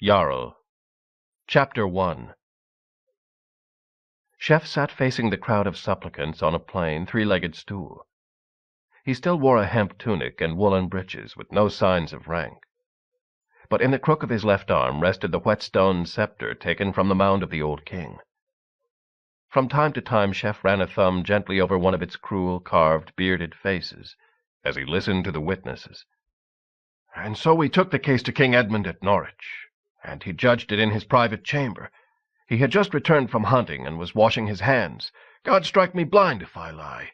Jarl. Chapter 1. Chef sat facing the crowd of supplicants on a plain, three-legged stool. He still wore a hemp tunic and woolen breeches, with no signs of rank. But in the crook of his left arm rested the whetstone scepter taken from the mound of the old king. From time to time Chef ran a thumb gently over one of its cruel, carved, bearded faces, as he listened to the witnesses. "And so we took the case to King Edmund at Norwich, and he judged it in his private chamber. He had just returned from hunting and was washing his hands. God strike me blind if I lie.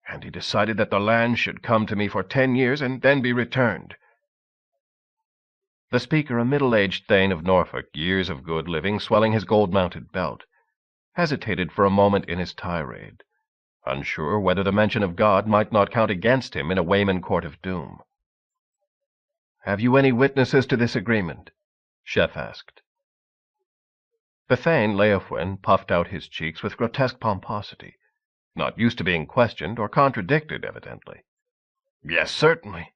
And he decided that the land should come to me for 10 years and then be returned." The speaker, a middle-aged thane of Norfolk, years of good living swelling his gold-mounted belt, hesitated for a moment in his tirade, unsure whether the mention of God might not count against him in a Wayman court of doom. "Have you any witnesses to this agreement?" Chef asked. The thane, Leofwin, puffed out his cheeks with grotesque pomposity, not used to being questioned or contradicted, evidently. "Yes, certainly.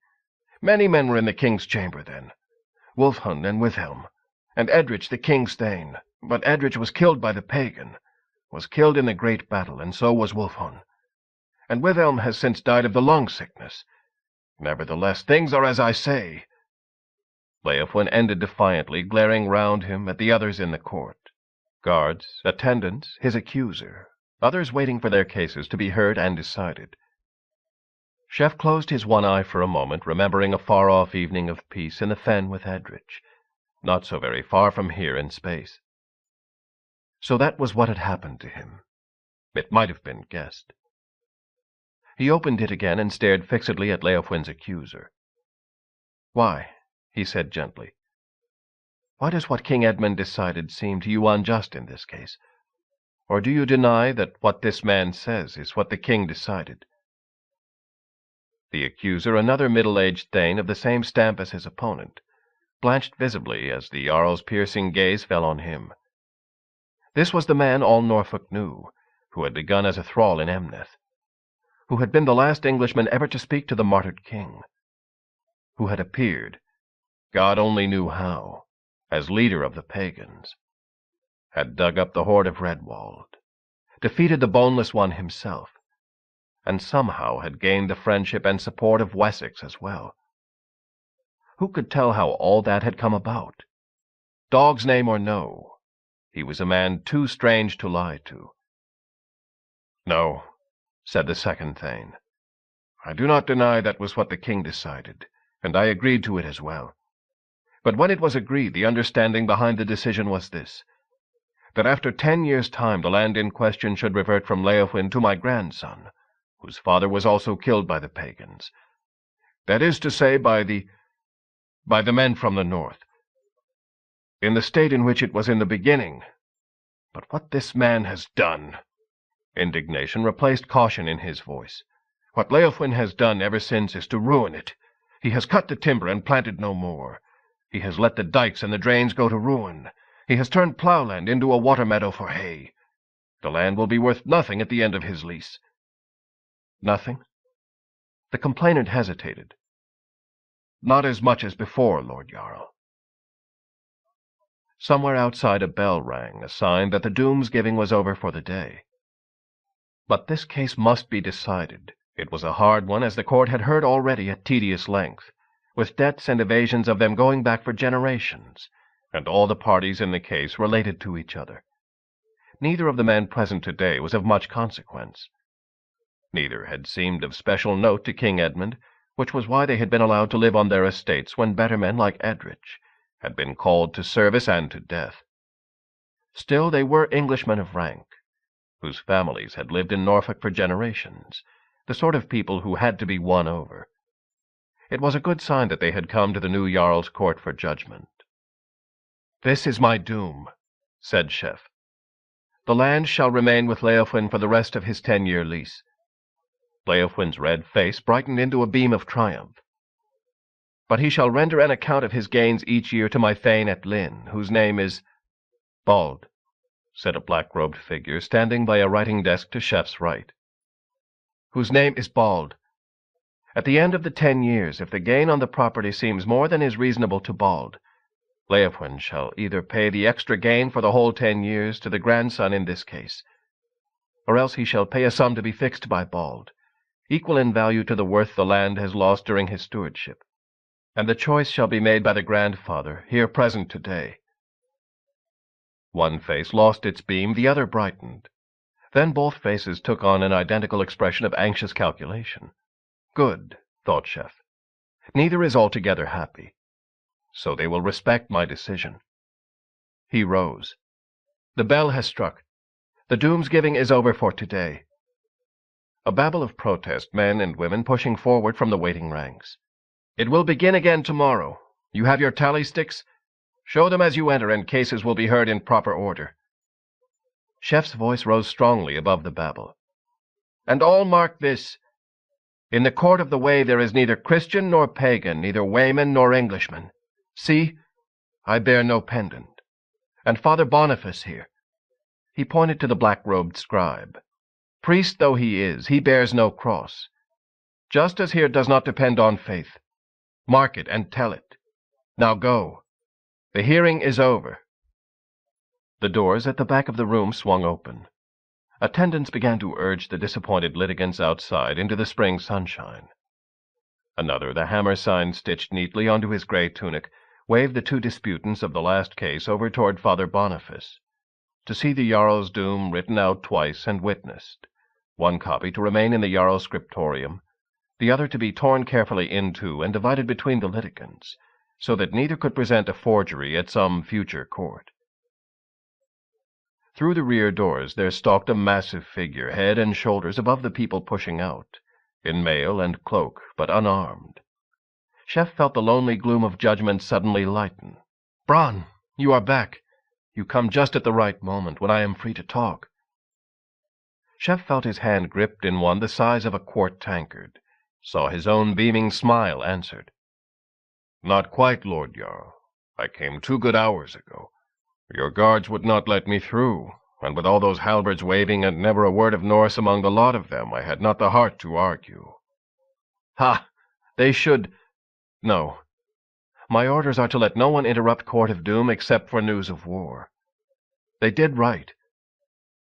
Many men were in the king's chamber then. Wulfhun and Withelm, and Edrich the king's thane. But Edrich was killed by the pagan, was killed in the great battle, and so was Wulfhun. And Withelm has since died of the lung sickness. Nevertheless, things are as I say." Leofwin ended defiantly, glaring round him at the others in the court. Guards, attendants, his accuser, others waiting for their cases to be heard and decided. Chef closed his one eye for a moment, remembering a far-off evening of peace in the fen with Edrich, not so very far from here in space. So that was what had happened to him. It might have been guessed. He opened it again and stared fixedly at Leofwin's accuser. "Why?" he said gently. "Why does what King Edmund decided seem to you unjust in this case? Or do you deny that what this man says is what the king decided?" The accuser, another middle-aged thane of the same stamp as his opponent, blanched visibly as the Jarl's piercing gaze fell on him. This was the man all Norfolk knew, who had begun as a thrall in Emneth, who had been the last Englishman ever to speak to the martyred king, who had appeared, God only knew how, as leader of the pagans, had dug up the horde of Redwald, defeated the Boneless One himself, and somehow had gained the friendship and support of Wessex as well. Who could tell how all that had come about? Dog's name or no, he was a man too strange to lie to. "No," said the second thane. "I do not deny that was what the king decided, and I agreed to it as well. But when it was agreed, the understanding behind the decision was this, that after 10 years' time the land in question should revert from Leofwin to my grandson, whose father was also killed by the pagans. That is to say, by the men from the north. In the state in which it was in the beginning. But what this man has done—" Indignation replaced caution in his voice. "What Leofwin has done ever since is to ruin it. He has cut the timber and planted no more. He has let the dikes and the drains go to ruin. He has turned ploughland into a water meadow for hay. The land will be worth nothing at the end of his lease." "Nothing?" The complainant hesitated. "Not as much as before, Lord Jarl." Somewhere outside a bell rang, a sign that the doomsgiving was over for the day. But this case must be decided. It was a hard one, as the court had heard already at tedious length, with debts and evasions of them going back for generations, and all the parties in the case related to each other. Neither of the men present today was of much consequence. Neither had seemed of special note to King Edmund, which was why they had been allowed to live on their estates when better men like Edrich had been called to service and to death. Still, they were Englishmen of rank, whose families had lived in Norfolk for generations, the sort of people who had to be won over. It was a good sign that they had come to the new Jarl's court for judgment. "This is my doom," said Chef. "The land shall remain with Leofwin for the rest of his 10-year lease." Leofwin's red face brightened into a beam of triumph. "But he shall render an account of his gains each year to my thane at Lynn, whose name is—" "Bald," said a black-robed figure standing by a writing desk to Chef's right. "Whose name is Bald. At the end of the 10 years, if the gain on the property seems more than is reasonable to Bald, Leofwin shall either pay the extra gain for the whole 10 years to the grandson in this case, or else he shall pay a sum to be fixed by Bald, equal in value to the worth the land has lost during his stewardship, and the choice shall be made by the grandfather, here present today." One face lost its beam, the other brightened. Then both faces took on an identical expression of anxious calculation. "Good," thought Chef. "Neither is altogether happy. So they will respect my decision." He rose. "The bell has struck. The doomsgiving is over for today." A babble of protest, men and women pushing forward from the waiting ranks. "It will begin again tomorrow. You have your tally sticks? Show them as you enter, and cases will be heard in proper order." Chef's voice rose strongly above the babble. "And all mark this. In the court of the way there is neither Christian nor pagan, neither Wayman nor Englishman. See, I bear no pendant. And Father Boniface here," he pointed to the black-robed scribe, "priest though he is, he bears no cross. Justice here does not depend on faith. Mark it and tell it. Now go. The hearing is over." The doors at the back of the room swung open. Attendants began to urge the disappointed litigants outside into the spring sunshine. Another, the hammer sign stitched neatly onto his gray tunic, waved the two disputants of the last case over toward Father Boniface, to see the Jarl's doom written out twice and witnessed, one copy to remain in the Jarl's scriptorium, the other to be torn carefully in two and divided between the litigants, so that neither could present a forgery at some future court. Through the rear doors there stalked a massive figure, head and shoulders above the people pushing out, in mail and cloak, but unarmed. Chef felt the lonely gloom of judgment suddenly lighten. "Bron, you are back. You come just at the right moment, when I am free to talk." Chef felt his hand gripped in one the size of a quart tankard, saw his own beaming smile answered. "Not quite, Lord Jarl. I came 2 good hours ago. Your guards would not let me through, and with all those halberds waving and never a word of Norse among the lot of them, I had not the heart to argue." "Ha! They should— No. My orders are to let no one interrupt Court of Doom except for news of war. They did right,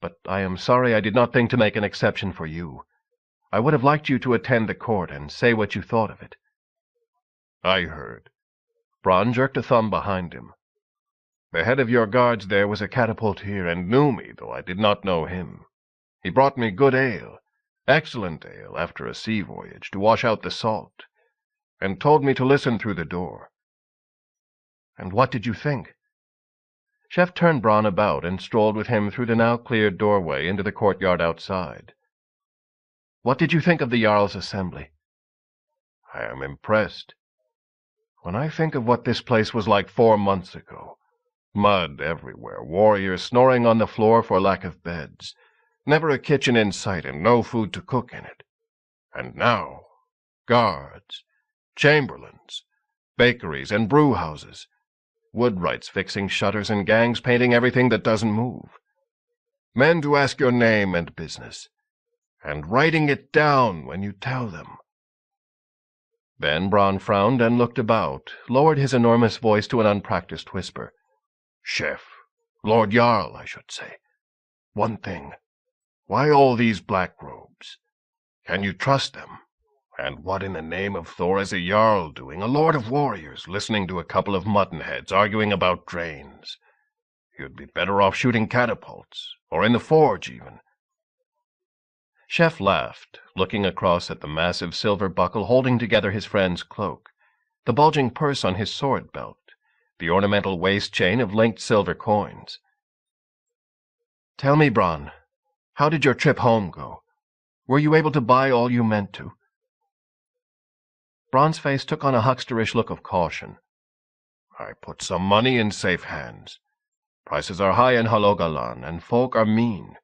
but I am sorry I did not think to make an exception for you. I would have liked you to attend the court and say what you thought of it." "I heard." Bron jerked a thumb behind him. "The head of your guards there was a catapultier, and knew me, though I did not know him. He brought me good ale, excellent ale, after a sea voyage, to wash out the salt, and told me to listen through the door." "And what did you think?" Chef turned Bron about and strolled with him through the now cleared doorway into the courtyard outside. "What did you think of the Jarl's assembly?" "I am impressed. When I think of what this place was like 4 months ago, mud everywhere, warriors snoring on the floor for lack of beds, never a kitchen in sight and no food to cook in it. And now, guards, chamberlains, bakeries and brew-houses, woodwrights fixing shutters and gangs painting everything that doesn't move, men to ask your name and business, and writing it down when you tell them." Then Bron frowned and looked about, lowered his enormous voice to an unpracticed whisper. "Chef, Lord Jarl, I should say. One thing. Why all these black robes? Can you trust them? And what in the name of Thor is a Jarl doing, a lord of warriors, listening to a couple of muttonheads arguing about drains? You'd be better off shooting catapults, or in the forge even." Chef laughed, looking across at the massive silver buckle holding together his friend's cloak, the bulging purse on his sword belt, the ornamental waist chain of linked silver coins. "Tell me, Bron, how did your trip home go? Were you able to buy all you meant to?" Bron's face took on a hucksterish look of caution. "I put some money in safe hands. Prices are high in Halogalan, and folk are mean.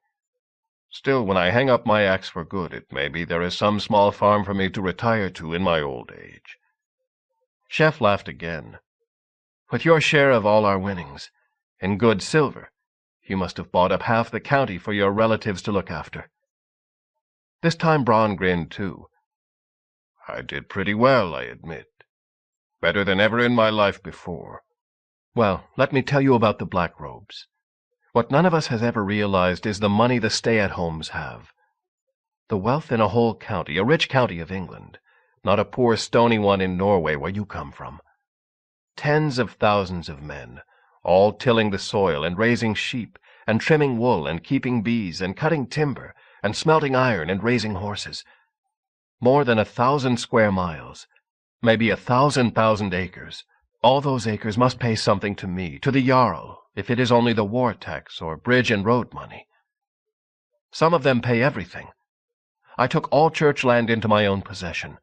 Still, when I hang up my axe for good, it may be there is some small farm for me to retire to in my old age." Chef laughed again. "With your share of all our winnings, in good silver, you must have bought up half the county for your relatives to look after." This time Bron grinned too. "I did pretty well, I admit. Better than ever in my life before. Well, let me tell you about the black robes. What none of us has ever realized is the money the stay-at-homes have. The wealth in a whole county, a rich county of England, not a poor stony one in Norway where you come from. Tens of thousands of men, all tilling the soil and raising sheep, and trimming wool and keeping bees and cutting timber and smelting iron and raising horses. More than 1,000 square miles, maybe 1,000 acres. All those acres must pay something to me, to the Jarl, if it is only the war tax or bridge and road money. Some of them pay everything. I took all church land into my own possession.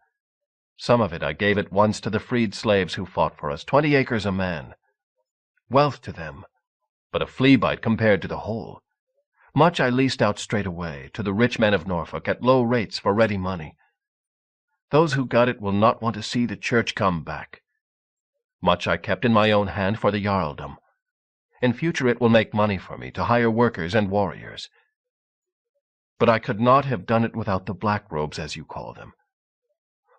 Some of it I gave at once to the freed slaves who fought for us, 20 acres a man. Wealth to them, but a flea bite compared to the whole. Much I leased out straight away to the rich men of Norfolk at low rates for ready money. Those who got it will not want to see the church come back. Much I kept in my own hand for the Jarldom. In future it will make money for me to hire workers and warriors. But I could not have done it without the black robes, as you call them.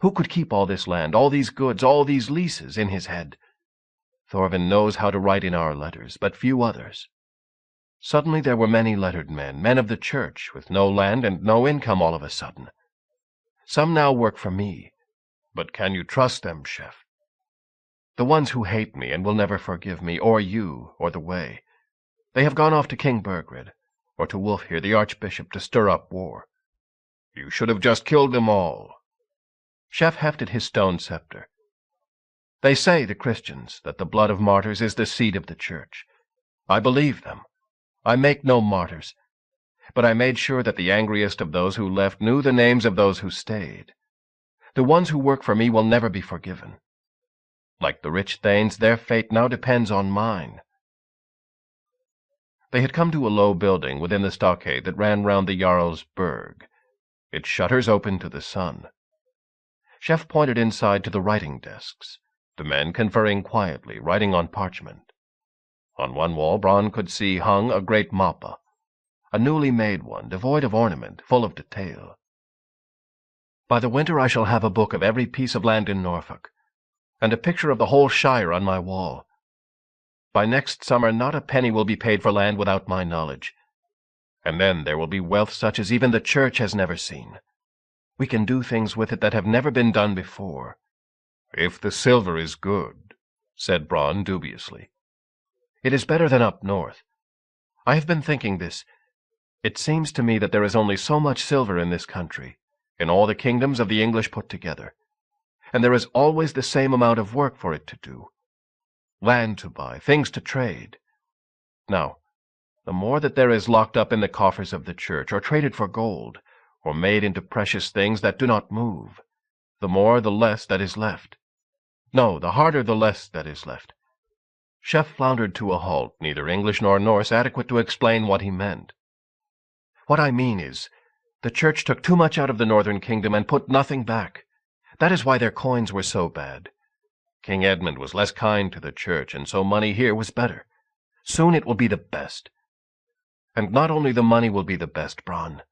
Who could keep all this land, all these goods, all these leases in his head? Thorvin knows how to write in our letters, but few others. Suddenly there were many lettered men, men of the church, with no land and no income all of a sudden. Some now work for me. But can you trust them, chef? The ones who hate me and will never forgive me, or you, or the way. They have gone off to King Burgred, or to Wulf here, the archbishop, to stir up war. You should have just killed them all. Chef hefted his stone scepter. They say, the Christians, that the blood of martyrs is the seed of the church. I believe them. I make no martyrs. But I made sure that the angriest of those who left knew the names of those who stayed. The ones who work for me will never be forgiven. Like the rich thanes, their fate now depends on mine. They had come to a low building within the stockade that ran round the Jarl's burg, its shutters open to the sun. Chef pointed inside to the writing desks, the men conferring quietly, writing on parchment. On one wall Bronn could see hung a great mappa, a newly made one, devoid of ornament, full of detail. By the winter I shall have a book of every piece of land in Norfolk, and a picture of the whole shire on my wall. By next summer not a penny will be paid for land without my knowledge, and then there will be wealth such as even the church has never seen. We can do things with it that have never been done before. If the silver is good, said Bronn dubiously. It is better than up north. I have been thinking this. It seems to me that there is only so much silver in this country, in all the kingdoms of the English put together, and there is always the same amount of work for it to do. Land to buy, things to trade. Now, the more that there is locked up in the coffers of the church, or traded for gold, or made into precious things that do not move, the more the less that is left. No, the harder the less that is left. Chef floundered to a halt, neither English nor Norse adequate to explain what he meant. What I mean is, the church took too much out of the northern kingdom and put nothing back. That is why their coins were so bad. King Edmund was less kind to the church, and so money here was better. Soon it will be the best. And not only the money will be the best, Bronn.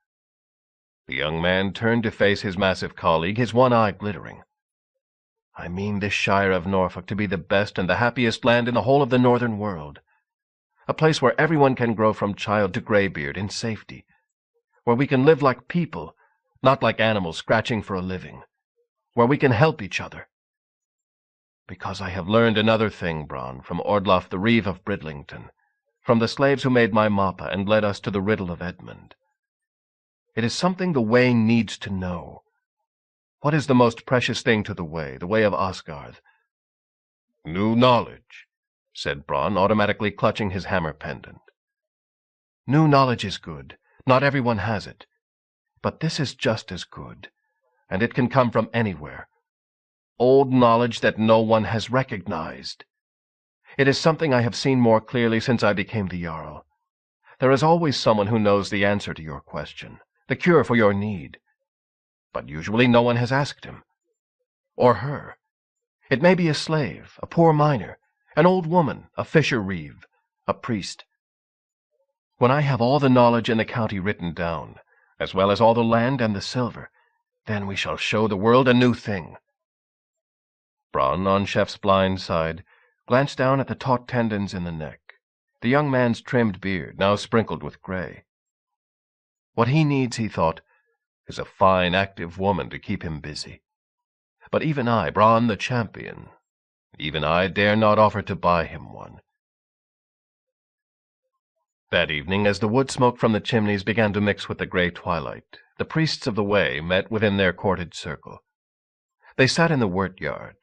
The young man turned to face his massive colleague, his one eye glittering. I mean this shire of Norfolk to be the best and the happiest land in the whole of the northern world. A place where everyone can grow from child to greybeard in safety. Where we can live like people, not like animals scratching for a living. Where we can help each other. Because I have learned another thing, Bronn, from Ordloff the Reeve of Bridlington, from the slaves who made my mappa and led us to the riddle of Edmund. It is something the way needs to know. What is the most precious thing to the way of Asgard? New knowledge, said Bronn, automatically clutching his hammer pendant. New knowledge is good. Not everyone has it. But this is just as good, and it can come from anywhere. Old knowledge that no one has recognized. It is something I have seen more clearly since I became the Jarl. There is always someone who knows the answer to your question, the cure for your need. But usually no one has asked him. Or her. It may be a slave, a poor miner, an old woman, a fisher reeve, a priest. When I have all the knowledge in the county written down, as well as all the land and the silver, then we shall show the world a new thing. Bronn, on Chef's blind side, glanced down at the taut tendons in the neck, the young man's trimmed beard now sprinkled with gray. What he needs, he thought, is a fine, active woman to keep him busy. But even I, Bronn the champion, even I dare not offer to buy him one. That evening, as the wood smoke from the chimneys began to mix with the gray twilight, the priests of the Way met within their courted circle. They sat in the wort-yard,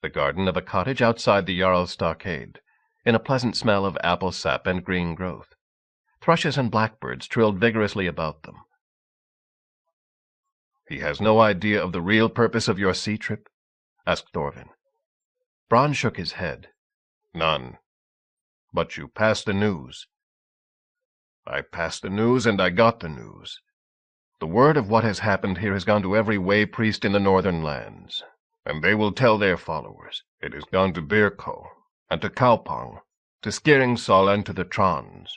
the garden of a cottage outside the Jarl's stockade, in a pleasant smell of apple sap and green growth. Thrushes and blackbirds trilled vigorously about them. "He has no idea of the real purpose of your sea trip?" asked Thorvin. Bronn shook his head. "None. But you passed the news." "I passed the news, and I got the news. The word of what has happened here has gone to every Way priest in the northern lands, and they will tell their followers. It has gone to Birko, and to Kaupang, to Skiringsol, and to the Trons."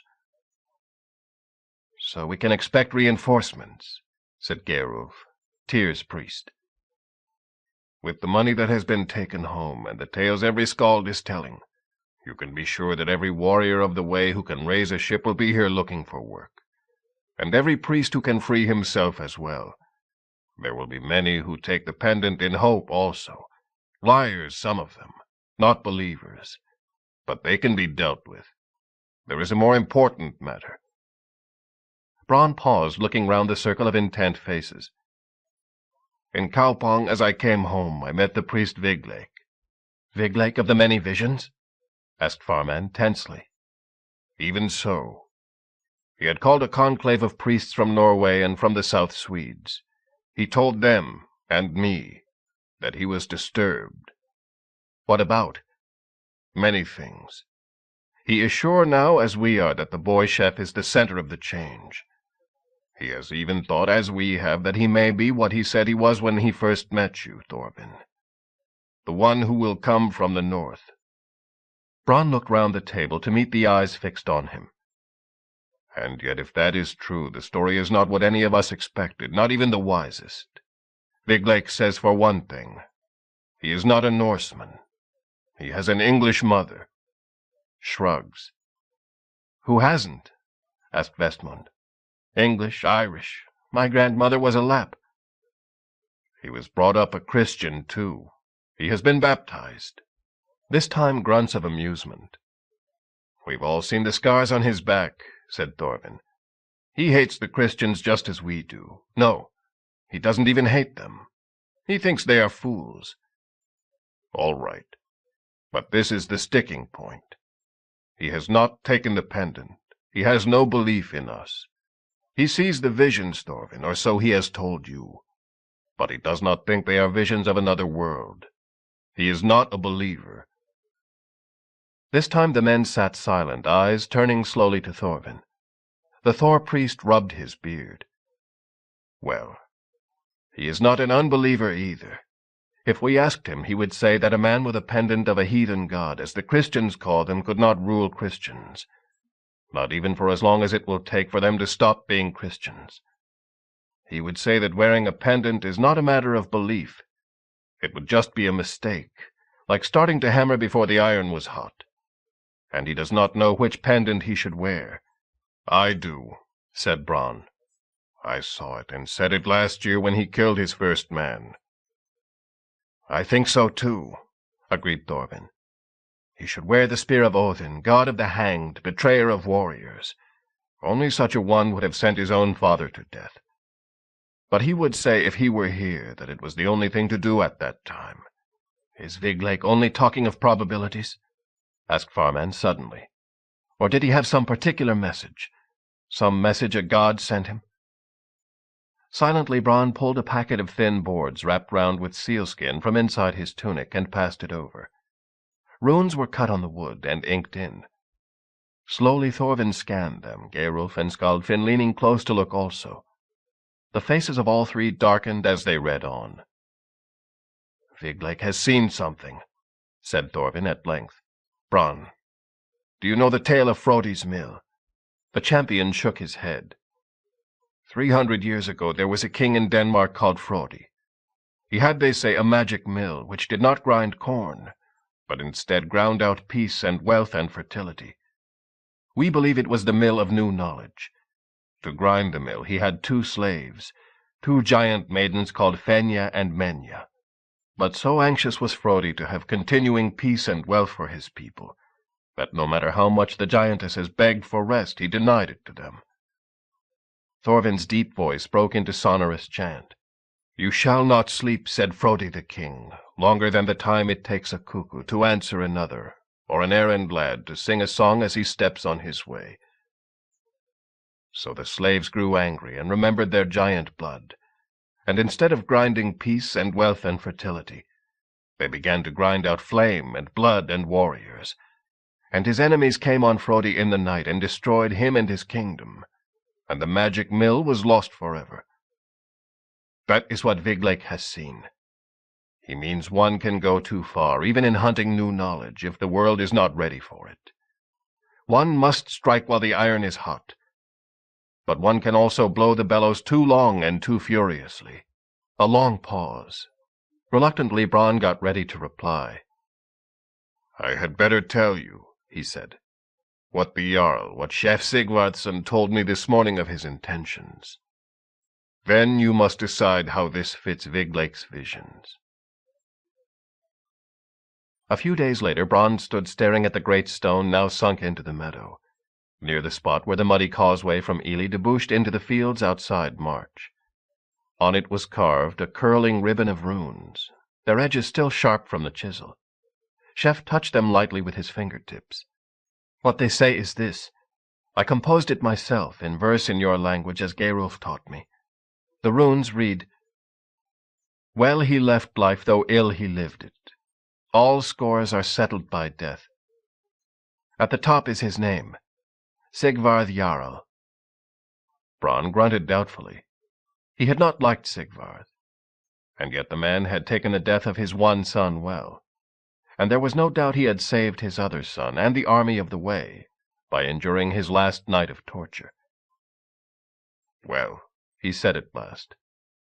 "So we can expect reinforcements," said Geirulf, Tyr's priest. "With the money that has been taken home, and the tales every skald is telling, you can be sure that every warrior of the Way who can raise a ship will be here looking for work, and every priest who can free himself as well. There will be many who take the pendant in hope also. Liars, some of them, not believers. But they can be dealt with. There is a more important matter." Bronn paused, looking round the circle of intent faces. "In Kaupang, as I came home, I met the priest Viglake." "Viglake of the many visions?" asked Farman tensely. "Even so. He had called a conclave of priests from Norway and from the South Swedes. He told them, and me, that he was disturbed." "What about?" "Many things. He is sure now, as we are, that the boy chef is the center of the change. He has even thought, as we have, that he may be what he said he was when he first met you, Thorvin. The one who will come from the north." Bronn looked round the table to meet the eyes fixed on him. "And yet if that is true, the story is not what any of us expected, not even the wisest. Viglake says, for one thing, he is not a Norseman. He has an English mother." Shrugs. "Who hasn't?" asked Vestmund. "English, Irish. My grandmother was a Lapp." "He was brought up a Christian, too. He has been baptized." This time grunts of amusement. "We've all seen the scars on his back," said Thorvin. "He hates the Christians just as we do. No, he doesn't even hate them. He thinks they are fools." "All right. But this is the sticking point. He has not taken the pendant. He has no belief in us. He sees the visions, Thorvin, or so he has told you. But he does not think they are visions of another world. He is not a believer." This time the men sat silent, eyes turning slowly to Thorvin. The Thor priest rubbed his beard. "Well, he is not an unbeliever either. If we asked him, he would say that a man with a pendant of a heathen god, as the Christians call them, could not rule Christians. Not even for as long as it will take for them to stop being Christians. He would say that wearing a pendant is not a matter of belief. It would just be a mistake, like starting to hammer before the iron was hot. And he does not know which pendant he should wear." "I do," said Bronn. "I saw it, and said it last year when he killed his first man." "I think so, too," agreed Thorvin. "He should wear the spear of Odin, god of the hanged, betrayer of warriors. Only such a one would have sent his own father to death. But he would say, if he were here, that it was the only thing to do at that time." "Is Viglake only talking of probabilities?" asked Farman suddenly. "Or did he have some particular message? Some message a god sent him?" Silently Bronn pulled a packet of thin boards wrapped round with sealskin from inside his tunic and passed it over. Runes were cut on the wood and inked in. Slowly Thorvin scanned them, Geirulf and Skaldfinn leaning close to look also. The faces of all three darkened as they read on. "Viglake has seen something," said Thorvin at length. "Bronn, do you know the tale of Frodi's mill?" The champion shook his head. 300 years ago there was a king in Denmark called Frodi. He had, they say, a magic mill which did not grind corn, but instead ground out peace and wealth and fertility. We believe it was the mill of new knowledge. To grind the mill he had 2 slaves, 2 giant maidens called Fenya and Menya. But so anxious was Frodi to have continuing peace and wealth for his people, that no matter how much the giantesses begged for rest, he denied it to them. Thorvind's deep voice broke into sonorous chant. "You shall not sleep," said Frodi the king, "longer than the time it takes a cuckoo to answer another, or an errand lad to sing a song as he steps on his way." So the slaves grew angry and remembered their giant blood, and instead of grinding peace and wealth and fertility, they began to grind out flame and blood and warriors. And his enemies came on Frodi in the night and destroyed him and his kingdom, and the magic mill was lost forever. That is what Viglake has seen. He means one can go too far, even in hunting new knowledge, if the world is not ready for it. One must strike while the iron is hot, but one can also blow the bellows too long and too furiously. A long pause. Reluctantly, Bronn got ready to reply. "I had better tell you," he said, "what the Jarl, what Chef Sigvardsson told me this morning of his intentions. Then you must decide how this fits Viglake's visions." A few days later, Bronn stood staring at the great stone now sunk into the meadow, near the spot where the muddy causeway from Ely debouched into the fields outside March. On it was carved a curling ribbon of runes, their edges still sharp from the chisel. Chef touched them lightly with his fingertips. "What they say is this. I composed it myself, in verse in your language, as Geirulf taught me. The runes read, 'Well he left life, though ill he lived it. All scores are settled by death.' At the top is his name, Sigvard Jarl." Bronn grunted doubtfully. He had not liked Sigvard, and yet the man had taken the death of his one son well, and there was no doubt he had saved his other son and the army of the Way by enduring his last night of torture. "Well," he said at last,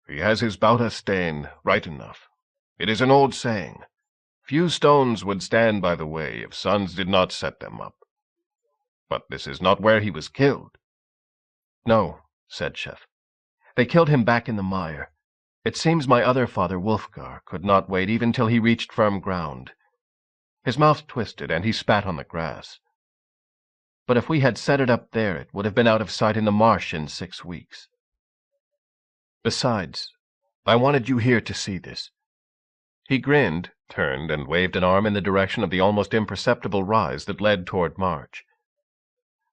"he has his Bauta stain, right enough. It is an old saying. Few stones would stand by the way if sons did not set them up. But this is not where he was killed." "No," said Chef. "They killed him back in the mire. It seems my other father, Wulfgar, could not wait even till he reached firm ground. His mouth twisted, and he spat on the grass. But if we had set it up there, it would have been out of sight in the marsh in 6 weeks. Besides, I wanted you here to see this." He grinned, turned, and waved an arm in the direction of the almost imperceptible rise that led toward March.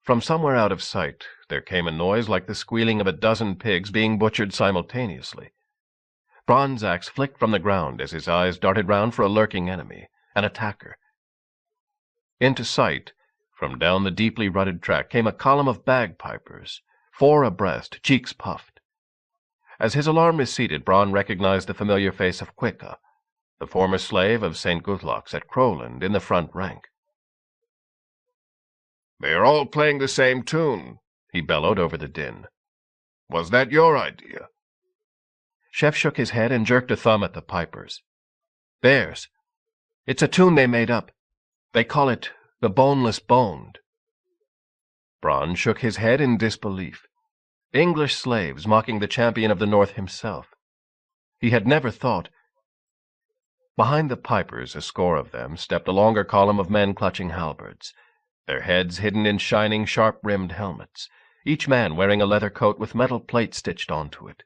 From somewhere out of sight there came a noise like the squealing of a dozen pigs being butchered simultaneously. Bronn's axe flicked from the ground as his eyes darted round for a lurking enemy, an attacker. Into sight, from down the deeply rutted track, came a column of bagpipers, 4 abreast, cheeks puffed. As his alarm receded, Bronn recognized the familiar face of Quicka, the former slave of St. Guthlocks at Crowland, in the front rank. "They are all playing the same tune," he bellowed over the din. "Was that your idea?" Chef shook his head and jerked a thumb at the pipers. "Theirs. It's a tune they made up. They call it the Boneless Boned." Bronn shook his head in disbelief. English slaves mocking the champion of the North himself. He had never thought. Behind the pipers, a score of them, stepped a longer column of men clutching halberds, their heads hidden in shining, sharp-rimmed helmets, each man wearing a leather coat with metal plates stitched onto it,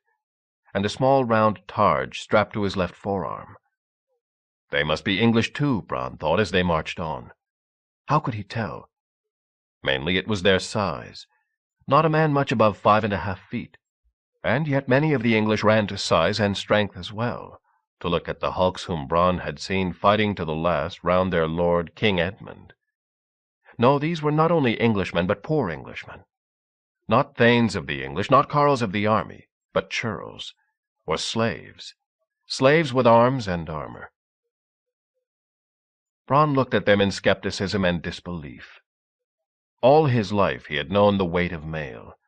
and a small round targe strapped to his left forearm. They must be English too, Bronn thought, as they marched on. How could he tell? Mainly it was their size. Not a man much above 5.5 feet, and yet many of the English ran to size and strength as well, to look at the hulks whom Bronn had seen fighting to the last round their lord King Edmund. No, these were not only Englishmen, but poor Englishmen. Not thanes of the English, not carls of the army, but churls, or slaves. Slaves with arms and armor. Bronn looked at them in skepticism and disbelief. All his life he had known the weight of mail,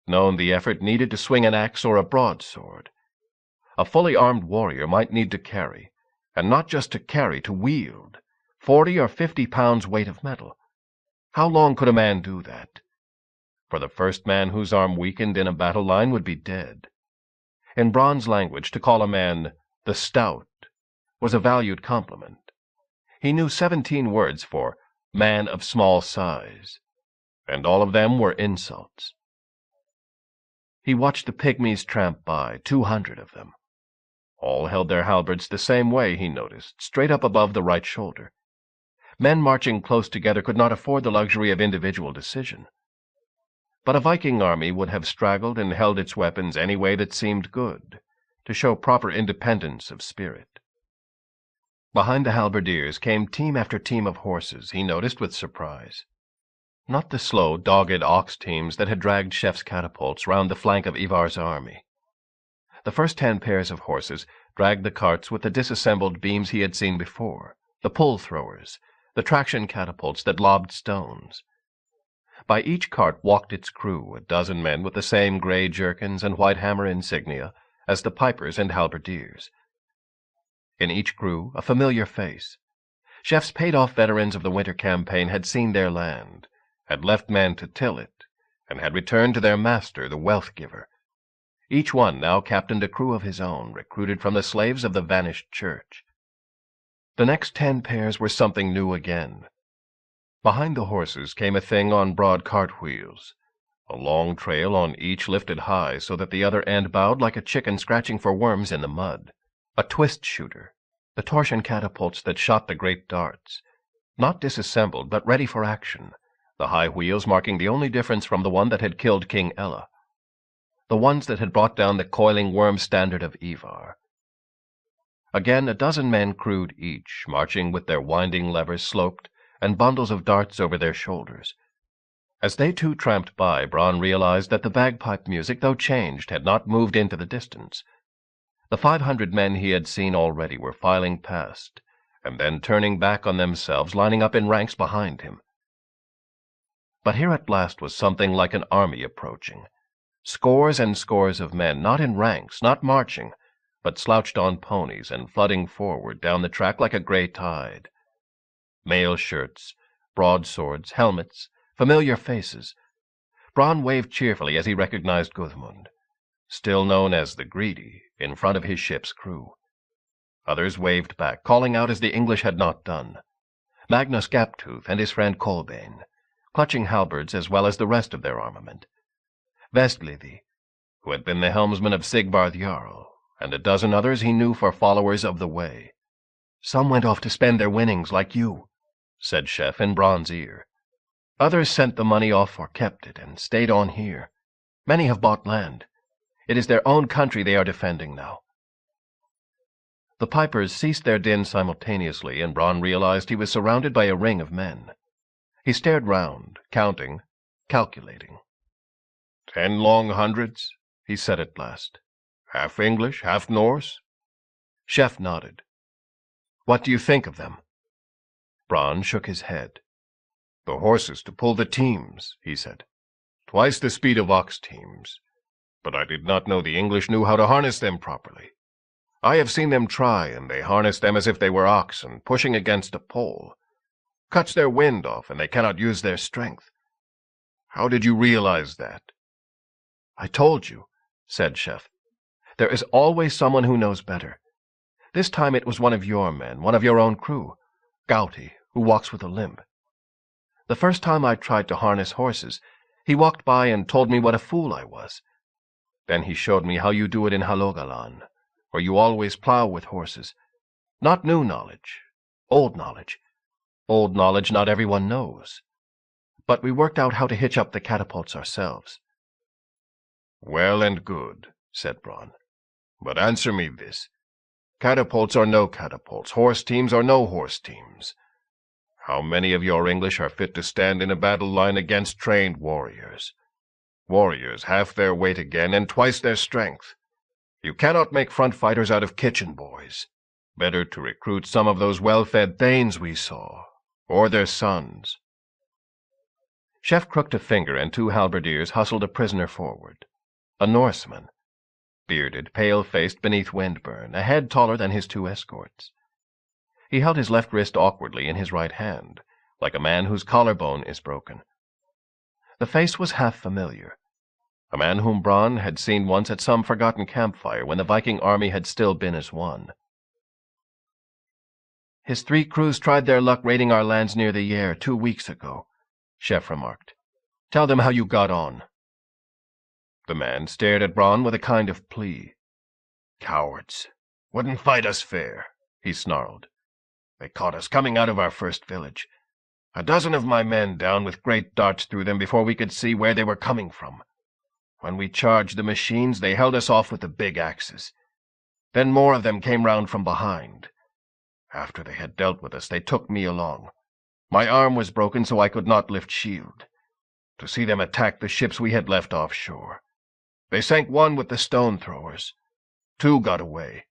known the effort needed to swing an axe or a broadsword. A fully armed warrior might need to carry, and not just to carry, to wield, 40 or 50 pounds weight of metal. How long could a man do that? For the first man whose arm weakened in a battle line would be dead. In Bronn's language, to call a man the Stout was a valued compliment. He knew 17 words for man of small size, and all of them were insults. He watched the pygmies tramp by, 200 of them. All held their halberds the same way, he noticed, straight up above the right shoulder. Men marching close together could not afford the luxury of individual decision. But a Viking army would have straggled and held its weapons any way that seemed good, to show proper independence of spirit. Behind the halberdiers came team after team of horses, he noticed with surprise. Not the slow, dogged ox teams that had dragged Chef's catapults round the flank of Ivar's army. The first 10 pairs of horses dragged the carts with the disassembled beams he had seen before, the pull-throwers, the traction catapults that lobbed stones. By each cart walked its crew, a dozen men with the same grey jerkins and white hammer insignia as the pipers and halberdiers. In each crew, a familiar face. Chef's paid-off veterans of the winter campaign had seen their land, had left men to till it, and had returned to their master, the wealth-giver. Each one now captained a crew of his own, recruited from the slaves of the vanished church. The next 10 pairs were something new again. Behind the horses came a thing on broad cart wheels, a long trail on each lifted high so that the other end bowed like a chicken scratching for worms in the mud. A twist shooter, the torsion catapults that shot the great darts, not disassembled but ready for action, the high wheels marking the only difference from the one that had killed King Ella, the ones that had brought down the coiling worm standard of Ivar. Again a dozen men crewed each, marching with their winding levers sloped and bundles of darts over their shoulders. As they too tramped by, Bronn realized that the bagpipe music, though changed, had not moved into the distance. The 500 men he had seen already were filing past, and then turning back on themselves, lining up in ranks behind him. But here at last was something like an army approaching. Scores and scores of men, not in ranks, not marching, but slouched on ponies and flooding forward down the track like a grey tide. Mail shirts, broadswords, helmets, familiar faces. Bronn waved cheerfully as he recognized Gudmund, still known as the Greedy, in front of his ship's crew. Others waved back, calling out as the English had not done. Magnus Gaptooth and his friend Kolbein, clutching halberds as well as the rest of their armament. Vestlivi, who had been the helmsman of Sigvard Jarl, and a dozen others he knew for followers of the Way. "Some went off to spend their winnings like you," said Chef in Bronn's ear. "Others sent the money off or kept it and stayed on here. Many have bought land. It is their own country they are defending now." The pipers ceased their din simultaneously, and Bronn realized he was surrounded by a ring of men. He stared round, counting, calculating. 10 long hundreds, he said at last. Half English, half Norse? Chef nodded. "What do you think of them?" Bronn shook his head. "The horses to pull the teams," he said. "Twice the speed of ox teams. But I did not know the English knew how to harness them properly. I have seen them try, and they harness them as if they were oxen, pushing against a pole. Cuts their wind off, and they cannot use their strength. How did you realize that?" "I told you," said Chef. "There is always someone who knows better. This time it was one of your men, one of your own crew, Gouty, who walks with a limp. The first time I tried to harness horses, he walked by and told me what a fool I was. Then he showed me how you do it in Halogalan, where you always plow with horses. Not new knowledge, old knowledge. Old knowledge not everyone knows. But we worked out how to hitch up the catapults ourselves." "Well and good," said Bronn. "But answer me this. Catapults or no catapults, horse teams or no horse teams. How many of your English are fit to stand in a battle line against trained warriors? Warriors half their weight again and twice their strength. You cannot make front fighters out of kitchen boys. Better to recruit some of those well-fed thanes we saw, or their sons." Chef crooked a finger, and 2 halberdiers hustled a prisoner forward. A Norseman, bearded, pale-faced beneath windburn, a head taller than his 2 escorts. He held his left wrist awkwardly in his right hand, like a man whose collarbone is broken. The face was half familiar. A man whom Bronn had seen once at some forgotten campfire when the Viking army had still been as one. "His 3 crews tried their luck raiding our lands near the Yare 2 weeks ago," Chef remarked. "Tell them how you got on." The man stared at Bronn with a kind of plea. "Cowards. Wouldn't fight us fair," he snarled. "They caught us coming out of our first village. A dozen of my men down with great darts through them before we could see where they were coming from. When we charged the machines, they held us off with the big axes. Then more of them came round from behind. After they had dealt with us, they took me along. My arm was broken, so I could not lift shield. To see them attack the ships we had left offshore. They sank one with the stone throwers. 2 got away."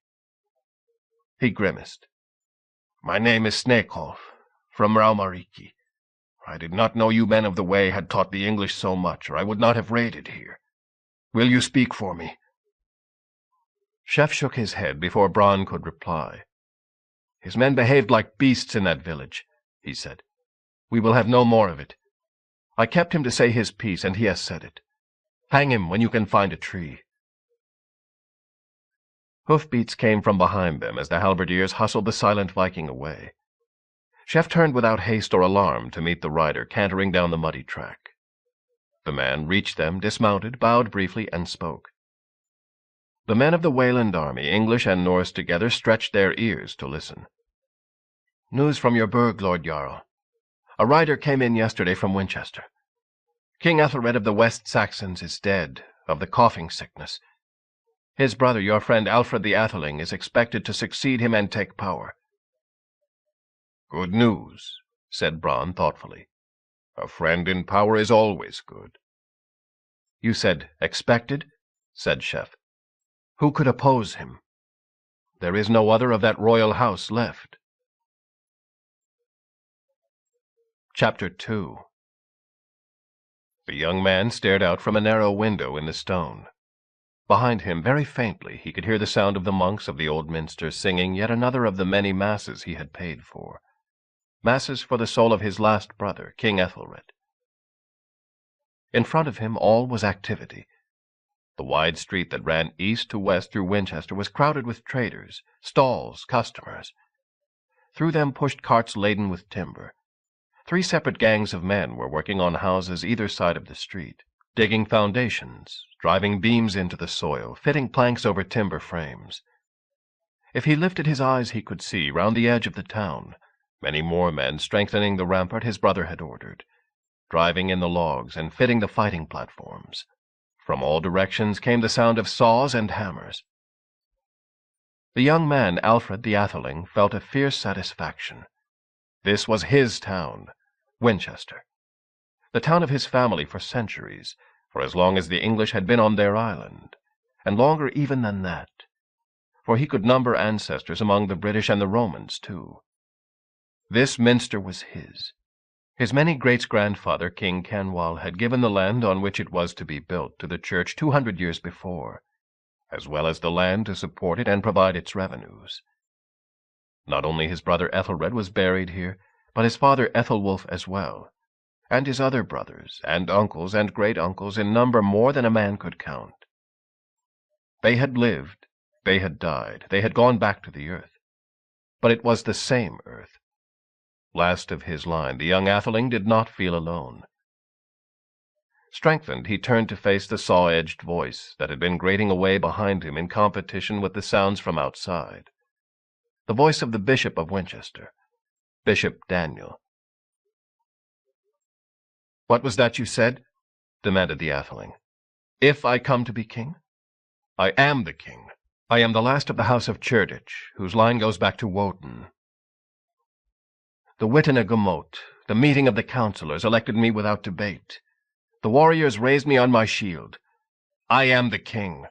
He grimaced. "My name is Snækolf, from Raumariki. I did not know you men of the Way had taught the English so much, or I would not have raided here. Will you speak for me?" Chef shook his head before Bronn could reply. "His men behaved like beasts in that village," he said. "We will have no more of it. I kept him to say his piece, and he has said it. Hang him when you can find a tree." Hoofbeats came from behind them as the halberdiers hustled the silent Viking away. Chef turned without haste or alarm to meet the rider cantering down the muddy track. The man reached them, dismounted, bowed briefly, and spoke. The men of the Wayland army, English and Norse together, stretched their ears to listen. "News from your burg, Lord Jarl. A rider came in yesterday from Winchester. King Ethelred of the West Saxons is dead, of the coughing sickness. His brother, your friend Alfred the Atheling, is expected to succeed him and take power." "Good news," said Bronn thoughtfully. "A friend in power is always good." "You said expected?" said Chef. "Who could oppose him? There is no other of that royal house left." Chapter 2. The young man stared out from a narrow window in the stone. Behind him, very faintly, he could hear the sound of the monks of the old minster singing yet another of the many masses he had paid for. Masses for the soul of his last brother, King Ethelred. In front of him all was activity. The wide street that ran east to west through Winchester was crowded with traders, stalls, customers. Through them pushed carts laden with timber. 3 separate gangs of men were working on houses either side of the street, digging foundations, driving beams into the soil, fitting planks over timber frames. If he lifted his eyes he could see, round the edge of the town, many more men strengthening the rampart his brother had ordered, driving in the logs and fitting the fighting platforms. From all directions came the sound of saws and hammers. The young man, Alfred the Atheling, felt a fierce satisfaction. This was his town, Winchester. The town of his family for centuries, for as long as the English had been on their island, and longer even than that, for he could number ancestors among the British and the Romans, too. This minster was his. His many great-grandfather, King Kenwal, had given the land on which it was to be built to the church 200 years before, as well as the land to support it and provide its revenues. Not only his brother Ethelred was buried here, but his father Ethelwulf as well, and his other brothers, and uncles and great-uncles in number more than a man could count. They had lived, they had died, they had gone back to the earth. But it was the same earth. Last of his line, the young Atheling did not feel alone. Strengthened, he turned to face the saw-edged voice that had been grating away behind him in competition with the sounds from outside. The voice of the Bishop of Winchester, Bishop Daniel. "What was that you said?" demanded the Atheling. "If I come to be king?" "I am the king. I am the last of the house of Cerdic, whose line goes back to Woden. The Witena the meeting of the councillors, elected me without debate. The warriors raised me on my shield. I am the king."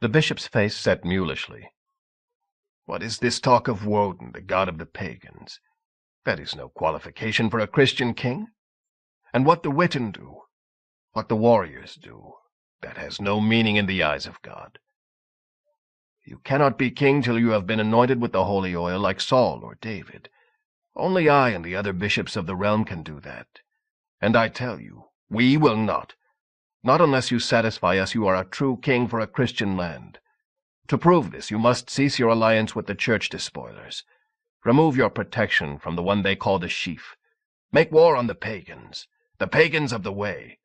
The bishop's face set mulishly. "What is this talk of Woden, the god of the pagans? That is no qualification for a Christian king. And what the Witan do, what the warriors do, that has no meaning in the eyes of God." You cannot be king till you have been anointed with the holy oil like Saul or David. Only I and the other bishops of the realm can do that. And I tell you, we will not. Not unless you satisfy us you are a true king for a Christian land. To prove this, you must cease your alliance with the church despoilers. Remove your protection from the one they call the sheaf. Make war on the pagans of the way."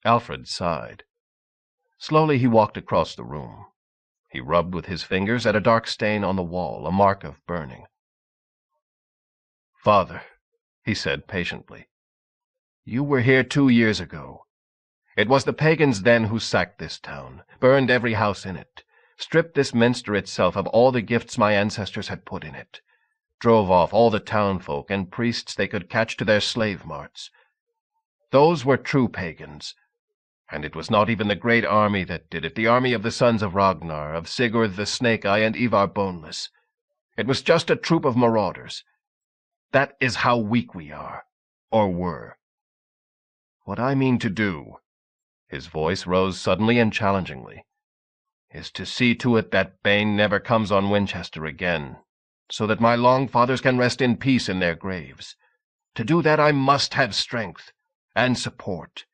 Alfred sighed. Slowly he walked across the room. He rubbed with his fingers at a dark stain on the wall, a mark of burning. "Father," he said patiently, "you were here 2 years ago. It was the pagans then who sacked this town, burned every house in it, stripped this minster itself of all the gifts my ancestors had put in it, drove off all the townfolk and priests they could catch to their slave marts. Those were true pagans. And it was not even the great army that did it, the army of the sons of Ragnar, of Sigurd the Snake-Eye, and Ivar Boneless. It was just a troop of marauders. That is how weak we are, or were. What I mean to do," his voice rose suddenly and challengingly, "is to see to it that bane never comes on Winchester again, so that my long-fathers can rest in peace in their graves. To do that I must have strength and support.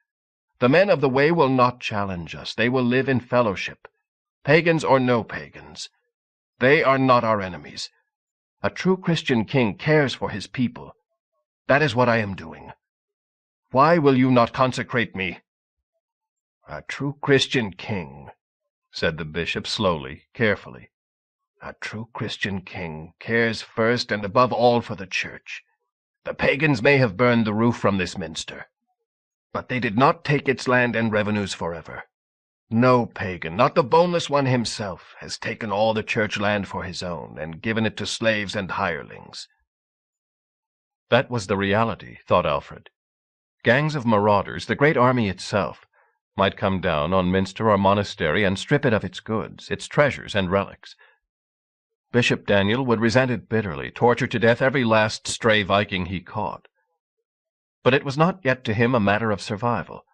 The men of the way will not challenge us. They will live in fellowship, pagans or no pagans. They are not our enemies. A true Christian king cares for his people. That is what I am doing. Why will you not consecrate me?" "A true Christian king," said the bishop slowly, carefully. "A true Christian king cares first and above all for the church. The pagans may have burned the roof from this minster, but they did not take its land and revenues forever. No pagan, not the boneless one himself, has taken all the church land for his own and given it to slaves and hirelings." That was the reality, thought Alfred. Gangs of marauders, the great army itself, might come down on minster or monastery and strip it of its goods, its treasures and relics. Bishop Daniel would resent it bitterly, torture to death every last stray Viking he caught. But it was not yet to him a matter of survival.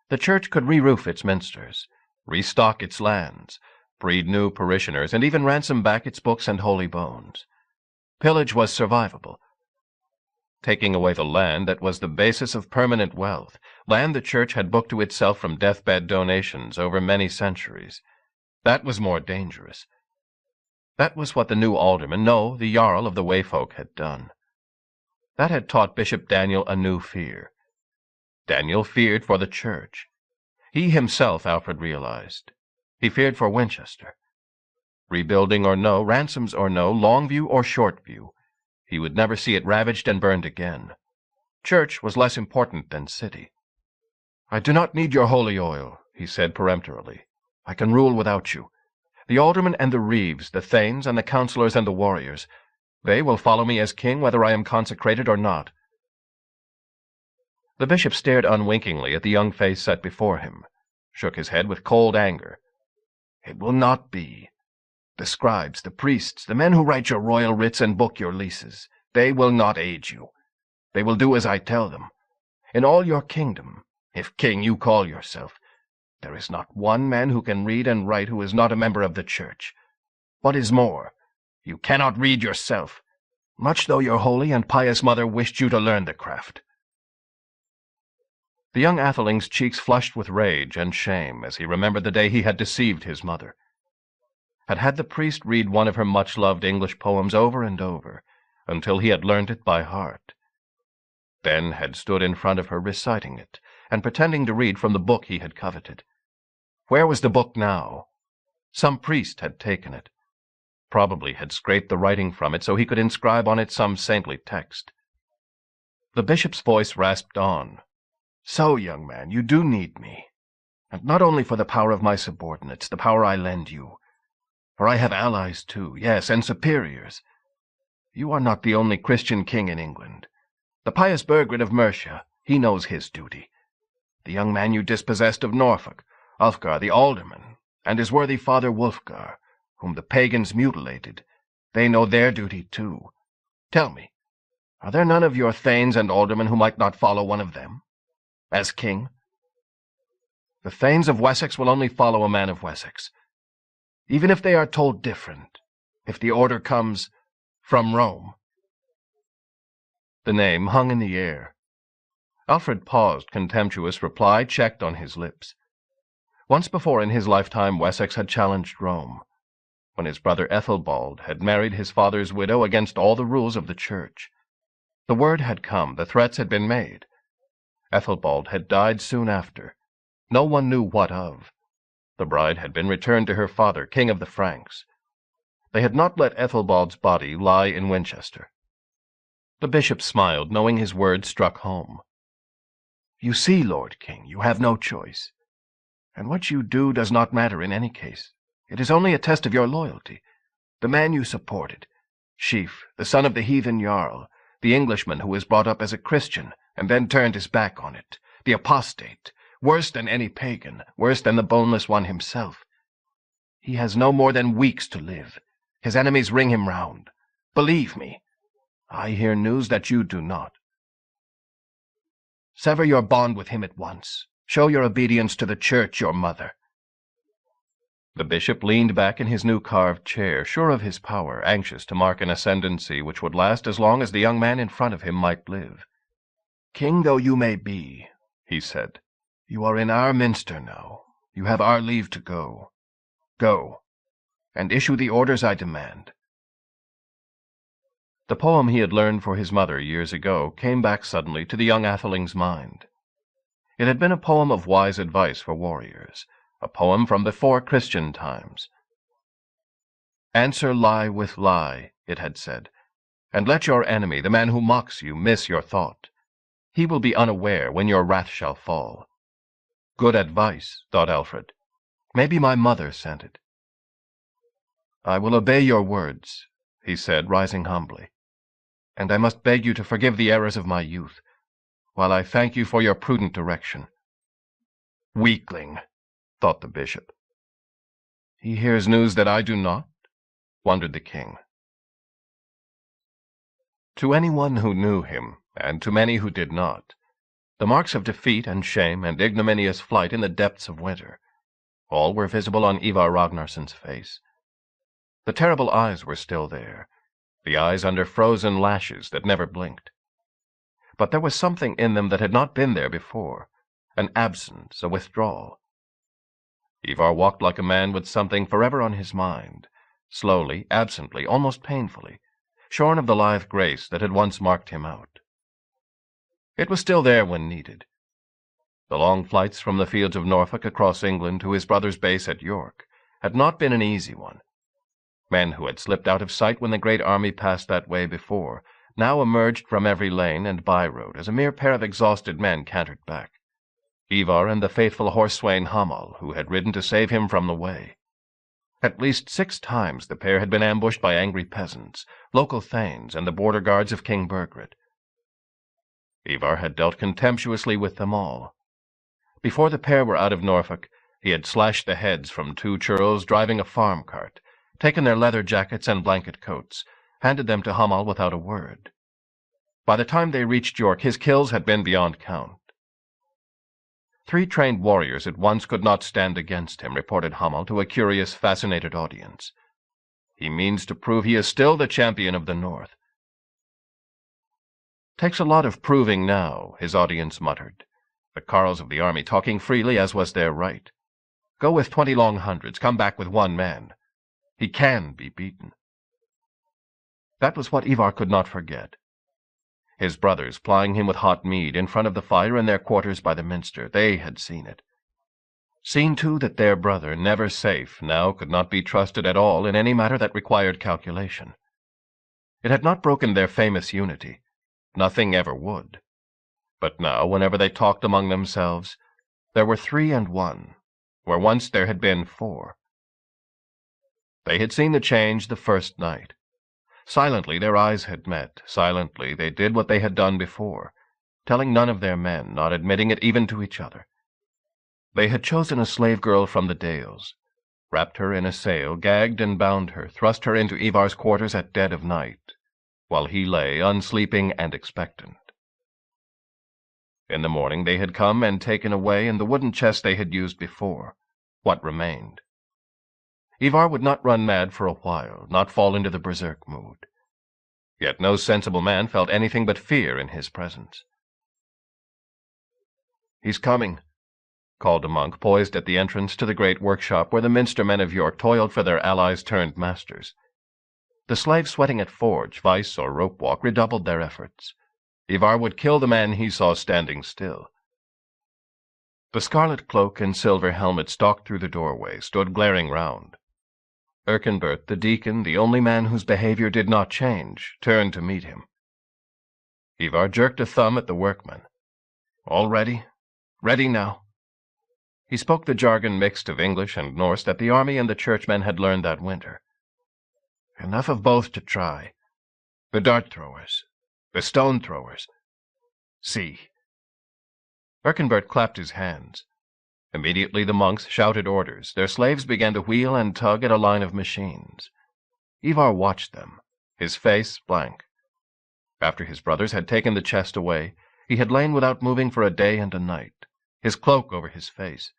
The church could re-roof its minsters, restock its lands, breed new parishioners, and even ransom back its books and holy bones. Pillage was survivable. Taking away the land that was the basis of permanent wealth, land the church had booked to itself from deathbed donations over many centuries, that was more dangerous. That was what the new alderman, no, the Jarl of the Wayfolk, had done. That had taught Bishop Daniel a new fear. Daniel feared for the church. He himself, Alfred realized. He feared for Winchester. Rebuilding or no, ransoms or no, long view or short view, he would never see it ravaged and burned again. Church was less important than city. "I do not need your holy oil," he said peremptorily. "I can rule without you. The aldermen and the reeves, the thanes and the councillors and the warriors, they will follow me as king whether I am consecrated or not." The bishop stared unwinkingly at the young face set before him, shook his head with cold anger. "It will not be. The scribes, the priests, the men who write your royal writs and book your leases, they will not aid you. They will do as I tell them. In all your kingdom, if king you call yourself, there is not one man who can read and write who is not a member of the church. What is more, you cannot read yourself, much though your holy and pious mother wished you to learn the craft." The young atheling's cheeks flushed with rage and shame as he remembered the day he had deceived his mother. Had the priest read one of her much-loved English poems over and over, until he had learned it by heart. Then had stood in front of her reciting it, and pretending to read from the book he had coveted. Where was the book now? Some priest had taken it. Probably had scraped the writing from it so he could inscribe on it some saintly text. The bishop's voice rasped on. "So, young man, you do need me. And not only for the power of my subordinates, the power I lend you. For I have allies too, yes, and superiors. You are not the only Christian king in England. The pious Burgred of Mercia, he knows his duty. The young man you dispossessed of Norfolk, Ulfgar the alderman, and his worthy father Wulfgar, whom the pagans mutilated, they know their duty too. Tell me, are there none of your thanes and aldermen who might not follow one of them? As king? The thanes of Wessex will only follow a man of Wessex. even if they are told different, if the order comes from Rome." The name hung in the air. Alfred paused, contemptuous reply checked on his lips. Once before in his lifetime Wessex had challenged Rome, when his brother Ethelbald had married his father's widow against all the rules of the Church. The word had come, the threats had been made. Ethelbald had died soon after. No one knew what of. The bride had been returned to her father, King of the Franks. They had not let Ethelbald's body lie in Winchester. The bishop smiled, knowing his words struck home. "You see, Lord King, you have no choice. And what you do does not matter in any case. It is only a test of your loyalty. The man you supported, Shippey, the son of the heathen Jarl, the Englishman who was brought up as a Christian and then turned his back on it, the apostate, worse than any pagan, worse than the boneless one himself. He has no more than weeks to live. His enemies ring him round. Believe me, I hear news that you do not. Sever your bond with him at once. Show your obedience to the Church, your mother." The bishop leaned back in his new carved chair, sure of his power, anxious to mark an ascendancy which would last as long as the young man in front of him might live. "King though you may be," he said, "you are in our minster now. You have our leave to go. Go, and issue the orders I demand." The poem he had learned for his mother years ago came back suddenly to the young atheling's mind. It had been a poem of wise advice for warriors, a poem from before Christian times. "Answer lie with lie," it had said, "and let your enemy, the man who mocks you, miss your thought. He will be unaware when your wrath shall fall." Good advice, thought Alfred. Maybe my mother sent it. "I will obey your words," he said, rising humbly. "And I must beg you to forgive the errors of my youth, while I thank you for your prudent direction." Weakling, thought the bishop. He hears news that I do not, wondered the king. To anyone who knew him, and to many who did not, the marks of defeat and shame and ignominious flight in the depths of winter, all were visible on Ivar Ragnarsson's face. The terrible eyes were still there, the eyes under frozen lashes that never blinked. But there was something in them that had not been there before, an absence, a withdrawal. Ivar walked like a man with something forever on his mind, slowly, absently, almost painfully, shorn of the lithe grace that had once marked him out. It was still there when needed. The long flights from the fields of Norfolk across England to his brother's base at York had not been an easy one. Men who had slipped out of sight when the great army passed that way before now emerged from every lane and by-road as a mere pair of exhausted men cantered back. Ivar and the faithful horse-swain Hamal, who had ridden to save him from the way. At least 6 times the pair had been ambushed by angry peasants, local thanes, and the border guards of King Burgred. Ivar had dealt contemptuously with them all. Before the pair were out of Norfolk, he had slashed the heads from 2 churls driving a farm cart, taken their leather jackets and blanket coats, handed them to Hamal without a word. By the time they reached York, his kills had been beyond count. 3 trained warriors at once could not stand against him, reported Hamal to a curious, fascinated audience. He means to prove he is still the champion of the North. Takes a lot of proving now, his audience muttered, the Carls of the army talking freely as was their right. Go with 20 long hundreds, come back with 1 man. He can be beaten. That was what Ivar could not forget. His brothers plying him with hot mead in front of the fire in their quarters by the minster, they had seen it. Seen, too, that their brother, never safe, now could not be trusted at all in any matter that required calculation. It had not broken their famous unity. Nothing ever would. But now, whenever they talked among themselves, there were 3 and 1, where once there had been 4. They had seen the change the first night. Silently their eyes had met. Silently they did what they had done before, telling none of their men, not admitting it even to each other. They had chosen a slave girl from the Dales, wrapped her in a sail, gagged and bound her, thrust her into Ivar's quarters at dead of night, while he lay, unsleeping and expectant. In the morning they had come and taken away in the wooden chest they had used before what remained. Ivar would not run mad for a while, not fall into the berserk mood. Yet no sensible man felt anything but fear in his presence. "He's coming," called a monk poised at the entrance to the great workshop where the minster men of York toiled for their allies turned masters. The slaves sweating at forge, vice, or rope walk redoubled their efforts. Ivar would kill the man he saw standing still. The scarlet cloak and silver helmet stalked through the doorway, stood glaring round. Erkenbert, the deacon, the only man whose behavior did not change, turned to meet him. Ivar jerked a thumb at the workmen. "All ready? Ready now." He spoke the jargon mixed of English and Norse that the army and the churchmen had learned that winter. "Enough of both to try. The dart-throwers, the stone-throwers. See." Erkenbert clapped his hands. Immediately the monks shouted orders. Their slaves began to wheel and tug at a line of machines. Ivar watched them, his face blank. After his brothers had taken the chest away, he had lain without moving for a day and a night, his cloak over his face.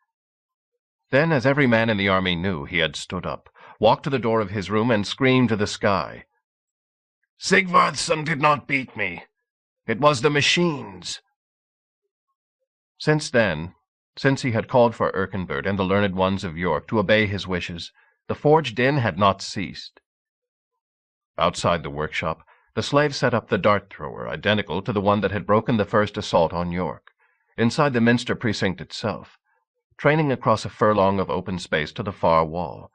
Then, as every man in the army knew, he had stood up, walked to the door of his room, and screamed to the sky, "Sigvardsson did not beat me. It was the machines." Since then, since he had called for Erkenbert and the learned ones of York to obey his wishes, the forge din had not ceased. Outside the workshop, the slaves set up the dart-thrower, identical to the one that had broken the first assault on York, inside the minster precinct itself, training across a furlong of open space to the far wall.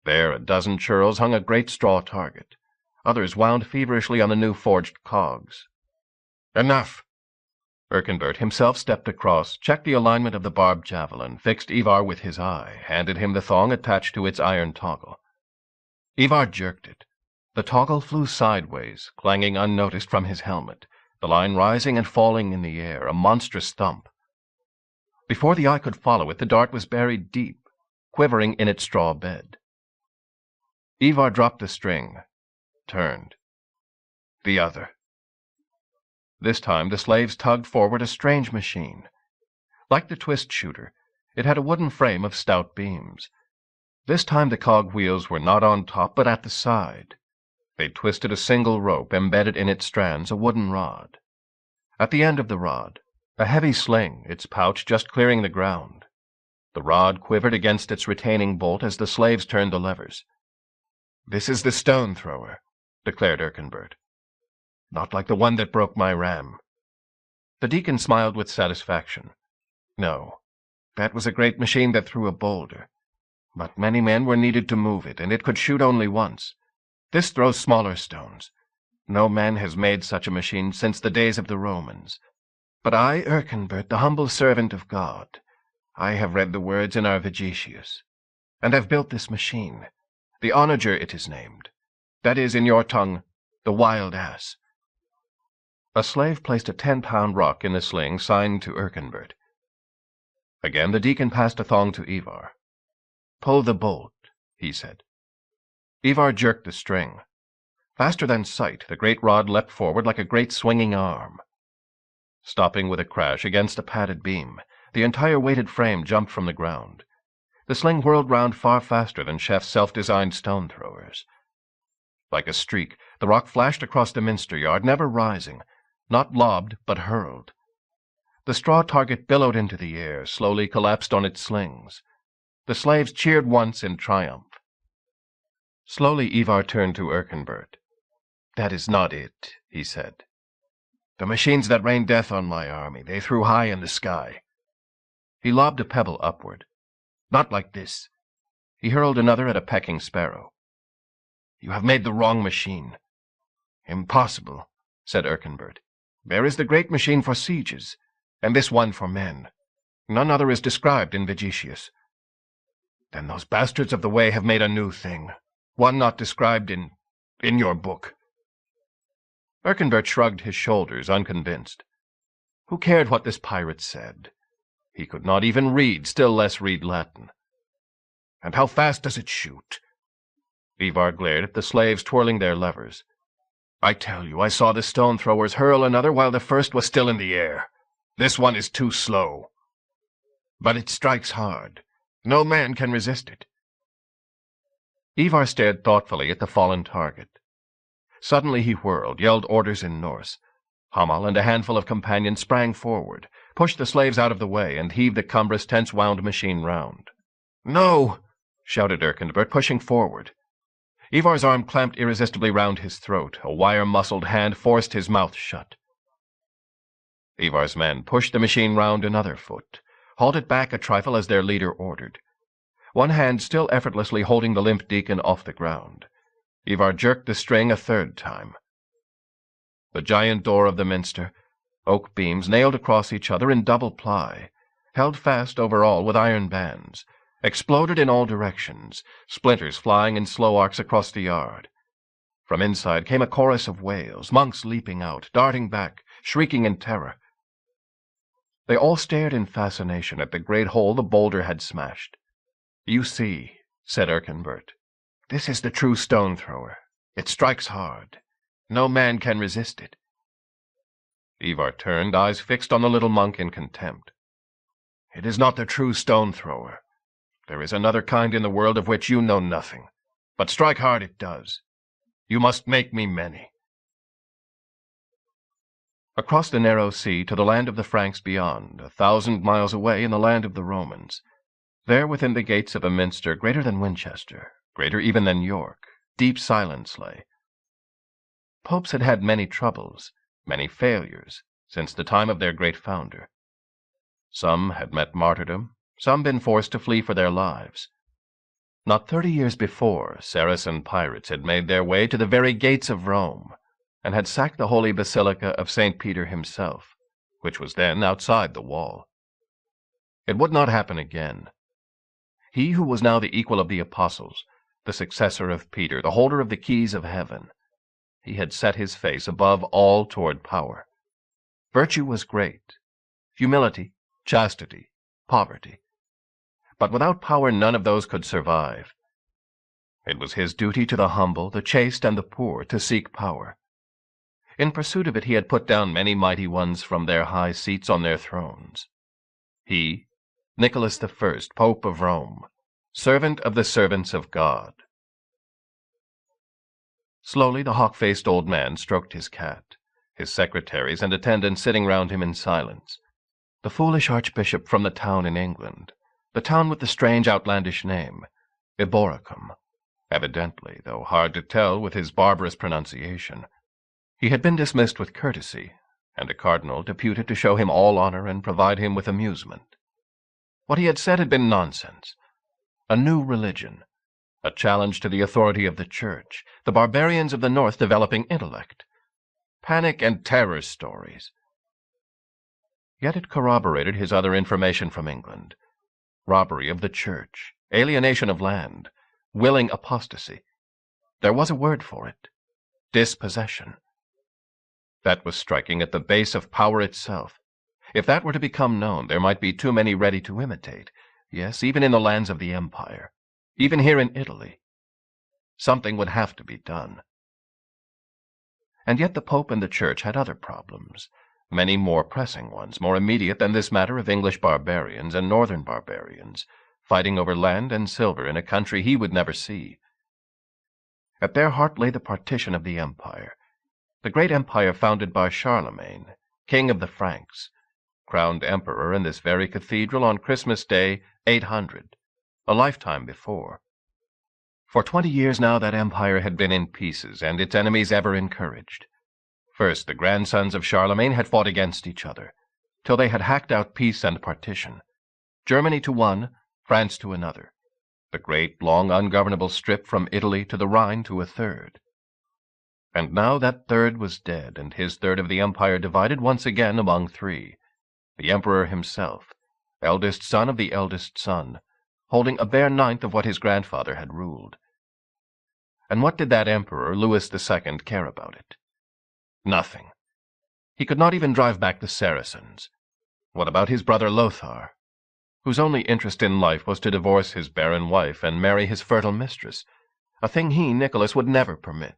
There a dozen churls hung a great straw target. Others wound feverishly on the new forged cogs. "Enough!" Erkenbert himself stepped across, checked the alignment of the barbed javelin, fixed Ivar with his eye, handed him the thong attached to its iron toggle. Ivar jerked it. The toggle flew sideways, clanging unnoticed from his helmet, the line rising and falling in the air, a monstrous thump. Before the eye could follow it, the dart was buried deep, quivering in its straw bed. Ivar dropped the string, turned. The other. This time the slaves tugged forward a strange machine. Like the twist shooter, it had a wooden frame of stout beams. This time the cog wheels were not on top, but at the side. They twisted a single rope, embedded in its strands a wooden rod. At the end of the rod, a heavy sling, its pouch just clearing the ground. The rod quivered against its retaining bolt as the slaves turned the levers. "This is the stone-thrower," declared Erkenbert. "Not like the one that broke my ram." The deacon smiled with satisfaction. "No, that was a great machine that threw a boulder. But many men were needed to move it, and it could shoot only once. This throws smaller stones. No man has made such a machine since the days of the Romans. But I, Erkenbert, the humble servant of God, I have read the words in our Vegetius, and have built this machine. The onager it is named. That is, in your tongue, the wild ass." A slave placed a 10-pound rock in the sling, signed to Erkenbert. Again the deacon passed a thong to Ivar. "Pull the bolt," he said. Ivar jerked the string. Faster than sight, the great rod leapt forward like a great swinging arm. Stopping with a crash against a padded beam, the entire weighted frame jumped from the ground. The sling whirled round far faster than Chef's self-designed stone-throwers. Like a streak, the rock flashed across the minster yard, never rising, not lobbed, but hurled. The straw target billowed into the air, slowly collapsed on its slings. The slaves cheered once in triumph. Slowly Ivar turned to Erkenbert. "That is not it," he said. "The machines that rained death on my army, they threw high in the sky." He lobbed a pebble upward. "Not like this." He hurled another at a pecking sparrow. "You have made the wrong machine." "Impossible," said Erkenbert. "There is the great machine for sieges, and this one for men. None other is described in Vegetius." "Then those bastards of the way have made a new thing, one not described in your book." Erkenbert shrugged his shoulders, unconvinced. Who cared what this pirate said? He could not even read, still less read Latin. "And how fast does it shoot?" Ivar glared at the slaves twirling their levers. "I tell you, I saw the stone-throwers hurl another while the first was still in the air. This one is too slow. But it strikes hard. No man can resist it." Ivar stared thoughtfully at the fallen target. Suddenly he whirled, yelled orders in Norse. Hammal and a handful of companions sprang forward, pushed the slaves out of the way, and heaved the cumbrous, tense-wound machine round. "No!" shouted Erkenbert, pushing forward. Ivar's arm clamped irresistibly round his throat. A wire-muscled hand forced his mouth shut. Ivar's men pushed the machine round another foot, hauled it back a trifle as their leader ordered. One hand still effortlessly holding the limp deacon off the ground. Ivar jerked the string a third time. The giant door of the minster, oak beams nailed across each other in double ply, held fast over all with iron bands, exploded in all directions, splinters flying in slow arcs across the yard. From inside came a chorus of wails, monks leaping out, darting back, shrieking in terror. They all stared in fascination at the great hole the boulder had smashed. "You see," said Erkenbert, "this is the true stone-thrower. It strikes hard. No man can resist it." Ivar turned, eyes fixed on the little monk in contempt. "It is not the true stone-thrower. There is another kind in the world of which you know nothing. But strike hard it does. You must make me many." Across the narrow sea to the land of the Franks beyond, 1,000 miles away in the land of the Romans, there within the gates of a minster greater than Winchester, greater even than York, deep silence lay. Popes had had many troubles, many failures, since the time of their great founder. Some had met martyrdom, some been forced to flee for their lives. Not 30 years before, Saracen pirates had made their way to the very gates of Rome, and had sacked the holy basilica of St. Peter himself, which was then outside the wall. It would not happen again. He who was now the equal of the apostles, the successor of Peter, the holder of the keys of heaven, he had set his face above all toward power. Virtue was great, humility, chastity, poverty. But without power none of those could survive. It was his duty to the humble, the chaste, and the poor to seek power. In pursuit of it he had put down many mighty ones from their high seats on their thrones. He, Nicholas I, Pope of Rome, servant of the servants of God. Slowly the hawk-faced old man stroked his cat, his secretaries and attendants sitting round him in silence. The foolish archbishop from the town in England, the town with the strange outlandish name, Eboracum, evidently, though hard to tell with his barbarous pronunciation. He had been dismissed with courtesy, and a cardinal deputed to show him all honor and provide him with amusement. What he had said had been nonsense. A new religion, a challenge to the authority of the Church, the barbarians of the North developing intellect, panic and terror stories. Yet it corroborated his other information from England: robbery of the Church, alienation of land, willing apostasy. There was a word for it: dispossession. That was striking at the base of power itself. If that were to become known, there might be too many ready to imitate. Yes, even in the lands of the Empire, even here in Italy. Something would have to be done. And yet the Pope and the Church had other problems, many more pressing ones, more immediate than this matter of English barbarians and northern barbarians, fighting over land and silver in a country he would never see. At their heart lay the partition of the empire, the great empire founded by Charlemagne, king of the Franks, crowned emperor in this very cathedral on Christmas Day, 800, a lifetime before. For 20 years now that empire had been in pieces, and its enemies ever encouraged. First, the grandsons of Charlemagne had fought against each other, till they had hacked out peace and partition, Germany to one, France to another, the great, long, ungovernable strip from Italy to the Rhine to a third. And now that third was dead, and his third of the empire divided once again among three, the emperor himself, eldest son of the eldest son, holding a bare ninth of what his grandfather had ruled. And what did that emperor, Louis II, care about it? Nothing. He could not even drive back the Saracens. What about his brother Lothar, whose only interest in life was to divorce his barren wife and marry his fertile mistress, a thing he, Nicholas, would never permit?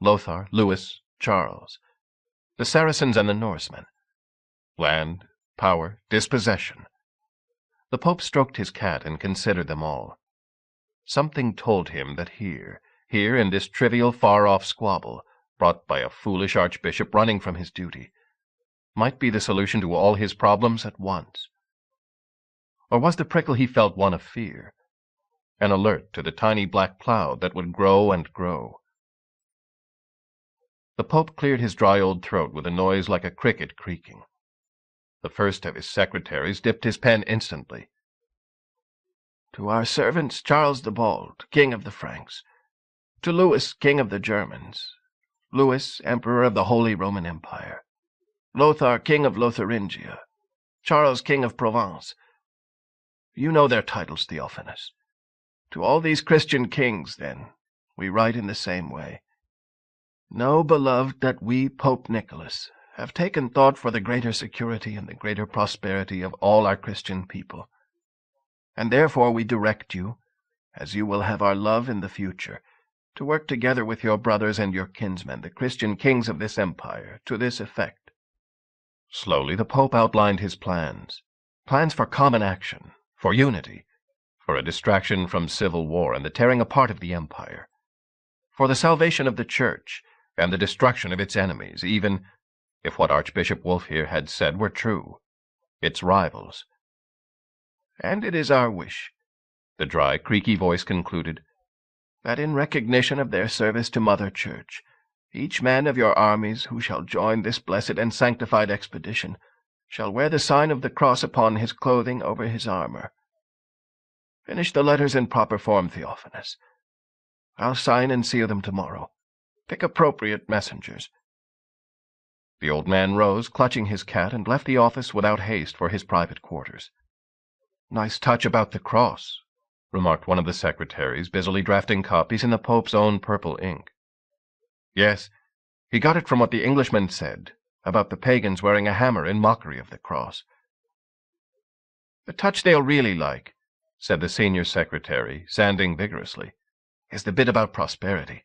Lothar, Louis, Charles, the Saracens and the Norsemen. Land, power, dispossession. The Pope stroked his cat and considered them all. Something told him that here in this trivial far-off squabble, brought by a foolish archbishop running from his duty, might be the solution to all his problems at once. Or was the prickle he felt one of fear, an alert to the tiny black cloud that would grow and grow? The Pope cleared his dry old throat with a noise like a cricket creaking. The first of his secretaries dipped his pen instantly. To our servants Charles the Bald, King of the Franks, to Louis, King of the Germans, Louis, Emperor of the Holy Roman Empire, Lothar, King of Lotharingia, Charles, King of Provence. You know their titles, Theophanes. To all these Christian kings, then, we write in the same way. Know, beloved, that we, Pope Nicholas, have taken thought for the greater security and the greater prosperity of all our Christian people. And therefore we direct you, as you will have our love in the future, to work together with your brothers and your kinsmen, the Christian kings of this empire, to this effect. Slowly the Pope outlined his plans for common action, for unity, for a distraction from civil war and the tearing apart of the empire, for the salvation of the Church and the destruction of its enemies, even, if what Archbishop Wolf here had said were true, its rivals. And it is our wish, the dry, creaky voice concluded, that in recognition of their service to Mother Church, each man of your armies who shall join this blessed and sanctified expedition shall wear the sign of the cross upon his clothing over his armor. Finish the letters in proper form, Theophanes. I'll sign and seal them tomorrow. Pick appropriate messengers. The old man rose, clutching his cat, and left the office without haste for his private quarters. Nice touch about the cross, remarked one of the secretaries, busily drafting copies in the Pope's own purple ink. Yes, he got it from what the Englishman said, about the pagans wearing a hammer in mockery of the cross. The touch they'll really like, said the senior secretary, sanding vigorously, is the bit about prosperity.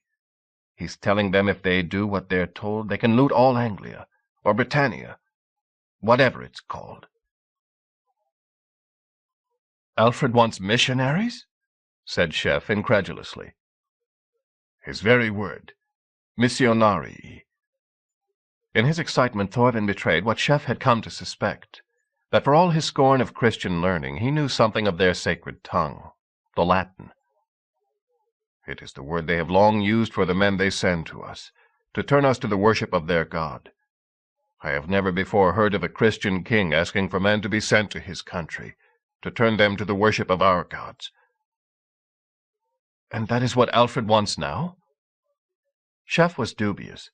He's telling them if they do what they're told, they can loot all Anglia, or Britannia, whatever it's called. Alfred wants missionaries? Said Chef incredulously. His very word. Missionarii. In his excitement, Thorfinn betrayed what Chef had come to suspect, that for all his scorn of Christian learning, he knew something of their sacred tongue, the Latin. It is the word they have long used for the men they send to us, to turn us to the worship of their God. I have never before heard of a Christian king asking for men to be sent to his country, to turn them to the worship of our gods. And that is what Alfred wants now? Chef was dubious.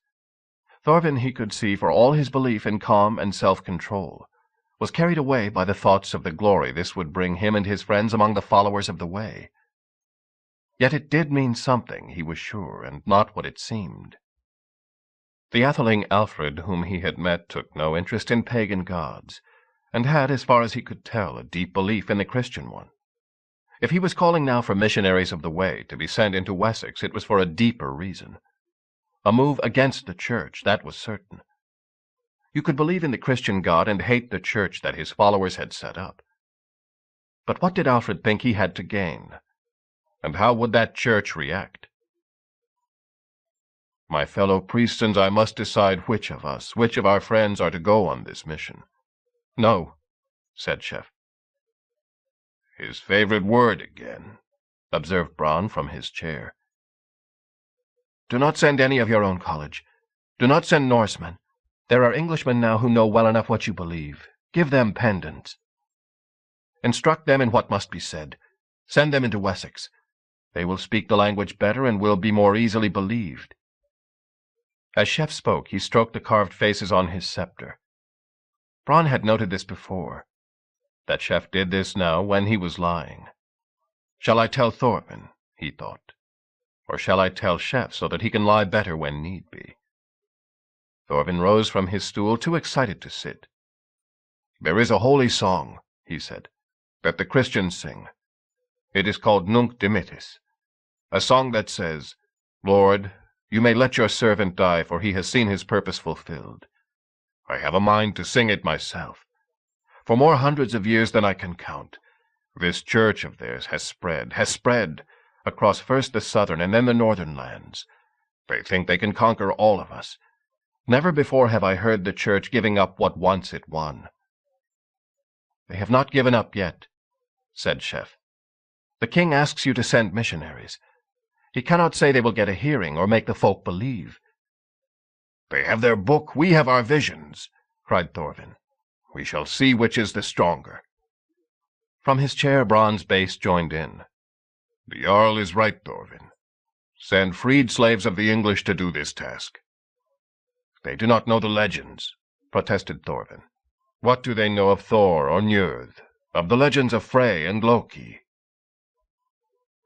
Thorfinn, he could see, for all his belief in calm and self-control, was carried away by the thoughts of the glory this would bring him and his friends among the followers of the Way. Yet it did mean something, he was sure, and not what it seemed. The atheling Alfred whom he had met took no interest in pagan gods, and had, as far as he could tell, a deep belief in the Christian one. If he was calling now for missionaries of the Way to be sent into Wessex, it was for a deeper reason. A move against the Church, that was certain. You could believe in the Christian God and hate the Church that his followers had set up. But what did Alfred think he had to gain? And how would that Church react? My fellow priests and I must decide which of our friends are to go on this mission. No, said Chef. His favorite word again, observed Braun from his chair. Do not send any of your own college. Do not send Norsemen. There are Englishmen now who know well enough what you believe. Give them pendants. Instruct them in what must be said. Send them into Wessex. They will speak the language better and will be more easily believed. As Chef spoke, he stroked the carved faces on his scepter. Braun had noted this before, that Chef did this now when he was lying. Shall I tell Thorfinn, he thought, or shall I tell Chef so that he can lie better when need be? Thorfinn rose from his stool, too excited to sit. There is a holy song, he said, that the Christians sing. It is called Nunc Dimittis, a song that says, Lord, you may let your servant die, for he has seen his purpose fulfilled. I have a mind to sing it myself. For more hundreds of years than I can count, this church of theirs has spread, across first the southern and then the northern lands. They think they can conquer all of us. Never before have I heard the Church giving up what once it won." "They have not given up yet," said Chef. "The king asks you to send missionaries. He cannot say they will get a hearing or make the folk believe." "They have their book, we have our visions," cried Thorvin. "We shall see which is the stronger." From his chair Bronn's bass joined in. "The Jarl is right, Thorvin. Send freed slaves of the English to do this task." "They do not know the legends," protested Thorvin. "What do they know of Thor or Njörð, of the legends of Frey and Loki?"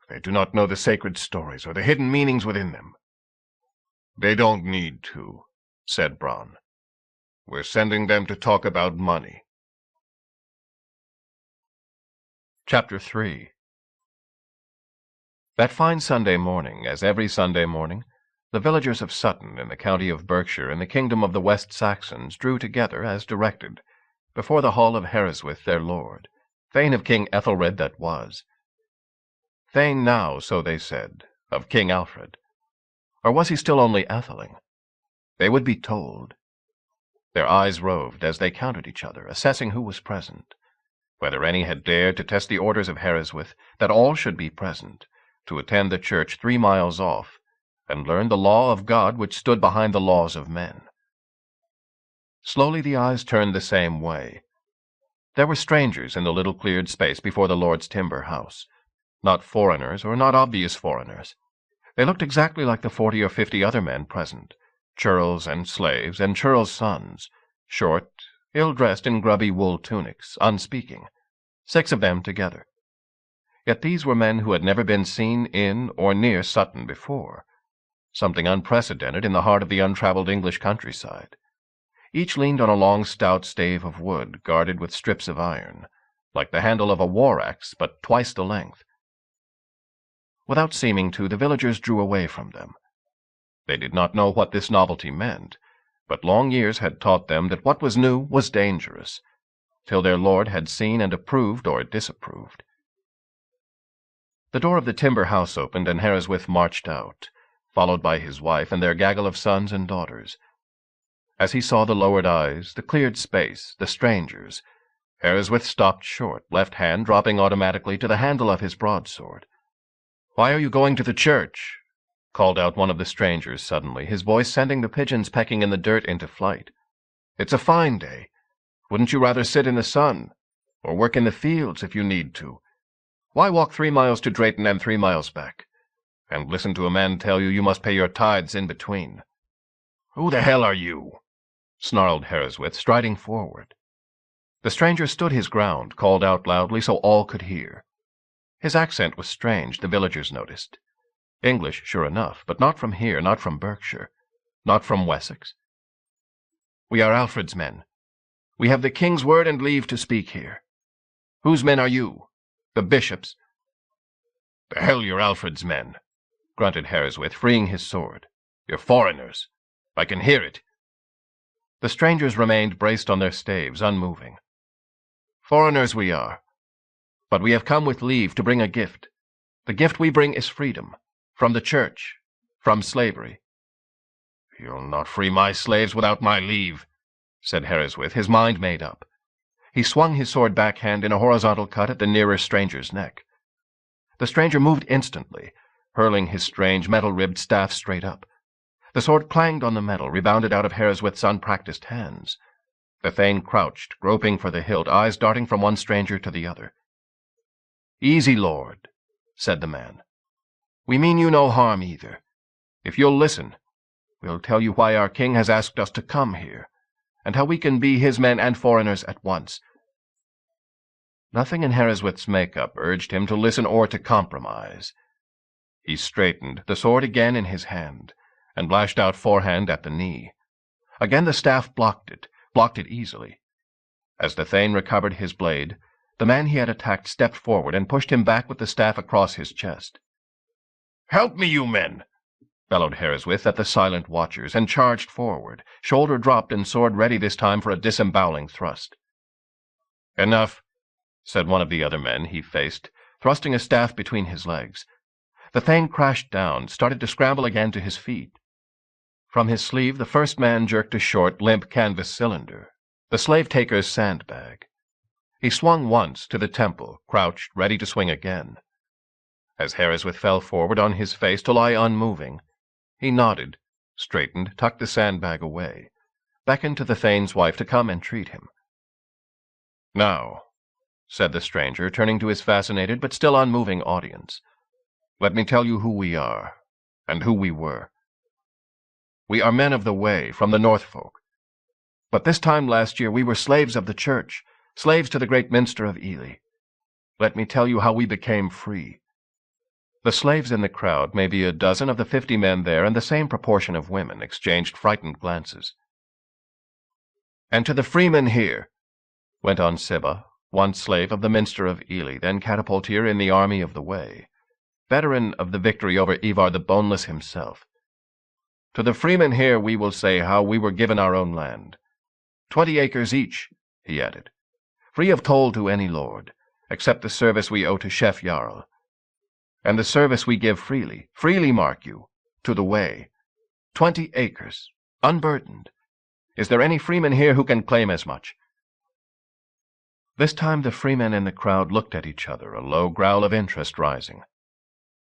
"They do not know the sacred stories or the hidden meanings within them." "They don't need to," said Bronn. "We're sending them to talk about money." Chapter 3. That fine Sunday morning, as every Sunday morning, the villagers of Sutton in the county of Berkshire in the kingdom of the West Saxons drew together, as directed, before the hall of Herreswith their lord, Thane of King Ethelred that was. Thane now, so they said, of King Alfred. Or was he still only Atheling? They would be told. Their eyes roved as they counted each other, assessing who was present, whether any had dared to test the orders of Herreswith, that all should be present, to attend the church 3 miles off, and learn the law of God which stood behind the laws of men. Slowly the eyes turned the same way. There were strangers in the little cleared space before the Lord's timber house. Not foreigners, or not obvious foreigners. They looked exactly like the 40 or 50 other men present, churls and slaves and churls' sons, short, ill-dressed in grubby wool tunics, unspeaking, 6 of them together. Yet these were men who had never been seen in or near Sutton before, something unprecedented in the heart of the untraveled English countryside. Each leaned on a long stout stave of wood, guarded with strips of iron, like the handle of a war-axe, but twice the length. Without seeming to, the villagers drew away from them. They did not know what this novelty meant, but long years had taught them that what was new was dangerous, till their lord had seen and approved or disapproved. The door of the timber house opened, and Herreswith marched out, followed by his wife and their gaggle of sons and daughters. As he saw the lowered eyes, the cleared space, the strangers, Herreswith stopped short, left hand dropping automatically to the handle of his broadsword. "Why are you going to the church?" called out one of the strangers suddenly, his voice sending the pigeons pecking in the dirt into flight. "It's a fine day. Wouldn't you rather sit in the sun, or work in the fields if you need to? Why walk 3 miles to Drayton and 3 miles back, and listen to a man tell you you must pay your tithes in between?" "Who the hell are you?" snarled Herreswith, striding forward. The stranger stood his ground, called out loudly so all could hear. His accent was strange, the villagers noticed. English, sure enough, but not from here, not from Berkshire, not from Wessex. "We are Alfred's men. We have the king's word and leave to speak here. Whose men are you? The bishop's?" "The hell you're Alfred's men," grunted Herreswith, freeing his sword. "You're foreigners. I can hear it." The strangers remained braced on their staves, unmoving. "Foreigners we are, but we have come with leave to bring a gift. The gift we bring is freedom, from the church, from slavery." "You'll not free my slaves without my leave," said Herreswith, his mind made up. He swung his sword backhand in a horizontal cut at the nearer stranger's neck. The stranger moved instantly, hurling his strange metal-ribbed staff straight up. The sword clanged on the metal, rebounded out of Herreswith's unpracticed hands. The thane crouched, groping for the hilt, eyes darting from one stranger to the other. "Easy, lord," said the man. "We mean you no harm either. If you'll listen, we'll tell you why our king has asked us to come here, and how we can be his men and foreigners at once." Nothing in Herreswith's make-up urged him to listen or to compromise. He straightened, the sword again in his hand, and lashed out forehand at the knee. Again the staff blocked it easily. As the thane recovered his blade, the man he had attacked stepped forward and pushed him back with the staff across his chest. "Help me, you men!" bellowed Herreswith at the silent watchers, and charged forward, shoulder dropped and sword ready this time for a disemboweling thrust. "Enough," said one of the other men he faced, thrusting a staff between his legs. The Thane crashed down, started to scramble again to his feet. From his sleeve, the first man jerked a short, limp canvas cylinder, the slave-taker's sandbag. He swung once to the temple, crouched, ready to swing again. As Harriswith fell forward on his face to lie unmoving, he nodded, straightened, tucked the sandbag away, beckoned to the Thane's wife to come and treat him. "Now," said the stranger, turning to his fascinated but still unmoving audience, "let me tell you who we are, and who we were. We are men of the way, from the North folk. But this time last year we were slaves of the church, slaves to the great minster of Ely. Let me tell you how we became free." The slaves in the crowd, maybe a dozen of the 50 men there, and the same proportion of women, exchanged frightened glances. "And to the freemen here," went on Sibba, once slave of the minster of Ely, then catapultier in the army of the Way, veteran of the victory over Ivar the Boneless himself. "To the freemen here we will say how we were given our own land. 20 acres each," he added, "free of toll to any lord, except the service we owe to Chef Jarl. And the service we give freely, mark you, to the Way. 20 acres, unburdened. Is there any freeman here who can claim as much?" This time the freemen in the crowd looked at each other, a low growl of interest rising.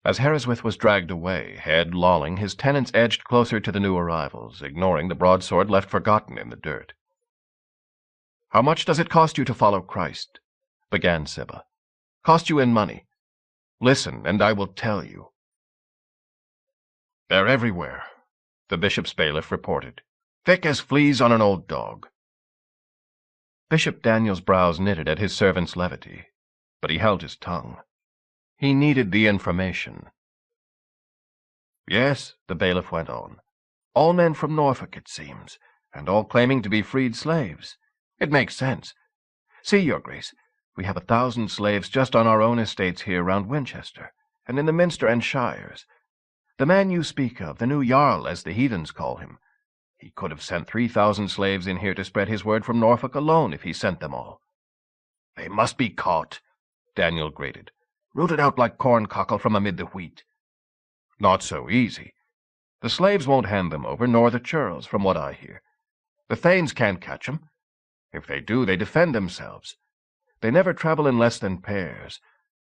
As Harriswith was dragged away, head lolling, his tenants edged closer to the new arrivals, ignoring the broadsword left forgotten in the dirt. "How much does it cost you to follow Christ?" began Sibba. "Cost you in money? Listen, and I will tell you." "They're everywhere," the bishop's bailiff reported. "Thick as fleas on an old dog." Bishop Daniel's brows knitted at his servant's levity, but he held his tongue. He needed the information. "Yes," the bailiff went on. "All men from Norfolk, it seems, and all claiming to be freed slaves. It makes sense. See, your grace, we have 1,000 slaves just on our own estates here round Winchester, and in the Minster and shires. The man you speak of, the new Jarl, as the heathens call him, he could have sent 3,000 slaves in here to spread his word from Norfolk alone if he sent them all." "They must be caught," Daniel grated, "rooted out like corn-cockle from amid the wheat." "Not so easy. The slaves won't hand them over, nor the churls, from what I hear. The Thanes can't catch 'em. If they do, they defend themselves. They never travel in less than pairs.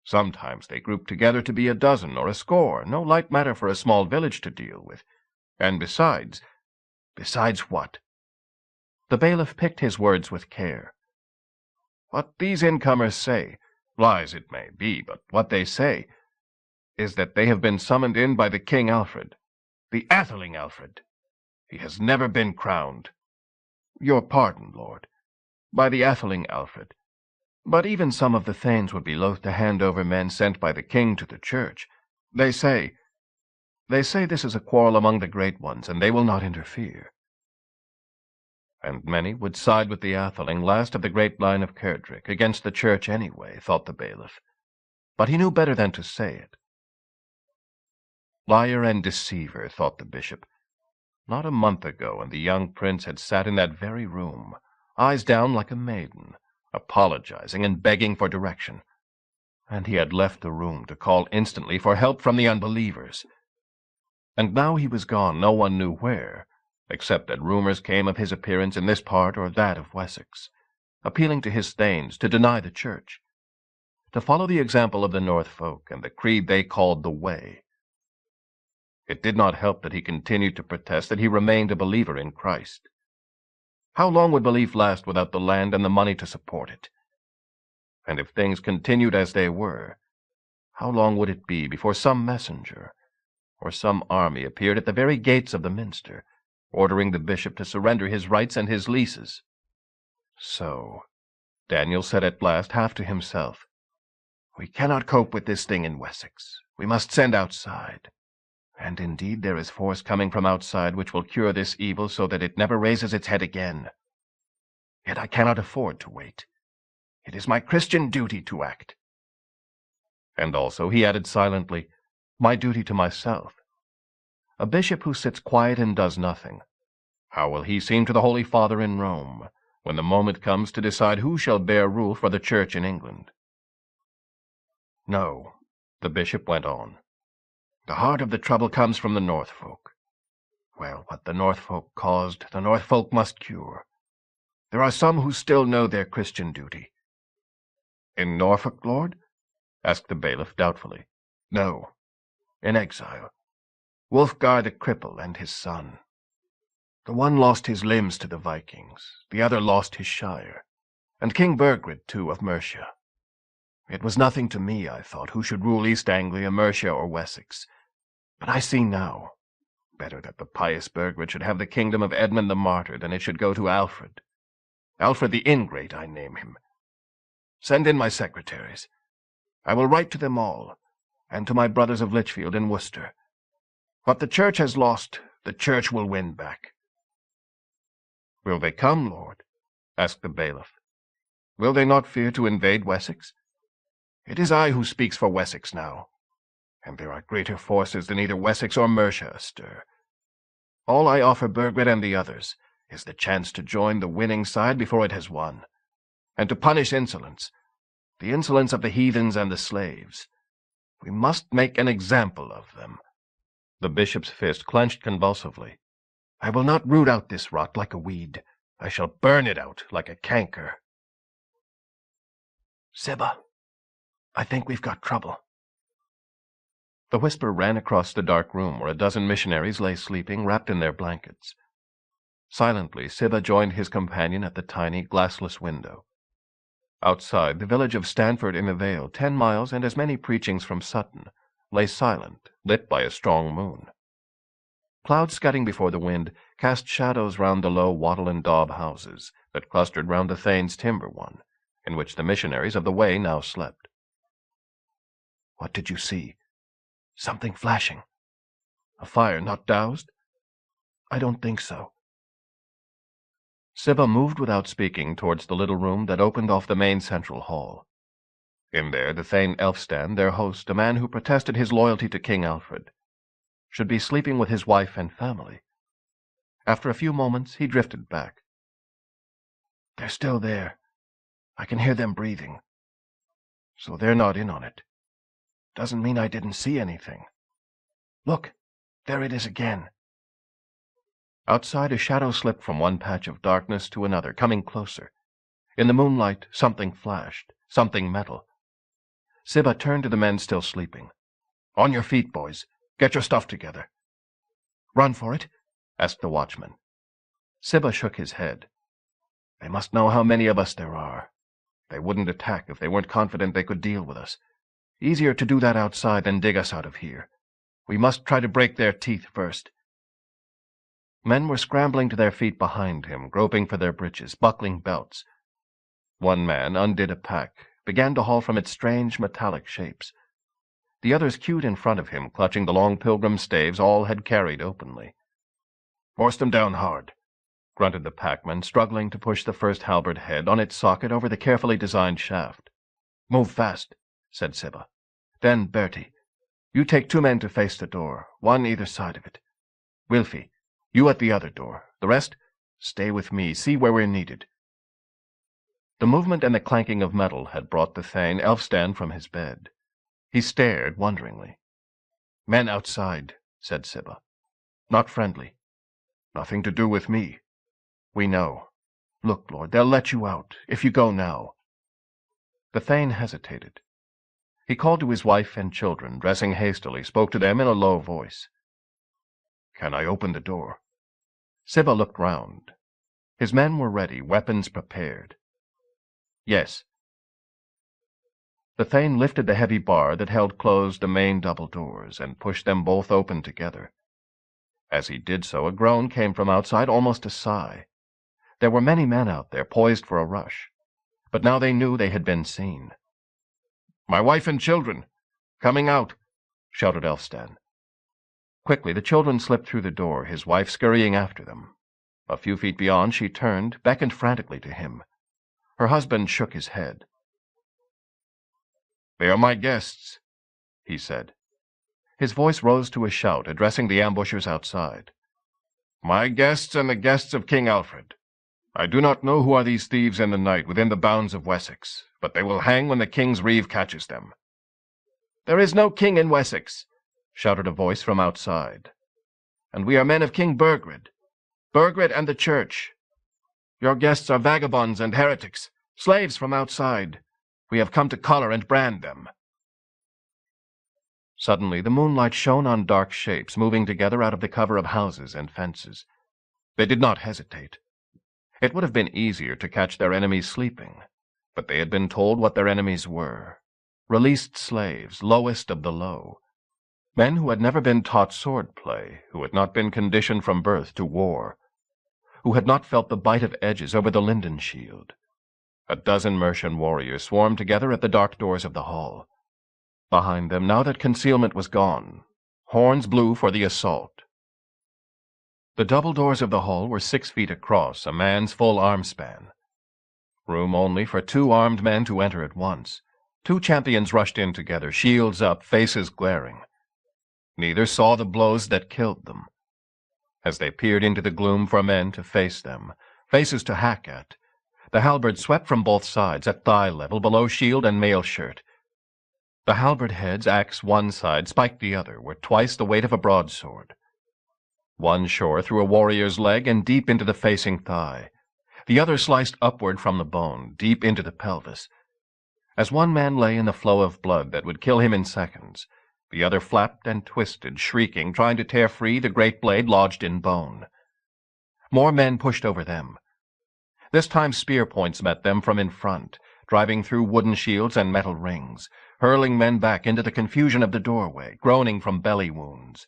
Sometimes they group together to be a dozen or a score, no light matter for a small village to deal with. And besides—" "Besides what?" The bailiff picked his words with care. "What these incomers say, lies it may be, but what they say, is that they have been summoned in by the King Alfred, the Atheling Alfred. He has never been crowned. Your pardon, lord. By the Atheling Alfred. But even some of the Thanes would be loath to hand over men sent by the king to the church. They say this is a quarrel among the great ones, and they will not interfere." And many would side with the Atheling, last of the great line of Cerdric, against the church anyway, thought the bailiff. But he knew better than to say it. Liar and deceiver, thought the bishop. Not a month ago, and the young prince had sat in that very room, eyes down like a maiden, apologizing and begging for direction. And he had left the room to call instantly for help from the unbelievers. And now he was gone, no one knew where, except that rumors came of his appearance in this part or that of Wessex, appealing to his thanes to deny the church, to follow the example of the North folk and the creed they called the Way. It did not help that he continued to protest that he remained a believer in Christ. How long would belief last without the land and the money to support it? And if things continued as they were, how long would it be before some messenger or some army appeared at the very gates of the minster, ordering the bishop to surrender his rights and his leases? "So," Daniel said at last, half to himself, "we cannot cope with this thing in Wessex. We must send outside. And indeed there is force coming from outside which will cure this evil so that it never raises its head again. Yet I cannot afford to wait. It is my Christian duty to act." And also, he added silently, "my duty to myself. A bishop who sits quiet and does nothing, how will he seem to the Holy Father in Rome, when the moment comes to decide who shall bear rule for the Church in England?" "No," the bishop went on. The heart of the trouble comes from the North folk. Well, what the North folk caused, the North folk must cure. There are some who still know their Christian duty." "In Norfolk, lord?" asked the bailiff doubtfully. "No, in exile. Wulfgar the cripple and his son. The one lost his limbs to the Vikings, the other lost his shire, and King Burgred, too, of Mercia. It was nothing to me, I thought, who should rule East Anglia, Mercia, or Wessex. But I see now, better that the pious Burgred should have the kingdom of Edmund the Martyr than it should go to Alfred. Alfred the Ingrate, I name him. Send in my secretaries. I will write to them all, and to my brothers of Lichfield and Worcester. What the Church has lost, the Church will win back." "Will they come, lord?" asked the bailiff. "Will they not fear to invade Wessex?" "It is I who speaks for Wessex now, and there are greater forces than either Wessex or Mercia astir. All I offer Burgred and the others is the chance to join the winning side before it has won, and to punish insolence, the insolence of the heathens and the slaves. We must make an example of them." The bishop's fist clenched convulsively. "I will not root out this rot like a weed. I shall burn it out like a canker." "Sibba, I think we've got trouble." The whisper ran across the dark room where a dozen missionaries lay sleeping, wrapped in their blankets. Silently, Sibba joined his companion at the tiny, glassless window. Outside, the village of Stanford-in-the-Vale, 10 miles and as many preachings from Sutton, lay silent, lit by a strong moon. Clouds scudding before the wind cast shadows round the low wattle and daub houses that clustered round the Thane's timber one, in which the missionaries of the Way now slept. "What did you see?" "Something flashing." "A fire not doused?" "I don't think so." Sibba moved without speaking towards the little room that opened off the main central hall. In there the Thane Elfstan, their host, a man who protested his loyalty to King Alfred, should be sleeping with his wife and family. After a few moments he drifted back. "They're still there. I can hear them breathing. So they're not in on it. Doesn't mean I didn't see anything. Look, there it is again." Outside, a shadow slipped from one patch of darkness to another, coming closer. In the moonlight, something flashed, something metal. Sibba turned to the men still sleeping. "On your feet, boys. Get your stuff together." "Run for it?" asked the watchman. Sibba shook his head. "They must know how many of us there are. They wouldn't attack if they weren't confident they could deal with us. Easier to do that outside than dig us out of here. We must try to break their teeth first." Men were scrambling to their feet behind him, groping for their breeches, buckling belts. One man undid a pack, began to haul from its strange metallic shapes. The others queued in front of him, clutching the long pilgrim staves all had carried openly. "Force them down hard," grunted the packman, struggling to push the first halberd head on its socket over the carefully designed shaft. "Move fast," said Sibba. "Then, Bertie, you take 2 men to face the door, one either side of it. Wilfie, you at the other door. The rest, stay with me, see where we're needed." The movement and the clanking of metal had brought the Thane Elfstan from his bed. He stared wonderingly. "Men outside," said Sibba. "Not friendly. Nothing to do with me. We know. Look, Lord, they'll let you out, if you go now." The Thane hesitated. He called to his wife and children, dressing hastily, spoke to them in a low voice. "Can I open the door?" Sibba looked round. His men were ready, weapons prepared. "Yes." The Thane lifted the heavy bar that held closed the main double doors, and pushed them both open together. As he did so, a groan came from outside, almost a sigh. There were many men out there, poised for a rush. But now they knew they had been seen. "My wife and children! Coming out!" shouted Elfstan. Quickly the children slipped through the door, his wife scurrying after them. A few feet beyond she turned, beckoned frantically to him. Her husband shook his head. "They are my guests," he said. His voice rose to a shout, addressing the ambushers outside. "My guests and the guests of King Alfred. I do not know who are these thieves in the night within the bounds of Wessex, but they will hang when the king's reeve catches them." "There is no king in Wessex," shouted a voice from outside. "And we are men of King Burgred. Burgred and the church. Your guests are vagabonds and heretics, slaves from outside. We have come to collar and brand them." Suddenly the moonlight shone on dark shapes moving together out of the cover of houses and fences. They did not hesitate. It would have been easier to catch their enemies sleeping, but they had been told what their enemies were. Released slaves, lowest of the low. Men who had never been taught sword-play, who had not been conditioned from birth to war, who had not felt the bite of edges over the linden shield. A dozen Mercian warriors swarmed together at the dark doors of the hall. Behind them, now that concealment was gone, horns blew for the assault. The double doors of the hall were 6 feet across, a man's full arm span. Room only for 2 armed men to enter at once. 2 champions rushed in together, shields up, faces glaring. Neither saw the blows that killed them. As they peered into the gloom for men to face them, faces to hack at, the halberd swept from both sides at thigh level below shield and mail shirt. The halberd heads, axe one side, spike the other, were twice the weight of a broadsword. One shore through a warrior's leg and deep into the facing thigh. The other sliced upward from the bone, deep into the pelvis. As one man lay in the flow of blood that would kill him in seconds, the other flapped and twisted, shrieking, trying to tear free the great blade lodged in bone. More men pushed over them. This time spear points met them from in front, driving through wooden shields and metal rings, hurling men back into the confusion of the doorway, groaning from belly wounds.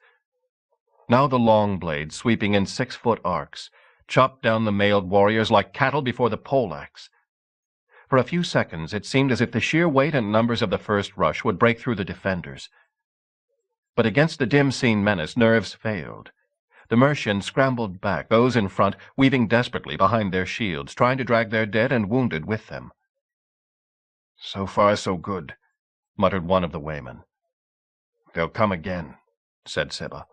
Now the long blades, sweeping in 6-foot arcs, chopped down the mailed warriors like cattle before the poleaxe. For a few seconds it seemed as if the sheer weight and numbers of the first rush would break through the defenders. But against the dim-seen menace nerves failed. The Mercians scrambled back, those in front weaving desperately behind their shields, trying to drag their dead and wounded with them. "So far so good," muttered one of the waymen. "They'll come again," said Shippey.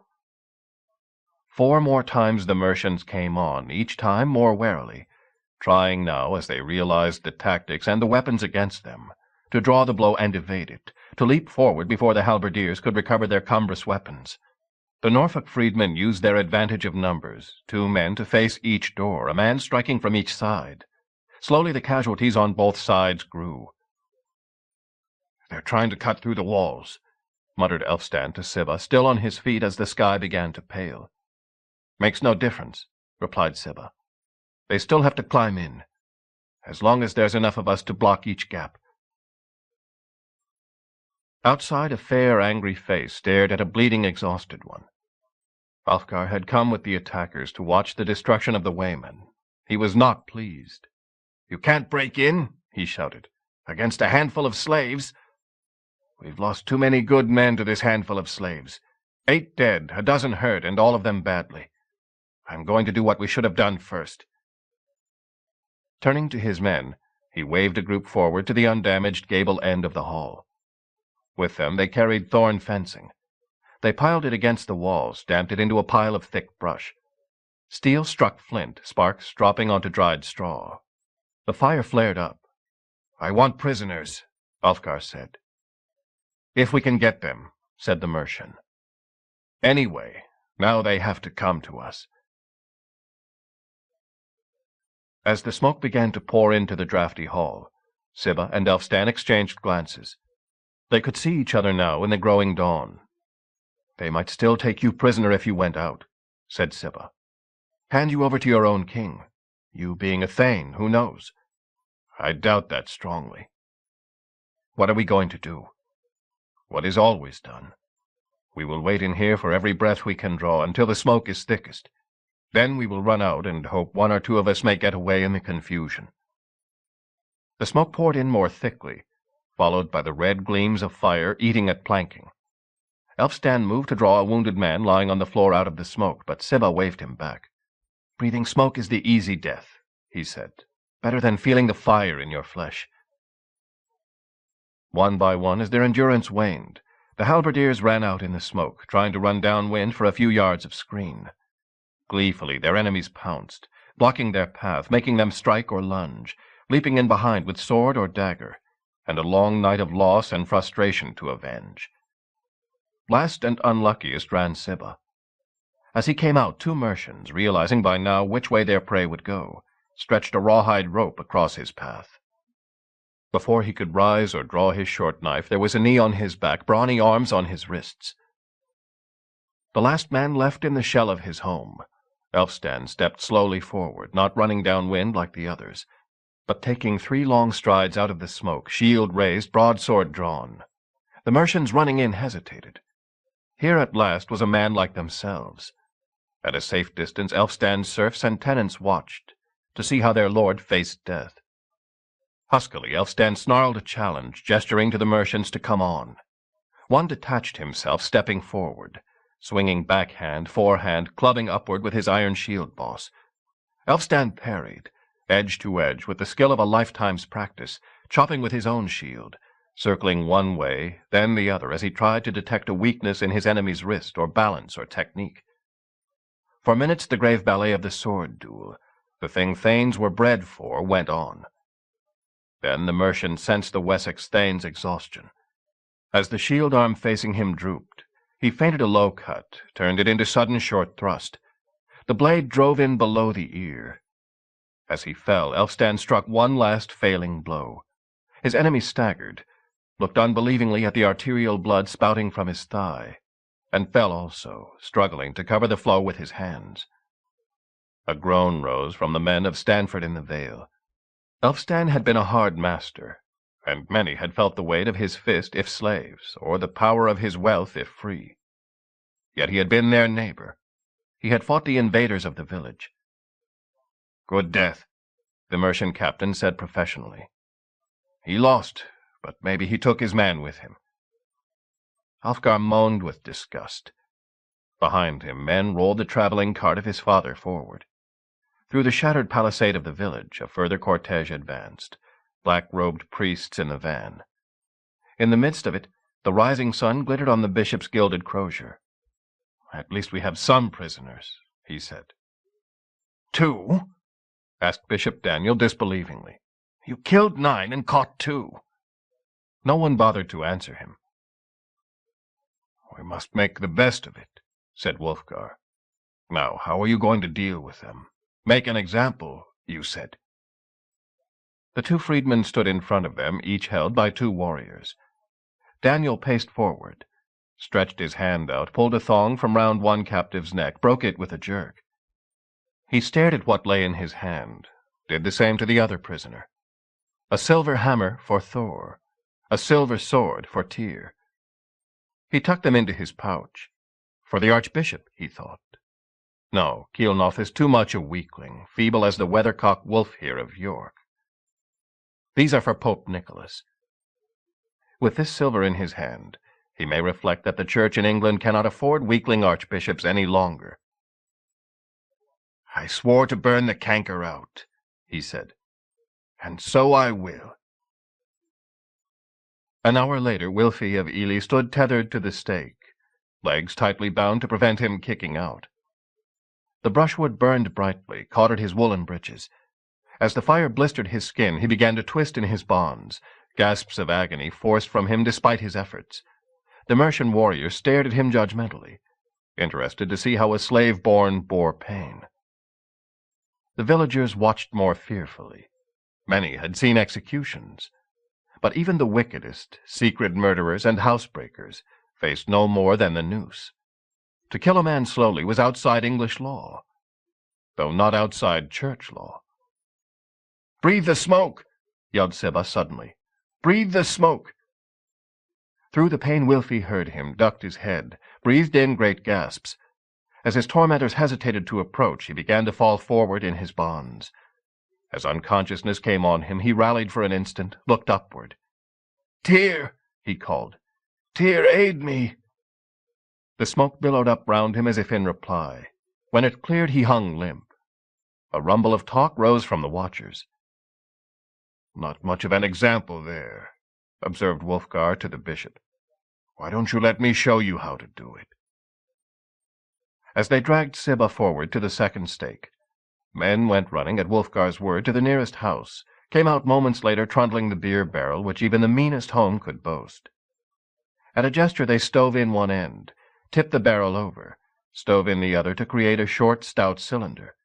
4 more times the Mercians came on, each time more warily, trying now, as they realized the tactics and the weapons against them, to draw the blow and evade it, to leap forward before the halberdiers could recover their cumbrous weapons. The Norfolk freedmen used their advantage of numbers, 2 men to face each door, a man striking from each side. Slowly the casualties on both sides grew. "They're trying to cut through the walls," muttered Elfstan to Shippey, still on his feet as the sky began to pale. "Makes no difference," replied Shippey. "They still have to climb in, as long as there's enough of us to block each gap." Outside, a fair, angry face stared at a bleeding, exhausted one. Alfgar had come with the attackers to watch the destruction of the waymen. He was not pleased. "You can't break in," he shouted, "against a handful of slaves. We've lost too many good men to this handful of slaves. 8 dead, a dozen hurt, and all of them badly. I'm going to do what we should have done first." Turning to his men, he waved a group forward to the undamaged gable end of the hall. With them they carried thorn fencing. They piled it against the walls, damped it into a pile of thick brush. Steel struck flint, sparks dropping onto dried straw. The fire flared up. "I want prisoners," Alfgar said. "If we can get them," said the Mercian. "Anyway, now they have to come to us." As the smoke began to pour into the drafty hall, Shippey and Elfstan exchanged glances. They could see each other now in the growing dawn. "They might still take you prisoner if you went out," said Shippey. "Hand you over to your own king. You being a thane, who knows?" "I doubt that strongly." "What are we going to do?" "What is always done. We will wait in here for every breath we can draw until the smoke is thickest. Then we will run out and hope 1 or 2 of us may get away in the confusion." The smoke poured in more thickly, followed by the red gleams of fire eating at planking. Elfstan moved to draw a wounded man lying on the floor out of the smoke, but Shippey waved him back. "Breathing smoke is the easy death," he said. "Better than feeling the fire in your flesh." One by one, as their endurance waned, the halberdiers ran out in the smoke, trying to run downwind for a few yards of screen. Gleefully their enemies pounced, blocking their path, making them strike or lunge, leaping in behind with sword or dagger, and a long night of loss and frustration to avenge. Last and unluckiest ran Sibba. As he came out, 2 Mercians, realizing by now which way their prey would go, stretched a rawhide rope across his path. Before he could rise or draw his short knife, there was a knee on his back, brawny arms on his wrists. The last man left in the shell of his home, Elfstan stepped slowly forward, not running downwind like the others, but taking 3 long strides out of the smoke, shield raised, broadsword drawn. The Mercians running in hesitated. Here at last was a man like themselves. At a safe distance, Elfstan's serfs and tenants watched, to see how their lord faced death. Huskily, Elfstan snarled a challenge, gesturing to the Mercians to come on. One detached himself, stepping forward, swinging backhand, forehand, clubbing upward with his iron shield boss. Elfstan parried, edge to edge, with the skill of a lifetime's practice, chopping with his own shield, circling one way, then the other, as he tried to detect a weakness in his enemy's wrist or balance or technique. For minutes the grave ballet of the sword duel, the thing Thanes were bred for, went on. Then the Mercian sensed the Wessex Thane's exhaustion. As the shield arm facing him drooped, he feinted a low cut, turned it into sudden short thrust. The blade drove in below the ear. As he fell, Elfstan struck one last failing blow. His enemy staggered, looked unbelievingly at the arterial blood spouting from his thigh, and fell also, struggling to cover the flow with his hands. A groan rose from the men of Stanford in the Vale. Elfstan had been a hard master, and many had felt the weight of his fist if slaves, or the power of his wealth if free. Yet he had been their neighbor. He had fought the invaders of the village. "Good death," the Mercian captain said professionally. "He lost, but maybe he took his man with him." Alfgar moaned with disgust. Behind him, men rolled the traveling cart of his father forward. Through the shattered palisade of the village, a further cortege advanced, black-robed priests in the van. In the midst of it, the rising sun glittered on the bishop's gilded crozier. "At least we have some prisoners," he said. "2?" asked Bishop Daniel disbelievingly. "You killed 9 and caught 2. No one bothered to answer him. "We must make the best of it," said Wulfgar. "Now, how are you going to deal with them? Make an example, you said." The 2 freedmen stood in front of them, each held by 2 warriors. Daniel paced forward, stretched his hand out, pulled a thong from round one captive's neck, broke it with a jerk. He stared at what lay in his hand, did the same to the other prisoner. A silver hammer for Thor, a silver sword for Tyr. He tucked them into his pouch. For the Archbishop, he thought. No, Keilnoth is too much a weakling, feeble as the weathercock wolf here of York. These are for Pope Nicholas. With this silver in his hand, he may reflect that the Church in England cannot afford weakling archbishops any longer. "I swore to burn the canker out," he said, "and so I will." An hour later, Wilfy of Ely stood tethered to the stake, legs tightly bound to prevent him kicking out. The brushwood burned brightly, caught at his woolen breeches. As the fire blistered his skin, he began to twist in his bonds, gasps of agony forced from him despite his efforts. The Mercian warrior stared at him judgmentally, interested to see how a slave-born bore pain. The villagers watched more fearfully. Many had seen executions. But even the wickedest, secret murderers and housebreakers faced no more than the noose. To kill a man slowly was outside English law, though not outside church law. "Breathe the smoke!" yelled Sibba suddenly. "Breathe the smoke!" Through the pain Wilfy heard him, ducked his head, breathed in great gasps. As his tormentors hesitated to approach, he began to fall forward in his bonds. As unconsciousness came on him, he rallied for an instant, looked upward. "Tyr!" he called. "Tyr, aid me!" The smoke billowed up round him as if in reply. When it cleared, he hung limp. A rumble of talk rose from the watchers. "Not much of an example there," observed Wulfgar to the bishop. "Why don't you let me show you how to do it?" As they dragged Sibba forward to the second stake, men went running at Wulfgar's word to the nearest house, came out moments later trundling the beer barrel which even the meanest home could boast. At a gesture they stove in one end, tipped the barrel over, stove in the other to create a short, stout cylinder.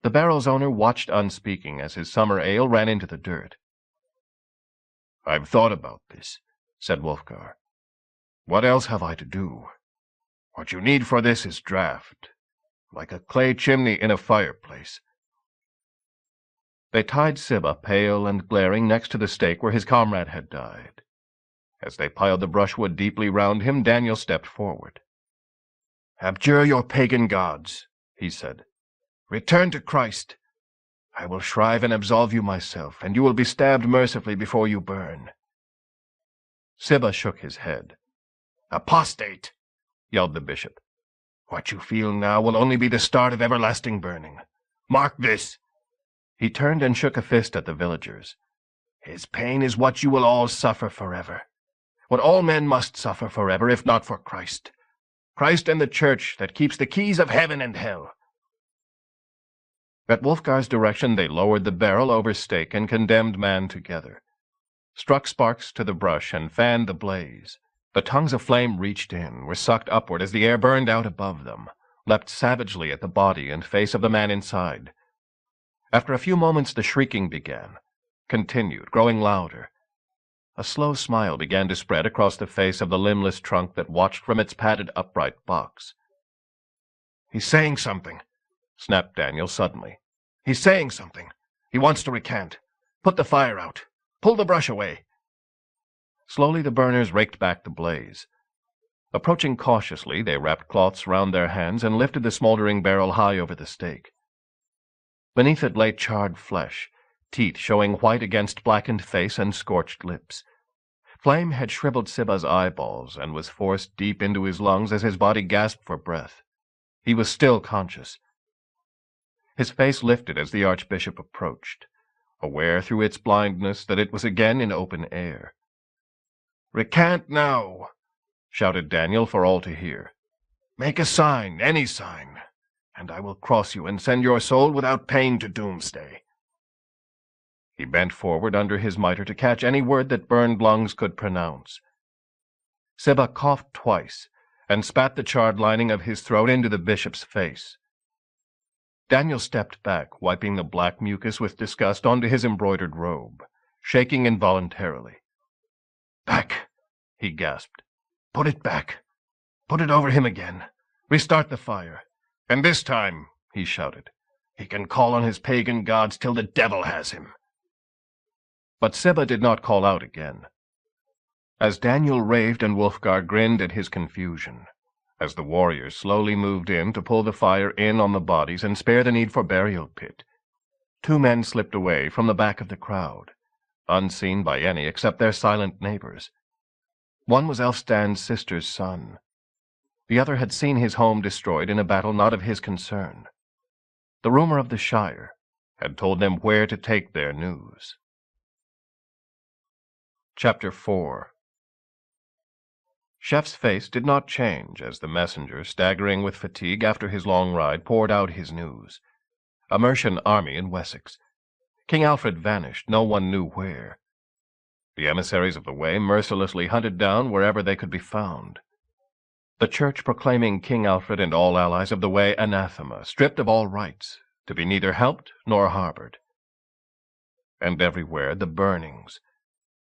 The barrel's owner watched unspeaking as his summer ale ran into the dirt. "I've thought about this," said Wulfgar. "What else have I to do? What you need for this is draught, like a clay chimney in a fireplace." They tied Sibba, pale and glaring, next to the stake where his comrade had died. As they piled the brushwood deeply round him, Daniel stepped forward. "Abjure your pagan gods," he said. "Return to Christ. I will shrive and absolve you myself, and you will be stabbed mercifully before you burn." Sibba shook his head. "Apostate!" yelled the bishop. "What you feel now will only be the start of everlasting burning. Mark this!" He turned and shook a fist at the villagers. "His pain is what you will all suffer forever. What all men must suffer forever, if not for Christ. Christ and the Church that keeps the keys of heaven and hell." At Wulfgar's direction they lowered the barrel over stake and condemned man together, struck sparks to the brush and fanned the blaze. The tongues of flame reached in, were sucked upward as the air burned out above them, leapt savagely at the body and face of the man inside. After a few moments the shrieking began, continued, growing louder. A slow smile began to spread across the face of the limbless trunk that watched from its padded upright box. "He's saying something," snapped Daniel suddenly. "He's saying something. He wants to recant. Put the fire out. Pull the brush away." Slowly the burners raked back the blaze. Approaching cautiously, they wrapped cloths round their hands and lifted the smoldering barrel high over the stake. Beneath it lay charred flesh, teeth showing white against blackened face and scorched lips. Flame had shriveled Sibba's eyeballs and was forced deep into his lungs as his body gasped for breath. He was still conscious. His face lifted as the archbishop approached, aware through its blindness that it was again in open air. "Recant now," shouted Daniel for all to hear. "Make a sign, any sign, and I will cross you and send your soul without pain to doomsday." He bent forward under his mitre to catch any word that burned lungs could pronounce. Sibba coughed twice and spat the charred lining of his throat into the bishop's face. Daniel stepped back, wiping the black mucus with disgust onto his embroidered robe, shaking involuntarily. "Back," he gasped. "Put it back. Put it over him again. Restart the fire. And this time," he shouted, "he can call on his pagan gods till the devil has him." But Sibba did not call out again. As Daniel raved and Wulfgar grinned at his confusion, as the warriors slowly moved in to pull the fire in on the bodies and spare the need for burial pit, two men slipped away from the back of the crowd, unseen by any except their silent neighbors. One was Elfstan's sister's son. The other had seen his home destroyed in a battle not of his concern. The rumor of the Shire had told them where to take their news. Chapter 4. Chef's face did not change as the messenger, staggering with fatigue after his long ride, poured out his news. A Mercian army in Wessex. King Alfred vanished, no one knew where. The emissaries of the Way mercilessly hunted down wherever they could be found. The Church proclaiming King Alfred and all allies of the Way anathema, stripped of all rights, to be neither helped nor harbored. And everywhere the burnings,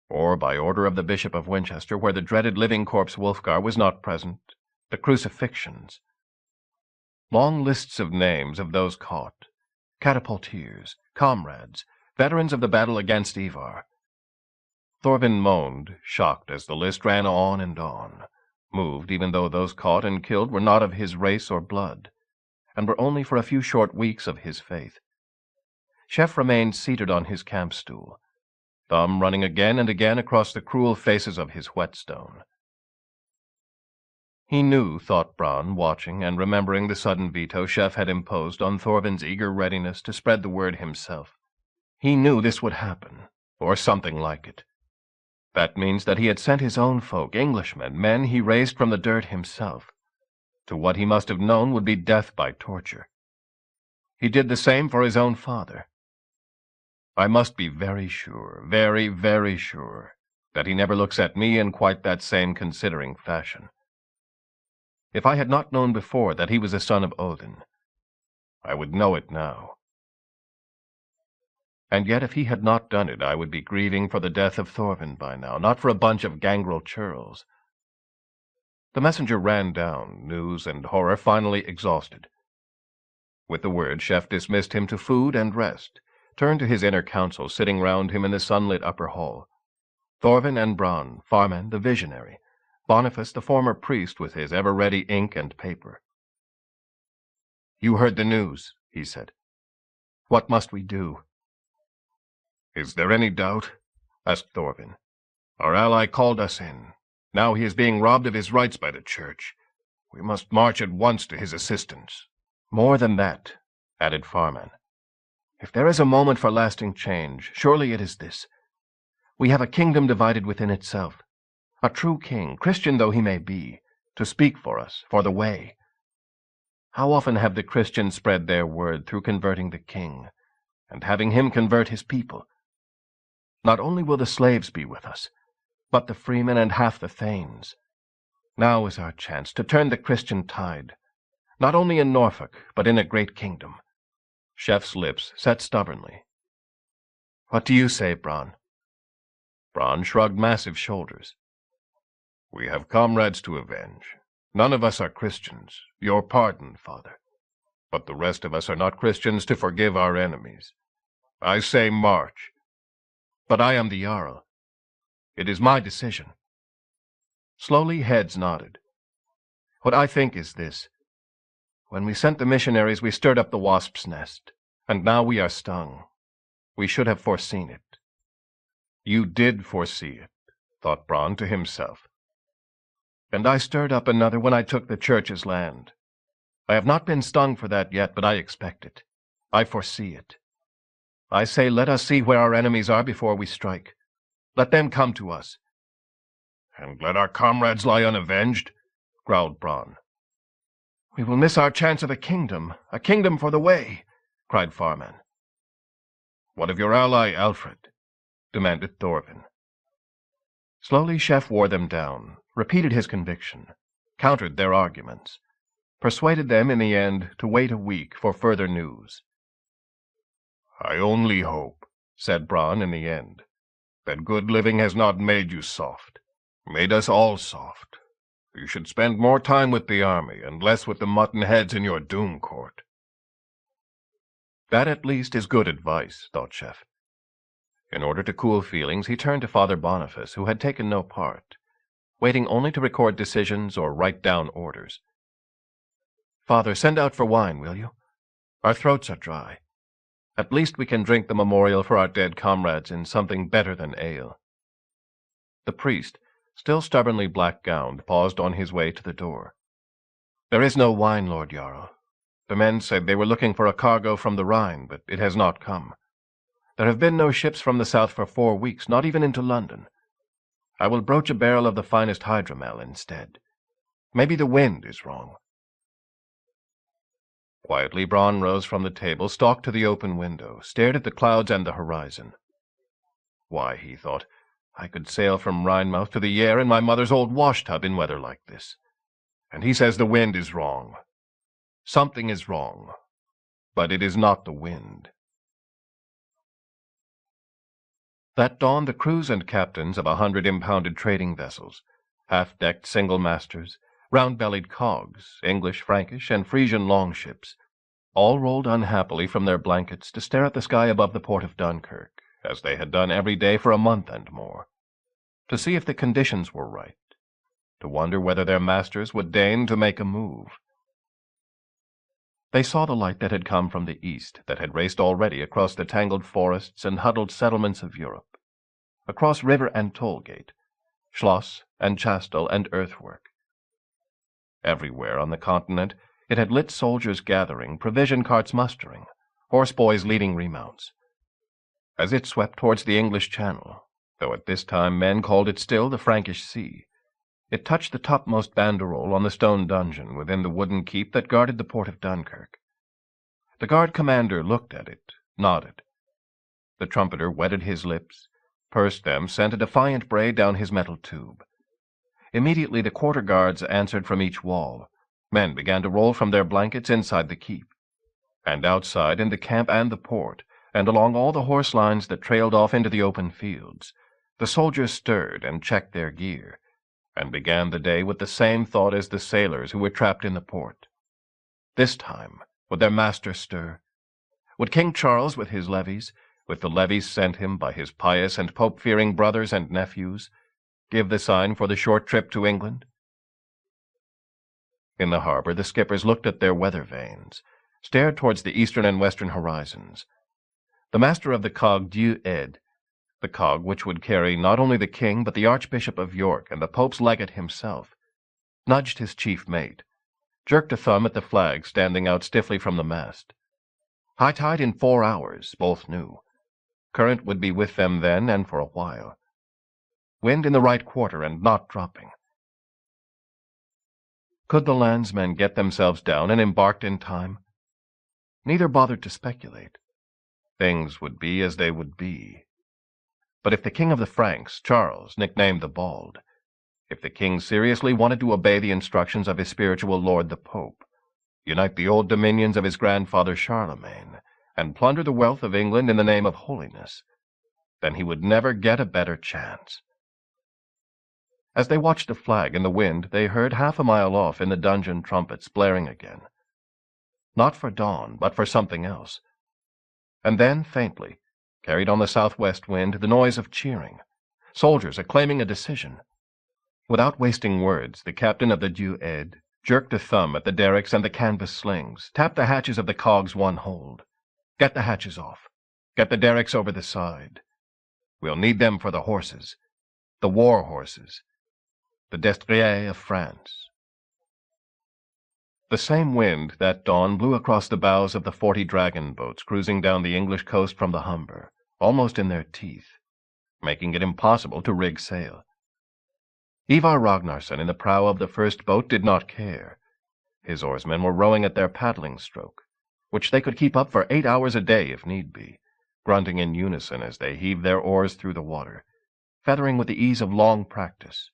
or by order of the Bishop of Winchester, where the dreaded living corpse Wulfgar was not present, the crucifixions. Long lists of names of those caught, catapulteers, comrades, veterans of the battle against Ivar. Thorvin moaned, shocked as the list ran on and on, moved even though those caught and killed were not of his race or blood, and were only for a few short weeks of his faith. Chef remained seated on his camp stool, thumb running again and again across the cruel faces of his whetstone. He knew, thought Bronn, watching and remembering the sudden veto Chef had imposed on Thorvin's eager readiness to spread the word himself. He knew this would happen, or something like it. That means that he had sent his own folk, Englishmen, men he raised from the dirt himself, to what he must have known would be death by torture. He did the same for his own father. I must be very sure, very, very sure, that he never looks at me in quite that same considering fashion. If I had not known before that he was a son of Odin, I would know it now. And yet if he had not done it, I would be grieving for the death of Thorvin by now, not for a bunch of gangrel churls. The messenger ran down, news and horror finally exhausted. With the word, Chef dismissed him to food and rest, turned to his inner council sitting round him in the sunlit upper hall. Thorvin and Bronn, Farman the visionary, Boniface the former priest with his ever-ready ink and paper. "You heard the news," he said. "What must we do?" "Is there any doubt?" asked Thorvin. "Our ally called us in. Now he is being robbed of his rights by the Church. We must march at once to his assistance." "More than that," added Farman. "If there is a moment for lasting change, surely it is this. We have a kingdom divided within itself. A true king, Christian though he may be, to speak for us, for the way. How often have the Christians spread their word through converting the king, and having him convert his people? Not only will the slaves be with us, but the freemen and half the thanes. Now is our chance to turn the Christian tide, not only in Norfolk, but in a great kingdom." Chef's lips set stubbornly. "What do you say, Bronn?" Bronn shrugged massive shoulders. "We have comrades to avenge. None of us are Christians. Your pardon, Father. But the rest of us are not Christians to forgive our enemies. I say march." "But I am the Jarl. It is my decision." Slowly heads nodded. "What I think is this. When we sent the missionaries, we stirred up the wasp's nest, and now we are stung. We should have foreseen it." "You did foresee it," thought Bronn to himself. "And I stirred up another when I took the Church's land. I have not been stung for that yet, but I expect it. I foresee it. I say let us see where our enemies are before we strike. Let them come to us." "And let our comrades lie unavenged?" growled Bronn. "We will miss our chance of a kingdom for the way," cried Farman. "What of your ally, Alfred?" demanded Thorvin. Slowly Chef wore them down, repeated his conviction, countered their arguments, persuaded them in the end to wait a week for further news. "I only hope," said Bronn in the end, "that good living has not made you soft, made us all soft. You should spend more time with the army and less with the mutton heads in your doom court." That at least is good advice, thought Chef. In order to cool feelings, he turned to Father Boniface, who had taken no part, waiting only to record decisions or write down orders. "Father, send out for wine, will you? Our throats are dry. At least we can drink the memorial for our dead comrades in something better than ale." The priest, still stubbornly black-gowned, paused on his way to the door. "There is no wine, Lord Jarl. The men said they were looking for a cargo from the Rhine, but it has not come. There have been no ships from the south for 4 weeks, not even into London. I will broach a barrel of the finest hydromel instead. Maybe the wind is wrong." Quietly, Bronn rose from the table, stalked to the open window, stared at the clouds and the horizon. Why, he thought, I could sail from Rhinemouth to the Yare in my mother's old wash-tub in weather like this. And he says the wind is wrong. Something is wrong, but it is not the wind. That dawn the crews and captains of 100 impounded trading vessels, half-decked single-masters, round-bellied cogs, English, Frankish, and Frisian longships, all rolled unhappily from their blankets to stare at the sky above the port of Dunkirk, as they had done every day for a month and more, to see if the conditions were right, to wonder whether their masters would deign to make a move. They saw the light that had come from the east, that had raced already across the tangled forests and huddled settlements of Europe, across river and toll-gate, schloss and chastel and earthwork. Everywhere on the continent it had lit soldiers gathering, provision carts mustering, horseboys leading remounts. As it swept towards the English Channel, though at this time men called it still the Frankish Sea, it touched the topmost banderole on the stone dungeon within the wooden keep that guarded the port of Dunkirk. The guard commander looked at it, nodded. The trumpeter wetted his lips, pursed them, sent a defiant bray down his metal tube. Immediately the quarter guards answered from each wall. Men began to roll from their blankets inside the keep, and outside in the camp and the port, and along all the horse lines that trailed off into the open fields. The soldiers stirred and checked their gear, and began the day with the same thought as the sailors who were trapped in the port. This time, would their master stir? Would King Charles, with his levies, with the levies sent him by his pious and pope-fearing brothers and nephews, give the sign for the short trip to England? In the harbor, the skippers looked at their weather vanes, stared towards the eastern and western horizons. The master of the cog Dieu Aide, the cog which would carry not only the king but the Archbishop of York and the Pope's legate himself, nudged his chief mate, jerked a thumb at the flag standing out stiffly from the mast. High tide in 4 hours, both knew. Current would be with them then and for a while. Wind in the right quarter and not dropping. Could the landsmen get themselves down and embarked in time? Neither bothered to speculate. Things would be as they would be. But if the king of the Franks, Charles, nicknamed the Bald, if the king seriously wanted to obey the instructions of his spiritual lord the Pope, unite the old dominions of his grandfather Charlemagne, and plunder the wealth of England in the name of holiness, then he would never get a better chance. As they watched the flag in the wind, they heard half a mile off in the dungeon trumpets blaring again. Not for dawn, but for something else. And then, faintly, carried on the southwest wind, the noise of cheering, soldiers acclaiming a decision. Without wasting words, the captain of the Dieu Aide jerked a thumb at the derricks and the canvas slings, tapped the hatches of the cog's one hold. Get the hatches off. Get the derricks over the side. We'll need them for the horses, the war horses, the destriers of France. The same wind that dawn blew across the bows of the 40 dragon boats cruising down the English coast from the Humber, almost in their teeth, making it impossible to rig sail. Ivar Ragnarsson in the prow of the first boat did not care. His oarsmen were rowing at their paddling stroke, which they could keep up for 8 hours a day if need be, grunting in unison as they heaved their oars through the water, feathering with the ease of long practice,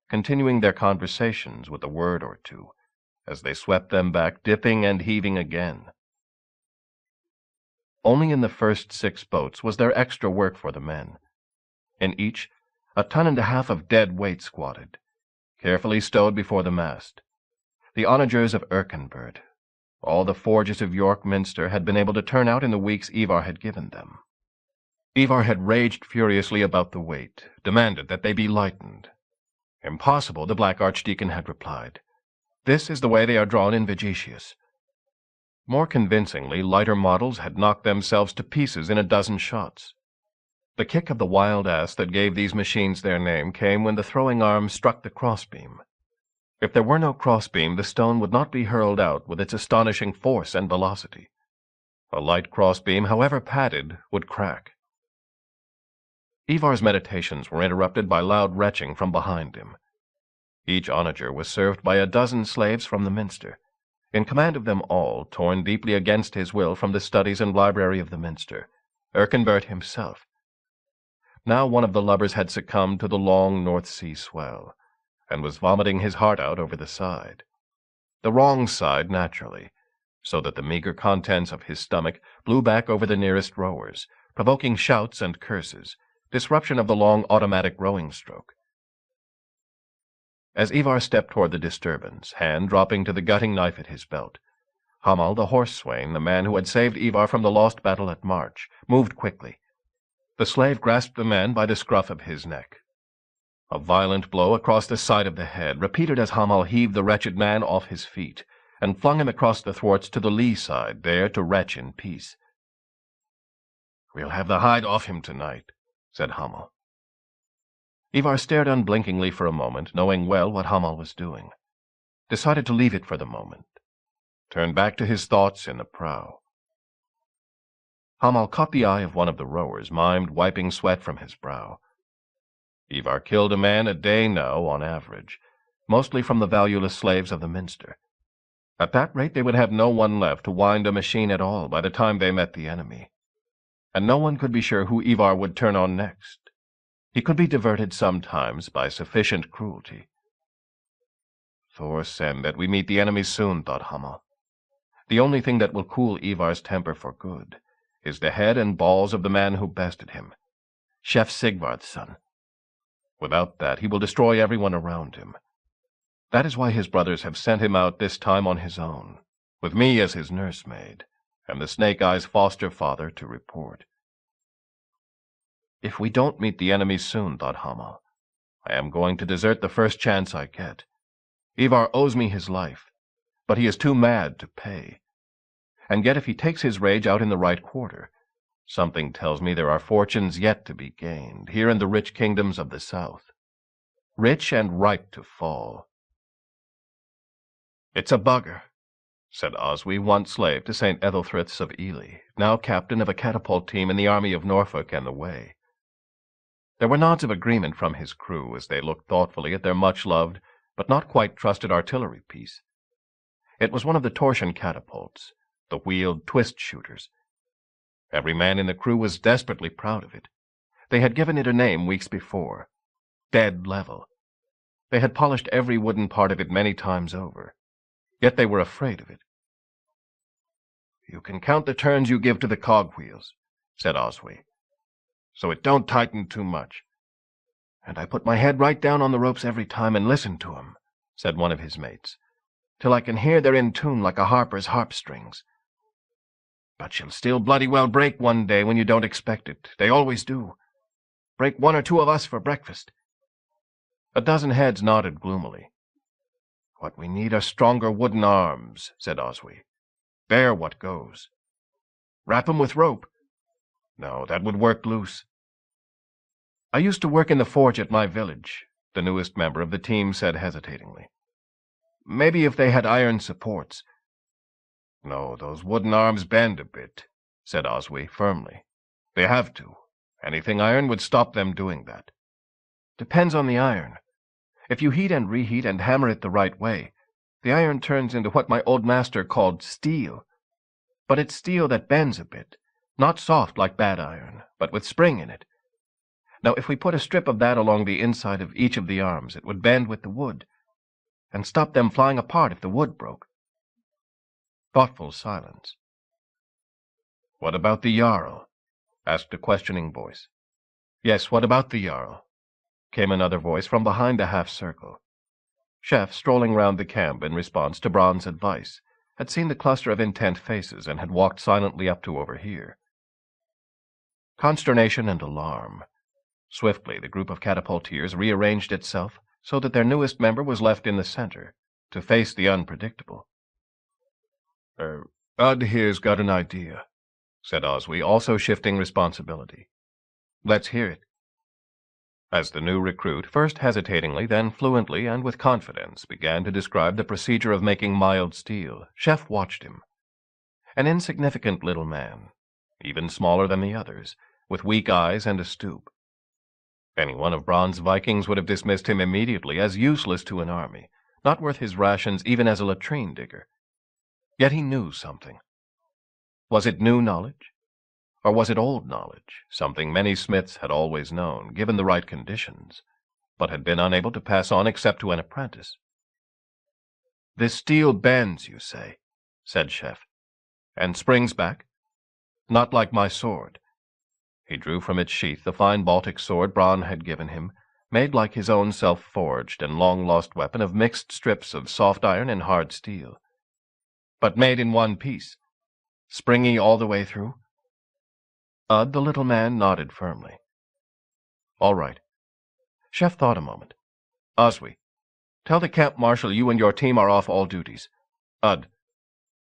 continuing their conversations with a word or two, as they swept them back, dipping and heaving again. Only in the first 6 boats was there extra work for the men. In each, 1.5 tons of dead weight squatted, carefully stowed before the mast. The onagers of Erkenbert, all the forges of York Minster, had been able to turn out in the weeks Ivar had given them. Ivar had raged furiously about the weight, demanded that they be lightened. Impossible, the Black Archdeacon had replied. This is the way they are drawn in Vegetius. More convincingly, lighter models had knocked themselves to pieces in a dozen shots. The kick of the wild ass that gave these machines their name came when the throwing arm struck the crossbeam. If there were no crossbeam, the stone would not be hurled out with its astonishing force and velocity. A light crossbeam, however padded, would crack. Ivar's meditations were interrupted by loud retching from behind him. Each onager was served by a dozen slaves from the minster, in command of them all, torn deeply against his will from the studies and library of the minster, Erkenbert himself. Now one of the lubbers had succumbed to the long North Sea swell, and was vomiting his heart out over the side. The wrong side, naturally, so that the meager contents of his stomach blew back over the nearest rowers, provoking shouts and curses, disruption of the long automatic rowing stroke. As Ivar stepped toward the disturbance, hand dropping to the gutting knife at his belt, Hummel, the horse swain, the man who had saved Ivar from the lost battle at March, moved quickly. The slave grasped the man by the scruff of his neck. A violent blow across the side of the head, repeated as Hummel heaved the wretched man off his feet, and flung him across the thwarts to the lee side, there to retch in peace. "We'll have the hide off him tonight," said Hummel. Ivar stared unblinkingly for a moment, knowing well what Hummel was doing. Decided to leave it for the moment. Turned back to his thoughts in the prow. Hummel caught the eye of one of the rowers, mimed wiping sweat from his brow. Ivar killed a man a day now, on average, mostly from the valueless slaves of the minster. At that rate they would have no one left to wind a machine at all by the time they met the enemy. And no one could be sure who Ivar would turn on next, He could be diverted sometimes by sufficient cruelty. Thor send that we meet the enemy soon, thought Hummel. The only thing that will cool Ivar's temper for good is the head and balls of the man who bested him, Chef Sigvard's son. Without that, he will destroy everyone around him. That is why his brothers have sent him out this time on his own, with me as his nursemaid, and the Snake-Eye's foster father to report. If we don't meet the enemy soon, thought Hummel, I am going to desert the first chance I get. Ivar owes me his life, but he is too mad to pay. And yet if he takes his rage out in the right quarter, something tells me there are fortunes yet to be gained, here in the rich kingdoms of the south. Rich and ripe to fall. It's a bugger, said Oswy, once slave to St. Ethelthryth of Ely, now captain of a catapult team in the army of Norfolk and the Way. There were nods of agreement from his crew as they looked thoughtfully at their much-loved, but not quite trusted artillery piece. It was one of the torsion catapults, the wheeled twist shooters. Every man in the crew was desperately proud of it. They had given it a name weeks before, Dead Level. They had polished every wooden part of it many times over, yet they were afraid of it. "You can count the turns you give to the cogwheels," said Oswy, "so it don't tighten too much." "And I put my head right down on the ropes every time and listen to 'em," said one of his mates, "till I can hear they're in tune like a harper's harp strings. But she'll still bloody well break one day when you don't expect it. They always do. Break one or two of us for breakfast." A dozen heads nodded gloomily. "What we need are stronger wooden arms," said Oswy. "They're what goes." "Wrap 'em with rope." "No, that would work loose." "I used to work in the forge at my village," the newest member of the team said hesitatingly. "Maybe if they had iron supports." "No, those wooden arms bend a bit," said Oswy firmly. "They have to. Anything iron would stop them doing that." "Depends on the iron. If you heat and reheat and hammer it the right way, the iron turns into what my old master called steel. But it's steel that bends a bit, not soft like bad iron, but with spring in it. Now, if we put a strip of that along the inside of each of the arms, it would bend with the wood, and stop them flying apart if the wood broke." Thoughtful silence. "What about the Jarl?" asked a questioning voice. "Yes, what about the Jarl?" came another voice from behind the half-circle. Chef, strolling round the camp in response to Bronn's advice, had seen the cluster of intent faces and had walked silently up to overhear. Consternation and alarm. Swiftly the group of catapulteers rearranged itself so that their newest member was left in the center, to face the unpredictable. Ud here's got an idea," said Oswy, also shifting responsibility. "Let's hear it." As the new recruit, first hesitatingly, then fluently and with confidence, began to describe the procedure of making mild steel, Chef watched him. An insignificant little man, even smaller than the others, with weak eyes and a stoop. Any one of Bronn's Vikings would have dismissed him immediately as useless to an army, not worth his rations even as a latrine digger. Yet he knew something. Was it new knowledge? Or was it old knowledge, something many smiths had always known, given the right conditions, but had been unable to pass on except to an apprentice? "This steel bends, you say," said Chef, "and springs back? Not like my sword." He drew from its sheath the fine Baltic sword Bronn had given him, made like his own self-forged and long-lost weapon of mixed strips of soft iron and hard steel. "But made in one piece. Springy all the way through?" The little man nodded firmly. "All right." Chef thought a moment. "Oswy, tell the camp marshal you and your team are off all duties.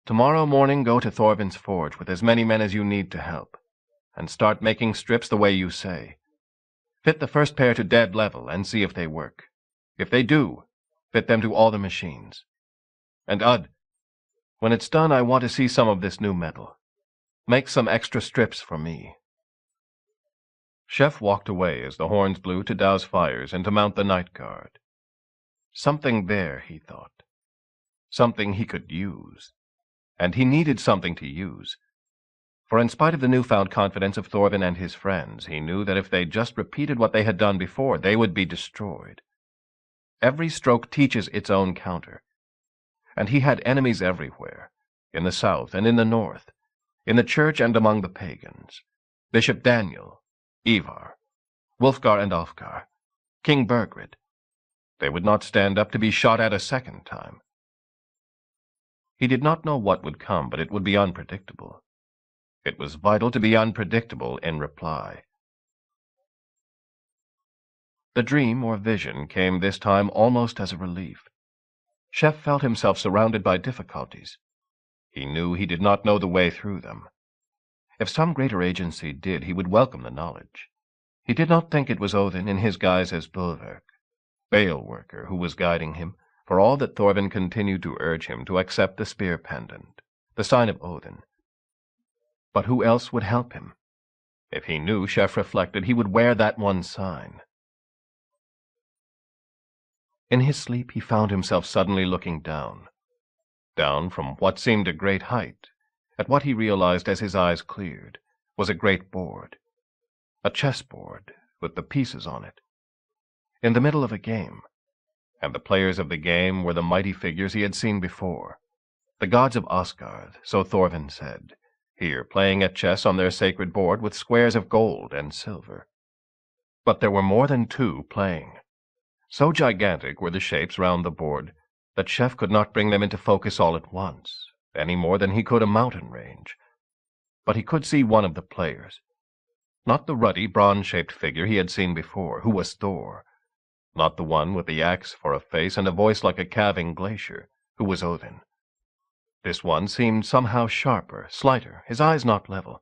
Tomorrow morning go to Thorvin's forge with as many men as you need to help, and start making strips the way you say. Fit the first pair to dead level and see if they work. If they do, fit them to all the machines. And when it's done, I want to see some of this new metal. Make some extra strips for me." Chef walked away as the horns blew to douse fires and to mount the night guard. Something there, he thought. Something he could use. And he needed something to use. For in spite of the newfound confidence of Thorvin and his friends, he knew that if they just repeated what they had done before, they would be destroyed. Every stroke teaches its own counter, and he had enemies everywhere, in the south and in the north, in the church and among the pagans. Bishop Daniel, Ivar, Wulfgar and Ulfgar, King Burgred. They would not stand up to be shot at a second time. He did not know what would come, but it would be unpredictable. It was vital to be unpredictable in reply. The dream or vision came this time almost as a relief. Chef felt himself surrounded by difficulties. He knew he did not know the way through them. If some greater agency did, he would welcome the knowledge. He did not think it was Odin in his guise as Bulwark, bale-worker, who was guiding him, for all that Thorvin continued to urge him to accept the spear pendant, the sign of Odin. But who else would help him? If he knew, Chef reflected, he would wear that one sign. In his sleep he found himself suddenly looking down from what seemed a great height, at what he realized as his eyes cleared was a great board, a chessboard with the pieces on it, in the middle of a game, and the players of the game were the mighty figures he had seen before, the gods of Asgard, so Thorvin said, here playing at chess on their sacred board with squares of gold and silver. But there were more than two playing. So gigantic were the shapes round the board that Chef could not bring them into focus all at once, any more than he could a mountain range. But he could see one of the players. Not the ruddy, bronze-shaped figure he had seen before, who was Thor. Not the one with the axe for a face and a voice like a calving glacier, who was Odin. This one seemed somehow sharper, slighter, his eyes not level.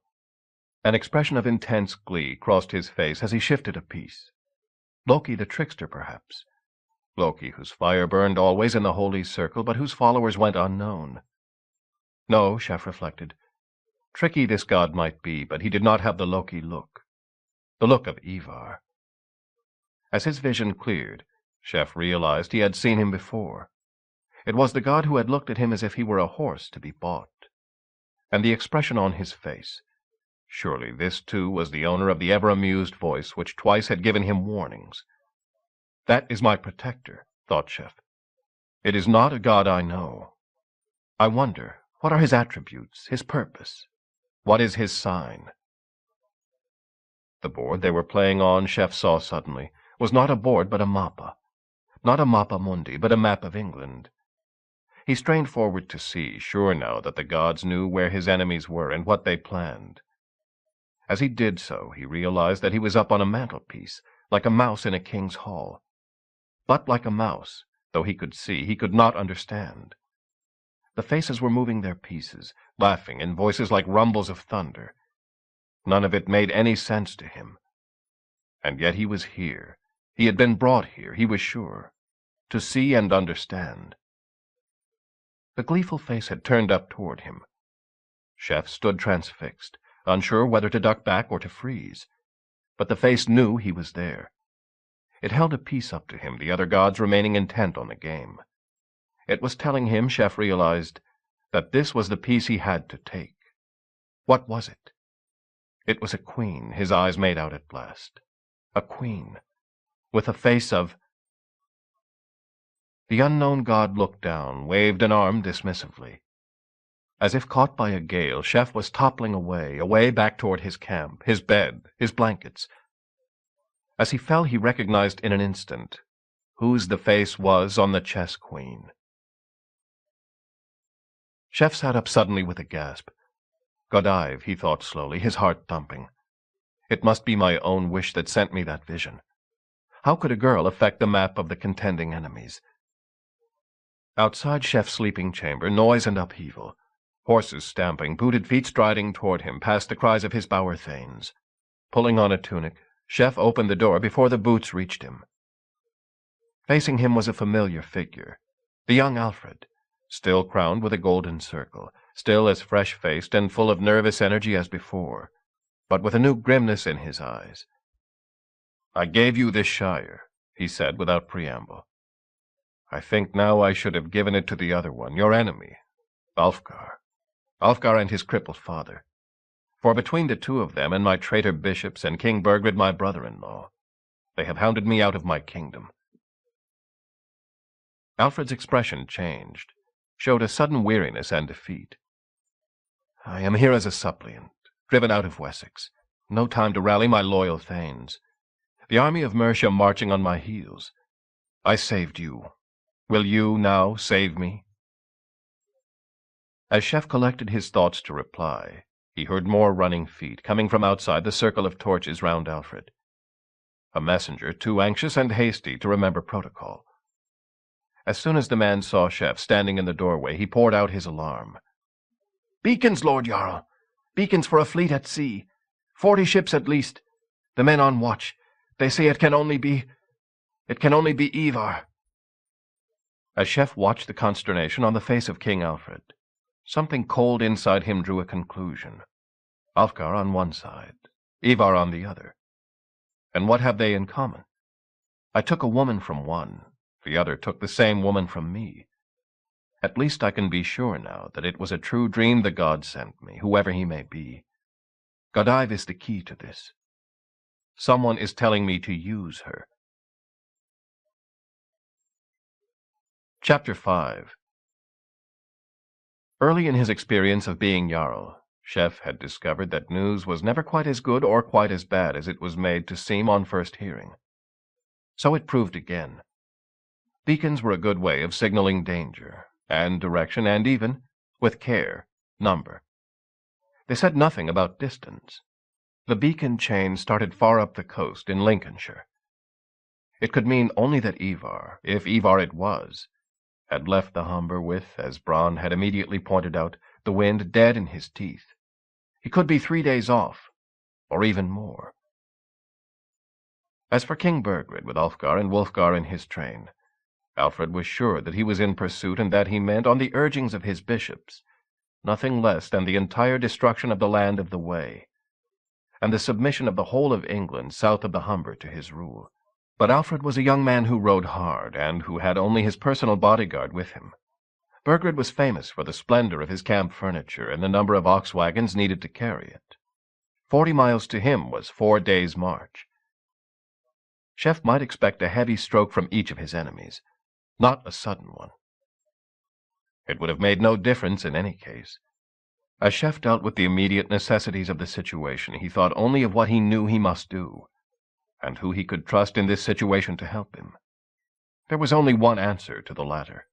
An expression of intense glee crossed his face as he shifted a piece. Loki the trickster, perhaps. Loki, whose fire burned always in the holy circle, but whose followers went unknown. No, Chef reflected. Tricky this god might be, but he did not have the Loki look. The look of Ivar. As his vision cleared, Chef realized he had seen him before. It was the god who had looked at him as if he were a horse to be bought. And the expression on his face. Surely this, too, was the owner of the ever-amused voice which twice had given him warnings. That is my protector, thought Chef. It is not a god I know. I wonder, what are his attributes, his purpose? What is his sign? The board they were playing on, Chef saw suddenly, was not a board but a mappa. Not a mappa mundi, but a map of England. He strained forward to see, sure now that the gods knew where his enemies were and what they planned. As he did so, he realized that he was up on a mantelpiece, like a mouse in a king's hall. But like a mouse, though he could see, he could not understand. The faces were moving their pieces, laughing in voices like rumbles of thunder. None of it made any sense to him. And yet he was here. He had been brought here, he was sure, to see and understand. The gleeful face had turned up toward him. Chef stood transfixed, unsure whether to duck back or to freeze. But the face knew he was there. It held a piece up to him, the other gods remaining intent on the game. It was telling him, Chef realized, that this was the piece he had to take. What was it? It was a queen, his eyes made out at last. A queen, with a face of... The unknown god looked down, waved an arm dismissively. As if caught by a gale, Chef was toppling away back toward his camp, his bed, his blankets. As he fell, he recognized in an instant whose the face was on the chess queen. Chef sat up suddenly with a gasp. Godive, he thought slowly, his heart thumping. It must be my own wish that sent me that vision. How could a girl affect the map of the contending enemies? Outside Chef's sleeping chamber, noise and upheaval. Horses stamping, booted feet striding toward him, past the cries of his bower thanes. Pulling on a tunic, Chef opened the door before the boots reached him. Facing him was a familiar figure, the young Alfred, still crowned with a golden circle, still as fresh-faced and full of nervous energy as before, but with a new grimness in his eyes. "I gave you this shire," he said without preamble. "I think now I should have given it to the other one, your enemy, Ulfgar and his crippled father. For between the two of them and my traitor bishops and King Burgred my brother-in-law, they have hounded me out of my kingdom." Alfred's expression changed, showed a sudden weariness and defeat. "I am here as a suppliant, driven out of Wessex. No time to rally my loyal thanes. The army of Mercia marching on my heels. I saved you. Will you now save me?" As Chef collected his thoughts to reply, he heard more running feet coming from outside the circle of torches round Alfred. A messenger too anxious and hasty to remember protocol. As soon as the man saw Chef standing in the doorway, he poured out his alarm. "Beacons, Lord Jarl! Beacons for a fleet at sea. 40 ships at least. The men on watch. They say it can only be Ivar." As Chef watched the consternation on the face of King Alfred, something cold inside him drew a conclusion. Alfgar on one side, Ivar on the other. And what have they in common? I took a woman from one, the other took the same woman from me. At least I can be sure now that it was a true dream the god sent me, whoever he may be. Godive is the key to this. Someone is telling me to use her. Chapter 5. Early in his experience of being Jarl, Chef had discovered that news was never quite as good or quite as bad as it was made to seem on first hearing. So it proved again. Beacons were a good way of signaling danger, and direction, and even, with care, number. They said nothing about distance. The beacon chain started far up the coast in Lincolnshire. It could mean only that Ivar, if Ivar it was, had left the Humber with, as Bronn had immediately pointed out, the wind dead in his teeth. He could be 3 days off, or even more. As for King Burgred, with Ulfgar and Wulfgar in his train, Alfred was sure that he was in pursuit, and that he meant, on the urgings of his bishops, nothing less than the entire destruction of the land of the Way, and the submission of the whole of England south of the Humber to his rule. But Alfred was a young man who rode hard, and who had only his personal bodyguard with him. Burgred was famous for the splendor of his camp furniture and the number of ox wagons needed to carry it. 40 miles to him was 4 days' march. Chef might expect a heavy stroke from each of his enemies, not a sudden one. It would have made no difference in any case. As Chef dealt with the immediate necessities of the situation, he thought only of what he knew he must do, and who he could trust in this situation to help him. There was only one answer to the latter.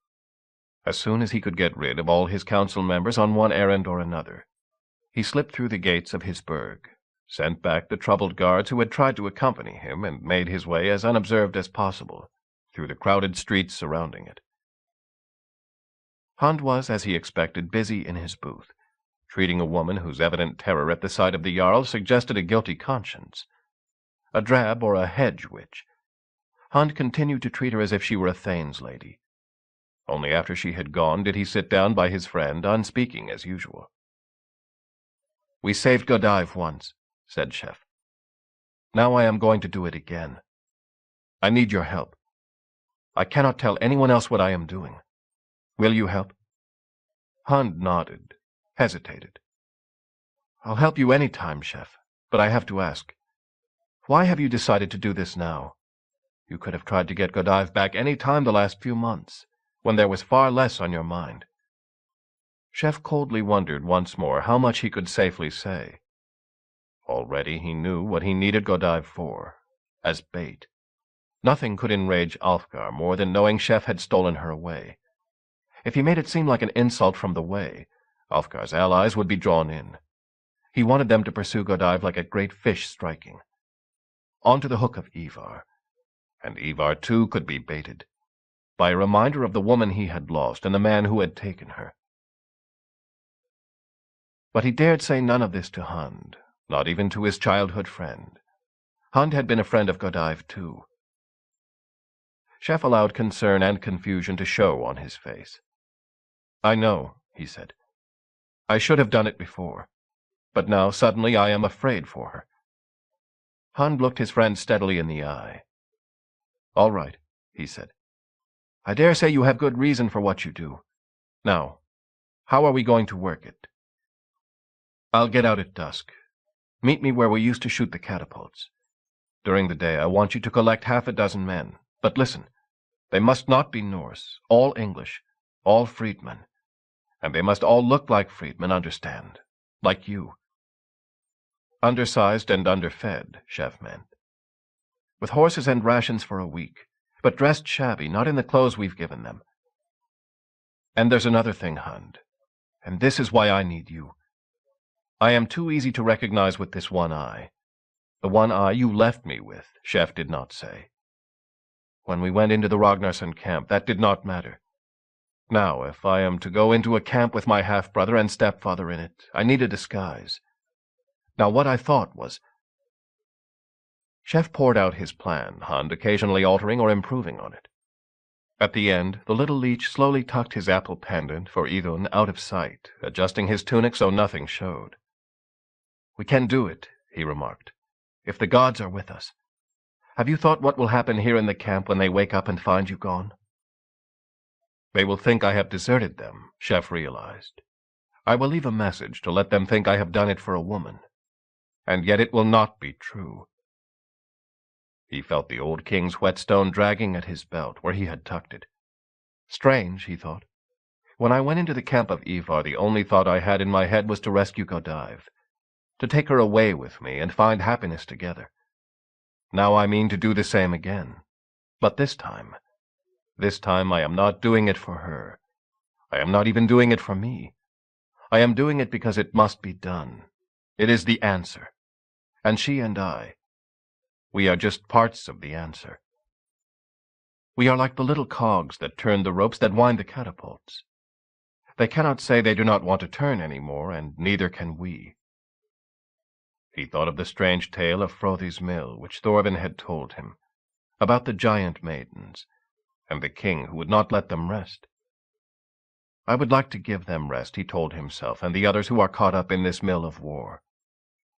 As soon as he could get rid of all his council members on one errand or another, he slipped through the gates of his burg, sent back the troubled guards who had tried to accompany him, and made his way as unobserved as possible through the crowded streets surrounding it. Hunt was, as he expected, busy in his booth, treating a woman whose evident terror at the sight of the Jarl suggested a guilty conscience. A drab or a hedge witch. Hunt continued to treat her as if she were a thane's lady. Only after she had gone did he sit down by his friend, unspeaking as usual. "We saved Godive once," said Chef. "Now I am going to do it again. I need your help. I cannot tell anyone else what I am doing. Will you help?" Hunt nodded, hesitated. "I'll help you any time, Chef, but I have to ask. Why have you decided to do this now? You could have tried to get Godive back any time the last few months, when there was far less on your mind." Chef coldly wondered once more how much he could safely say. Already he knew what he needed Godive for, as bait. Nothing could enrage Ulfgar more than knowing Chef had stolen her away. If he made it seem like an insult from the Way, Ulfgar's allies would be drawn in. He wanted them to pursue Godive like a great fish striking. Onto the hook of Ivar, and Ivar too could be baited, by a reminder of the woman he had lost and the man who had taken her. But he dared say none of this to Hund, not even to his childhood friend. Hund had been a friend of Godive too. Chef allowed concern and confusion to show on his face. "I know," he said. "I should have done it before, but now suddenly I am afraid for her." Hund looked his friend steadily in the eye. "All right," he said. "I dare say you have good reason for what you do. Now, how are we going to work it?" "I'll get out at dusk. Meet me where we used to shoot the catapults. During the day I want you to collect 6 men. But listen, they must not be Norse, all English, all freedmen. And they must all look like freedmen, understand? Like you. Undersized and underfed, Chef meant. With horses and rations for a week, but dressed shabby, not in the clothes we've given them. And there's another thing, Hund, and this is why I need you. I am too easy to recognize with this one eye. The one eye you left me with, Chef did not say. When we went into the Ragnarsson camp, that did not matter. Now, if I am to go into a camp with my half-brother and stepfather in it, I need a disguise. Now, what I thought was... Chef poured out his plan, Hund occasionally altering or improving on it. At the end, the little leech slowly tucked his apple pendant for Idun out of sight, adjusting his tunic so nothing showed. "We can do it," he remarked, "if the gods are with us. Have you thought what will happen here in the camp when they wake up and find you gone?" "They will think I have deserted them," Chef realized. "I will leave a message to let them think I have done it for a woman. And yet it will not be true." He felt the old king's whetstone dragging at his belt, where he had tucked it. Strange, he thought. When I went into the camp of Ivar, the only thought I had in my head was to rescue Godive, to take her away with me and find happiness together. Now I mean to do the same again. But this time I am not doing it for her. I am not even doing it for me. I am doing it because it must be done. It is the answer. And she and I, we are just parts of the answer. We are like the little cogs that turn the ropes that wind the catapults. They cannot say they do not want to turn any more, and neither can we. He thought of the strange tale of Frothi's mill, which Thorvin had told him, about the giant maidens, and the king who would not let them rest. I would like to give them rest, he told himself, and the others who are caught up in this mill of war.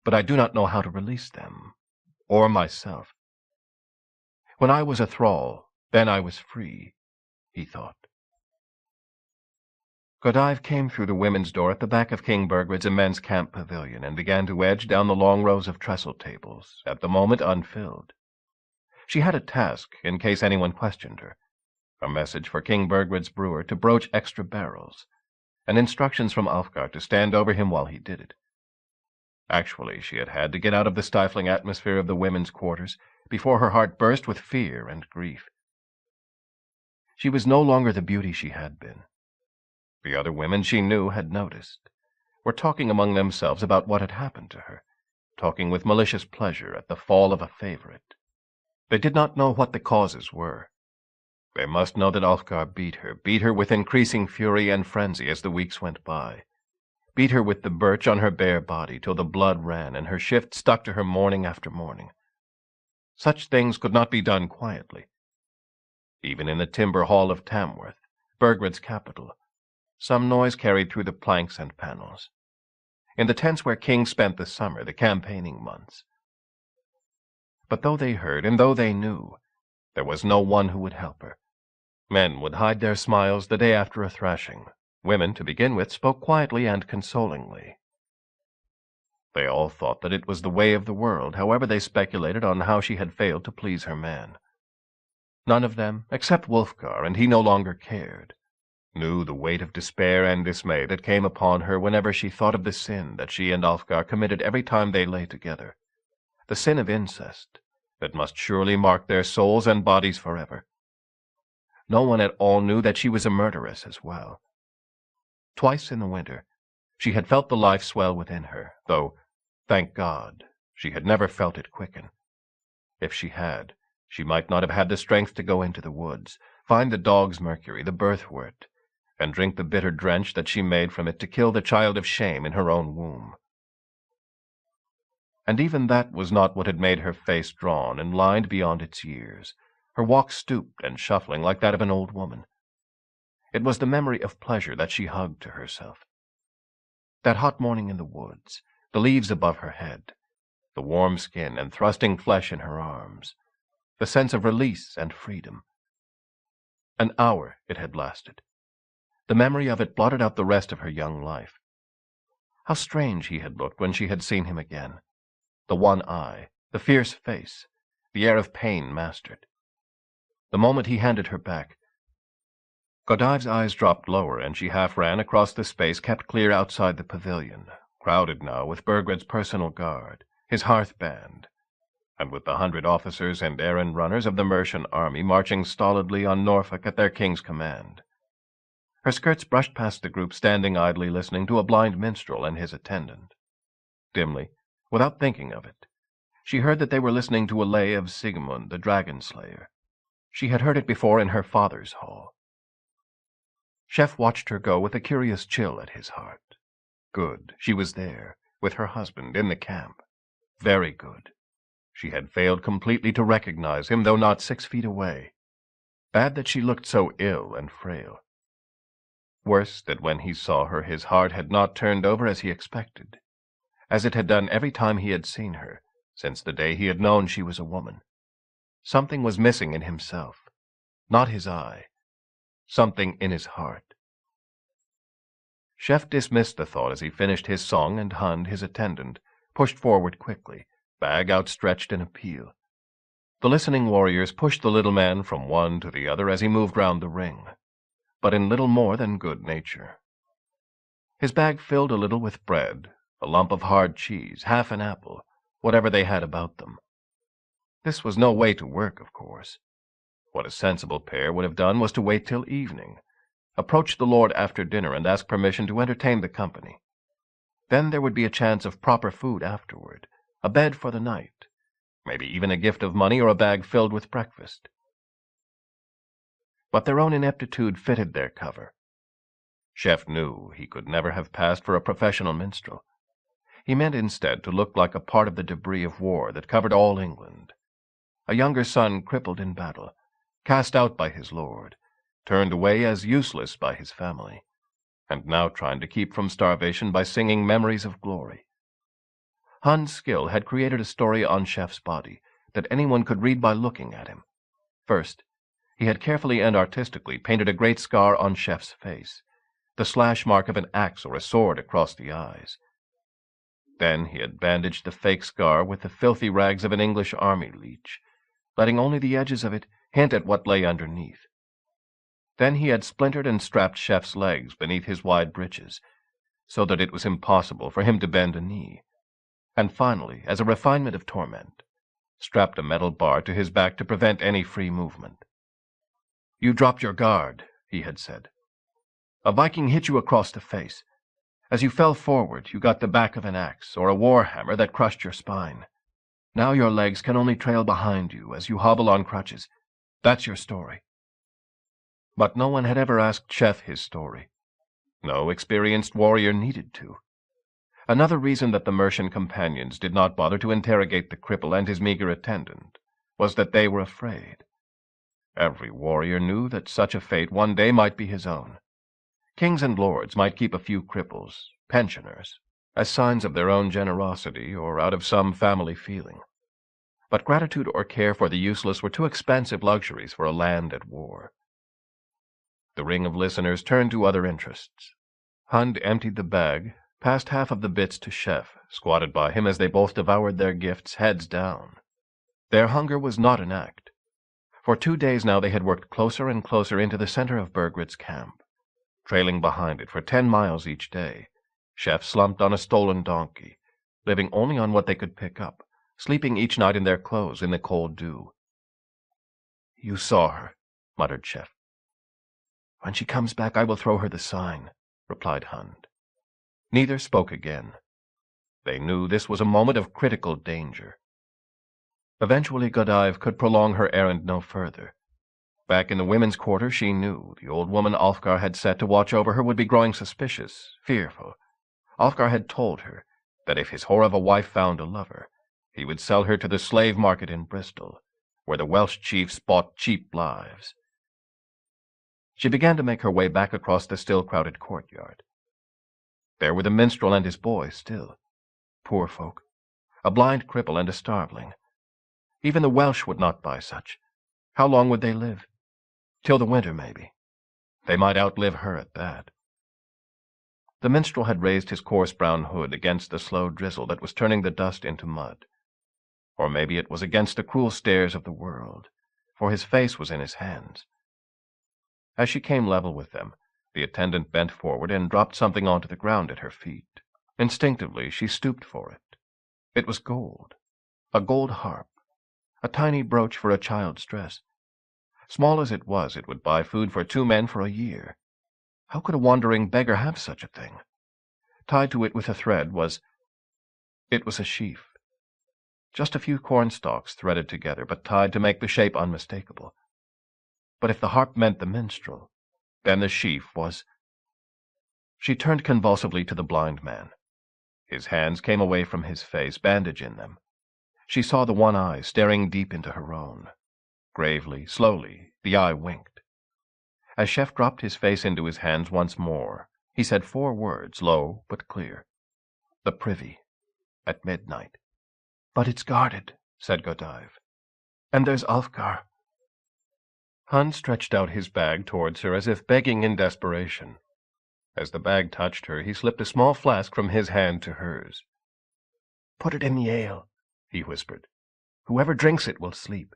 But I do not know how to release them, or myself. When I was a thrall, then I was free, he thought. Godive came through the women's door at the back of King Burgred's immense camp pavilion and began to edge down the long rows of trestle tables, at the moment unfilled. She had a task, in case anyone questioned her, a message for King Burgred's brewer to broach extra barrels, and instructions from Ulfgar to stand over him while he did it. Actually, she had had to get out of the stifling atmosphere of the women's quarters before her heart burst with fear and grief. She was no longer the beauty she had been. The other women she knew had noticed, were talking among themselves about what had happened to her, talking with malicious pleasure at the fall of a favorite. They did not know what the causes were. They must know that Ulfgar beat her with increasing fury and frenzy as the weeks went by, beat her with the birch on her bare body till the blood ran and her shift stuck to her morning after morning. Such things could not be done quietly. Even in the timber hall of Tamworth, Burgred's capital, some noise carried through the planks and panels. In the tents where King spent the summer, the campaigning months. But though they heard, and though they knew, there was no one who would help her. Men would hide their smiles the day after a thrashing. Women, to begin with, spoke quietly and consolingly. They all thought that it was the way of the world, however they speculated on how she had failed to please her man. None of them, except Wulfgar, and he no longer cared, knew the weight of despair and dismay that came upon her whenever she thought of the sin that she and Ulfgar committed every time they lay together, the sin of incest that must surely mark their souls and bodies forever. No one at all knew that she was a murderess as well. Twice in the winter she had felt the life swell within her, though, thank God, she had never felt it quicken. If she had, she might not have had the strength to go into the woods, find the dog's mercury, the birthwort, and drink the bitter drench that she made from it to kill the child of shame in her own womb. And even that was not what had made her face drawn and lined beyond its years, her walk stooped and shuffling like that of an old woman. It was the memory of pleasure that she hugged to herself. That hot morning in the woods, the leaves above her head, the warm skin and thrusting flesh in her arms, the sense of release and freedom. An hour it had lasted. The memory of it blotted out the rest of her young life. How strange he had looked when she had seen him again. The one eye, the fierce face, the air of pain mastered. The moment he handed her back, Godive's eyes dropped lower, and she half ran across the space kept clear outside the pavilion, crowded now with Burgred's personal guard, his hearth band, and with the 100 officers and errand runners of the Mercian army marching stolidly on Norfolk at their king's command. Her skirts brushed past the group standing idly listening to a blind minstrel and his attendant. Dimly, without thinking of it, she heard that they were listening to a lay of Siegmund the Dragon Slayer. She had heard it before in her father's hall. Chef watched her go with a curious chill at his heart. Good, she was there, with her husband, in the camp. Very good. She had failed completely to recognize him, though not 6 feet away. Bad that she looked so ill and frail. Worse, that when he saw her his heart had not turned over as he expected, as it had done every time he had seen her, since the day he had known she was a woman. Something was missing in himself, not his eye. Something in his heart. Chef dismissed the thought as he finished his song, and Hund, his attendant, pushed forward quickly, bag outstretched in appeal. The listening warriors pushed the little man from one to the other as he moved round the ring, but in little more than good nature. His bag filled a little with bread, a lump of hard cheese, half an apple, whatever they had about them. This was no way to work, of course. What a sensible pair would have done was to wait till evening, approach the lord after dinner and ask permission to entertain the company. Then there would be a chance of proper food afterward, a bed for the night, maybe even a gift of money or a bag filled with breakfast. But their own ineptitude fitted their cover. Chef knew he could never have passed for a professional minstrel. He meant instead to look like a part of the debris of war that covered all England. A younger son crippled in battle, cast out by his lord, turned away as useless by his family, and now trying to keep from starvation by singing memories of glory. Hund's skill had created a story on Chef's body that anyone could read by looking at him. First, he had carefully and artistically painted a great scar on Chef's face, the slash mark of an axe or a sword across the eyes. Then he had bandaged the fake scar with the filthy rags of an English army leech, letting only the edges of it hint at what lay underneath. Then he had splintered and strapped Chef's legs beneath his wide breeches, so that it was impossible for him to bend a knee, and finally, as a refinement of torment, strapped a metal bar to his back to prevent any free movement. "You dropped your guard," he had said. "A Viking hit you across the face. As you fell forward, you got the back of an axe or a war hammer that crushed your spine. Now your legs can only trail behind you as you hobble on crutches. That's your story." But no one had ever asked Chef his story. No experienced warrior needed to. Another reason that the Mercian companions did not bother to interrogate the cripple and his meager attendant was that they were afraid. Every warrior knew that such a fate one day might be his own. Kings and lords might keep a few cripples, pensioners, as signs of their own generosity or out of some family feeling. But gratitude or care for the useless were too expensive luxuries for a land at war. The ring of listeners turned to other interests. Hund emptied the bag, passed half of the bits to Chef, squatted by him as they both devoured their gifts, heads down. Their hunger was not an act. For 2 days now they had worked closer and closer into the center of Burgred's camp, trailing behind it for 10 miles each day. Chef slumped on a stolen donkey, living only on what they could pick up, sleeping each night in their clothes in the cold dew. "You saw her," muttered Chef. "When she comes back I will throw her the sign," replied Hund. Neither spoke again. They knew this was a moment of critical danger. Eventually Godive could prolong her errand no further. Back in the women's quarter she knew the old woman Alfgar had set to watch over her would be growing suspicious, fearful. Alfgar had told her that if his whore of a wife found a lover, he would sell her to the slave market in Bristol, where the Welsh chiefs bought cheap lives. She began to make her way back across the still crowded courtyard. There were the minstrel and his boy still. Poor folk, a blind cripple and a starveling. Even the Welsh would not buy such. How long would they live? Till the winter, maybe. They might outlive her at that. The minstrel had raised his coarse brown hood against the slow drizzle that was turning the dust into mud, Or maybe it was against the cruel stares of the world, for his face was in his hands. As she came level with them, the attendant bent forward and dropped something onto the ground at her feet. Instinctively, she stooped for it. It was gold, a gold harp, a tiny brooch for a child's dress. Small as it was, it would buy food for 2 men for a year. How could a wandering beggar have such a thing? Tied to it with a thread was... It was a sheaf. Just a few cornstalks threaded together, but tied to make the shape unmistakable. But if the harp meant the minstrel, then the sheaf was... She turned convulsively to the blind man. His hands came away from his face, bandage in them. She saw the one eye staring deep into her own. Gravely, slowly, the eye winked. As Chef dropped his face into his hands once more, he said 4 words, low but clear. The privy, at midnight. "But it's guarded," said Godive. "And there's Ulfgar." Hun stretched out his bag towards her as if begging in desperation. As the bag touched her, he slipped a small flask from his hand to hers. "Put it in the ale," he whispered. "Whoever drinks it will sleep."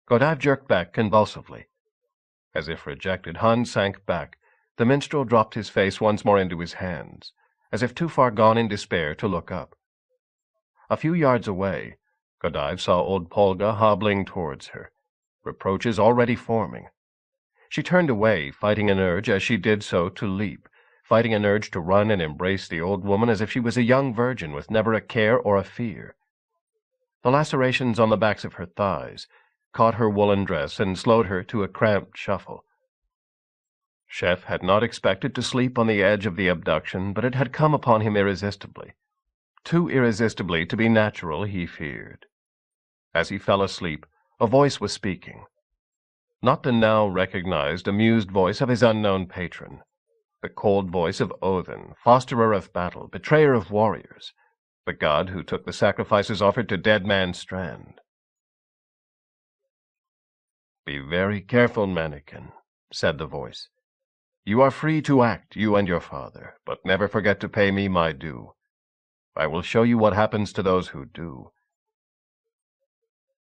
Godive jerked back convulsively. As if rejected, Hun sank back. The minstrel dropped his face once more into his hands, as if too far gone in despair to look up. A few yards away, Godive saw old Polga hobbling towards her, reproaches already forming. She turned away, fighting an urge as she did so to leap, fighting an urge to run and embrace the old woman as if she was a young virgin with never a care or a fear. The lacerations on the backs of her thighs caught her woolen dress and slowed her to a cramped shuffle. Chef had not expected to sleep on the edge of the abduction, but it had come upon him irresistibly. Too irresistibly to be natural, he feared. As he fell asleep, a voice was speaking. Not the now recognized, amused voice of his unknown patron. The cold voice of Odin, fosterer of battle, betrayer of warriors, the god who took the sacrifices offered to Dead Man's Strand. "Be very careful, mannikin," said the voice. "You are free to act, you and your father, but never forget to pay me my due. I will show you what happens to those who do."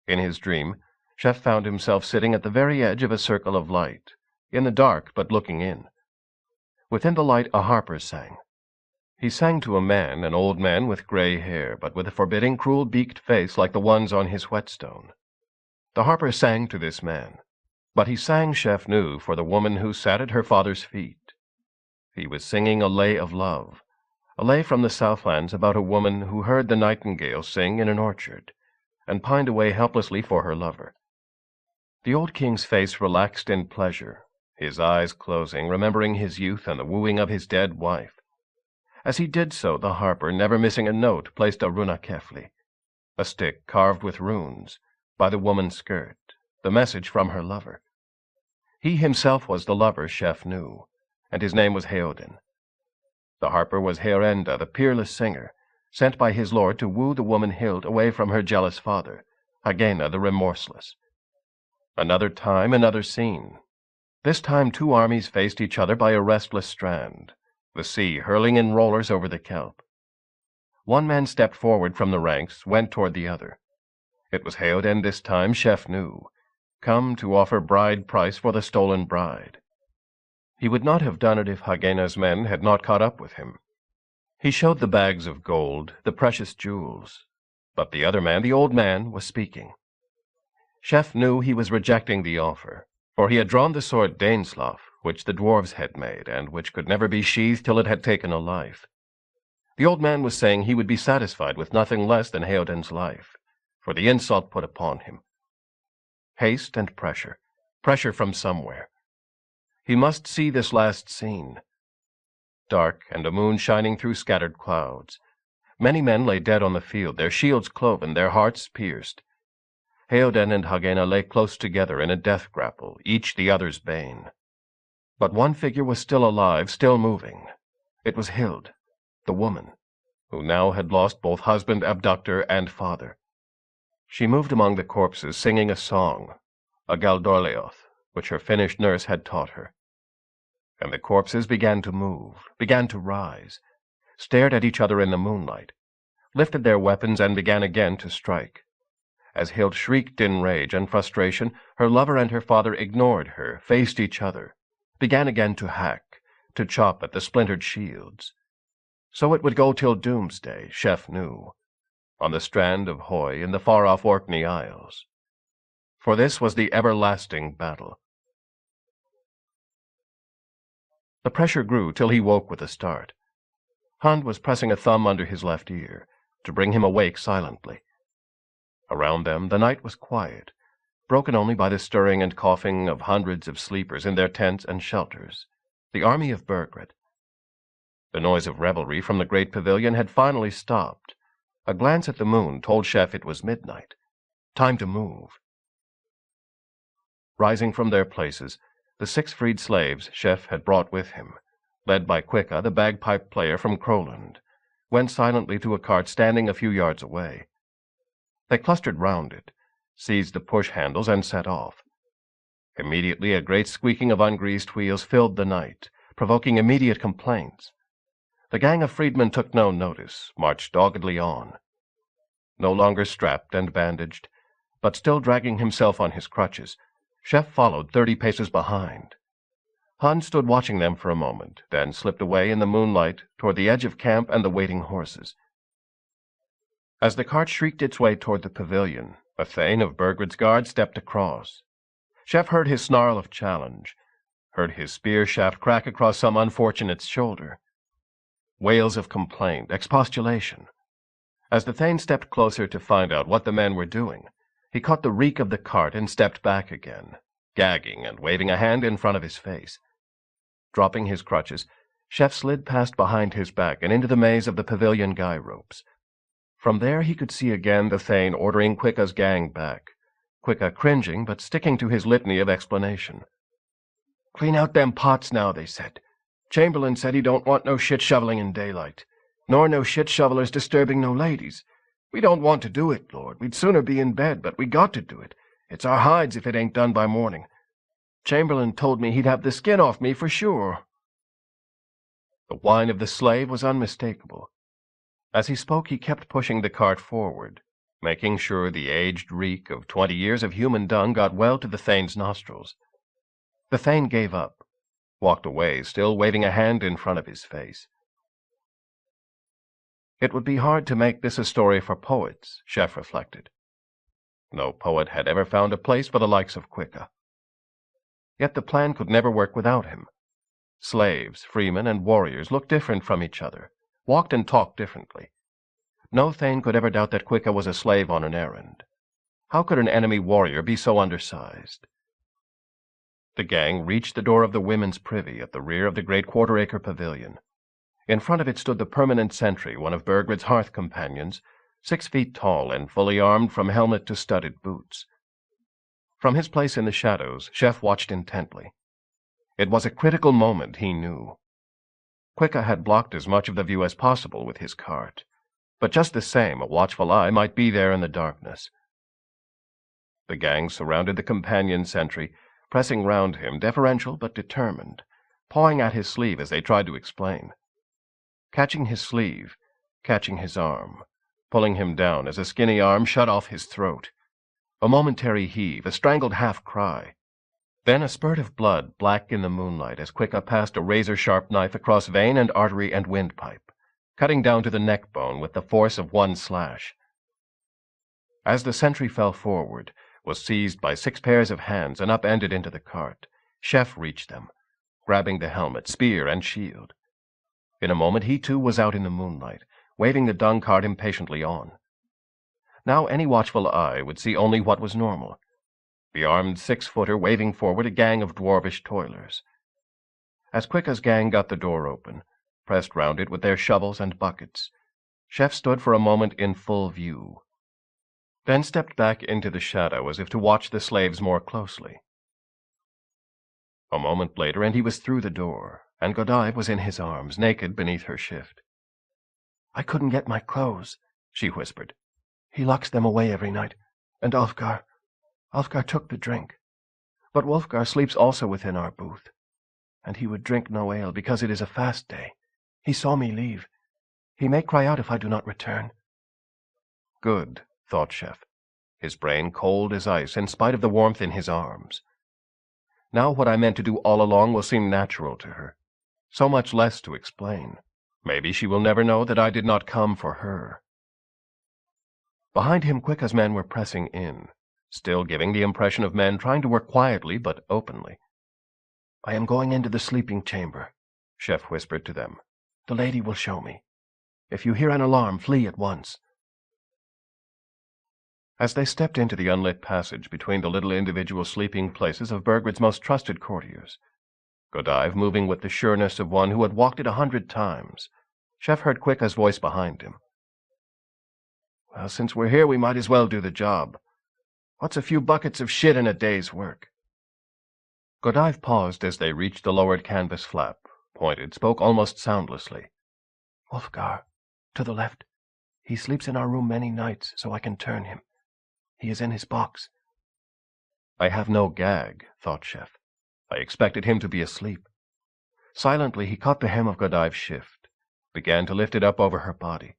In his dream, Chef found himself sitting at the very edge of a circle of light, in the dark but looking in. Within the light a harper sang. He sang to a man, an old man with gray hair, but with a forbidding, cruel-beaked face like the ones on his whetstone. The harper sang to this man, but he sang, Chef knew, for the woman who sat at her father's feet. He was singing a lay of love, a lay from the Southlands about a woman who heard the nightingale sing in an orchard, and pined away helplessly for her lover. The old king's face relaxed in pleasure, his eyes closing, remembering his youth and the wooing of his dead wife. As he did so, the harper, never missing a note, placed a runakefli, a stick carved with runes, by the woman's skirt, the message from her lover. He himself was the lover, Chef knew, and his name was Heodin. The harper was Heorenda, the peerless singer, sent by his lord to woo the woman Hild away from her jealous father, Hagena the remorseless. Another time, another scene. This time 2 armies faced each other by a restless strand, the sea hurling in rollers over the kelp. One man stepped forward from the ranks, went toward the other. It was Heoden this time, Chef knew, come to offer bride price for the stolen bride. He would not have done it if Hagena's men had not caught up with him. He showed the bags of gold, the precious jewels. But the other man, the old man, was speaking. Chef knew he was rejecting the offer, for he had drawn the sword Daneslav, which the dwarves had made, and which could never be sheathed till it had taken a life. The old man was saying he would be satisfied with nothing less than Heoden's life, for the insult put upon him. Haste and pressure from somewhere. He must see this last scene. Dark, and a moon shining through scattered clouds. Many men lay dead on the field, their shields cloven, their hearts pierced. Heoden and Hagena lay close together in a death grapple, each the other's bane. But one figure was still alive, still moving. It was Hild, the woman, who now had lost both husband, abductor, and father. She moved among the corpses, singing a song, a Galdorleoth, which her Finnish nurse had taught her. And the corpses began to move, began to rise, stared at each other in the moonlight, lifted their weapons and began again to strike. As Hild shrieked in rage and frustration, her lover and her father ignored her, faced each other, began again to hack, to chop at the splintered shields. So it would go till doomsday, Shef knew, on the strand of Hoy in the far-off Orkney Isles. For this was the everlasting battle. The pressure grew till he woke with a start. Hund was pressing a thumb under his left ear, to bring him awake silently. Around them the night was quiet, broken only by the stirring and coughing of hundreds of sleepers in their tents and shelters, the army of Burgred. The noise of revelry from the great pavilion had finally stopped. A glance at the moon told Shef it was midnight. Time to move. Rising from their places, the 6 freed slaves Shef had brought with him, led by Quicka, the bagpipe player from Crowland, went silently to a cart standing a few yards away. They clustered round it, seized the push handles, and set off. Immediately a great squeaking of ungreased wheels filled the night, provoking immediate complaints. The gang of freedmen took no notice, marched doggedly on. No longer strapped and bandaged, but still dragging himself on his crutches, Shef followed 30 paces behind. Hund stood watching them for a moment, then slipped away in the moonlight toward the edge of camp and the waiting horses. As the cart shrieked its way toward the pavilion, a thane of Burgred's guard stepped across. Shef heard his snarl of challenge, heard his spear shaft crack across some unfortunate's shoulder. Wails of complaint, expostulation. As the thane stepped closer to find out what the men were doing, he caught the reek of the cart and stepped back again, gagging and waving a hand in front of his face. Dropping his crutches, Shef slid past behind his back and into the maze of the pavilion guy ropes. From there he could see again the thane ordering Quicka's gang back, Quicka cringing but sticking to his litany of explanation. "Clean out them pots now," they said. "Chamberlain said he don't want no shit-shoveling in daylight, nor no shit-shovelers disturbing no ladies. We don't want to do it, Lord. We'd sooner be in bed, but we got to do it. It's our hides if it ain't done by morning. Chamberlain told me he'd have the skin off me for sure." The whine of the slave was unmistakable. As he spoke, he kept pushing the cart forward, making sure the aged reek of 20 years of human dung got well to the thane's nostrils. The thane gave up, walked away, still waving a hand in front of his face. It would be hard to make this a story for poets, Shef reflected. No poet had ever found a place for the likes of Quicka. Yet the plan could never work without him. Slaves, freemen, and warriors looked different from each other, walked and talked differently. No thane could ever doubt that Quicka was a slave on an errand. How could an enemy warrior be so undersized? The gang reached the door of the women's privy at the rear of the great quarter-acre pavilion. In front of it stood the permanent sentry, one of Burgred's hearth companions, 6 feet tall and fully armed from helmet to studded boots. From his place in the shadows, Shef watched intently. It was a critical moment, he knew. Quicka had blocked as much of the view as possible with his cart, but just the same a watchful eye might be there in the darkness. The gang surrounded the companion sentry, pressing round him, deferential but determined, pawing at his sleeve as they tried to explain. Catching his sleeve, catching his arm, pulling him down as a skinny arm shut off his throat. A momentary heave, a strangled half-cry. Then a spurt of blood, black in the moonlight, as Quicka passed a razor-sharp knife across vein and artery and windpipe, cutting down to the neck bone with the force of one slash. As the sentry fell forward, was seized by 6 pairs of hands and upended into the cart, Shef reached them, grabbing the helmet, spear, and shield. In a moment he too was out in the moonlight, waving the dung cart impatiently on. Now any watchful eye would see only what was normal. The armed 6-footer waving forward a gang of dwarvish toilers. As Quicka's gang got the door open, pressed round it with their shovels and buckets, Shef stood for a moment in full view, then stepped back into the shadow as if to watch the slaves more closely. A moment later, and he was through the door, and Godive was in his arms, naked beneath her shift. "I couldn't get my clothes," she whispered. "He locks them away every night, and Ulfgar took the drink. But Wulfgar sleeps also within our booth, and he would drink no ale because it is a fast day. He saw me leave. He may cry out if I do not return. Good, thought Chef, his brain cold as ice in spite of the warmth in his arms. Now what I meant to do all along will seem natural to her. So much less to explain. Maybe she will never know that I did not come for her. Behind him Quicka's men were pressing in, still giving the impression of men trying to work quietly but openly. "I am going into the sleeping chamber," Chef whispered to them. "The lady will show me. If you hear an alarm, flee at once." As they stepped into the unlit passage between the little individual sleeping places of Burgred's most trusted courtiers, Godive moving with the sureness of one who had walked it 100 times, Chef heard Quicka's voice behind him. "Well, since we're here, we might as well do the job. What's a few buckets of shit in a day's work?" Godive paused as they reached the lowered canvas flap, pointed, spoke almost soundlessly. "Wulfgar, to the left. He sleeps in our room many nights, so I can turn him. He is in his box." I have no gag, thought Chef. I expected him to be asleep. Silently he caught the hem of Godive's shift, began to lift it up over her body.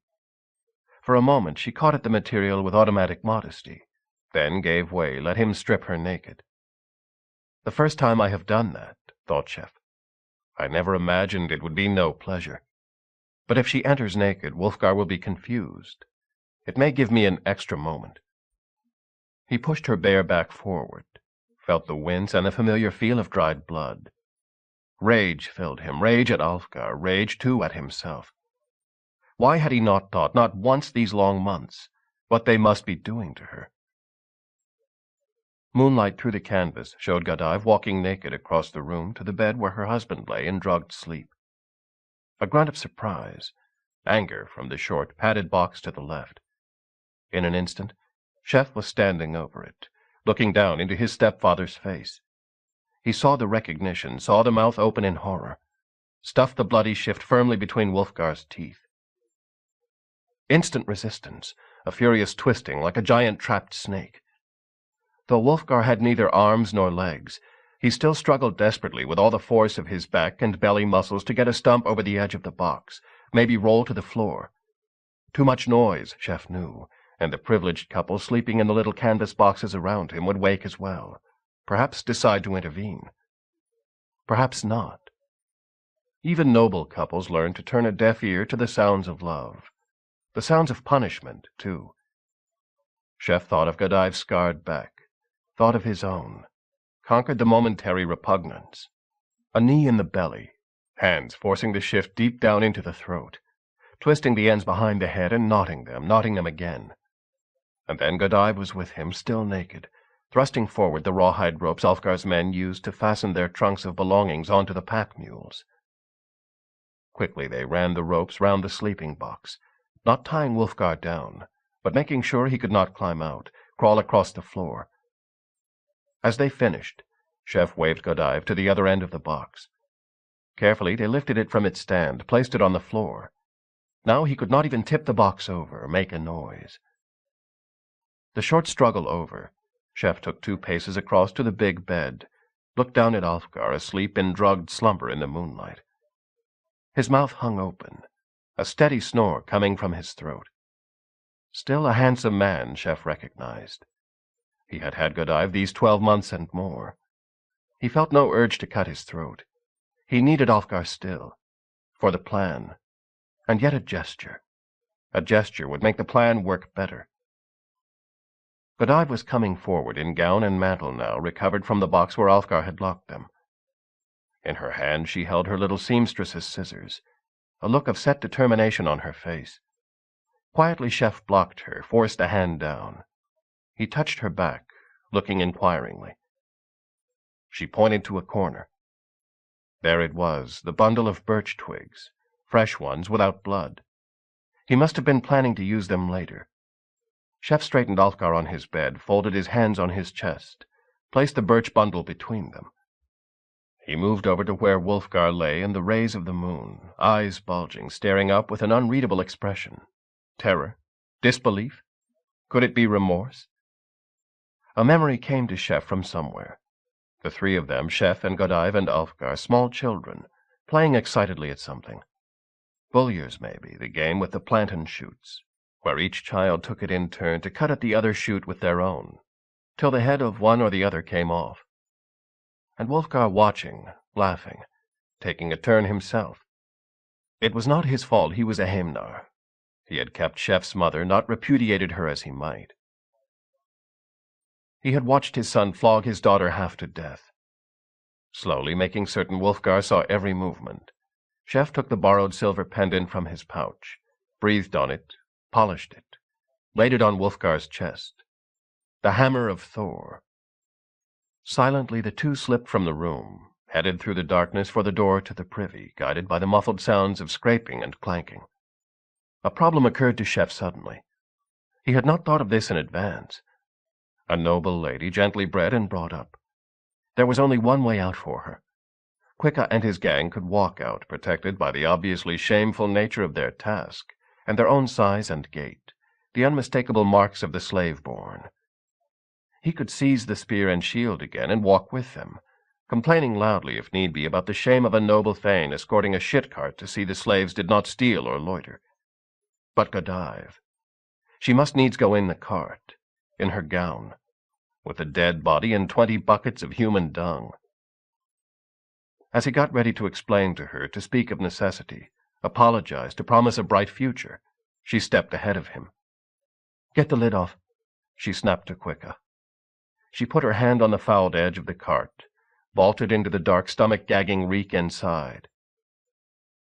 For a moment she caught at the material with automatic modesty, then gave way, let him strip her naked. The first time I have done that, thought Chef. I never imagined it would be no pleasure. But if she enters naked, Wulfgar will be confused. It may give me an extra moment. He pushed her bare back forward, felt the wince and the familiar feel of dried blood. Rage filled him, rage at Ulfgar, rage too at himself. Why had he not thought, not once these long months, what they must be doing to her? Moonlight through the canvas showed Godive walking naked across the room to the bed where her husband lay in drugged sleep. A grunt of surprise, anger from the short, padded box to the left. In an instant, Chef was standing over it, looking down into his stepfather's face. He saw the recognition, saw the mouth open in horror, stuffed the bloody shift firmly between Wulfgar's teeth. Instant resistance, a furious twisting like a giant trapped snake. Though Wulfgar had neither arms nor legs, he still struggled desperately with all the force of his back and belly muscles to get a stump over the edge of the box, maybe roll to the floor. Too much noise, Chef knew, and the privileged couple sleeping in the little canvas boxes around him would wake as well, perhaps decide to intervene. Perhaps not. Even noble couples learn to turn a deaf ear to the sounds of love, the sounds of punishment, too. Chef thought of Godive's scarred back, thought of his own, conquered the momentary repugnance. A knee in the belly, hands forcing the shift deep down into the throat, twisting the ends behind the head and knotting them again. And then Godive was with him, still naked, thrusting forward the rawhide ropes Ulfgar's men used to fasten their trunks of belongings onto the pack mules. Quickly they ran the ropes round the sleeping box, not tying Wulfgar down, but making sure he could not climb out, crawl across the floor. As they finished, Chef waved Godive to the other end of the box. Carefully they lifted it from its stand, placed it on the floor. Now he could not even tip the box over, make a noise. The short struggle over, Chef took 2 paces across to the big bed, looked down at Ulfgar asleep in drugged slumber in the moonlight. His mouth hung open, a steady snore coming from his throat. Still a handsome man, Chef recognized. He had had Godive these 12 months and more. He felt no urge to cut his throat. He needed Ulfgar still, for the plan, and yet a gesture. A gesture would make the plan work better. Godive was coming forward in gown and mantle now, recovered from the box where Ulfgar had locked them. In her hand she held her little seamstress's scissors, a look of set determination on her face. Quietly Chef blocked her, forced a hand down. He touched her back, looking inquiringly. She pointed to a corner. There it was, the bundle of birch twigs, fresh ones without blood. He must have been planning to use them later. Chef straightened Ulfgar on his bed, folded his hands on his chest, placed the birch bundle between them. He moved over to where Wulfgar lay in the rays of the moon, eyes bulging, staring up with an unreadable expression. Terror? Disbelief? Could it be remorse? A memory came to Chef from somewhere. The 3 of them, Chef and Godive and Ulfgar, small children, playing excitedly at something. Bulliers, maybe, the game with the plantain shoots. where each child took it in turn to cut at the other shoot with their own, till the head of one or the other came off. And Wulfgar watching, laughing, taking a turn himself. It was not his fault he was a Heimnar. He had kept Sheff's mother, not repudiated her as he might. He had watched his son flog his daughter half to death. Slowly, making certain Wulfgar saw every movement, Sheff took the borrowed silver pendant from his pouch, breathed on it, polished it, laid it on Wulfgar's chest. The hammer of Thor. Silently the two slipped from the room, headed through the darkness for the door to the privy, guided by the muffled sounds of scraping and clanking. A problem occurred to Sheff suddenly. He had not thought of this in advance. A noble lady, gently bred and brought up. There was only one way out for her. Quicka and his gang could walk out, protected by the obviously shameful nature of their task, and their own size and gait, the unmistakable marks of the slave-born. He could seize the spear and shield again and walk with them, complaining loudly, if need be, about the shame of a noble thane escorting a shit-cart to see the slaves did not steal or loiter. But Godive. She must needs go in the cart, in her gown, with a dead body and 20 buckets of human dung. As he got ready to explain to her, to speak of necessity, apologize, to promise a bright future, she stepped ahead of him. "Get the lid off," she snapped to Quicka. She put her hand on the fouled edge of the cart, vaulted into the dark stomach-gagging reek inside.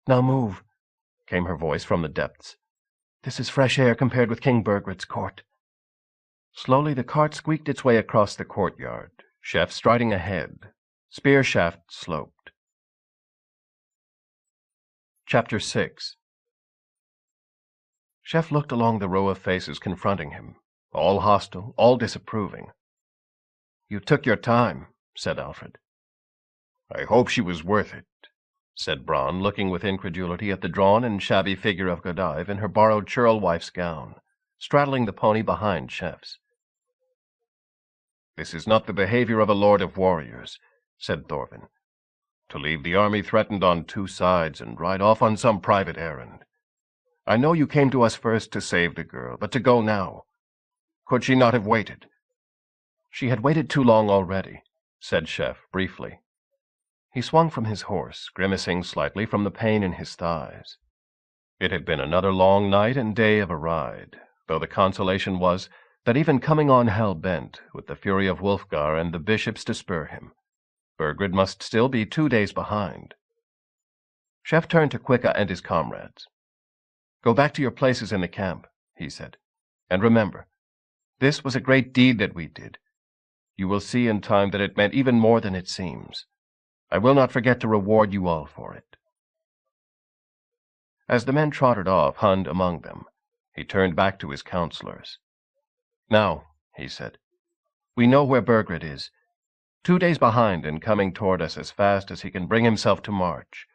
"Now move," came her voice from the depths. "This is fresh air compared with King Burgred's court." Slowly the cart squeaked its way across the courtyard, Sheff striding ahead, spear shaft sloped. Chapter 6. Sheff looked along the row of faces confronting him, all hostile, all disapproving. "You took your time," said Alfred. "I hope she was worth it," said Bronn, looking with incredulity at the drawn and shabby figure of Godive in her borrowed churl wife's gown, straddling the pony behind Sheff's. "This is not the behavior of a lord of warriors," said Thorvin, "to leave the army threatened on 2 sides and ride off on some private errand. I know you came to us first to save the girl, but to go now. Could she not have waited?" "She had waited too long already," said Sheff briefly. He swung from his horse, grimacing slightly from the pain in his thighs. It had been another long night and day of a ride, though the consolation was that even coming on hell-bent, with the fury of Wulfgar and the bishops to spur him, Burgred must still be 2 days behind. Sheff turned to Quicka and his comrades. "Go back to your places in the camp," he said, "and remember, this was a great deed that we did. You will see in time that it meant even more than it seems. I will not forget to reward you all for it." As the men trotted off, Hund among them, he turned back to his counselors. "Now," he said, "we know where Burgred is. 2 days behind and coming toward us as fast as he can bring himself to march.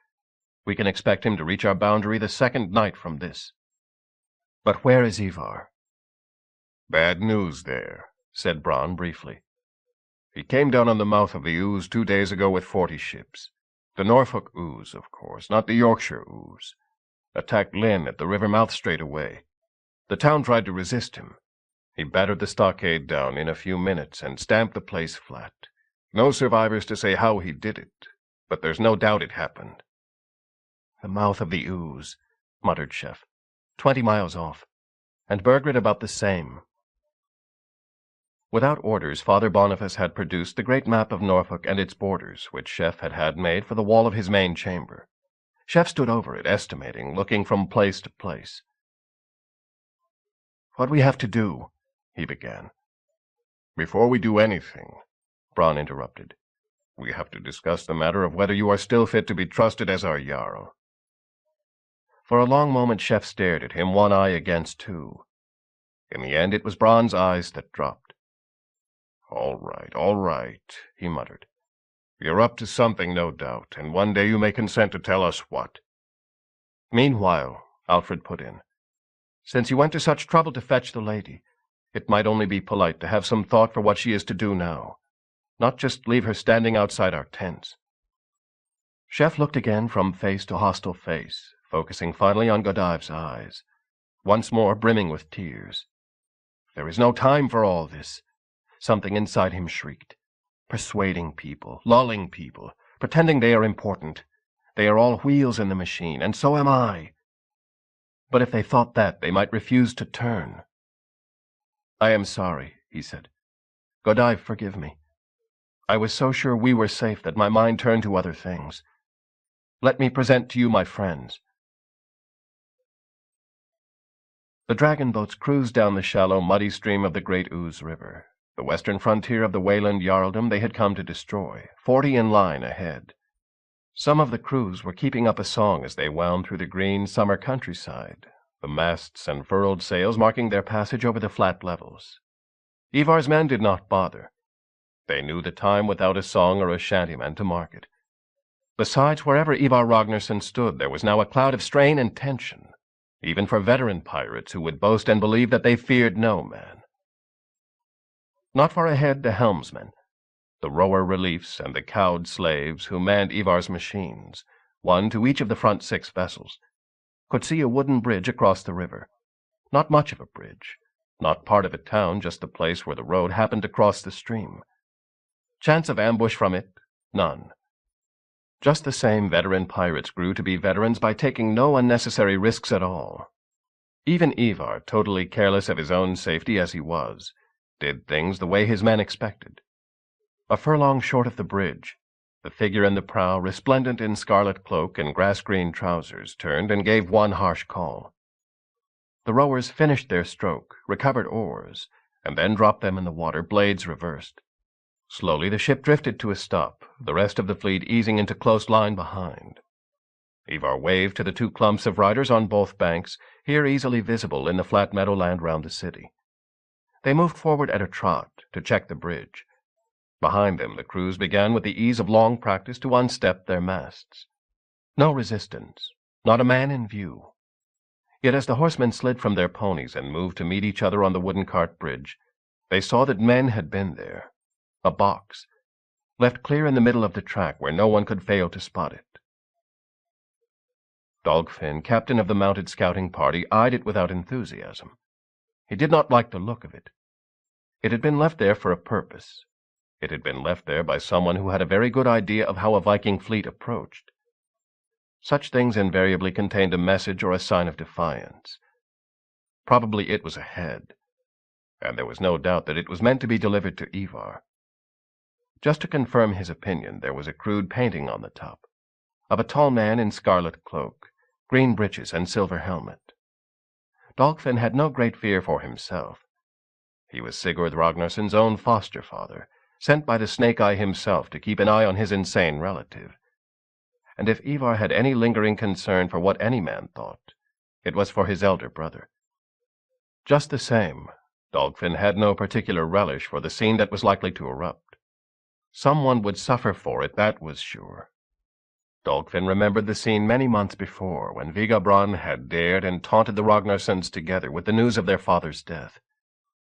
We can expect him to reach our boundary the 2nd night from this. But where is Ivar?" "Bad news there," said Bronn briefly. "He came down on the mouth of the Ouse 2 days ago with 40 ships. The Norfolk Ouse, of course, not the Yorkshire Ouse. Attacked Lynn at the river mouth straight away. The town tried to resist him. He battered the stockade down in a few minutes and stamped the place flat. No survivors to say how he did it, but there's no doubt it happened." "The mouth of the Ouse," muttered Sheff. 20 miles off, and Burgred about the same. Without orders, Father Boniface had produced the great map of Norfolk and its borders, which Sheff had had made for the wall of his main chamber. Sheff stood over it, estimating, looking from place to place. "What we have to do," he began. "Before we do anything," Bronn interrupted, "we have to discuss the matter of whether you are still fit to be trusted as our Jarl." For a long moment Sheff stared at him, one eye against 2. In the end it was Bronn's eyes that dropped. All right, he muttered. "You're up to something, no doubt, and one day you may consent to tell us what." "Meanwhile," Alfred put in, "since you went to such trouble to fetch the lady, it might only be polite to have some thought for what she is to do now, not just leave her standing outside our tents." Sheff looked again from face to hostile face, focusing finally on Godive's eyes. once more brimming with tears. "There is no time for all this," something inside him shrieked. "Persuading people, lulling people, pretending they are important. They are all wheels in the machine, and so am I. But if they thought that, they might refuse to turn." "I am sorry," he said. "Godive, forgive me. I was so sure we were safe that my mind turned to other things. Let me present to you my friends." The dragon boats cruised down the shallow, muddy stream of the great Ouse River, the western frontier of the Wayland Jarldom they had come to destroy, 40 in line ahead. Some of the crews were keeping up a song as they wound through the green summer countryside, the masts and furled sails marking their passage over the flat levels. Ivar's men did not bother. They knew the time without a song or a shantyman to mark it. Besides, wherever Ivar Ragnarsson stood, there was now a cloud of strain and tension, even for veteran pirates who would boast and believe that they feared no man. Not far ahead, the helmsmen, the rower reliefs, and the cowed slaves who manned Ivar's machines, one to each of the front 6 vessels, could see a wooden bridge across the river. Not much of a bridge, not part of a town, just the place where the road happened to cross the stream. Chance of ambush from it, none. Just the same, veteran pirates grew to be veterans by taking no unnecessary risks at all. Even Ivar, totally careless of his own safety as he was, did things the way his men expected. A furlong short of the bridge, the figure in the prow, resplendent in scarlet cloak and grass-green trousers, turned and gave one harsh call. The rowers finished their stroke, recovered oars, and then dropped them in the water, blades reversed. Slowly the ship drifted to a stop, the rest of the fleet easing into close line behind. Ivar waved to the 2 clumps of riders on both banks, here easily visible in the flat meadowland round the city. They moved forward at a trot to check the bridge. Behind them the crews began with the ease of long practice to unstep their masts. No resistance, not a man in view. Yet as the horsemen slid from their ponies and moved to meet each other on the wooden cart bridge, they saw that men had been there. A box, left clear in the middle of the track where no one could fail to spot it. Dogfinn, captain of the mounted scouting party, eyed it without enthusiasm. He did not like the look of it. It had been left there for a purpose. It had been left there by someone who had a very good idea of how a Viking fleet approached. Such things invariably contained a message or a sign of defiance. Probably it was ahead, and there was no doubt that it was meant to be delivered to Ivar. Just to confirm his opinion, there was a crude painting on the top, of a tall man in scarlet cloak, green breeches, and silver helmet. Dogfinn had no great fear for himself. He was Sigurd Ragnarsson's own foster-father, sent by the Snake-Eye himself to keep an eye on his insane relative. And if Ivar had any lingering concern for what any man thought, it was for his elder brother. Just the same, Dogfinn had no particular relish for the scene that was likely to erupt. Someone would suffer for it, that was sure. Dogfinn remembered the scene many months before, when Vigabron had dared and taunted the Ragnarssons together with the news of their father's death.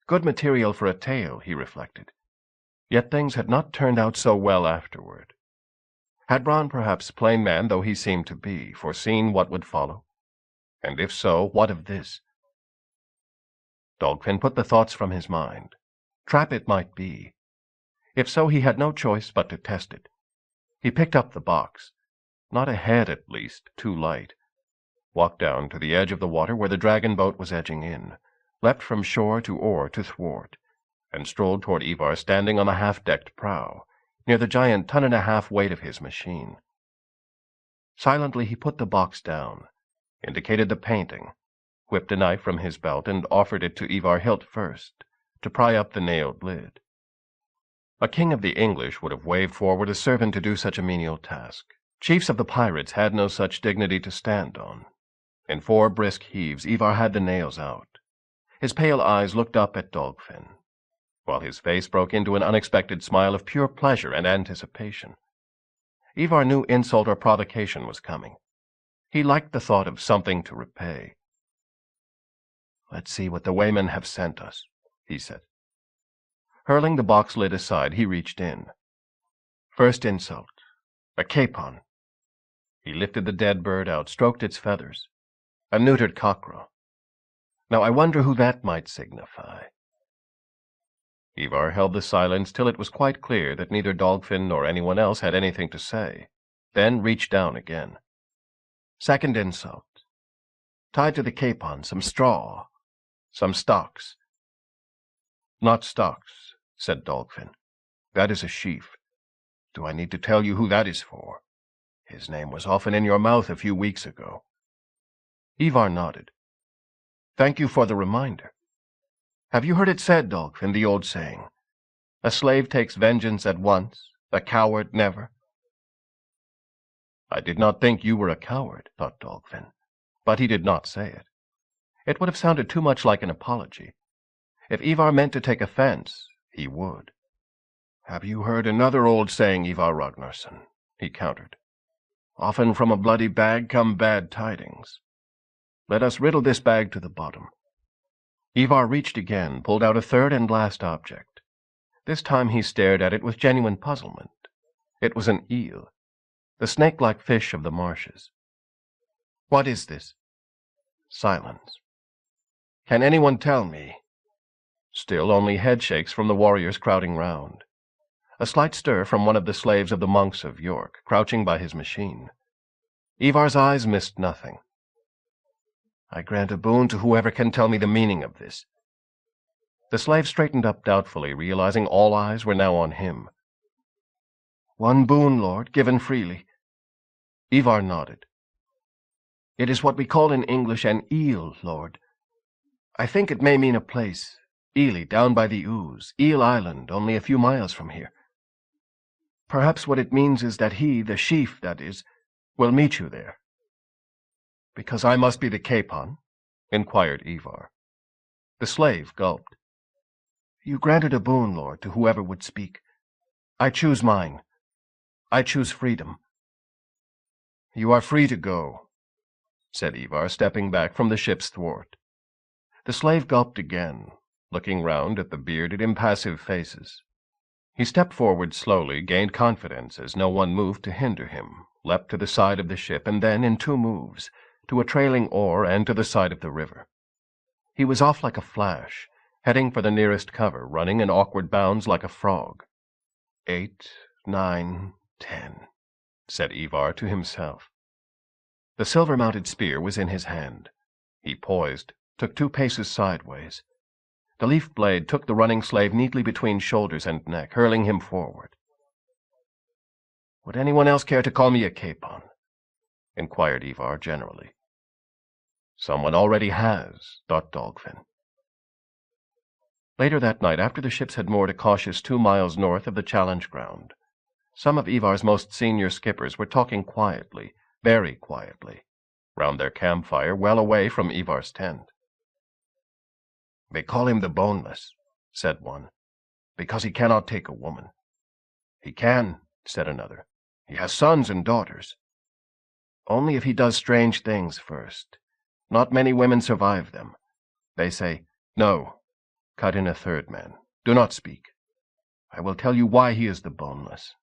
Good material for a tale, he reflected. Yet things had not turned out so well afterward. Had Bronn, perhaps plain man though he seemed to be, foreseen what would follow? And if so, what of this? Dogfinn put the thoughts from his mind. Trap it might be. If so, he had no choice but to test it. He picked up the box. Not a head, at least, too light. Walked down to the edge of the water where the dragon boat was edging in, leapt from shore to oar to thwart, and strolled toward Ivar standing on the half-decked prow, near the giant 1.5-ton weight of his machine. Silently he put the box down, indicated the painting, whipped a knife from his belt, and offered it to Ivar hilt first, to pry up the nailed lid. A king of the English would have waved forward a servant to do such a menial task. Chiefs of the pirates had no such dignity to stand on. In 4 brisk heaves, Ivar had the nails out. His pale eyes looked up at Dogfinn, while his face broke into an unexpected smile of pure pleasure and anticipation. Ivar knew insult or provocation was coming. He liked the thought of something to repay. "Let's see what the waymen have sent us," he said. Hurling the box lid aside, he reached in. First insult, a capon. He lifted the dead bird out, stroked its feathers. A neutered cockerel. Now I wonder who that might signify." Ivar held the silence till it was quite clear that neither Dogfinn nor anyone else had anything to say, then reached down again. "Second insult. Tied to the capon, some straw, some stocks." "Not stocks," said Dogfinn. "That is a sheaf. Do I need to tell you who that is for? His name was often in your mouth a few weeks ago." Ivar nodded. "Thank you for the reminder. Have you heard it said, Dogfinn, the old saying, 'A slave takes vengeance at once, a coward never'?" "I did not think you were a coward," thought Dogfinn, but he did not say it. It would have sounded too much like an apology. If Ivar meant to take offense, he would. "Have you heard another old saying, Ivar Ragnarsson?" he countered. "Often from a bloody bag come bad tidings. Let us riddle this bag to the bottom." Ivar reached again, pulled out a third and last object. This time he stared at it with genuine puzzlement. It was an eel, the snake-like fish of the marshes. "What is this?" Silence. "Can anyone tell me?" Still only headshakes from the warriors crowding round. A slight stir from one of the slaves of the monks of York, crouching by his machine. Ivar's eyes missed nothing. "I grant a boon to whoever can tell me the meaning of this." The slave straightened up doubtfully, realizing all eyes were now on him. "One boon, Lord, given freely." Ivar nodded. "It is what we call in English an eel, Lord. I think it may mean a place, Ely, down by the Ouse, Eel Island, only a few miles from here. Perhaps what it means is that he, the chief, that is, will meet you there." "Because I must be the capon?" inquired Ivar. The slave gulped. "You granted a boon, Lord, to whoever would speak. I choose mine. I choose freedom." "You are free to go," said Ivar, stepping back from the ship's thwart. The slave gulped again, looking round at the bearded, impassive faces. He stepped forward slowly, gained confidence as no one moved to hinder him, leapt to the side of the ship, and then, in 2 moves, to a trailing oar and to the side of the river. He was off like a flash, heading for the nearest cover, running in awkward bounds like a frog. 8, 9, 10, said Ivar to himself. The silver-mounted spear was in his hand. He poised, took 2 paces sideways. The leaf blade took the running slave neatly between shoulders and neck, hurling him forward. "Would anyone else care to call me a capon?" inquired Ivar generally. "Someone already has," thought Dogfinn. Later that night, after the ships had moored a cautious 2 miles north of the challenge ground, some of Ivar's most senior skippers were talking quietly, very quietly, round their campfire well away from Ivar's tent. "They call him the Boneless," said one, "because he cannot take a woman." "He can," said another. "He has sons and daughters." "Only if he does strange things first. Not many women survive them. They say, 'No,'" cut in a third man. "Do not speak. I will tell you why he is the Boneless.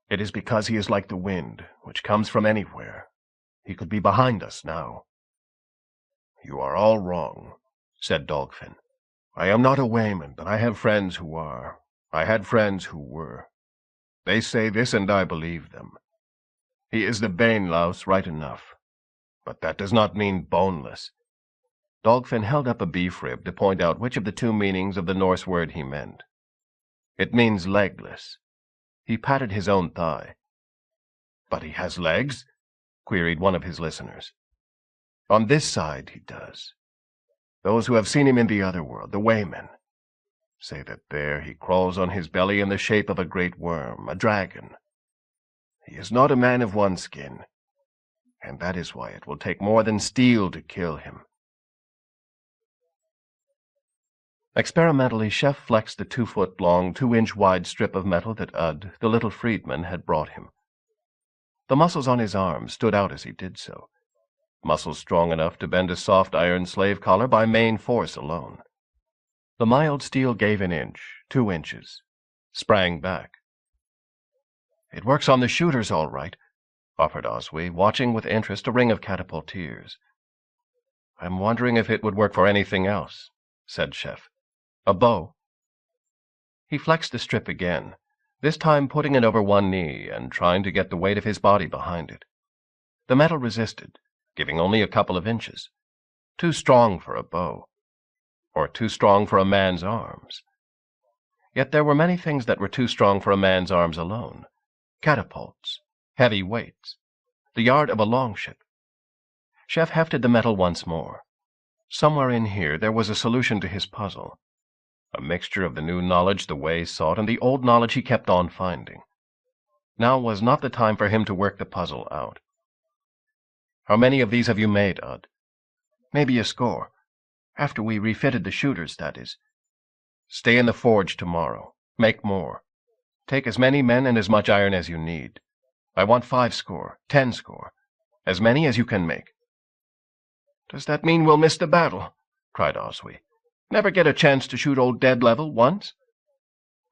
It is because he is like the wind, which comes from anywhere. He could be behind us now." "You are all wrong," said Dogfinn. "I am not a wayman, but I have friends who are. I had friends who were. They say this, and I believe them. He is the Banelouse right enough, but that does not mean boneless." Dogfinn held up a beef rib to point out which of the 2 meanings of the Norse word he meant. "It means legless." He patted his own thigh. "But he has legs?" queried one of his listeners. "On this side he does. Those who have seen him in the other world, the waymen, say that there he crawls on his belly in the shape of a great worm, a dragon. He is not a man of one skin, and that is why it will take more than steel to kill him." Experimentally, Chef flexed the 2-foot-long, 2-inch-wide strip of metal that Ud, the little freedman, had brought him. The muscles on his arms stood out as he did so, muscles strong enough to bend a soft iron slave collar by main force alone. The mild steel gave an inch, 2 inches, sprang back. "It works on the shooters all right," offered Oswey, watching with interest a ring of catapulteers. I'm wondering if it would work for anything else, said Chef. A bow. He flexed the strip again, this time putting it over one knee and trying to get the weight of his body behind it. The metal resisted, giving only a couple of inches. Too strong for a bow, or too strong for a man's arms. Yet there were many things that were too strong for a man's arms alone. Catapults, heavy weights, the yard of a longship. Chef hefted the metal once more. Somewhere in here there was a solution to his puzzle, a mixture of the new knowledge the way sought and the old knowledge he kept on finding. Now was not the time for him to work the puzzle out. How many of these have you made, Ud? Maybe a score. After we refitted the shooters, that is. Stay in the forge tomorrow. Make more. Take as many men and as much iron as you need. I want 5 score, 10 score, as many as you can make. Does that mean we'll miss the battle? Cried Oswey. Never get a chance to shoot old Dead Level once?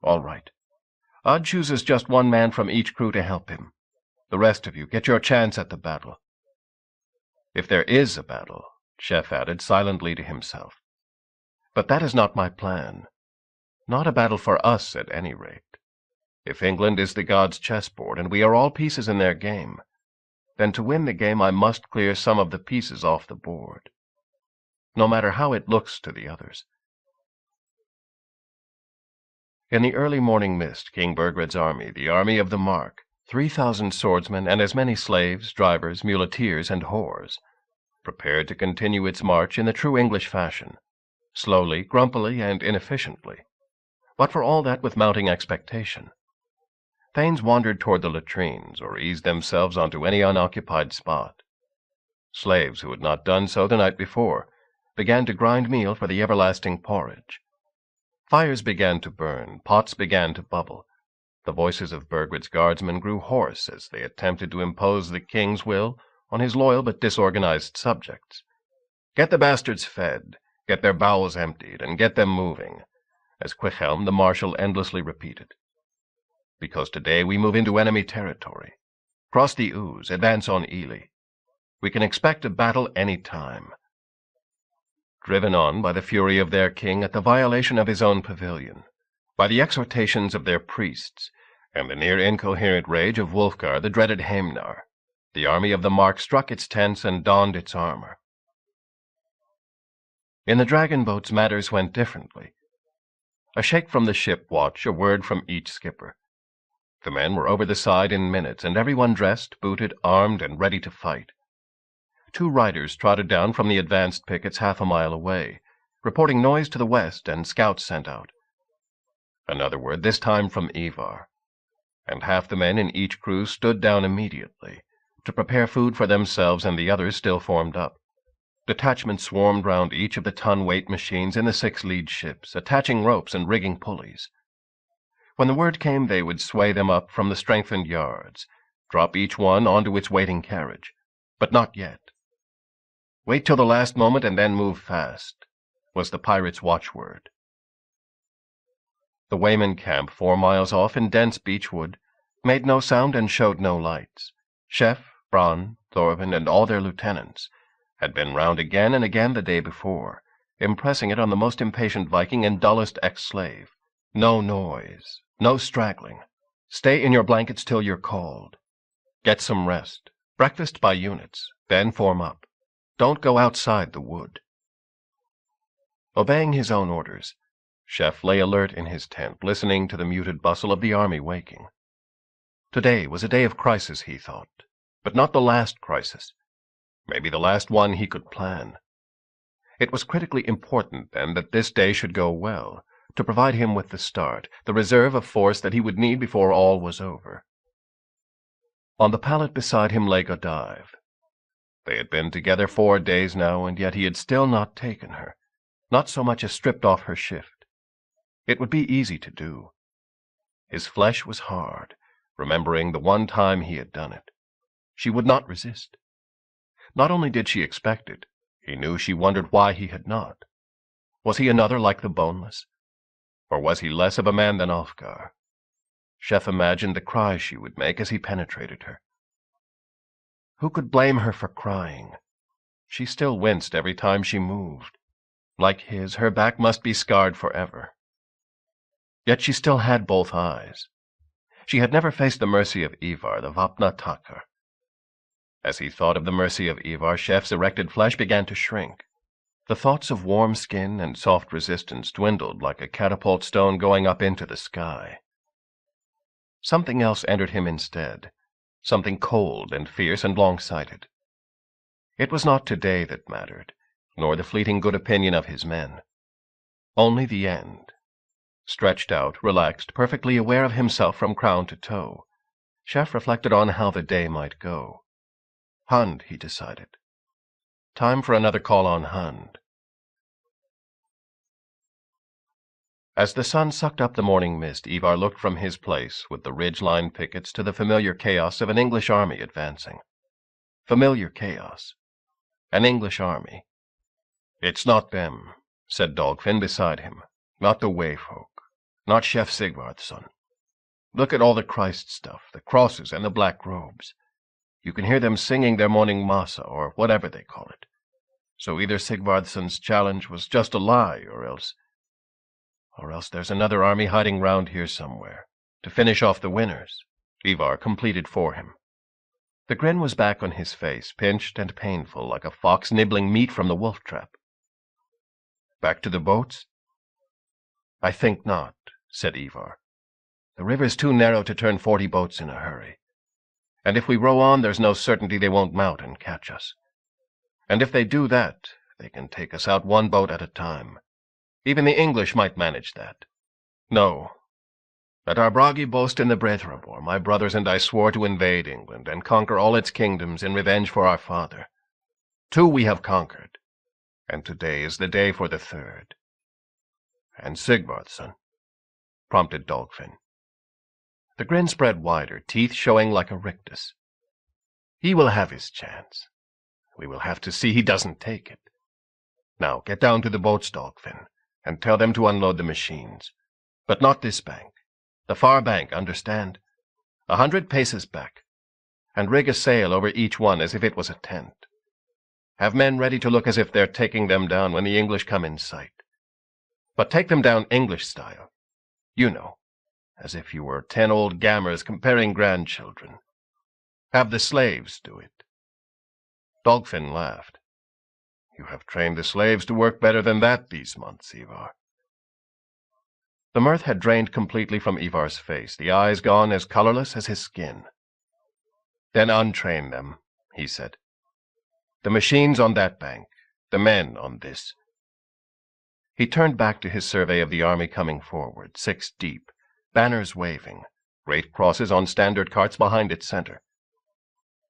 All right. Ud chooses just one man from each crew to help him. The rest of you get your chance at the battle. If there is a battle, Chef added silently to himself. But that is not my plan. Not a battle for us, at any rate. If England is the gods' chessboard, and we are all pieces in their game, then to win the game I must clear some of the pieces off the board, no matter how it looks to the others. In the early morning mist, King Burgred's army, the army of the Mark, 3,000 swordsmen and as many slaves, drivers, muleteers, and whores, prepared to continue its march in the true English fashion, slowly, grumpily, and inefficiently, but for all that with mounting expectation. Thanes wandered toward the latrines, or eased themselves onto any unoccupied spot. Slaves who had not done so the night before began to grind meal for the everlasting porridge. Fires began to burn, pots began to bubble. The voices of Burgred's guardsmen grew hoarse as they attempted to impose the king's will on his loyal but disorganized subjects. Get the bastards fed, get their bowels emptied, and get them moving, as Cuichelm the marshal endlessly repeated. Because today we move into enemy territory. Cross the Ouse, advance on Ely. We can expect a battle any time. Driven on by the fury of their king at the violation of his own pavilion, by the exhortations of their priests, and the near-incoherent rage of Wulfgar the dreaded Heimnar, the army of the Mark struck its tents and donned its armor. In the dragon boats matters went differently. A shake from the ship watch, a word from each skipper. The men were over the side in minutes, and everyone dressed, booted, armed, and ready to fight. 2 riders trotted down from the advanced pickets half a mile away, reporting noise to the west and scouts sent out. Another word, this time from Ivar, and half the men in each crew stood down immediately, to prepare food for themselves, and the others still formed up. Detachments swarmed round each of the ton-weight machines in the 6 lead ships, attaching ropes and rigging pulleys. When the word came, they would sway them up from the strengthened yards, drop each one onto its waiting carriage. But not yet. Wait till the last moment and then move fast, was the pirates' watchword. The Wayman camp, 4 miles off in dense beechwood, made no sound and showed no lights. Chef, Bronn, Thorvin, and all their lieutenants had been round again and again the day before, impressing it on the most impatient Viking and dullest ex-slave. No noise, no straggling. Stay in your blankets till you're called. Get some rest. Breakfast by units, then form up. Don't go outside the wood. Obeying his own orders, Chef lay alert in his tent, listening to the muted bustle of the army waking. Today was a day of crisis, he thought, but not the last crisis. Maybe the last one he could plan. It was critically important, then, that this day should go well, to provide him with the start, the reserve of force that he would need before all was over. On the pallet beside him lay Godive. They had been together 4 days now, and yet he had still not taken her, not so much as stripped off her shift. It would be easy to do. His flesh was hard, remembering the one time he had done it. She would not resist. Not only did she expect it, he knew she wondered why he had not. Was he another like the Boneless? Or was he less of a man than Ulfgar? Chef imagined the cries she would make as he penetrated her. Who could blame her for crying? She still winced every time she moved. Like his, her back must be scarred forever. Yet she still had both eyes. She had never faced the mercy of Ivar, the Vapnatakkar. As he thought of the mercy of Ivar, Chef's erected flesh began to shrink. The thoughts of warm skin and soft resistance dwindled like a catapult stone going up into the sky. Something else entered him instead, something cold and fierce and long-sighted. It was not today that mattered, nor the fleeting good opinion of his men. Only the end. Stretched out, relaxed, perfectly aware of himself from crown to toe, Chef reflected on how the day might go. Hund, he decided. Time for another call on Hund. As the sun sucked up the morning mist, Ivar looked from his place with the ridge-line pickets to the familiar chaos of an English army advancing. Familiar chaos. An English army. "It's not them," said Dagfinn beside him. "Not the way folk. Not Chef Sigvardsson. Look at all the Christ stuff, the crosses and the black robes. You can hear them singing their morning massa, or whatever they call it. So either Sigvardsson's challenge was just a lie, or else there's another army hiding round here somewhere, to finish off the winners," Ivar completed for him. The grin was back on his face, pinched and painful, like a fox nibbling meat from the wolf trap. "Back to the boats?" "I think not," said Ivar. "The river's too narrow to turn 40 boats in a hurry. And if we row on, there's no certainty they won't mount and catch us. And if they do that, they can take us out one boat at a time. Even the English might manage that. No. At our Bragi boast in the Brethrabor, my brothers and I swore to invade England and conquer all its kingdoms in revenge for our father. 2 we have conquered, and today is the day for the 3rd. And Sigvardsson," prompted Dagfinn. The grin spread wider, teeth showing like a rictus. "He will have his chance. We will have to see he doesn't take it. Now get down to the boats, Dagfinn, and tell them to unload the machines. But not this bank. The far bank, understand? 100 paces back. And rig a sail over each one as if it was a tent. Have men ready to look as if they're taking them down when the English come in sight. But take them down English style. You know, as if you were 10 old gammers comparing grandchildren. Have the slaves do it." Dagfinn laughed. "You have trained the slaves to work better than that these months, Ivar." The mirth had drained completely from Ivar's face, the eyes gone as colorless as his skin. "Then untrain them," he said. "The machines on that bank, the men on this." He turned back to his survey of the army coming forward, 6 deep, banners waving, great crosses on standard carts behind its center.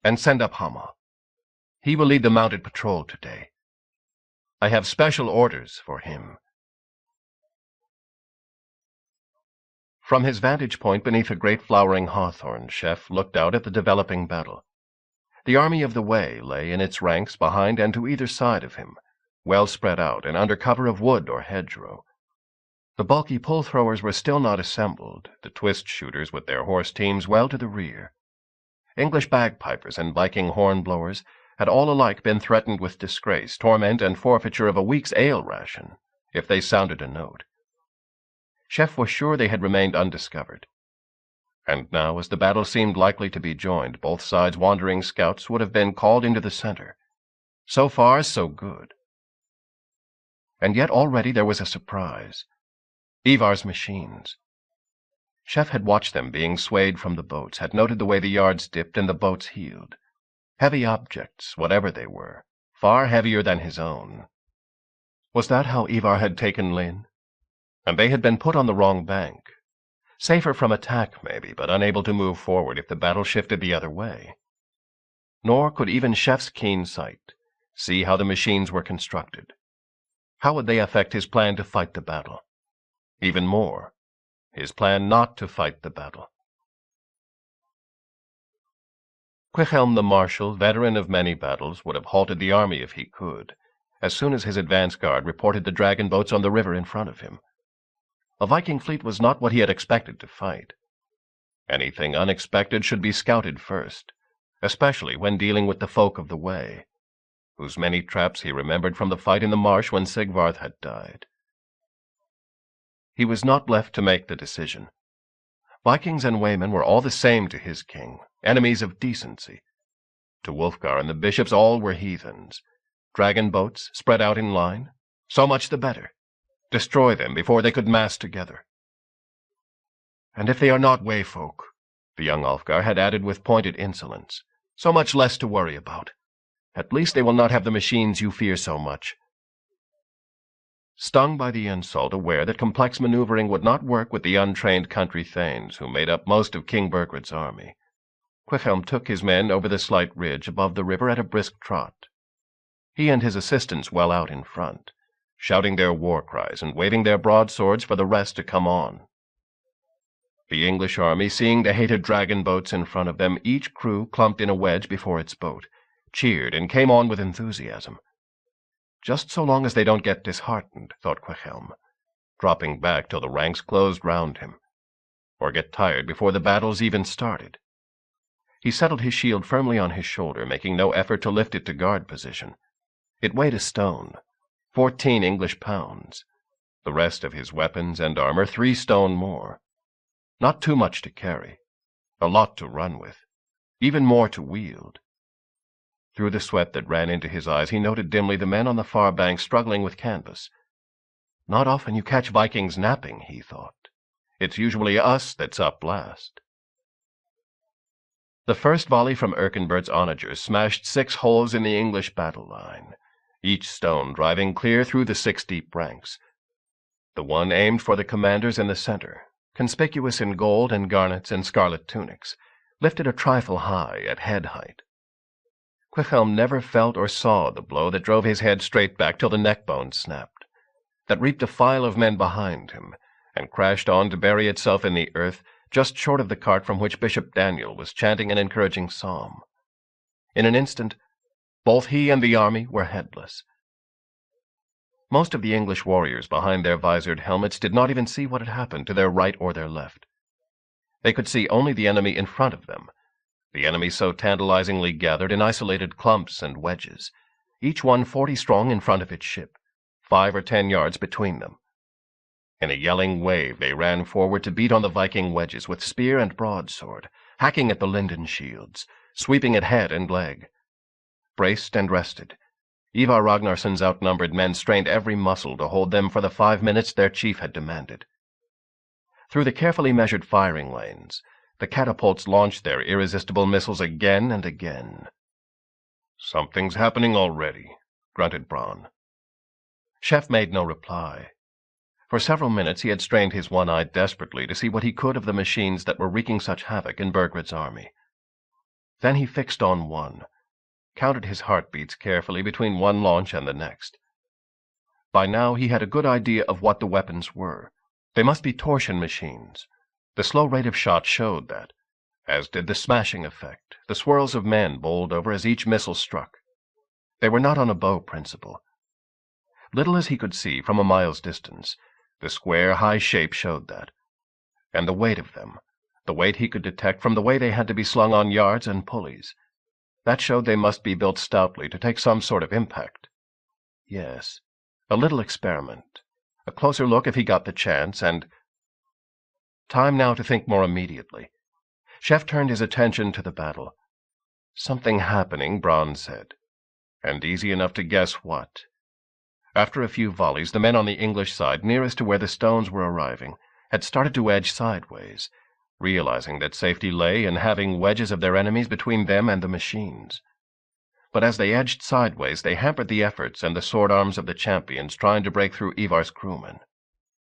"And send up Hama. He will lead the mounted patrol today. I have special orders for him." From his vantage point beneath a great flowering hawthorn, Chef looked out at the developing battle. The army of the Way lay in its ranks behind and to either side of him, well spread out and under cover of wood or hedgerow. The bulky pull-throwers were still not assembled, the twist-shooters with their horse teams well to the rear. English bagpipers and Viking horn-blowers had all alike been threatened with disgrace, torment, and forfeiture of a week's ale ration, if they sounded a note. Chef was sure they had remained undiscovered. And now, as the battle seemed likely to be joined, both sides' wandering scouts would have been called into the center. So far, so good. And yet already there was a surprise. Ivar's machines. Chef had watched them being swayed from the boats, had noted the way the yards dipped and the boats heeled. Heavy objects, whatever they were, far heavier than his own. Was that how Ivar had taken Lynn? And they had been put on the wrong bank. Safer from attack, maybe, but unable to move forward if the battle shifted the other way. Nor could even Chef's keen sight see how the machines were constructed. How would they affect his plan to fight the battle? Even more, his plan not to fight the battle. Kwichelm the Marshal, veteran of many battles, would have halted the army if he could, as soon as his advance guard reported the dragon boats on the river in front of him. A Viking fleet was not what he had expected to fight. Anything unexpected should be scouted first, especially when dealing with the folk of the Way, whose many traps he remembered from the fight in the marsh when Sigvarth had died. He was not left to make the decision. Vikings and waymen were all the same to his king, enemies of decency. To Wulfgar and the bishops all were heathens. Dragon boats spread out in line, so much the better. Destroy them before they could mass together. And if they are not way folk, the young Ulfgar had added with pointed insolence, so much less to worry about. At least they will not have the machines you fear so much. Stung by the insult, aware that complex maneuvering would not work with the untrained country thanes who made up most of King Burgred's army, Cuichelm took his men over the slight ridge above the river at a brisk trot. He and his assistants well out in front, shouting their war cries and waving their broadswords for the rest to come on. The English army, seeing the hated dragon boats in front of them, each crew clumped in a wedge before its boat, cheered and came on with enthusiasm. Just so long as they don't get disheartened, thought Cuichelm, dropping back till the ranks closed round him, or get tired before the battle's even started. He settled his shield firmly on his shoulder, making no effort to lift it to guard position. It weighed a stone, 14 English pounds. The rest of his weapons and armor 3 stone more. Not too much to carry, a lot to run with, even more to wield. Through the sweat that ran into his eyes, he noted dimly the men on the far bank struggling with canvas. Not often you catch Vikings napping, he thought. It's usually us that's up last. The first volley from Erkenbert's onagers smashed 6 holes in the English battle line, each stone driving clear through the 6 deep ranks. The one aimed for the commanders in the center, conspicuous in gold and garnets and scarlet tunics, lifted a trifle high at head height. Cuichelm never felt or saw the blow that drove his head straight back till the neck bones snapped, that reaped a file of men behind him, and crashed on to bury itself in the earth just short of the cart from which Bishop Daniel was chanting an encouraging psalm. In an instant, both he and the army were headless. Most of the English warriors behind their visored helmets did not even see what had happened to their right or their left. They could see only the enemy in front of them, the enemy so tantalizingly gathered in isolated clumps and wedges, each one 40 strong in front of its ship, 5 or 10 yards between them. In a yelling wave they ran forward to beat on the Viking wedges with spear and broadsword, hacking at the linden shields, sweeping at head and leg. Braced and rested, Ivar Ragnarsson's outnumbered men strained every muscle to hold them for the 5 minutes their chief had demanded. Through the carefully measured firing lanes, the catapults launched their irresistible missiles again and again. "Something's happening already," grunted Bronn. Chef made no reply. For several minutes he had strained his one eye desperately to see what he could of the machines that were wreaking such havoc in Burgred's army. Then he fixed on one, counted his heartbeats carefully between one launch and the next. By now he had a good idea of what the weapons were. They must be torsion machines. The slow rate of shot showed that, as did the smashing effect, the swirls of men bowled over as each missile struck. They were not on a bow principle. Little as he could see from a mile's distance, the square, high shape showed that. And the weight of them, the weight he could detect from the way they had to be slung on yards and pulleys, that showed they must be built stoutly to take some sort of impact. Yes, a little experiment, a closer look if he got the chance, and... Time now to think more immediately. Chef turned his attention to the battle. Something happening, Bronn said, and easy enough to guess what. After a few volleys, the men on the English side nearest to where the stones were arriving had started to edge sideways, realizing that safety lay in having wedges of their enemies between them and the machines. But as they edged sideways, they hampered the efforts and the sword arms of the champions trying to break through Ivar's crewmen.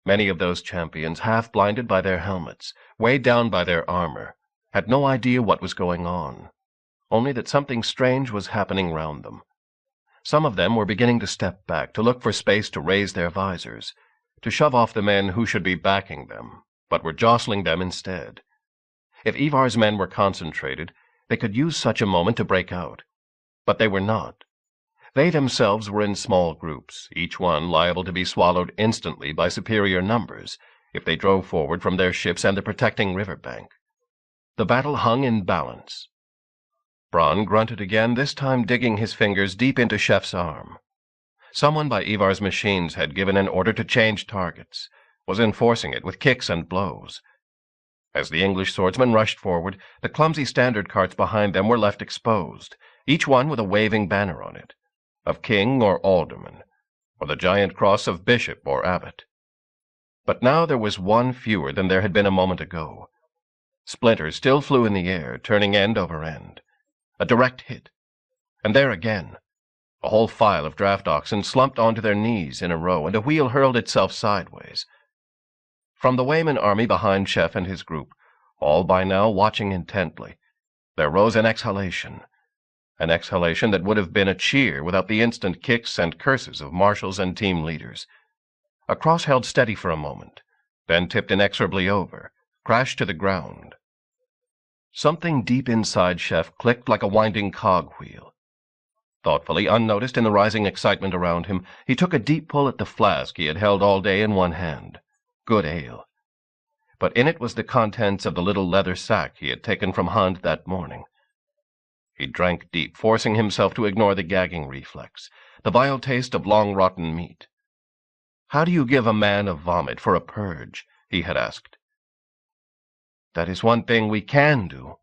Many of those champions, half blinded by their helmets, weighed down by their armor, had no idea what was going on, only that something strange was happening round them. Some of them were beginning to step back, to look for space to raise their visors, to shove off the men who should be backing them, but were jostling them instead. If Ivar's men were concentrated, they could use such a moment to break out. But they were not. They themselves were in small groups, each one liable to be swallowed instantly by superior numbers, if they drove forward from their ships and the protecting river bank. The battle hung in balance. Bronn grunted again, this time digging his fingers deep into Chef's arm. Someone by Ivar's machines had given an order to change targets, was enforcing it with kicks and blows. As the English swordsmen rushed forward, the clumsy standard carts behind them were left exposed, each one with a waving banner on it, of king or alderman, or the giant cross of bishop or abbot. But now there was one fewer than there had been a moment ago. Splinters still flew in the air, turning end over end. A direct hit. And there again. A whole file of draft oxen slumped onto their knees in a row, and a wheel hurled itself sideways. From the Wayman army behind Chef and his group, all by now watching intently, there rose an exhalation that would have been a cheer without the instant kicks and curses of marshals and team leaders. A cross held steady for a moment, then tipped inexorably over, crashed to the ground. Something deep inside Chef clicked like a winding cogwheel. Thoughtfully, unnoticed in the rising excitement around him, he took a deep pull at the flask he had held all day in one hand. Good ale. But in it was the contents of the little leather sack he had taken from Hunt that morning. He drank deep, forcing himself to ignore the gagging reflex, the vile taste of long-rotten meat. "How do you give a man a vomit for a purge?" he had asked. "That is one thing we can do,"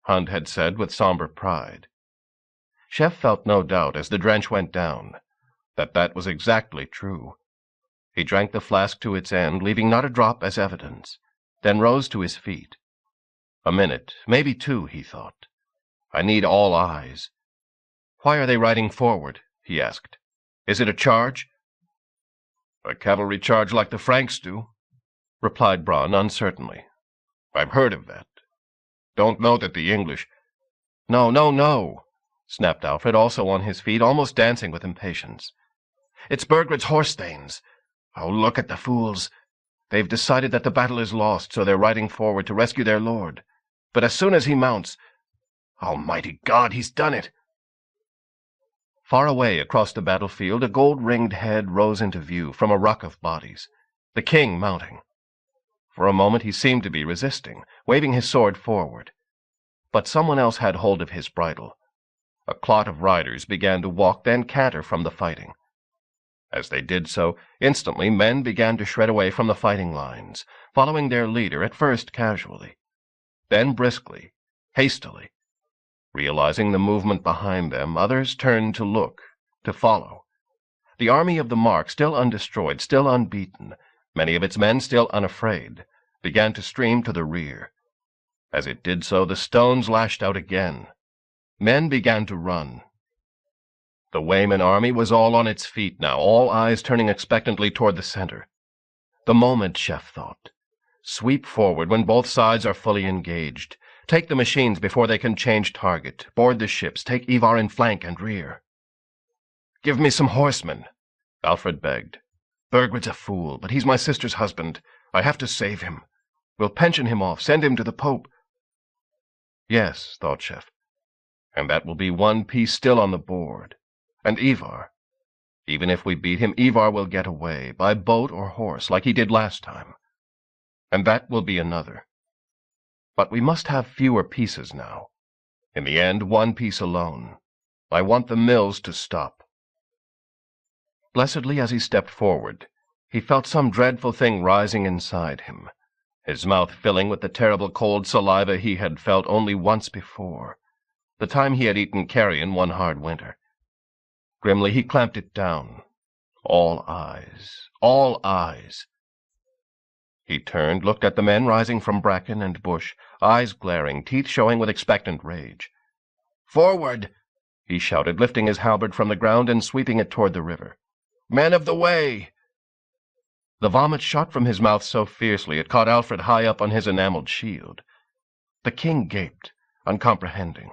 Hunt had said with somber pride. Chef felt no doubt as the drench went down, that was exactly true. He drank the flask to its end, leaving not a drop as evidence, then rose to his feet. A minute, maybe two, he thought. I need all eyes. "Why are they riding forward?" he asked. "Is it a charge?" "A cavalry charge like the Franks do," replied Bronn uncertainly. "I've heard of that. Don't know that the English—" "No, no, no!" snapped Alfred, also on his feet, almost dancing with impatience. "It's Burgred's horse-thanes. Oh, look at the fools. They've decided that the battle is lost, so they're riding forward to rescue their lord. But as soon as he mounts— Almighty God, he's done it!" Far away across the battlefield, a gold-ringed head rose into view from a ruck of bodies. The king mounting. For a moment he seemed to be resisting, waving his sword forward. But someone else had hold of his bridle. A clot of riders began to walk, then canter from the fighting. As they did so, instantly men began to shred away from the fighting lines, following their leader at first casually, then briskly, hastily. Realizing the movement behind them, others turned to look, to follow. The army of the Mark, still undestroyed, still unbeaten, many of its men still unafraid, began to stream to the rear. As it did so, the stones lashed out again. Men began to run. The Wayman army was all on its feet now, all eyes turning expectantly toward the center. The moment, Chef thought. Sweep forward when both sides are fully engaged. Take the machines before they can change target. Board the ships. Take Ivar in flank and rear. "Give me some horsemen," Alfred begged. "Burgred's a fool, but he's my sister's husband. I have to save him. We'll pension him off, send him to the Pope." Yes, thought Chef, and that will be one piece still on the board. And Ivar. Even if we beat him, Ivar will get away, by boat or horse, like he did last time. And that will be another. But we must have fewer pieces now. In the end, one piece alone. I want the mills to stop. Blessedly, as he stepped forward, he felt some dreadful thing rising inside him, his mouth filling with the terrible cold saliva he had felt only once before, the time he had eaten carrion one hard winter. Grimly he clamped it down. All eyes, all eyes. He turned, looked at the men rising from bracken and bush, eyes glaring, teeth showing with expectant rage. "Forward!" he shouted, lifting his halberd from the ground and sweeping it toward the river. "Men of the way!" The vomit shot from his mouth so fiercely it caught Alfred high up on his enameled shield. The king gaped, uncomprehending.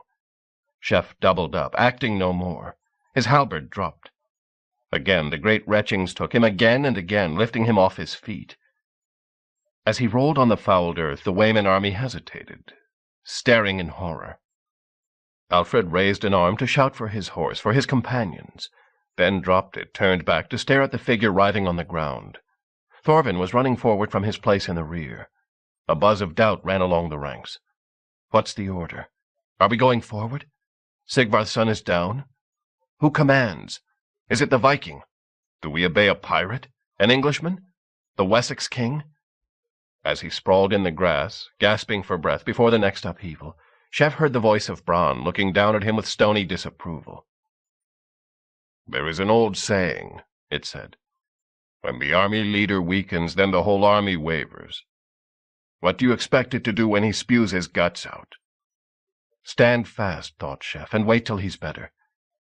Chef doubled up, acting no more. His halberd dropped. Again the great retchings took him, again and again, lifting him off his feet. As he rolled on the fouled earth, the Wayman army hesitated, staring in horror. Alfred raised an arm to shout for his horse, for his companions, then dropped it, turned back to stare at the figure writhing on the ground. Thorvin was running forward from his place in the rear. A buzz of doubt ran along the ranks. "What's the order? Are we going forward?" Sigvardsson is down? Who commands? Is it the Viking? Do we obey a pirate? An Englishman? The Wessex king? As he sprawled in the grass, gasping for breath before the next upheaval, Chef heard the voice of Bronn looking down at him with stony disapproval. "There is an old saying," it said. "When the army leader weakens, then the whole army wavers. What do you expect it to do when he spews his guts out?" Stand fast, thought Chef, and wait till he's better.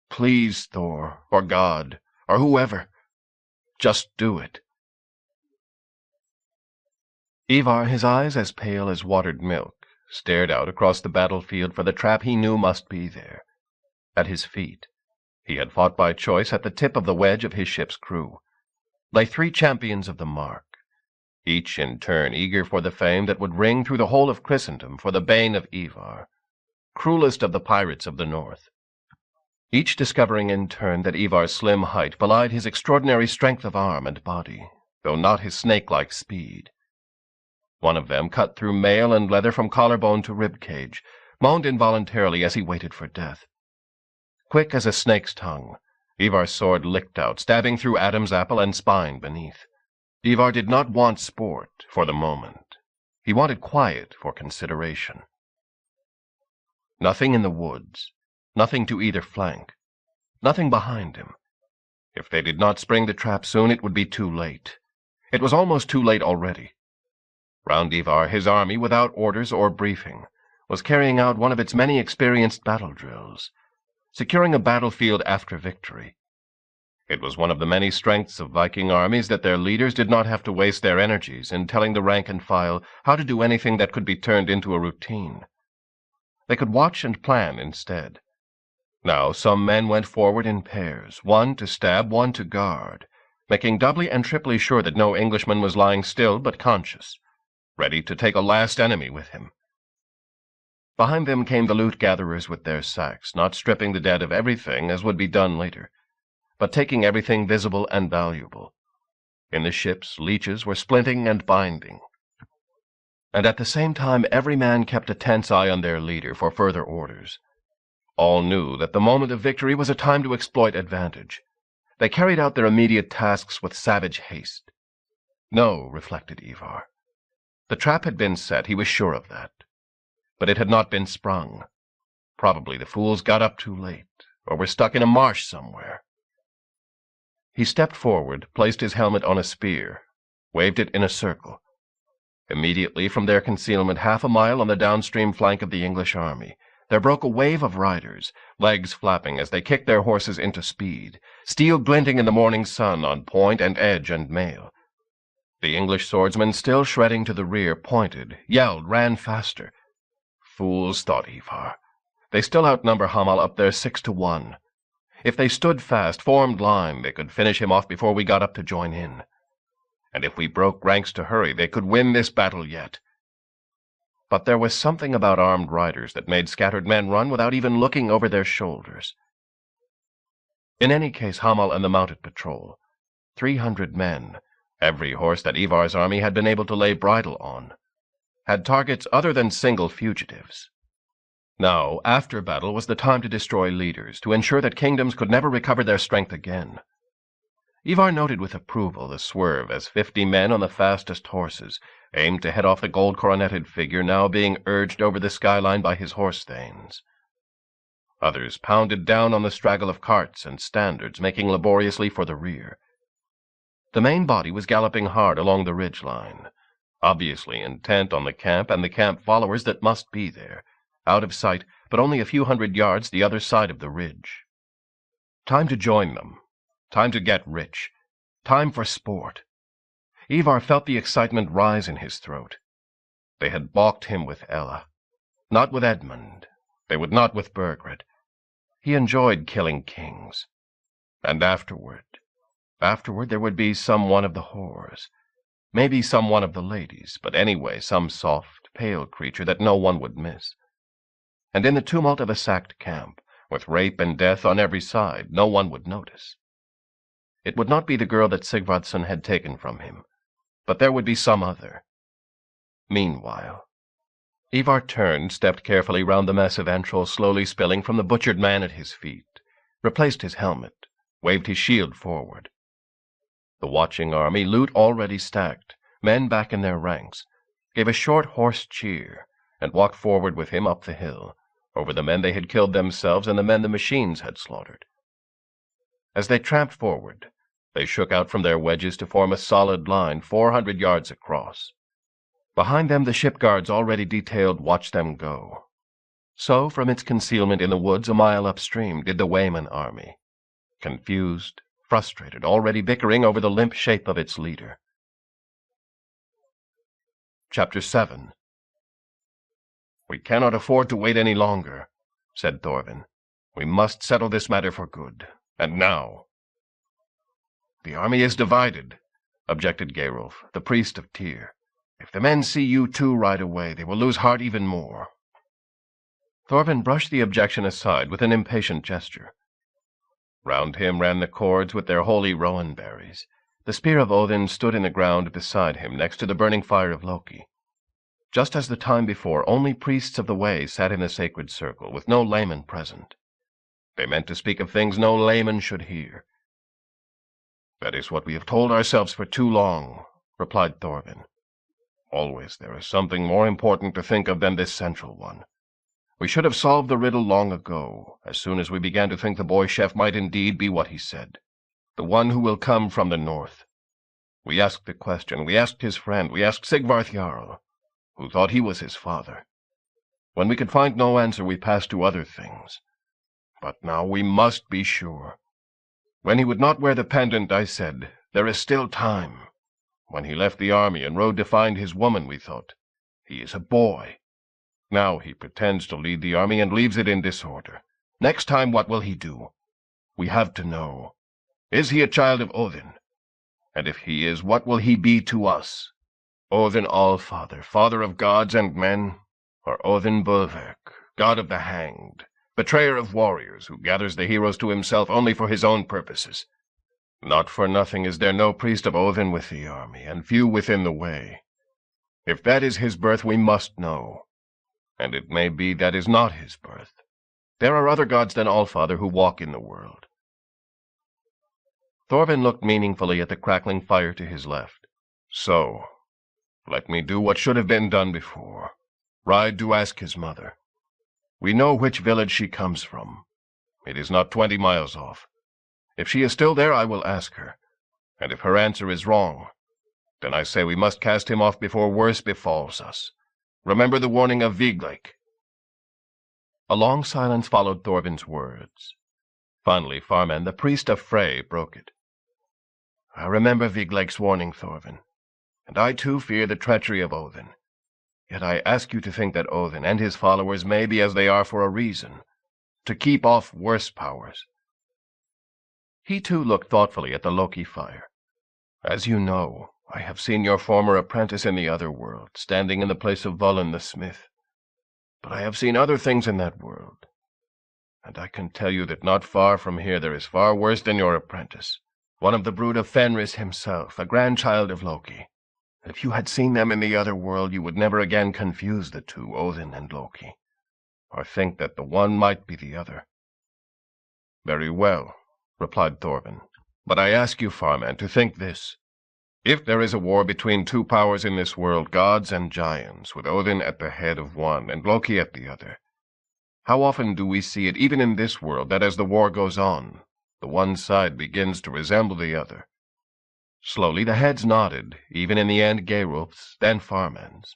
Please, Thor, or God, or whoever. Just do it. Ivar, his eyes as pale as watered milk, stared out across the battlefield for the trap he knew must be there. At his feet, he had fought by choice at the tip of the wedge of his ship's crew, lay 3 champions of the mark, each in turn eager for the fame that would ring through the whole of Christendom for the bane of Ivar, cruelest of the pirates of the north. Each discovering in turn that Ivar's slim height belied his extraordinary strength of arm and body, though not his snake-like speed. One of them, cut through mail and leather from collarbone to rib-cage, moaned involuntarily as he waited for death. Quick as a snake's tongue, Ivar's sword licked out, stabbing through Adam's apple and spine beneath. Ivar did not want sport for the moment. He wanted quiet for consideration. Nothing in the woods, nothing to either flank, nothing behind him. If they did not spring the trap soon, it would be too late. It was almost too late already. Round Ivar, his army, without orders or briefing, was carrying out one of its many experienced battle drills, securing a battlefield after victory. It was one of the many strengths of Viking armies that their leaders did not have to waste their energies in telling the rank and file how to do anything that could be turned into a routine. They could watch and plan instead. Now some men went forward in pairs, one to stab, one to guard, making doubly and triply sure that no Englishman was lying still but conscious, ready to take a last enemy with him. Behind them came the loot-gatherers with their sacks, not stripping the dead of everything as would be done later, but taking everything visible and valuable. In the ships, leeches were splinting and binding. And at the same time every man kept a tense eye on their leader for further orders. All knew that the moment of victory was a time to exploit advantage. They carried out their immediate tasks with savage haste. No, reflected Ivar. The trap had been set, he was sure of that. But it had not been sprung. Probably the fools got up too late, or were stuck in a marsh somewhere. He stepped forward, placed his helmet on a spear, waved it in a circle. Immediately from their concealment 1/2 mile on the downstream flank of the English army, there broke a wave of riders, legs flapping as they kicked their horses into speed, steel glinting in the morning sun on point and edge and mail. The English swordsmen, still shredding to the rear, pointed, yelled, ran faster. Fools, thought Ivar. They still outnumber Hamal up there 6 to 1. If they stood fast, formed line, they could finish him off before we got up to join in. And if we broke ranks to hurry, they could win this battle yet. But there was something about armed riders that made scattered men run without even looking over their shoulders. In any case, Hamal and the mounted patrol, 300 men, every horse that Ivar's army had been able to lay bridle on, had targets other than single fugitives. Now, after battle, was the time to destroy leaders, to ensure that kingdoms could never recover their strength again. Ivar noted with approval the swerve as 50 men on the fastest horses aimed to head off the gold-coroneted figure now being urged over the skyline by his horse-thanes. Others pounded down on the straggle of carts and standards, making laboriously for the rear. The main body was galloping hard along the ridge-line, obviously intent on the camp and the camp followers that must be there, out of sight, but only a few hundred yards the other side of the ridge. Time to join them. Time to get rich. Time for sport. Ivar felt the excitement rise in his throat. They had balked him with Ella. Not with Edmund. They would not with Burgred. He enjoyed killing kings. And afterward there would be some one of the whores. Maybe some one of the ladies, but anyway some soft, pale creature that no one would miss. And in the tumult of a sacked camp, with rape and death on every side, no one would notice. It would not be the girl that Sigvardsson had taken from him, but there would be some other. Meanwhile, Ivar turned, stepped carefully round the mess of entrails slowly spilling from the butchered man at his feet, replaced his helmet, waved his shield forward. The watching army, loot already stacked, men back in their ranks, gave a short hoarse cheer, and walked forward with him up the hill, over the men they had killed themselves and the men the machines had slaughtered. As they tramped forward, they shook out from their wedges to form a solid line 400 yards across. Behind them the ship guards already detailed watched them go. So, from its concealment in the woods a mile upstream, did the Wayman army, confused, frustrated, already bickering over the limp shape of its leader. Chapter 7. "We cannot afford to wait any longer," said Thorvin. "We must settle this matter for good, and now." "The army is divided," objected Gerulf, the priest of Tyr. "If the men see you two ride away, they will lose heart even more." Thorvin brushed the objection aside with an impatient gesture. Round him ran the cords with their holy rowan berries. The spear of Odin stood in the ground beside him, next to the burning fire of Loki. Just as the time before, only priests of the Way sat in the sacred circle, with no layman present. They meant to speak of things no layman should hear. "That is what we have told ourselves for too long," replied Thorvin. "Always there is something more important to think of than this central one. We should have solved the riddle long ago, as soon as we began to think the boy chef might indeed be what he said, the one who will come from the north. We asked the question, we asked his friend, we asked Sigvarth Jarl, who thought he was his father. When we could find no answer, we passed to other things. But now we must be sure. When he would not wear the pendant, I said, 'There is still time.' When he left the army and rode to find his woman, we thought, 'He is a boy.' Now he pretends to lead the army and leaves it in disorder. Next time what will he do? We have to know. Is he a child of Odin? And if he is, what will he be to us? Odin Allfather, father of gods and men, or Odin Bulverk, god of the hanged, betrayer of warriors, who gathers the heroes to himself only for his own purposes? Not for nothing is there no priest of Odin with the army, and few within the Way. If that is his birth, we must know. And it may be that is not his birth. There are other gods than Allfather who walk in the world." Thorvin looked meaningfully at the crackling fire to his left. "So, let me do what should have been done before. Ride to ask his mother. We know which village she comes from. It is not 20 miles off. If she is still there, I will ask her. And if her answer is wrong, then I say we must cast him off before worse befalls us. Remember the warning of Vigleik." A long silence followed Thorvin's words. Finally, Farman, the priest of Frey, broke it. "I remember Vigleik's warning, Thorvin, and I too fear the treachery of Odin. Yet I ask you to think that Odin and his followers may be as they are for a reason, to keep off worse powers." He too looked thoughtfully at the Loki fire. "As you know, I have seen your former apprentice in the other world, standing in the place of Volin the smith. But I have seen other things in that world, and I can tell you that not far from here there is far worse than your apprentice, one of the brood of Fenris himself, a grandchild of Loki. If you had seen them in the other world, you would never again confuse the two, Odin and Loki, or think that the one might be the other." "Very well," replied Thorvin, "but I ask you, Farman, to think this. If there is a war between two powers in this world, gods and giants, with Odin at the head of one and Loki at the other, how often do we see it, even in this world, that as the war goes on, the one side begins to resemble the other?" Slowly the heads nodded, even in the end Gerulf's, then Farman's.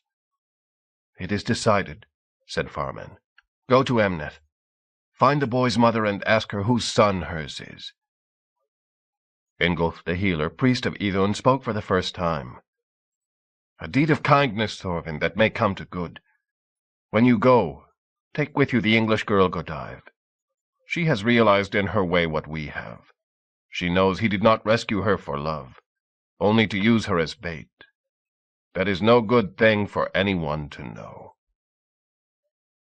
"It is decided," said Farman. "Go to Emneth. Find the boy's mother and ask her whose son hers is." Ingolf the healer, priest of Idun, spoke for the first time. "A deed of kindness, Thorvin, that may come to good. When you go, take with you the English girl Godive. She has realized in her way what we have. She knows he did not rescue her for love, only to use her as bait. That is no good thing for anyone to know."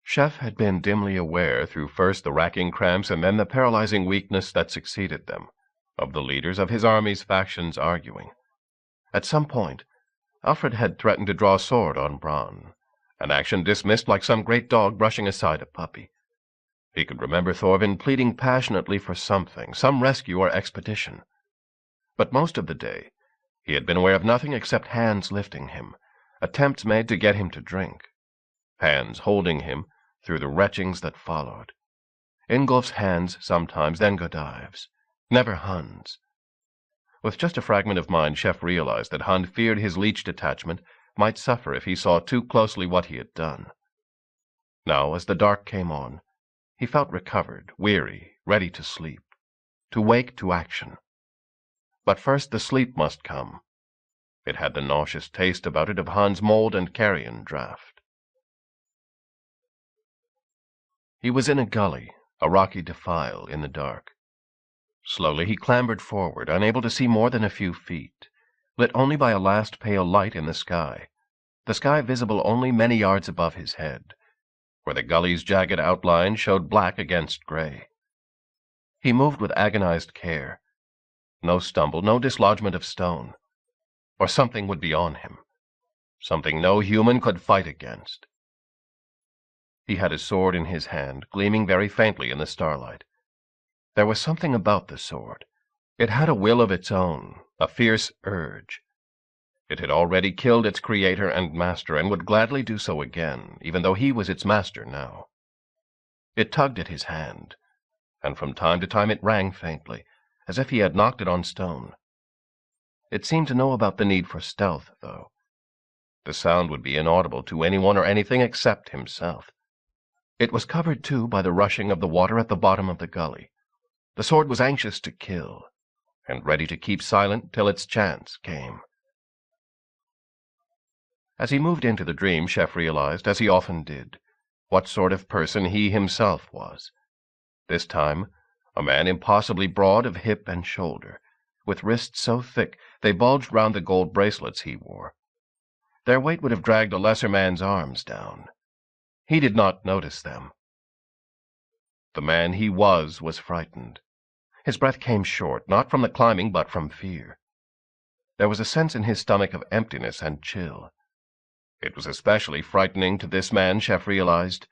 Chef had been dimly aware, through first the racking cramps and then the paralyzing weakness that succeeded them, of the leaders of his army's factions arguing. At some point, Alfred had threatened to draw sword on Bronn, an action dismissed like some great dog brushing aside a puppy. He could remember Thorvin pleading passionately for something, some rescue or expedition. But most of the day, he had been aware of nothing except hands lifting him, attempts made to get him to drink, hands holding him through the retchings that followed. Ingolf's hands sometimes, then Godive's, never Hund's. With just a fragment of mind, Shef realized that Hund feared his leech detachment might suffer if he saw too closely what he had done. Now, as the dark came on, he felt recovered, weary, ready to sleep, to wake to action. But first the sleep must come. It had the nauseous taste about it of Hund's mold and carrion draught. He was in a gully, a rocky defile, in the dark. Slowly he clambered forward, unable to see more than a few feet, lit only by a last pale light in the sky visible only many yards above his head, where the gully's jagged outline showed black against gray. He moved with agonized care. No stumble, no dislodgment of stone, or something would be on him, something no human could fight against. He had his sword in his hand, gleaming very faintly in the starlight. There was something about the sword. It had a will of its own, a fierce urge. It had already killed its creator and master, and would gladly do so again, even though he was its master now. It tugged at his hand, and from time to time it rang faintly, as if he had knocked it on stone. It seemed to know about the need for stealth, though. The sound would be inaudible to anyone or anything except himself. It was covered, too, by the rushing of the water at the bottom of the gully. The sword was anxious to kill, and ready to keep silent till its chance came. As he moved into the dream, Shef realized, as he often did, what sort of person he himself was. This time, a man impossibly broad of hip and shoulder, with wrists so thick they bulged round the gold bracelets he wore. Their weight would have dragged a lesser man's arms down. He did not notice them. The man he was frightened. His breath came short, not from the climbing, but from fear. There was a sense in his stomach of emptiness and chill. It was especially frightening to this man, Shef realized,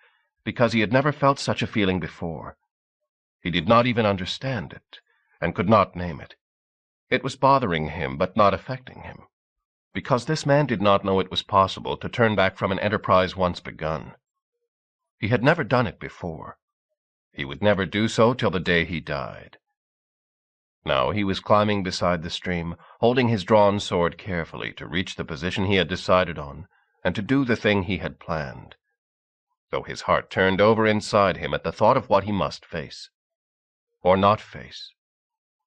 because he had never felt such a feeling before. He did not even understand it, and could not name it. It was bothering him, but not affecting him, because this man did not know it was possible to turn back from an enterprise once begun. He had never done it before. He would never do so till the day he died. Now he was climbing beside the stream, holding his drawn sword carefully to reach the position he had decided on, and to do the thing he had planned, though his heart turned over inside him at the thought of what he must face, or not face.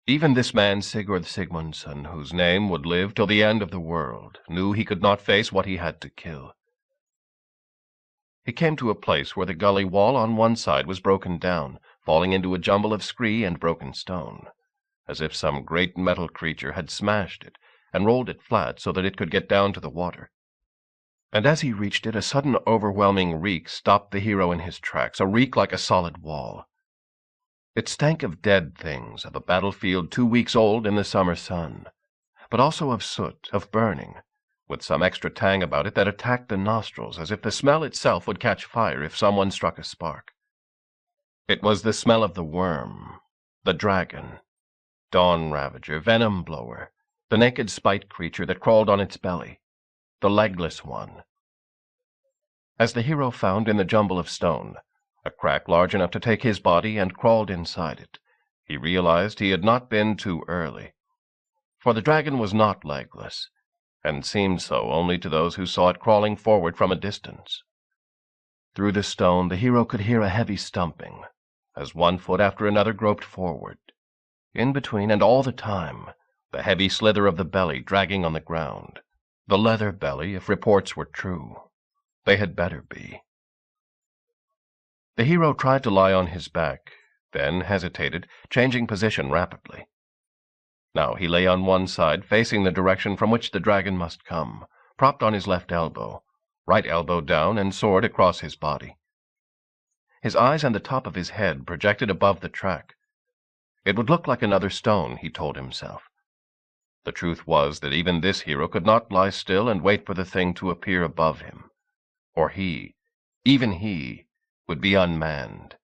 Even this man, Sigurd Sigmundsson, whose name would live till the end of the world, knew he could not face what he had to kill. He came to a place where the gully wall on one side was broken down, falling into a jumble of scree and broken stone, as if some great metal creature had smashed it and rolled it flat so that it could get down to the water. And as he reached it, a sudden overwhelming reek stopped the hero in his tracks, a reek like a solid wall. It stank of dead things, of a battlefield 2 weeks old in the summer sun, but also of soot, of burning, with some extra tang about it that attacked the nostrils, as if the smell itself would catch fire if someone struck a spark. It was the smell of the worm, the dragon, dawn ravager, venom blower, the naked spite creature that crawled on its belly, the legless one. As the hero found in the jumble of stone a crack large enough to take his body and crawled inside it, he realized he had not been too early. For the dragon was not legless, and seemed so only to those who saw it crawling forward from a distance. Through the stone the hero could hear a heavy stumping, as one foot after another groped forward. In between, and all the time, the heavy slither of the belly dragging on the ground. The leather belly, if reports were true. They had better be. The hero tried to lie on his back, then hesitated, changing position rapidly. Now he lay on one side, facing the direction from which the dragon must come, propped on his left elbow, right elbow down and sword across his body. His eyes and the top of his head projected above the track. It would look like another stone, he told himself. The truth was that even this hero could not lie still and wait for the thing to appear above him. or he, even he, would be unmanned.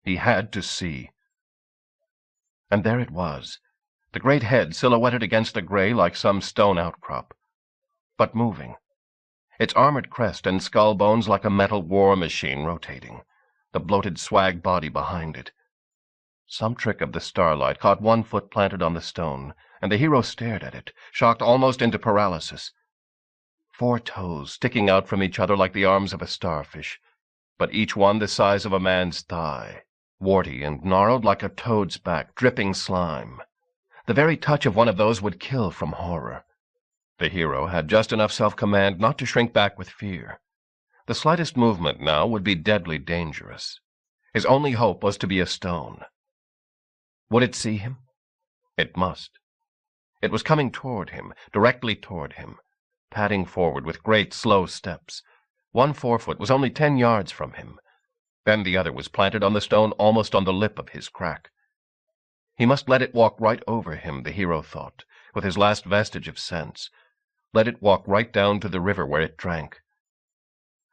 He had to see. And there it was, the great head silhouetted against the gray like some stone outcrop, but moving, its armored crest and skull bones like a metal war machine rotating, the bloated swag body behind it. Some trick of the starlight caught one foot planted on the stone, and the hero stared at it, shocked almost into paralysis. 4 toes sticking out from each other like the arms of a starfish, but each one the size of a man's thigh, warty and gnarled like a toad's back, dripping slime. The very touch of one of those would kill from horror. The hero had just enough self-command not to shrink back with fear. The slightest movement now would be deadly dangerous. His only hope was to be a stone. Would it see him? It must. It was coming toward him, directly toward him, padding forward with great, slow steps. One forefoot was only 10 yards from him. Then the other was planted on the stone almost on the lip of his crack. He must let it walk right over him, the hero thought, with his last vestige of sense. Let it walk right down to the river where it drank.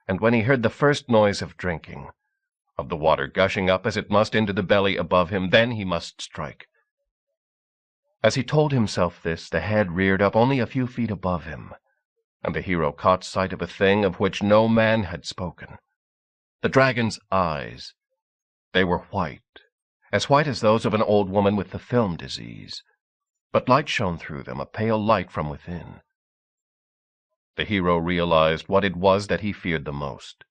And when he heard the first noise of drinking, of the water gushing up as it must into the belly above him, then he must strike. As he told himself this, the head reared up only a few feet above him, and the hero caught sight of a thing of which no man had spoken. The dragon's eyes. They were white as those of an old woman with the film disease, but light shone through them, a pale light from within. The hero realized what it was that he feared the most.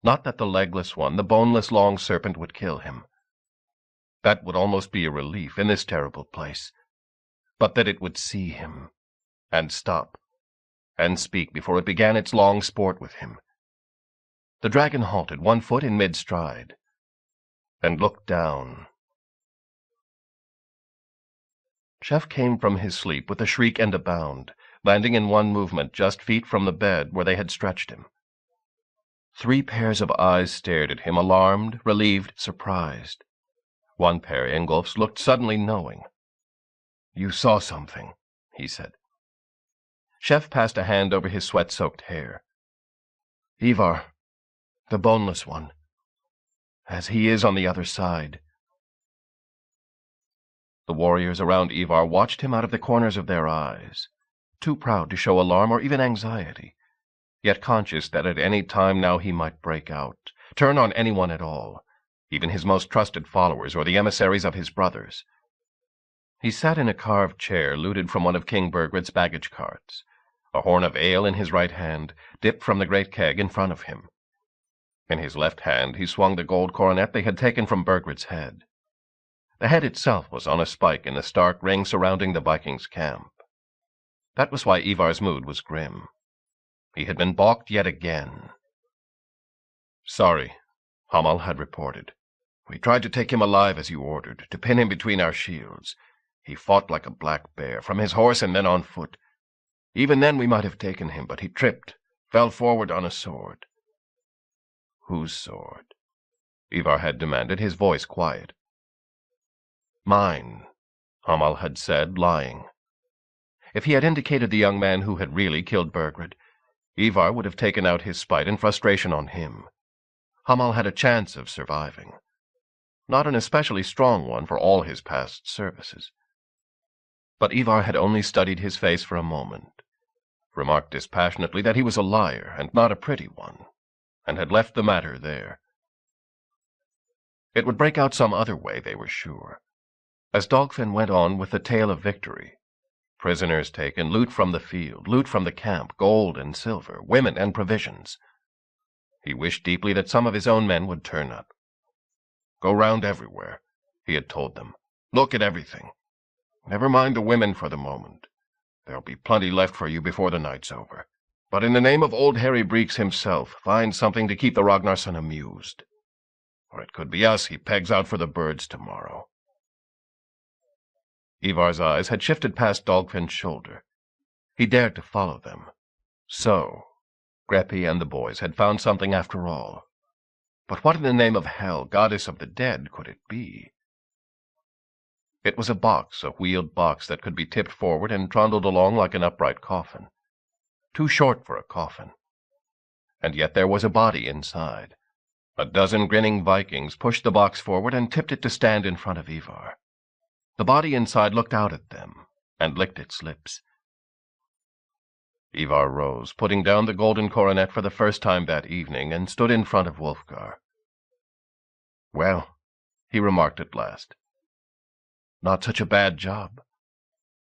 Not that the legless one, the boneless long serpent, would kill him. That would almost be a relief in this terrible place, but that it would see him, and stop, and speak before it began its long sport with him. The dragon halted, 1 foot in mid-stride, and looked down. Chef came from his sleep with a shriek and a bound, landing in one movement just feet from the bed where they had stretched him. 3 pairs of eyes stared at him, alarmed, relieved, surprised. One pair, Ingolf's, looked suddenly knowing. "You saw something," he said. Chef passed a hand over his sweat-soaked hair. "Ivar, the boneless one, as he is on the other side." The warriors around Ivar watched him out of the corners of their eyes, too proud to show alarm or even anxiety, yet conscious that at any time now he might break out, turn on anyone at all, even his most trusted followers or the emissaries of his brothers. He sat in a carved chair looted from one of King Burgred's baggage carts, a horn of ale in his right hand, dipped from the great keg in front of him. In his left hand he swung the gold coronet they had taken from Burgred's head. The head itself was on a spike in the stark ring surrounding the Vikings' camp. That was why Ivar's mood was grim. He had been balked yet again. "Sorry," Hummel had reported. "We tried to take him alive as you ordered, to pin him between our shields. He fought like a black bear, from his horse and then on foot. Even then we might have taken him, but he tripped, fell forward on a sword." "Whose sword?" Ivar had demanded, his voice quiet. "Mine," Hummel had said, lying. If he had indicated the young man who had really killed Burgred, Ivar would have taken out his spite and frustration on him. Hummel had a chance of surviving. Not an especially strong one for all his past services. But Ivar had only studied his face for a moment, remarked dispassionately that he was a liar and not a pretty one, and had left the matter there. It would break out some other way, they were sure, as Dagfinn went on with the tale of victory. Prisoners taken, loot from the field, loot from the camp, gold and silver, women and provisions. He wished deeply that some of his own men would turn up. "Go round everywhere," he had told them. "Look at everything. Never mind the women for the moment. There'll be plenty left for you before the night's over. But in the name of old Harry Breeks himself, find something to keep the Ragnarsson amused. Or it could be us he pegs out for the birds tomorrow." Ivar's eyes had shifted past Dagfinn's shoulder. He dared to follow them. So, Greppi and the boys had found something after all. But what in the name of hell, goddess of the dead, could it be? It was a box, a wheeled box that could be tipped forward and trundled along like an upright coffin. Too short for a coffin. and yet there was a body inside. A dozen grinning Vikings pushed the box forward and tipped it to stand in front of Ivar. The body inside looked out at them and licked its lips. Ivar rose, putting down the golden coronet for the first time that evening, and stood in front of Wulfgar. "Well," he remarked at last, "not such a bad job,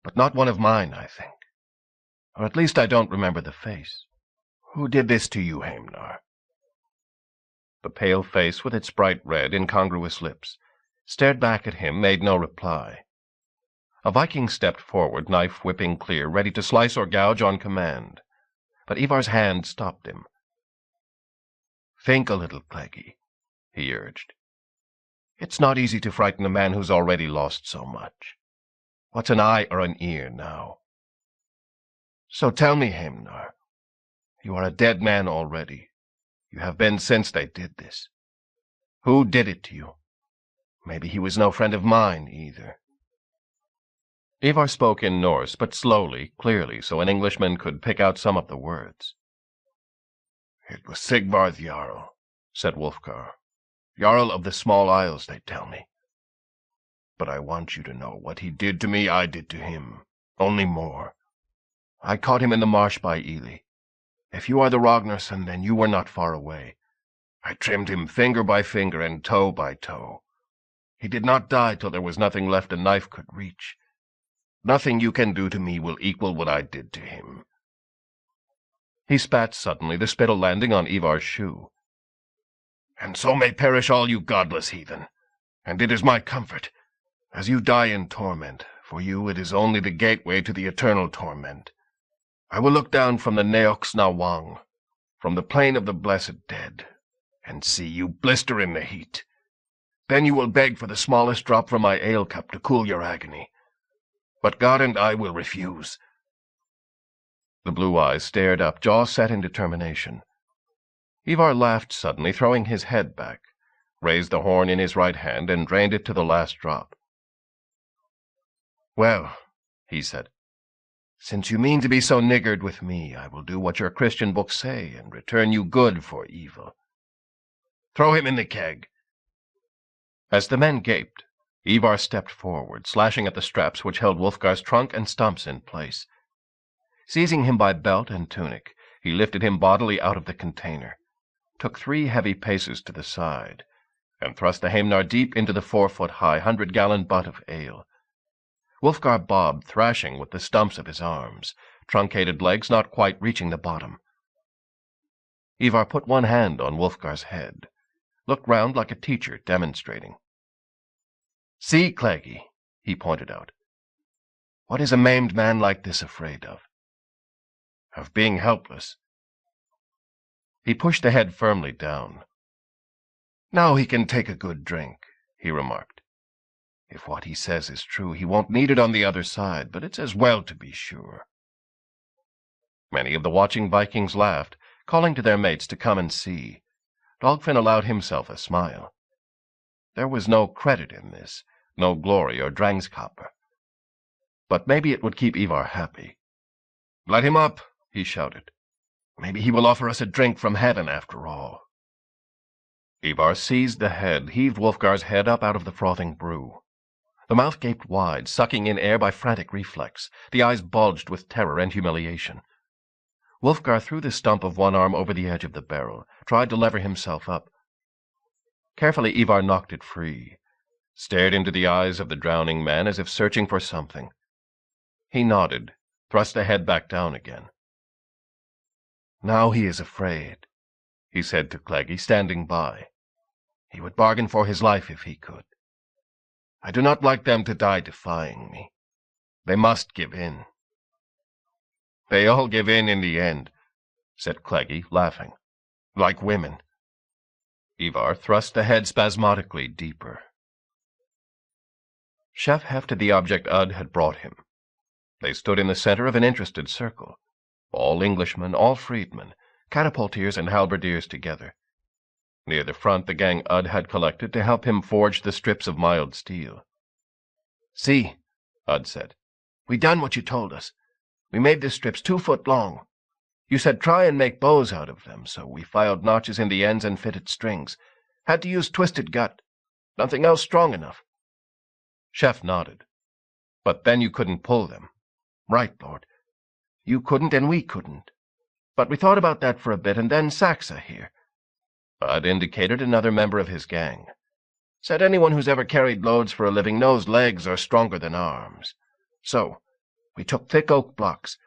but not one of mine, I think. Or at least I don't remember the face. Who did this to you, Heimnar?" The pale face, with its bright red, incongruous lips, stared back at him, made no reply. A Viking stepped forward, knife whipping clear, ready to slice or gouge on command. But Ivar's hand stopped him. "Think a little, Cleggy," he urged. "It's not easy to frighten a man who's already lost so much. What's an eye or an ear now? So tell me, Heimnar, you are a dead man already. You have been since they did this. Who did it to you? Maybe he was no friend of mine, either." Ivar spoke in Norse, but slowly, clearly, so an Englishman could pick out some of the words. "It was Sigvarth Jarl," said Wulfgar. "Jarl of the Small Isles, they tell me. But I want you to know what he did to me I did to him, only more. I caught him in the marsh by Ely. If you are the Ragnarsson, then you were not far away. I trimmed him finger by finger and toe by toe. He did not die till there was nothing left a knife could reach. Nothing you can do to me will equal what I did to him." He spat suddenly, the spittle landing on Ivar's shoe. "And so may perish all you godless heathen. And it is my comfort, as you die in torment, for you it is only the gateway to the eternal torment. I will look down from the Neox na Wang, from the plain of the blessed dead, and see you blister in the heat. Then you will beg for the smallest drop from my ale cup to cool your agony. But God and I will refuse." The blue eyes stared up, jaw set in determination. Ivar laughed suddenly, throwing his head back, raised the horn in his right hand, and drained it to the last drop. "Well," he said, "since you mean to be so niggard with me, I will do what your Christian books say, and return you good for evil. Throw him in the keg." As the men gaped, Ivar stepped forward, slashing at the straps which held Wulfgar's trunk and stumps in place. Seizing him by belt and tunic, he lifted him bodily out of the container, took 3 heavy paces to the side, and thrust the Heimnar deep into the 4-foot-high, 100-gallon butt of ale. Wulfgar bobbed, thrashing with the stumps of his arms, truncated legs not quite reaching the bottom. Ivar put one hand on Wulfgar's head, looked round like a teacher demonstrating. "See, Cleggy," he pointed out. "What is a maimed man like this afraid of? Of being helpless." He pushed the head firmly down. "Now he can take a good drink," he remarked. "If what he says is true, he won't need it on the other side, but it's as well to be sure." Many of the watching Vikings laughed, calling to their mates to come and see. Dagfinn allowed himself a smile. There was no credit in this, no glory or drangskapper. But maybe it would keep Ivar happy. "Let him up," he shouted. "Maybe he will offer us a drink from heaven after all." Ivar seized the head, heaved Wulfgar's head up out of the frothing brew. The mouth gaped wide, sucking in air by frantic reflex. The eyes bulged with terror and humiliation. Wulfgar threw the stump of one arm over the edge of the barrel, tried to lever himself up. Carefully Ivar knocked it free, stared into the eyes of the drowning man as if searching for something. He nodded, thrust the head back down again. "Now he is afraid," he said to Cleggy, standing by. "He would bargain for his life if he could. I do not like them to die defying me. They must give in." "They all give in the end," said Cleggy, laughing. "Like women." Ivar thrust the head spasmodically deeper. Chef hefted the object Ud had brought him. They stood in the center of an interested circle, all Englishmen, all freedmen, catapultiers and halberdiers together. Near the front the gang Ud had collected to help him forge the strips of mild steel. "See," Ud said, "we done what you told us. We made the strips 2 foot long. You said try and make bows out of them, so we filed notches in the ends and fitted strings. Had to use twisted gut. Nothing else strong enough." Chef nodded. "But then you couldn't pull them." "Right, Lord. You couldn't and we couldn't. But we thought about that for a bit, and then Saxa here." Bud indicated another member of his gang. "Said anyone who's ever carried loads for a living knows legs are stronger than arms. So, we took thick oak blocks.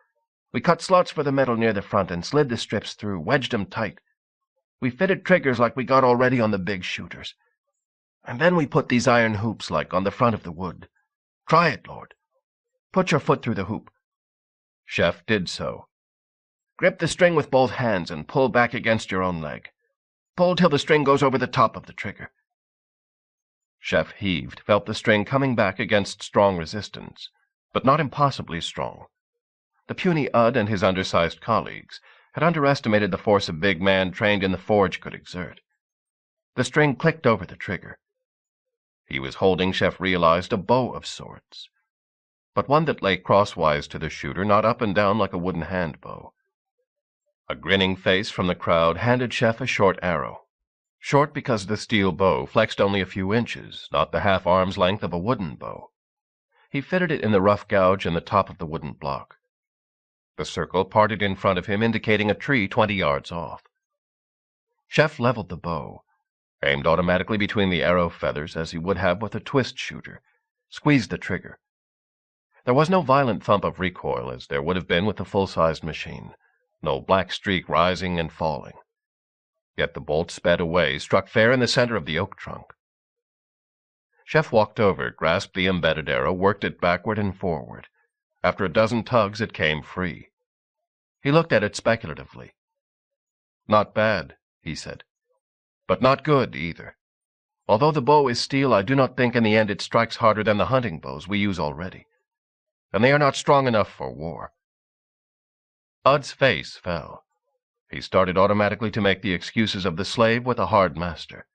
We cut slots for the metal near the front and slid the strips through, wedged 'em tight. We fitted triggers like we got already on the big shooters. And then we put these iron hoops like on the front of the wood. Try it, Lord. Put your foot through the hoop." Chef did so. "Grip the string with both hands and pull back against your own leg. Pull till the string goes over the top of the trigger." Chef heaved, felt the string coming back against strong resistance, but not impossibly strong. The puny Udd and his undersized colleagues had underestimated the force a big man trained in the forge could exert. The string clicked over the trigger. He was holding, Chef realized, a bow of sorts, but one that lay crosswise to the shooter, not up and down like a wooden hand bow. A grinning face from the crowd handed Chef a short arrow. Short because the steel bow flexed only a few inches, not the half-arm's length of a wooden bow. He fitted it in the rough gouge in the top of the wooden block. The circle parted in front of him, indicating a tree 20 yards off. Chef leveled the bow, aimed automatically between the arrow feathers as he would have with a twist shooter, squeezed the trigger. There was no violent thump of recoil as there would have been with a full-sized machine, no black streak rising and falling. Yet the bolt sped away, struck fair in the center of the oak trunk. Chef walked over, grasped the embedded arrow, worked it backward and forward. After a dozen tugs, it came free. He looked at it speculatively. "Not bad," he said, "but not good either. Although the bow is steel, I do not think in the end it strikes harder than the hunting bows we use already. And they are not strong enough for war." Udd's face fell. He started automatically to make the excuses of the slave with a hard master.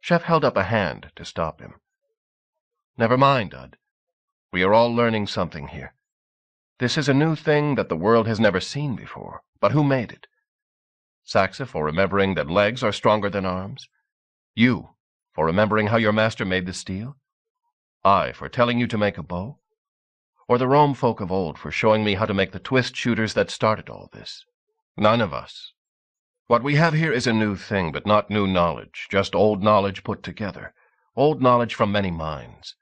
Chef held up a hand to stop him. "Never mind, Udd. We are all learning something here. This is a new thing that the world has never seen before. But who made it? Saxa for remembering that legs are stronger than arms? You for remembering how your master made the steel? I for telling you to make a bow? Or the Rome folk of old for showing me how to make the twist shooters that started all this? None of us. What we have here is a new thing, but not new knowledge, just old knowledge put together, old knowledge from many minds.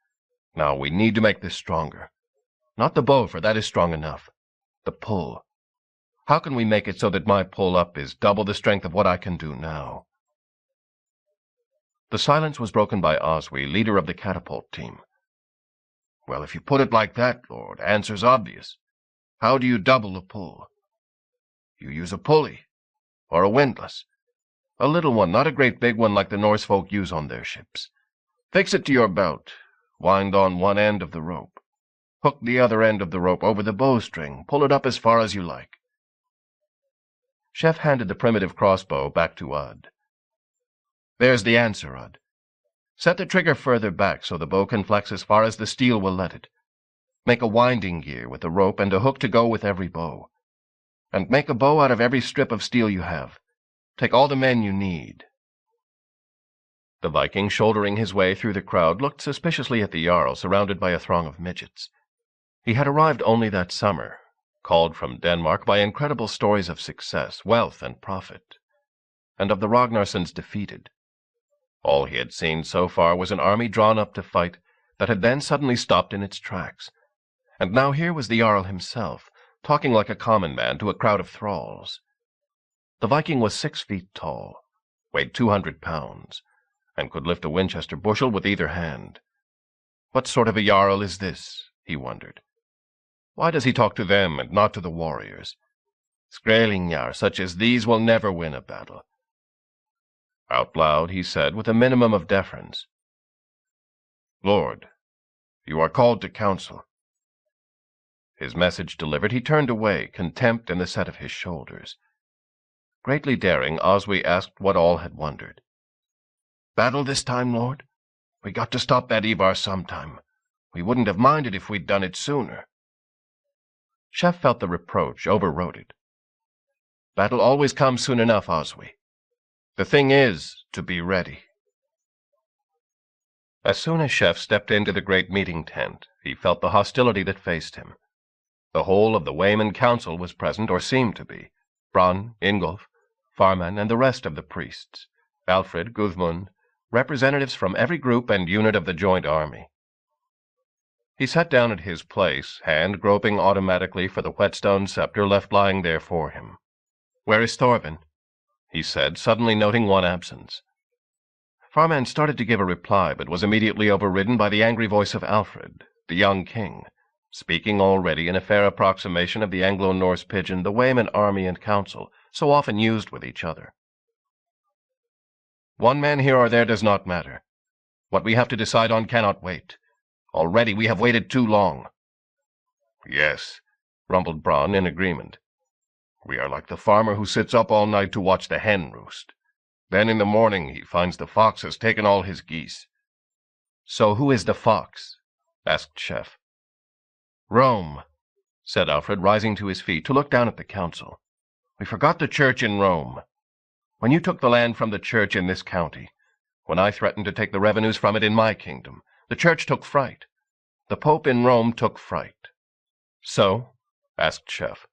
Now we need to make this stronger. Not the bow, for that is strong enough. The pull. How can we make it so that my pull-up is double the strength of what I can do now?" The silence was broken by Oswey, leader of the catapult team. "Well, if you put it like that, Lord, answer's obvious. How do you double the pull?" "You use a pulley, or a windlass. A little one, not a great big one like the Norse folk use on their ships. Fix it to your belt, wind on one end of the rope. Hook the other end of the rope over the bowstring, pull it up as far as you like." Chef handed the primitive crossbow back to Udd. "There's the answer, Udd. Set the trigger further back so the bow can flex as far as the steel will let it. Make a winding gear with a rope and a hook to go with every bow. And make a bow out of every strip of steel you have. Take all the men you need." The Viking, shouldering his way through the crowd, looked suspiciously at the Jarl, surrounded by a throng of midgets. He had arrived only that summer, called from Denmark by incredible stories of success, wealth, and profit, and of the Ragnarssons defeated. All he had seen so far was an army drawn up to fight that had then suddenly stopped in its tracks. And now here was the Jarl himself, talking like a common man to a crowd of thralls. The Viking was 6 feet tall, weighed 200 pounds, and could lift a Winchester bushel with either hand. What sort of a Jarl is this, he wondered. Why does he talk to them and not to the warriors? Skrælingjar such as these will never win a battle. Out loud he said, with a minimum of deference, "Lord, you are called to council." His message delivered, he turned away, contempt in the set of his shoulders. Greatly daring, Oswey asked what all had wondered. "Battle this time, Lord? We got to stop that Ivar sometime. We wouldn't have minded if we'd done it sooner." Chef felt the reproach, overrode it. Battle always comes soon enough, Oswy. The thing is to be ready." As soon as Chef stepped into the great meeting tent, he felt the hostility that faced him. The whole of the Wayman Council was present, or seemed to be. Bronn, Ingolf, Farman, and the rest of the priests, Alfred, Gudmund, representatives from every group and unit of the joint army. He sat down at his place, hand groping automatically for the whetstone scepter left lying there for him. "Where is Thorvin?" he said, suddenly noting one absence. Farman started to give a reply, but was immediately overridden by the angry voice of Alfred, the young king, speaking already in a fair approximation of the Anglo-Norse pidgin the Wayman army and council so often used with each other. "One man here or there does not matter. What we have to decide on cannot wait. Already we have waited too long." "Yes," rumbled Bronn in agreement. "We are like the farmer who sits up all night to watch the hen roost. Then in the morning he finds the fox has taken all his geese." "So who is the fox?" asked Chef. "Rome," said Alfred, rising to his feet to look down at the council. "We forgot the church in Rome. When you took the land from the church in this county, when I threatened to take the revenues from it in my kingdom, the church took fright. The Pope in Rome took fright." "So?" asked Chef.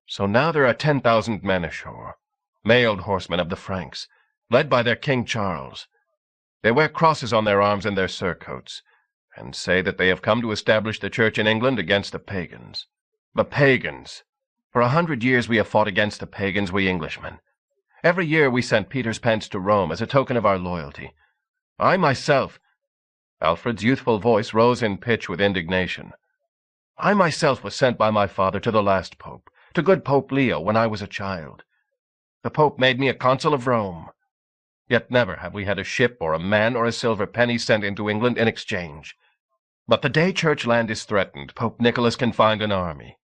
"So now there are 10,000 men ashore, mailed horsemen of the Franks, led by their King Charles. They wear crosses on their arms and their surcoats, and say that they have come to establish the church in England against the pagans. The pagans! For 100 years we have fought against the pagans, we Englishmen. Every year we sent Peter's pence to Rome as a token of our loyalty. I myself—" Alfred's youthful voice rose in pitch with indignation. "I myself was sent by my father to the last pope, to good Pope Leo, when I was a child. The Pope made me a consul of Rome. Yet never have we had a ship or a man or a silver penny sent into England in exchange. But the day church land is threatened, Pope Nicholas can find an army."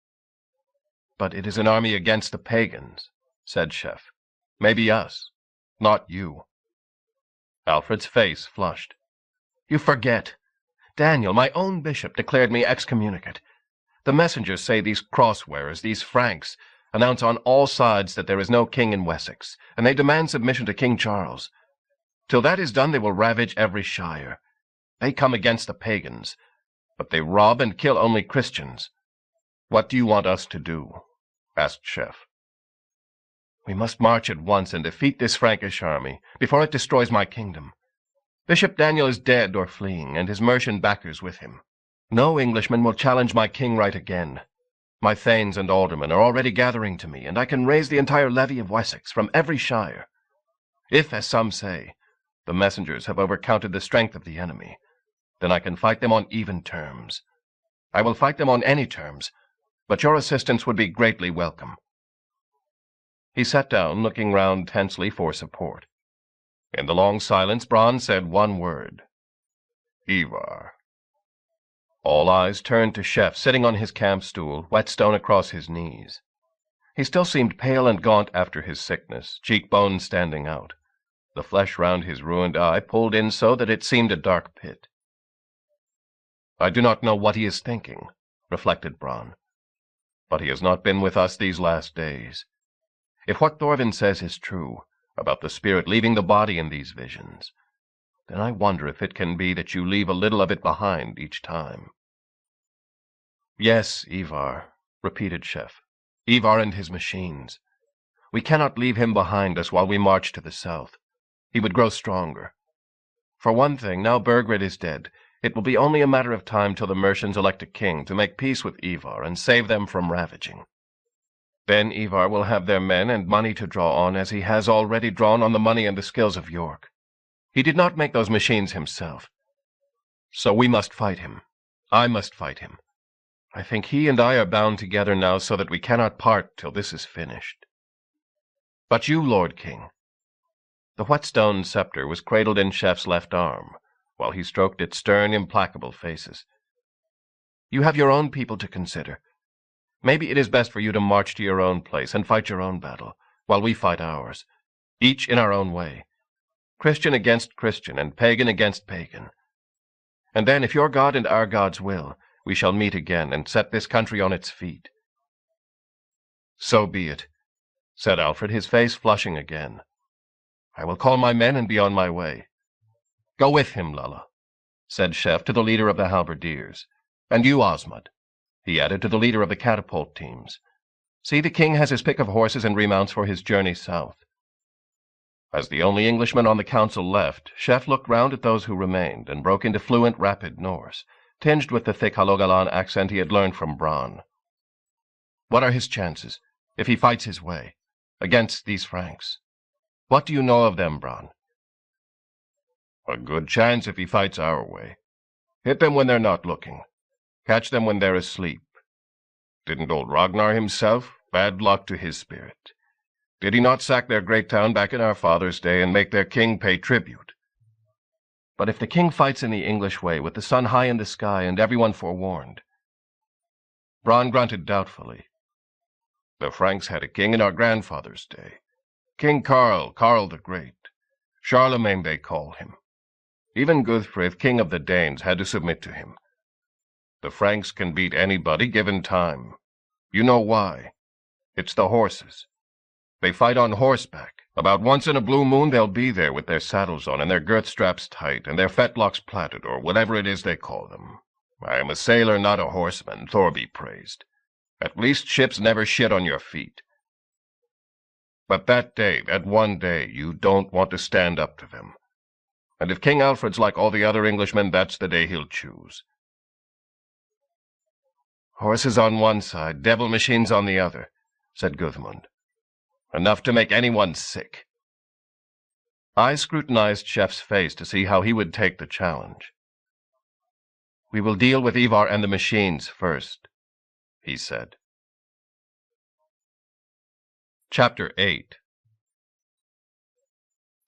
"But it is an army against the pagans," said Chef. "Maybe us, not you." Alfred's face flushed. "You forget. Daniel, my own bishop, declared me excommunicate. The messengers say these cross-wearers, these Franks, announce on all sides that there is no king in Wessex, and they demand submission to King Charles. Till that is done, they will ravage every shire. They come against the pagans, but they rob and kill only Christians." "What do you want us to do?" asked Chef. "We must march at once and defeat this Frankish army before it destroys my kingdom. Bishop Daniel is dead or fleeing, and his Mercian backers with him. No Englishman will challenge my king right again. My thanes and aldermen are already gathering to me, and I can raise the entire levy of Wessex from every shire. If, as some say, the messengers have overcounted the strength of the enemy, then I can fight them on even terms. I will fight them on any terms, but your assistance would be greatly welcome." He sat down, looking round tensely for support. In the long silence, Bronn said one word. "Ivar." All eyes turned to Chef, sitting on his camp stool, whetstone across his knees. He still seemed pale and gaunt after his sickness, cheekbones standing out, the flesh round his ruined eye pulled in so that it seemed a dark pit. "I do not know what he is thinking," reflected Bronn, "but he has not been with us these last days. If what Thorvin says is true, about the spirit leaving the body in these visions, then I wonder if it can be that you leave a little of it behind each time." "Yes, Ivar," repeated Chef. "Ivar and his machines. We cannot leave him behind us while we march to the south. He would grow stronger. For one thing, now Burgred is dead, it will be only a matter of time till the Mercians elect a king to make peace with Ivar and save them from ravaging. Then Ivar will have their men and money to draw on, as he has already drawn on the money and the skills of York. He did not make those machines himself. So we must fight him. I must fight him. I think he and I are bound together now so that we cannot part till this is finished. But you, Lord King." The whetstone scepter was cradled in Chef's left arm, while he stroked its stern, implacable faces. "You have your own people to consider. Maybe it is best for you to march to your own place and fight your own battle, while we fight ours, each in our own way, Christian against Christian and pagan against pagan. And then, if your God and our God's will, we shall meet again and set this country on its feet." "So be it. said Alfred, his face flushing again. "I will call my men and be on my way." "Go with him, Lulla," said Chef to the leader of the halberdiers. "And you, Osmond," he added to the leader of the catapult teams. "See the king has his pick of horses and remounts for his journey south." As the only Englishman on the council left, Chef looked round at those who remained and broke into fluent rapid Norse, tinged with the thick Halogalan accent he had learned from Bronn. "What are his chances, if he fights his way, against these Franks? What do you know of them, Bronn?" "A good chance if he fights our way. Hit them when they're not looking. Catch them when they're asleep. Didn't old Ragnar himself? Bad luck to his spirit. Did he not sack their great town back in our father's day and make their king pay tribute?" "But if the king fights in the English way, with the sun high in the sky and everyone forewarned?" Bronn grunted doubtfully. "The Franks had a king in our grandfather's day. King Carl the Great. Charlemagne they call him. Even Guthfrith, king of the Danes, had to submit to him. The Franks can beat anybody given time. You know why. It's the horses. They fight on horseback. About once in a blue moon they'll be there with their saddles on and their girth straps tight and their fetlocks plaited, or whatever it is they call them. I am a sailor, not a horseman, Thor be praised. At least ships never shit on your feet. But that one day, you don't want to stand up to them. And if King Alfred's like all the other Englishmen, that's the day he'll choose. Horses on one side, devil machines on the other, said Gudmund. Enough to make anyone sick. I scrutinized Chef's face to see how he would take the challenge. "We will deal with Ivar and the machines first," he said. Chapter 8.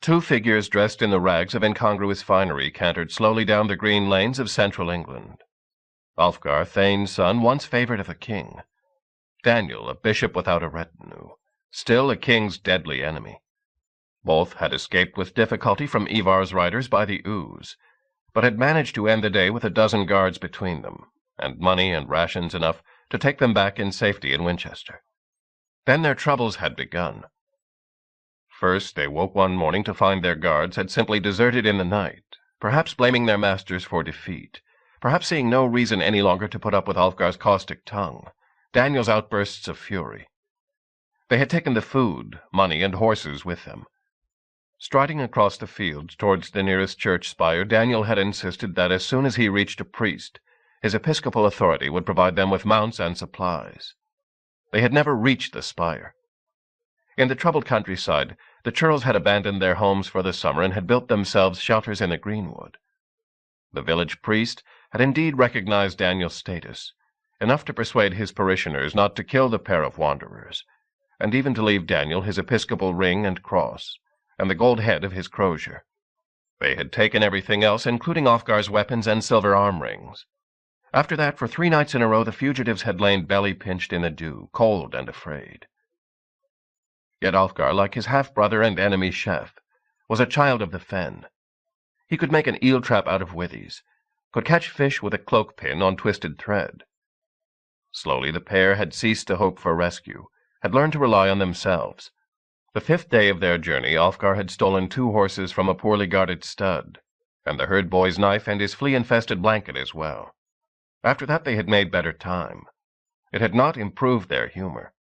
Two figures dressed in the rags of incongruous finery cantered slowly down the green lanes of central England. Alfgar, Thane's son, once favourite of a king. Daniel, a bishop without a retinue, still a king's deadly enemy. Both had escaped with difficulty from Ivar's riders by the ooze, but had managed to end the day with a dozen guards between them, and money and rations enough to take them back in safety in Winchester. Then their troubles had begun. First, they woke one morning to find their guards had simply deserted in the night, perhaps blaming their masters for defeat, perhaps seeing no reason any longer to put up with Alfgar's caustic tongue, Daniel's outbursts of fury. They had taken the food, money, and horses with them. Striding across the fields towards the nearest church spire, Daniel had insisted that as soon as he reached a priest, his episcopal authority would provide them with mounts and supplies. They had never reached the spire. In the troubled countryside, the churls had abandoned their homes for the summer and had built themselves shelters in the greenwood. The village priest had indeed recognized Daniel's status, enough to persuade his parishioners not to kill the pair of wanderers, and even to leave Daniel his episcopal ring and cross, and the gold head of his crozier. They had taken everything else, including Alfgar's weapons and silver arm rings. After that, for 3 nights in a row, the fugitives had lain belly-pinched in the dew, cold and afraid. Yet Alfgar, like his half-brother and enemy Chef, was a child of the fen. He could make an eel-trap out of withies, could catch fish with a cloak-pin on twisted thread. Slowly the pair had ceased to hope for rescue, had learned to rely on themselves. The 5th day of their journey, Alfgar had stolen 2 horses from a poorly guarded stud, and the herd boy's knife and his flea-infested blanket as well. After that they had made better time. It had not improved their humor.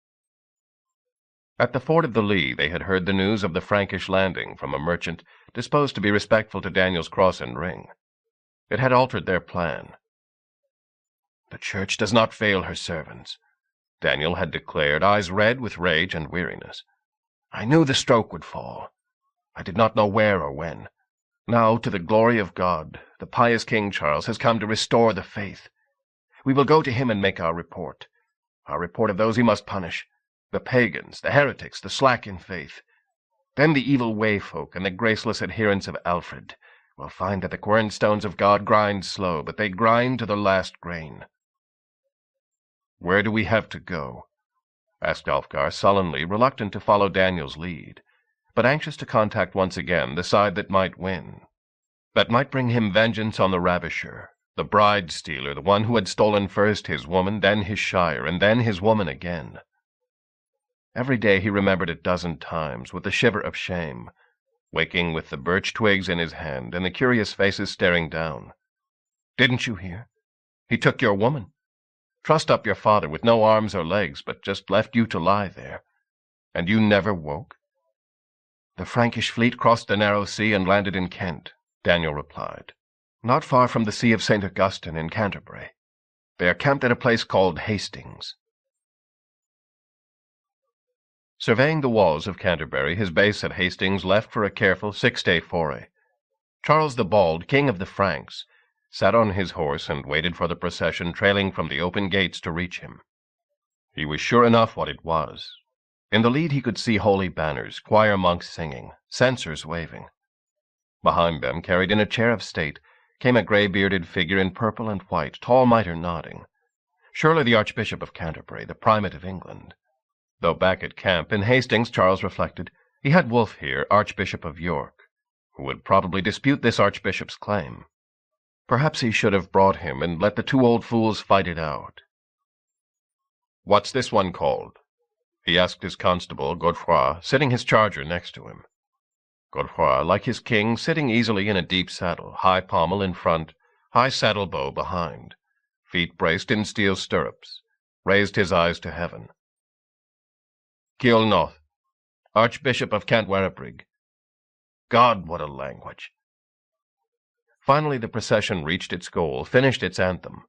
At the ford of the Lee they had heard the news of the Frankish landing from a merchant disposed to be respectful to Daniel's cross and ring. It had altered their plan. "The church does not fail her servants," Daniel had declared, eyes red with rage and weariness. "I knew the stroke would fall. I did not know where or when. Now, to the glory of God, the pious King Charles has come to restore the faith. We will go to him and make our report of those he must punish, the pagans, the heretics, the slack in faith. Then the evil way-folk and the graceless adherents of Alfred will find that the quernstones of God grind slow, but they grind to the last grain." "Where do we have to go?" asked Alfgar sullenly, reluctant to follow Daniel's lead, but anxious to contact once again the side that might win, that might bring him vengeance on the ravisher, the bride-stealer, the one who had stolen first his woman, then his shire, and then his woman again. Every day he remembered a dozen times, with a shiver of shame, waking with the birch twigs in his hand and the curious faces staring down. "Didn't you hear? He took your woman. Trussed up your father with no arms or legs, but just left you to lie there. And you never woke?" "The Frankish fleet crossed the narrow sea and landed in Kent," Daniel replied, "not far from the See of St. Augustine in Canterbury. They are camped at a place called Hastings." Surveying the walls of Canterbury, his base at Hastings left for a careful 6-day foray. Charles the Bald, king of the Franks, sat on his horse and waited for the procession trailing from the open gates to reach him. He was sure enough what it was. In the lead he could see holy banners, choir monks singing, censers waving. Behind them, carried in a chair of state, came a grey-bearded figure in purple and white, tall mitre nodding. Surely the Archbishop of Canterbury, the Primate of England. Though back at camp in Hastings, Charles reflected, he had Wolfe here, Archbishop of York, who would probably dispute this archbishop's claim. Perhaps he should have brought him and let the two old fools fight it out. "What's this one called?" he asked his constable, Godefroy, sitting his charger next to him. Godefroy, like his king, sitting easily in a deep saddle, high pommel in front, high saddle bow behind, feet braced in steel stirrups, raised his eyes to heaven. "Ciolnoth, Archbishop of Cantwarabrig." God, what a language! Finally the procession reached its goal, finished its anthem.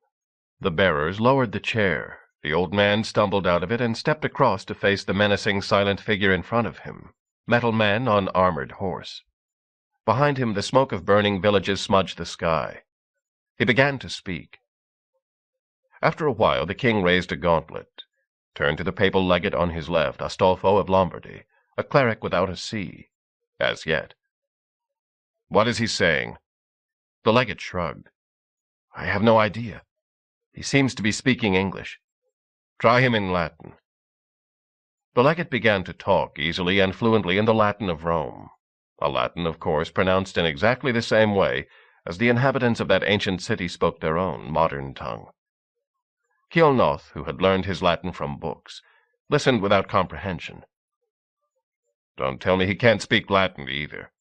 The bearers lowered the chair. The old man stumbled out of it and stepped across to face the menacing, silent figure in front of him, metal man on armored horse. Behind him the smoke of burning villages smudged the sky. He began to speak. After a while the king raised a gauntlet, turned to the papal legate on his left, Astolfo of Lombardy, a cleric without a see, as yet. "What is he saying?" The legate shrugged. "I have no idea. He seems to be speaking English. Try him in Latin." The legate began to talk easily and fluently in the Latin of Rome, a Latin, of course, pronounced in exactly the same way as the inhabitants of that ancient city spoke their own modern tongue. Ciolnoth, who had learned his Latin from books, listened without comprehension. "Don't tell me he can't speak Latin either."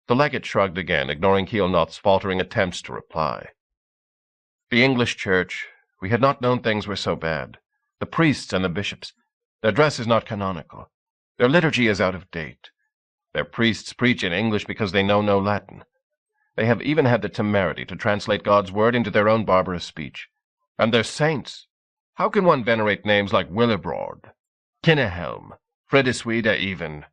The legate shrugged again, ignoring Ciolnoth's faltering attempts to reply. "The English Church, we had not known things were so bad. The priests and the bishops, their dress is not canonical. Their liturgy is out of date. Their priests preach in English because they know no Latin. They have even had the temerity to translate God's word into their own barbarous speech. And their saints! How can one venerate names like Willibrord, Kinnehelm, Frideswede even?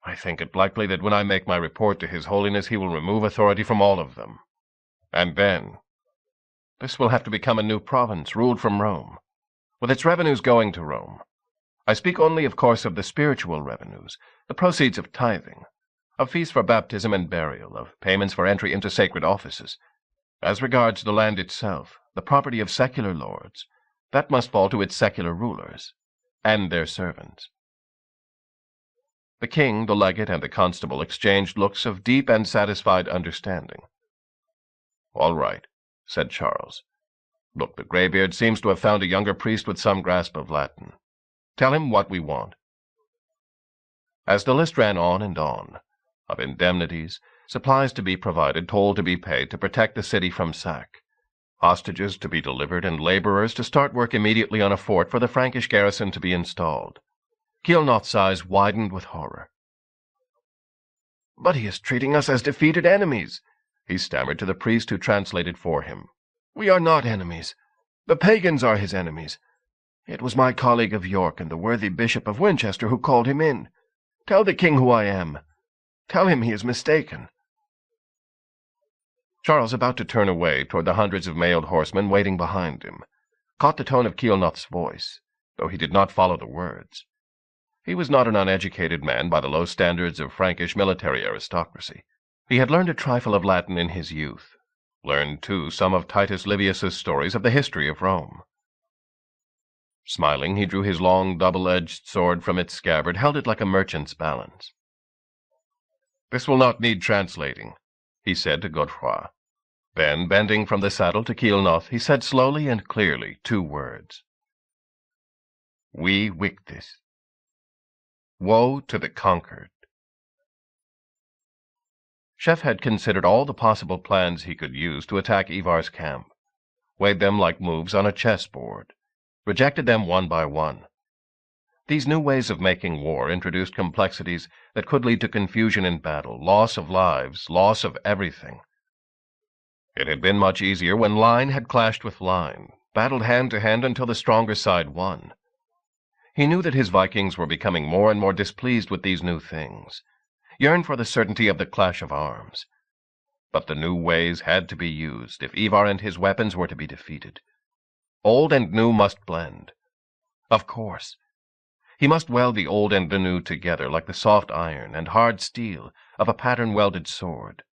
I think it likely that when I make my report to His Holiness he will remove authority from all of them. And then this will have to become a new province, ruled from Rome, with its revenues going to Rome. I speak only, of course, of the spiritual revenues, the proceeds of tithing, of fees for baptism and burial, of payments for entry into sacred offices. As regards the land itself, the property of secular lords, that must fall to its secular rulers, and their servants." The king, the legate, and the constable exchanged looks of deep and satisfied understanding. "All right," said Charles. "Look, the greybeard seems to have found a younger priest with some grasp of Latin. Tell him what we want." As the list ran on and on, of indemnities, supplies to be provided, toll to be paid to protect the city from sack, hostages to be delivered, and laborers to start work immediately on a fort for the Frankish garrison to be installed, Ciolnoth's eyes widened with horror. "But he is treating us as defeated enemies," he stammered to the priest who translated for him. "We are not enemies. The pagans are his enemies. It was my colleague of York and the worthy Bishop of Winchester who called him in. Tell the king who I am. Tell him he is mistaken." Charles, about to turn away toward the hundreds of mailed horsemen waiting behind him, caught the tone of Ciolnoth's voice, though he did not follow the words. He was not an uneducated man by the low standards of Frankish military aristocracy. He had learned a trifle of Latin in his youth, learned, too, some of Titus Livius's stories of the history of Rome. Smiling, he drew his long, double-edged sword from its scabbard, held it like a merchant's balance. "This will not need translating," he said to Godefroy. Then, bending from the saddle to Ciolnoth, he said slowly and clearly 2 words. "We Victis." Woe to the conquered. Chef had considered all the possible plans he could use to attack Ivar's camp, weighed them like moves on a chessboard, rejected them one by one. These new ways of making war introduced complexities that could lead to confusion in battle, loss of lives, loss of everything. It had been much easier when line had clashed with line, battled hand to hand until the stronger side won. He knew that his Vikings were becoming more and more displeased with these new things, yearned for the certainty of the clash of arms. But the new ways had to be used if Ivar and his weapons were to be defeated. Old and new must blend. Of course. He must weld the old and the new together like the soft iron and hard steel of a pattern-welded sword,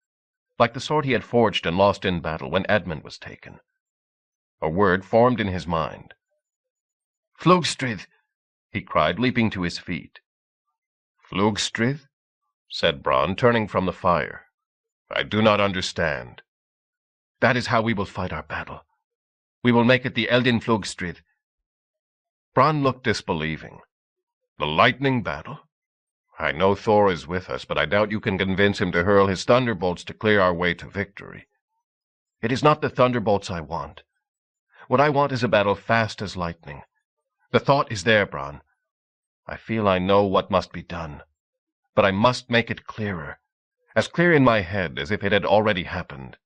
like the sword he had forged and lost in battle when Edmund was taken. A word formed in his mind. "Flugstrith!" he cried, leaping to his feet. "Flugstrith?" said Bronn, turning from the fire. "I do not understand." "That is how we will fight our battle. We will make it the Eldin Flugstrith." Bronn looked disbelieving. "The lightning battle? I know Thor is with us, but I doubt you can convince him to hurl his thunderbolts to clear our way to victory." "It is not the thunderbolts I want. What I want is a battle fast as lightning. The thought is there, Bronn. I feel I know what must be done, but I must make it clearer, as clear in my head as if it had already happened."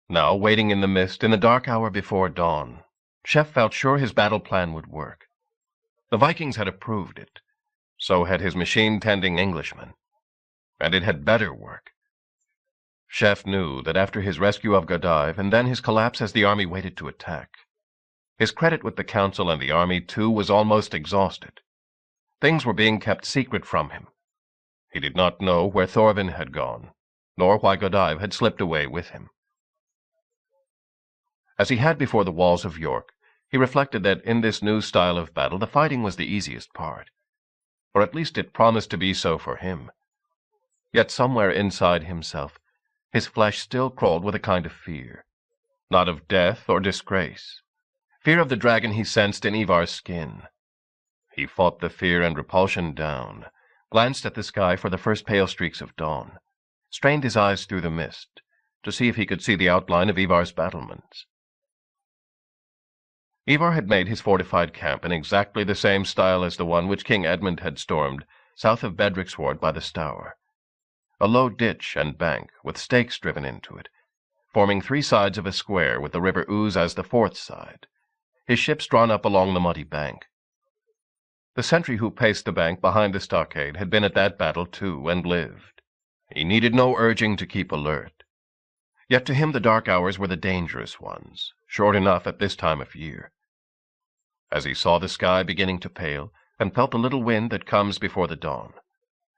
Now, waiting in the mist in the dark hour before dawn, Chef felt sure his battle plan would work. The Vikings had approved it. So had his machine-tending Englishman. And it had better work. Chef knew that after his rescue of Godive and then his collapse as the army waited to attack, his credit with the council and the army, too, was almost exhausted. Things were being kept secret from him. He did not know where Thorvin had gone, nor why Godive had slipped away with him. As he had before the walls of York, he reflected that in this new style of battle the fighting was the easiest part, or at least it promised to be so for him. Yet somewhere inside himself, his flesh still crawled with a kind of fear, not of death or disgrace, fear of the dragon he sensed in Ivar's skin. He fought the fear and repulsion down, glanced at the sky for the first pale streaks of dawn, strained his eyes through the mist to see if he could see the outline of Ivar's battlements. Ivar had made his fortified camp in exactly the same style as the one which King Edmund had stormed south of Bedricksward by the Stour. A low ditch and bank with stakes driven into it, forming three sides of a square with the river Ouse as the fourth side, his ships drawn up along the muddy bank. The sentry who paced the bank behind the stockade had been at that battle too, and lived. He needed no urging to keep alert. Yet to him the dark hours were the dangerous ones, short enough at this time of year. As he saw the sky beginning to pale, and felt the little wind that comes before the dawn,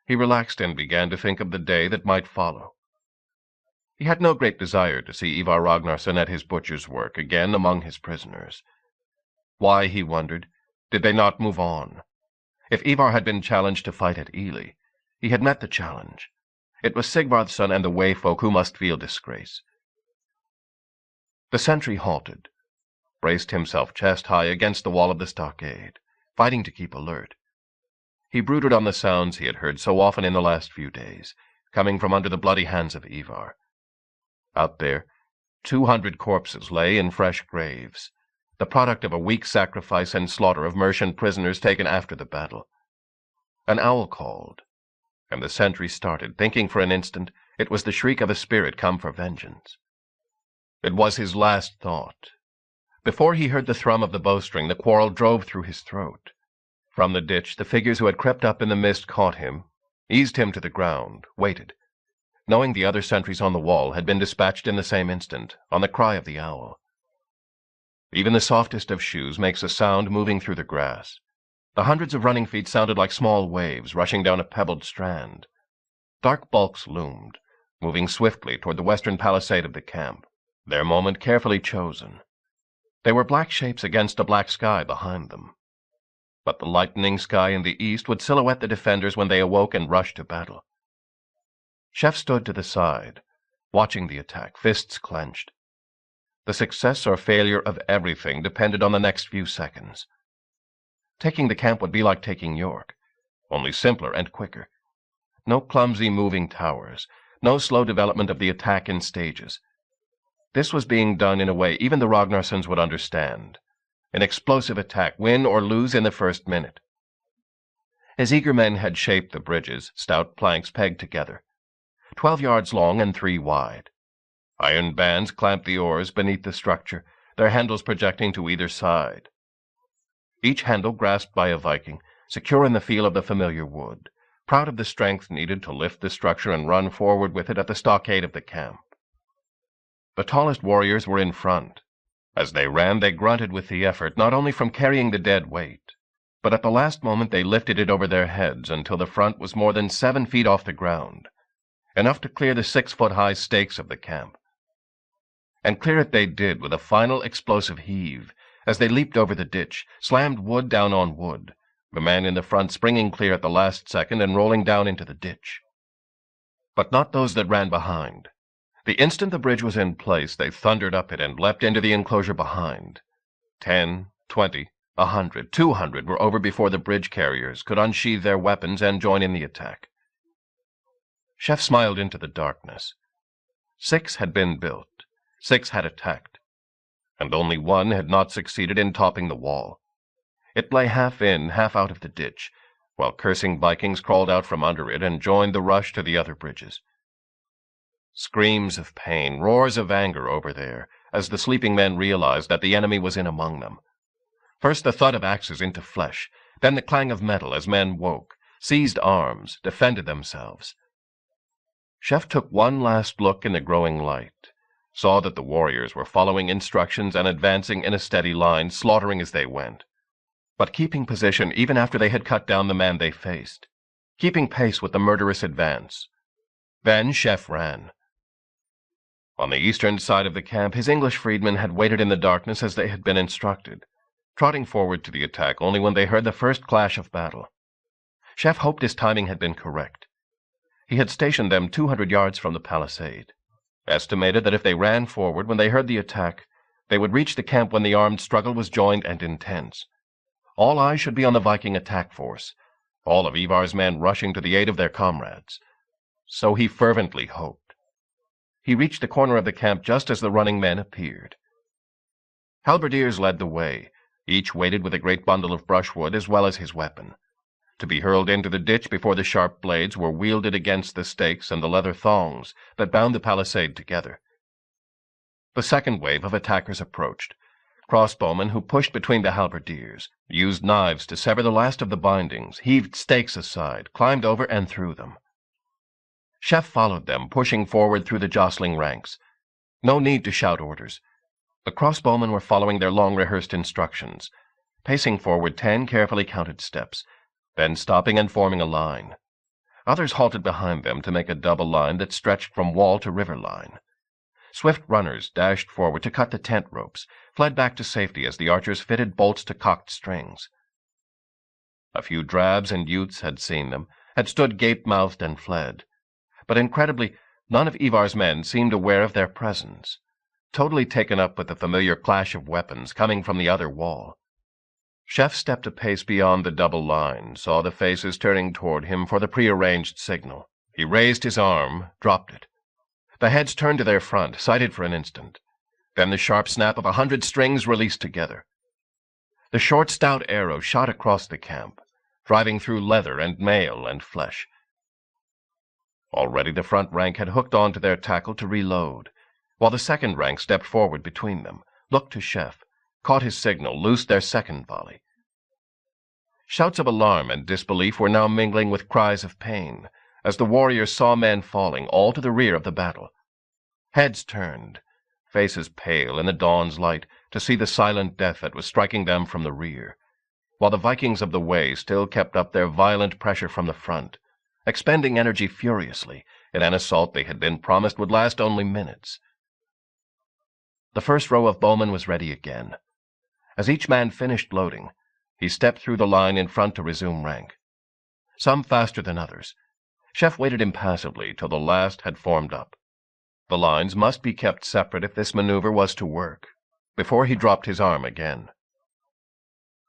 he relaxed and began to think of the day that might follow. He had no great desire to see Ivar Ragnarsson at his butcher's work again among his prisoners. Why, he wondered, did they not move on? If Ivar had been challenged to fight at Ely, he had met the challenge. It was Sigvardsson and the Way-folk who must feel disgrace. The sentry halted, braced himself chest-high against the wall of the stockade, fighting to keep alert. He brooded on the sounds he had heard so often in the last few days, coming from under the bloody hands of Ivar. Out there, 200 corpses lay in fresh graves, the product of a week's sacrifice and slaughter of Mercian prisoners taken after the battle. An owl called, and the sentry started, thinking for an instant it was the shriek of a spirit come for vengeance. It was his last thought. Before he heard the thrum of the bowstring, the quarrel drove through his throat. From the ditch, the figures who had crept up in the mist caught him, eased him to the ground, waited, knowing the other sentries on the wall had been dispatched in the same instant, on the cry of the owl. Even the softest of shoes makes a sound moving through the grass. The hundreds of running feet sounded like small waves rushing down a pebbled strand. Dark bulks loomed, moving swiftly toward the western palisade of the camp, their moment carefully chosen. They were black shapes against a black sky behind them. But the lightening sky in the east would silhouette the defenders when they awoke and rushed to battle. Chef stood to the side, watching the attack, fists clenched. The success or failure of everything depended on the next few seconds. Taking the camp would be like taking York. only simpler and quicker. No clumsy moving towers, no slow development of the attack in stages. This was being done in a way even the Ragnarssons would understand. An explosive attack, win or lose in the first minute. His eager men had shaped the bridges, stout planks pegged together, 12 yards long and 3 wide. Iron bands clamped the oars beneath the structure, their handles projecting to either side. Each handle grasped by a Viking, secure in the feel of the familiar wood, proud of the strength needed to lift the structure and run forward with it at the stockade of the camp. The tallest warriors were in front. As they ran, they grunted with the effort, not only from carrying the dead weight, but at the last moment they lifted it over their heads until the front was more than 7 feet off the ground, enough to clear the 6-foot-high stakes of the camp. And clear it they did with a final explosive heave, as they leaped over the ditch, slammed wood down on wood, the man in the front springing clear at the last second and rolling down into the ditch. But not those that ran behind. The instant the bridge was in place, they thundered up it and leapt into the enclosure behind. 10, 20, 100, 200 were over before the bridge carriers could unsheathe their weapons and join in the attack. Chef smiled into the darkness. 6 had been built, 6 had attacked, and only 1 had not succeeded in topping the wall. It lay half in, half out of the ditch, while cursing Vikings crawled out from under it and joined the rush to the other bridges. Screams of pain, roars of anger over there, as the sleeping men realized that the enemy was in among them. First the thud of axes into flesh, then the clang of metal as men woke, seized arms, defended themselves. Chef took one last look in the growing light, saw that the warriors were following instructions and advancing in a steady line, slaughtering as they went, but keeping position even after they had cut down the man they faced, keeping pace with the murderous advance. Then Chef ran. On the eastern side of the camp, his English freedmen had waited in the darkness as they had been instructed, trotting forward to the attack only when they heard the first clash of battle. Chef hoped his timing had been correct. He had stationed them 200 yards from the palisade, estimated that if they ran forward when they heard the attack, they would reach the camp when the armed struggle was joined and intense. All eyes should be on the Viking attack force, all of Ivar's men rushing to the aid of their comrades. So he fervently hoped. He reached the corner of the camp just as the running men appeared. Halberdiers led the way, each weighted with a great bundle of brushwood as well as his weapon, to be hurled into the ditch before the sharp blades were wielded against the stakes and the leather thongs that bound the palisade together. The second wave of attackers approached. Crossbowmen who pushed between the halberdiers, used knives to sever the last of the bindings, heaved stakes aside, climbed over and through them. Chef followed them, pushing forward through the jostling ranks. No need to shout orders. The crossbowmen were following their long-rehearsed instructions, pacing forward 10 carefully counted steps, then stopping and forming a line. Others halted behind them to make a double line that stretched from wall to river line. Swift runners dashed forward to cut the tent ropes, fled back to safety as the archers fitted bolts to cocked strings. A few drabs and youths had seen them, had stood gape-mouthed and fled. But incredibly, none of Ivar's men seemed aware of their presence, totally taken up with the familiar clash of weapons coming from the other wall. Chef stepped a pace beyond the double line, saw the faces turning toward him for the prearranged signal. He raised his arm, dropped it. The heads turned to their front, sighted for an instant. Then the sharp snap of 100 strings released together. The short, stout arrow shot across the camp, driving through leather and mail and flesh. Already the front rank had hooked on to their tackle to reload, while the second rank stepped forward between them, looked to Chef, caught his signal, loosed their second volley. Shouts of alarm and disbelief were now mingling with cries of pain, as the warriors saw men falling all to the rear of the battle. Heads turned, faces pale in the dawn's light, to see the silent death that was striking them from the rear, while the Vikings of the Way still kept up their violent pressure from the front, expending energy furiously in an assault they had been promised would last only minutes. The first row of bowmen was ready again. As each man finished loading, he stepped through the line in front to resume rank. Some faster than others. Chef waited impassively till the last had formed up. The lines must be kept separate if this maneuver was to work, before he dropped his arm again.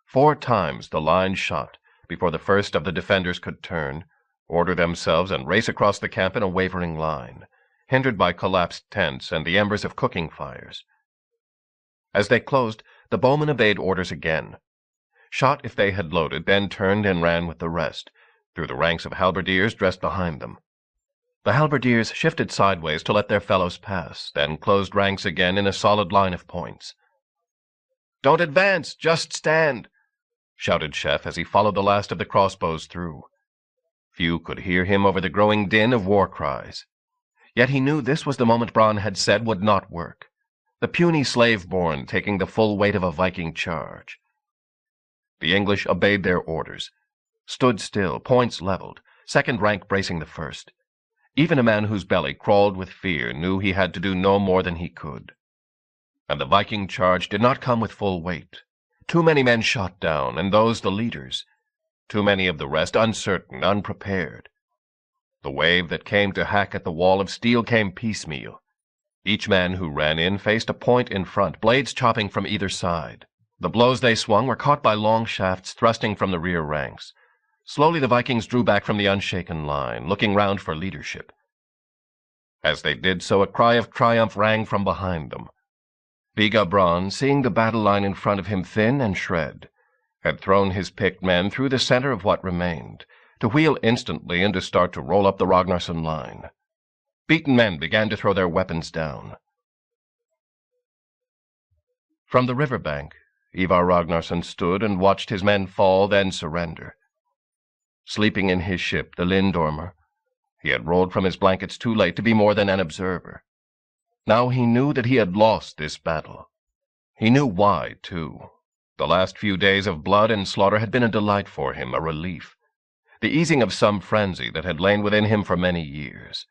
4 times the line shot, before the first of the defenders could turn, order themselves, and race across the camp in a wavering line, hindered by collapsed tents and the embers of cooking fires. As they closed, the bowmen obeyed orders again, shot if they had loaded, then turned and ran with the rest, through the ranks of halberdiers dressed behind them. The halberdiers shifted sideways to let their fellows pass, then closed ranks again in a solid line of points. "Don't advance, just stand," shouted Chef as he followed the last of the crossbows through. Few could hear him over the growing din of war cries. Yet he knew this was the moment Bronn had said would not work, the puny slave-born taking the full weight of a Viking charge. The English obeyed their orders, stood still, points leveled, second rank bracing the first. Even a man whose belly crawled with fear knew he had to do no more than he could. And the Viking charge did not come with full weight. Too many men shot down, and those the leaders. Too many of the rest uncertain, unprepared. The wave that came to hack at the wall of steel came piecemeal. Each man who ran in faced a point in front, blades chopping from either side. The blows they swung were caught by long shafts thrusting from the rear ranks. Slowly the Vikings drew back from the unshaken line, looking round for leadership. As they did so, a cry of triumph rang from behind them. Viga Bronn, seeing the battle line in front of him thin and shred, had thrown his picked men through the center of what remained, to wheel instantly and to start to roll up the Ragnarsson line. Beaten men began to throw their weapons down. From the river bank, Ivar Ragnarsson stood and watched his men fall, then surrender. Sleeping in his ship, the Lindormer, he had rolled from his blankets too late to be more than an observer. Now he knew that he had lost this battle. He knew why, too. The last few days of blood and slaughter had been a delight for him, a relief, the easing of some frenzy that had lain within him for many years,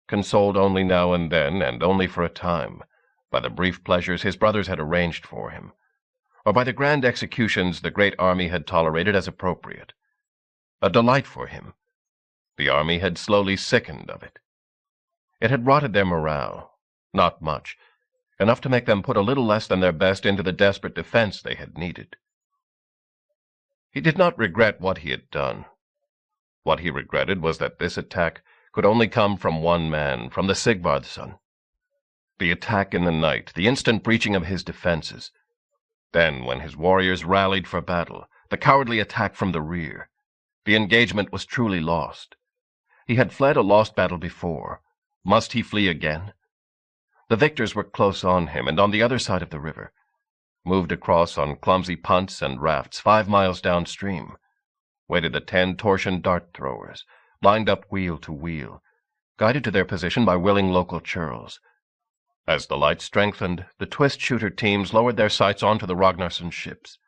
consoled only now and then, and only for a time, by the brief pleasures his brothers had arranged for him, or by the grand executions the great army had tolerated as appropriate. A delight for him. The army had slowly sickened of it. It had rotted their morale, not much, enough to make them put a little less than their best into the desperate defense they had needed. He did not regret what he had done. What he regretted was that this attack could only come from one man, from the Sigvardsson. The attack in the night, the instant breaching of his defenses. Then, when his warriors rallied for battle, the cowardly attack from the rear. The engagement was truly lost. He had fled a lost battle before. Must he flee again? The victors were close on him, and on the other side of the river, moved across on clumsy punts and rafts 5 miles downstream, waited the 10 torsion dart-throwers, lined up wheel to wheel, guided to their position by willing local churls. As the light strengthened, the twist-shooter teams lowered their sights onto the Ragnarsson ships.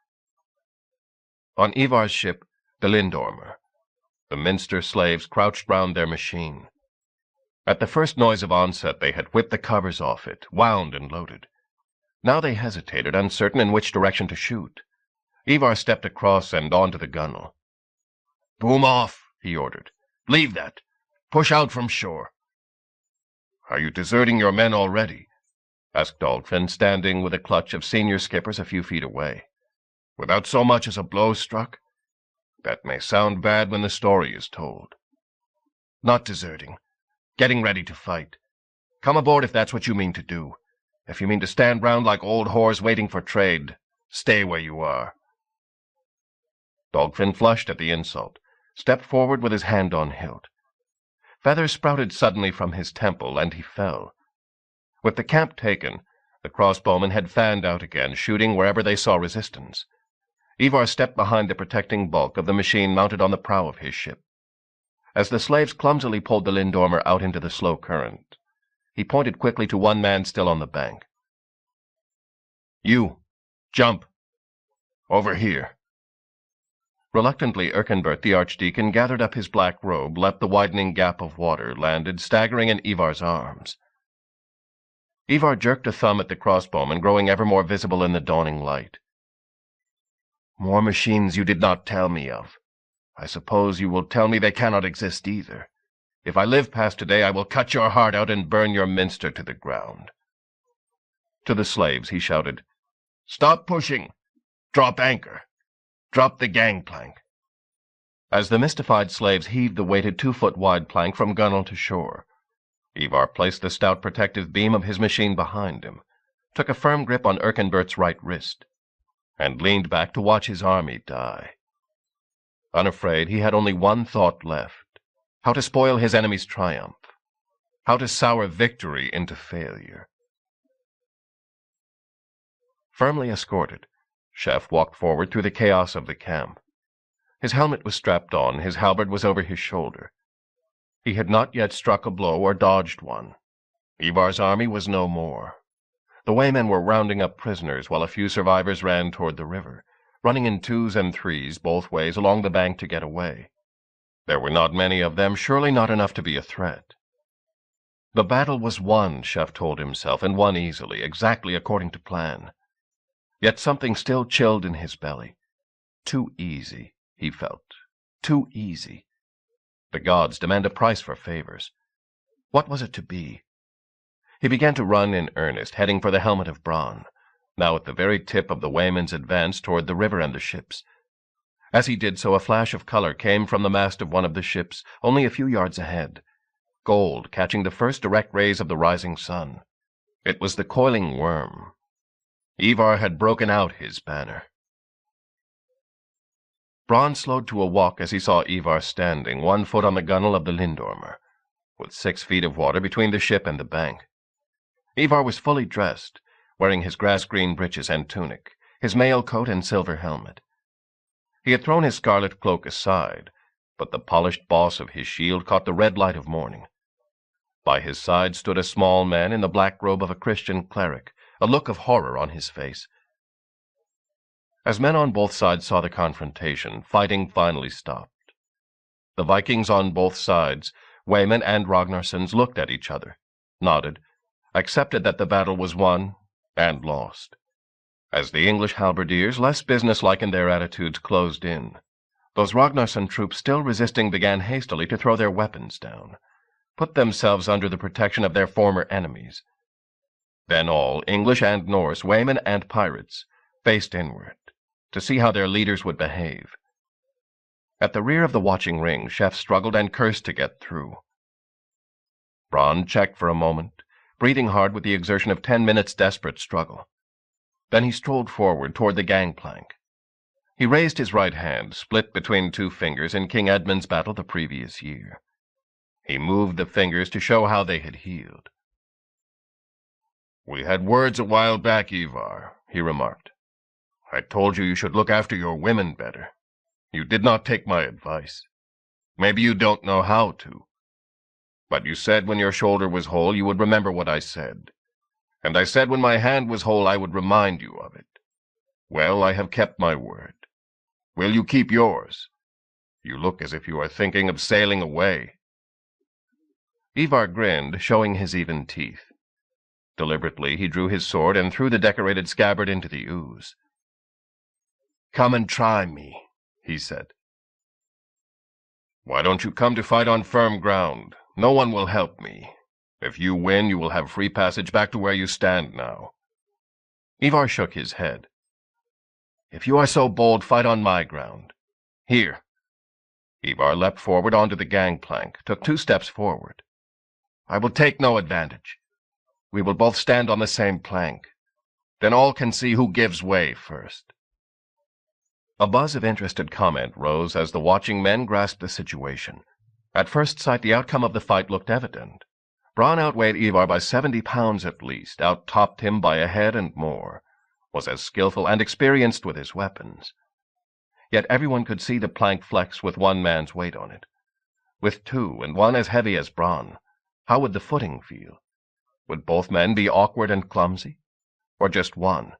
On Ivar's ship, the Lindormer, the Minster slaves crouched round their machine. At the first noise of onset they had whipped the covers off it, wound and loaded. Now they hesitated, uncertain in which direction to shoot. Ivar stepped across and onto the gunwale. "Boom off," he ordered. "Leave that. Push out from shore." "Are you deserting your men already?" asked Dagfinn, standing with a clutch of senior skippers a few feet away. "Without so much as a blow struck? That may sound bad when the story is told." "Not deserting. Getting ready to fight. Come aboard if that's what you mean to do. If you mean to stand round like old whores waiting for trade, stay where you are." Dagfinn flushed at the insult, stepped forward with his hand on hilt. Feathers sprouted suddenly from his temple, and he fell. With the camp taken, the crossbowmen had fanned out again, shooting wherever they saw resistance. Ivar stepped behind the protecting bulk of the machine mounted on the prow of his ship. As the slaves clumsily pulled the Lindormer out into the slow current, he pointed quickly to one man still on the bank. "You, jump. Over here." Reluctantly, Erkenbert the archdeacon gathered up his black robe, leapt the widening gap of water, landed, staggering in Ivar's arms. Ivar jerked a thumb at the crossbowman, growing ever more visible in the dawning light. "More machines you did not tell me of. I suppose you will tell me they cannot exist either. If I live past today, I will cut your heart out and burn your minster to the ground." To the slaves he shouted, "Stop pushing! Drop anchor! Drop the gangplank! As the mystified slaves heaved the weighted 2-foot-wide plank from gunwale to shore, Ivar placed the stout protective beam of his machine behind him, took a firm grip on Erkenbert's right wrist, and leaned back to watch his army die. Unafraid, he had only one thought left: how to spoil his enemy's triumph, how to sour victory into failure. Firmly escorted, Chef walked forward through the chaos of the camp. His helmet was strapped on, his halberd was over his shoulder. He had not yet struck a blow or dodged one. Ivar's army was no more. The waymen were rounding up prisoners while a few survivors ran toward the river, running in 2s and 3s both ways along the bank to get away. There were not many of them, surely not enough to be a threat. The battle was won, Chef told himself, and won easily, exactly according to plan. Yet something still chilled in his belly. Too easy, he felt. Too easy. The gods demand a price for favors. What was it to be? He began to run in earnest, heading for the helmet of Bronn, now at the very tip of the wayman's advance toward the river and the ships. As he did so, a flash of color came from the mast of one of the ships, only a few yards ahead. Gold catching the first direct rays of the rising sun. It was the coiling worm. Ivar had broken out his banner. Bronn slowed to a walk as he saw Ivar standing, 1 foot on the gunwale of the Lindormer, with 6 feet of water between the ship and the bank. Ivar was fully dressed, wearing his grass-green breeches and tunic, his mail coat and silver helmet. He had thrown his scarlet cloak aside, but the polished boss of his shield caught the red light of morning. By his side stood a small man in the black robe of a Christian cleric, a look of horror on his face. As men on both sides saw the confrontation, fighting finally stopped. The Vikings on both sides, waymen and Ragnarssons, looked at each other, nodded, accepted that the battle was won and lost. As the English halberdiers, less businesslike in their attitudes, closed in, those Ragnarsson troops still resisting began hastily to throw their weapons down, put themselves under the protection of their former enemies. Then all, English and Norse, waymen and pirates, faced inward, to see how their leaders would behave. At the rear of the watching ring, Chef struggled and cursed to get through. Bronn checked for a moment, breathing hard with the exertion of 10 minutes' desperate struggle. Then he strolled forward toward the gangplank. He raised his right hand, split between 2 fingers in King Edmund's battle the previous year. He moved the fingers to show how they had healed. "We had words a while back, Ivar," he remarked. "I told you should look after your women better. You did not take my advice. Maybe you don't know how to. But you said when your shoulder was whole you would remember what I said. And I said when my hand was whole I would remind you of it. Well, I have kept my word. Will you keep yours? You look as if you are thinking of sailing away." Ivar grinned, showing his even teeth. Deliberately he drew his sword and threw the decorated scabbard into the ooze. "Come and try me," he said. "Why don't you come to fight on firm ground? No one will help me. If you win, you will have free passage back to where you stand now." Ivar shook his head. "If you are so bold, fight on my ground. Here." Ivar leapt forward onto the gangplank, took 2 steps forward. "I will take no advantage. We will both stand on the same plank. Then all can see who gives way first." A buzz of interested comment rose as the watching men grasped the situation. At first sight, the outcome of the fight looked evident. Bronn outweighed Ivar by 70 pounds at least, out-topped him by a head and more, was as skillful and experienced with his weapons. Yet everyone could see the plank flex with 1 man's weight on it. With 2, and 1 as heavy as Bronn, how would the footing feel? Would both men be awkward and clumsy? Or just one?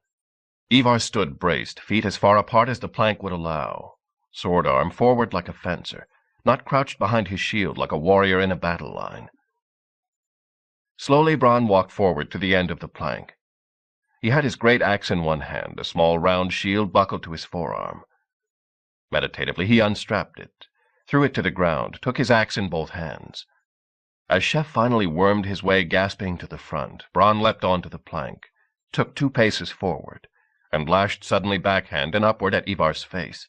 Ivar stood braced, feet as far apart as the plank would allow, sword arm forward like a fencer, not crouched behind his shield like a warrior in a battle line. Slowly Bronn walked forward to the end of the plank. He had his great axe in one hand, a small round shield buckled to his forearm. Meditatively he unstrapped it, threw it to the ground, took his axe in both hands. As Chef finally wormed his way gasping to the front, Bronn leapt onto the plank, took 2 paces forward, and lashed suddenly backhand and upward at Ivar's face.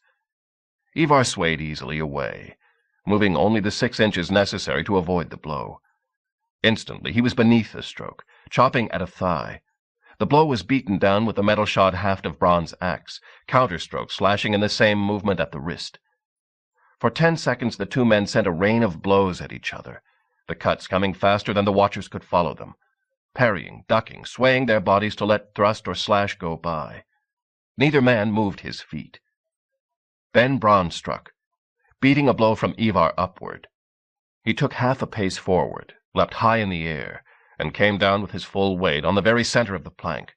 Ivar swayed easily away, moving only the 6 inches necessary to avoid the blow. Instantly he was beneath the stroke, chopping at a thigh. The blow was beaten down with the metal-shod haft of Bronn's axe, counterstroke slashing in the same movement at the wrist. For 10 seconds the two men sent a rain of blows at each other, the cuts coming faster than the watchers could follow them, parrying, ducking, swaying their bodies to let thrust or slash go by. Neither man moved his feet. Then Bronn struck, beating a blow from Ivar upward. He took half a pace forward, leapt high in the air, and came down with his full weight on the very center of the plank.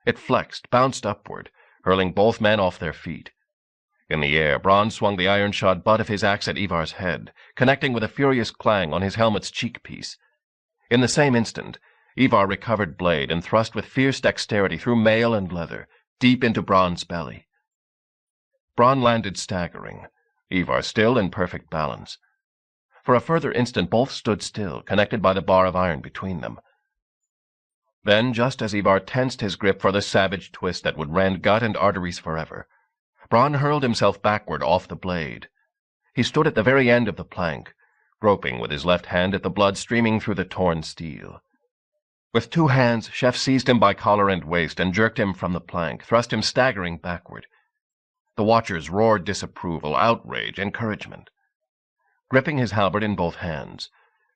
It flexed, bounced upward, hurling both men off their feet. In the air, Bronn swung the iron-shod butt of his axe at Ivar's head, connecting with a furious clang on his helmet's cheek-piece. In the same instant, Ivar recovered blade and thrust with fierce dexterity through mail and leather, deep into Bronn's belly. Bronn landed staggering, Ivar still in perfect balance. For a further instant both stood still, connected by the bar of iron between them. Then, just as Ivar tensed his grip for the savage twist that would rend gut and arteries forever, Bronn hurled himself backward off the blade. He stood at the very end of the plank, groping with his left hand at the blood streaming through the torn steel. With 2 hands, Chef seized him by collar and waist and jerked him from the plank, thrust him staggering backward. The watchers roared disapproval, outrage, encouragement. Gripping his halberd in both hands,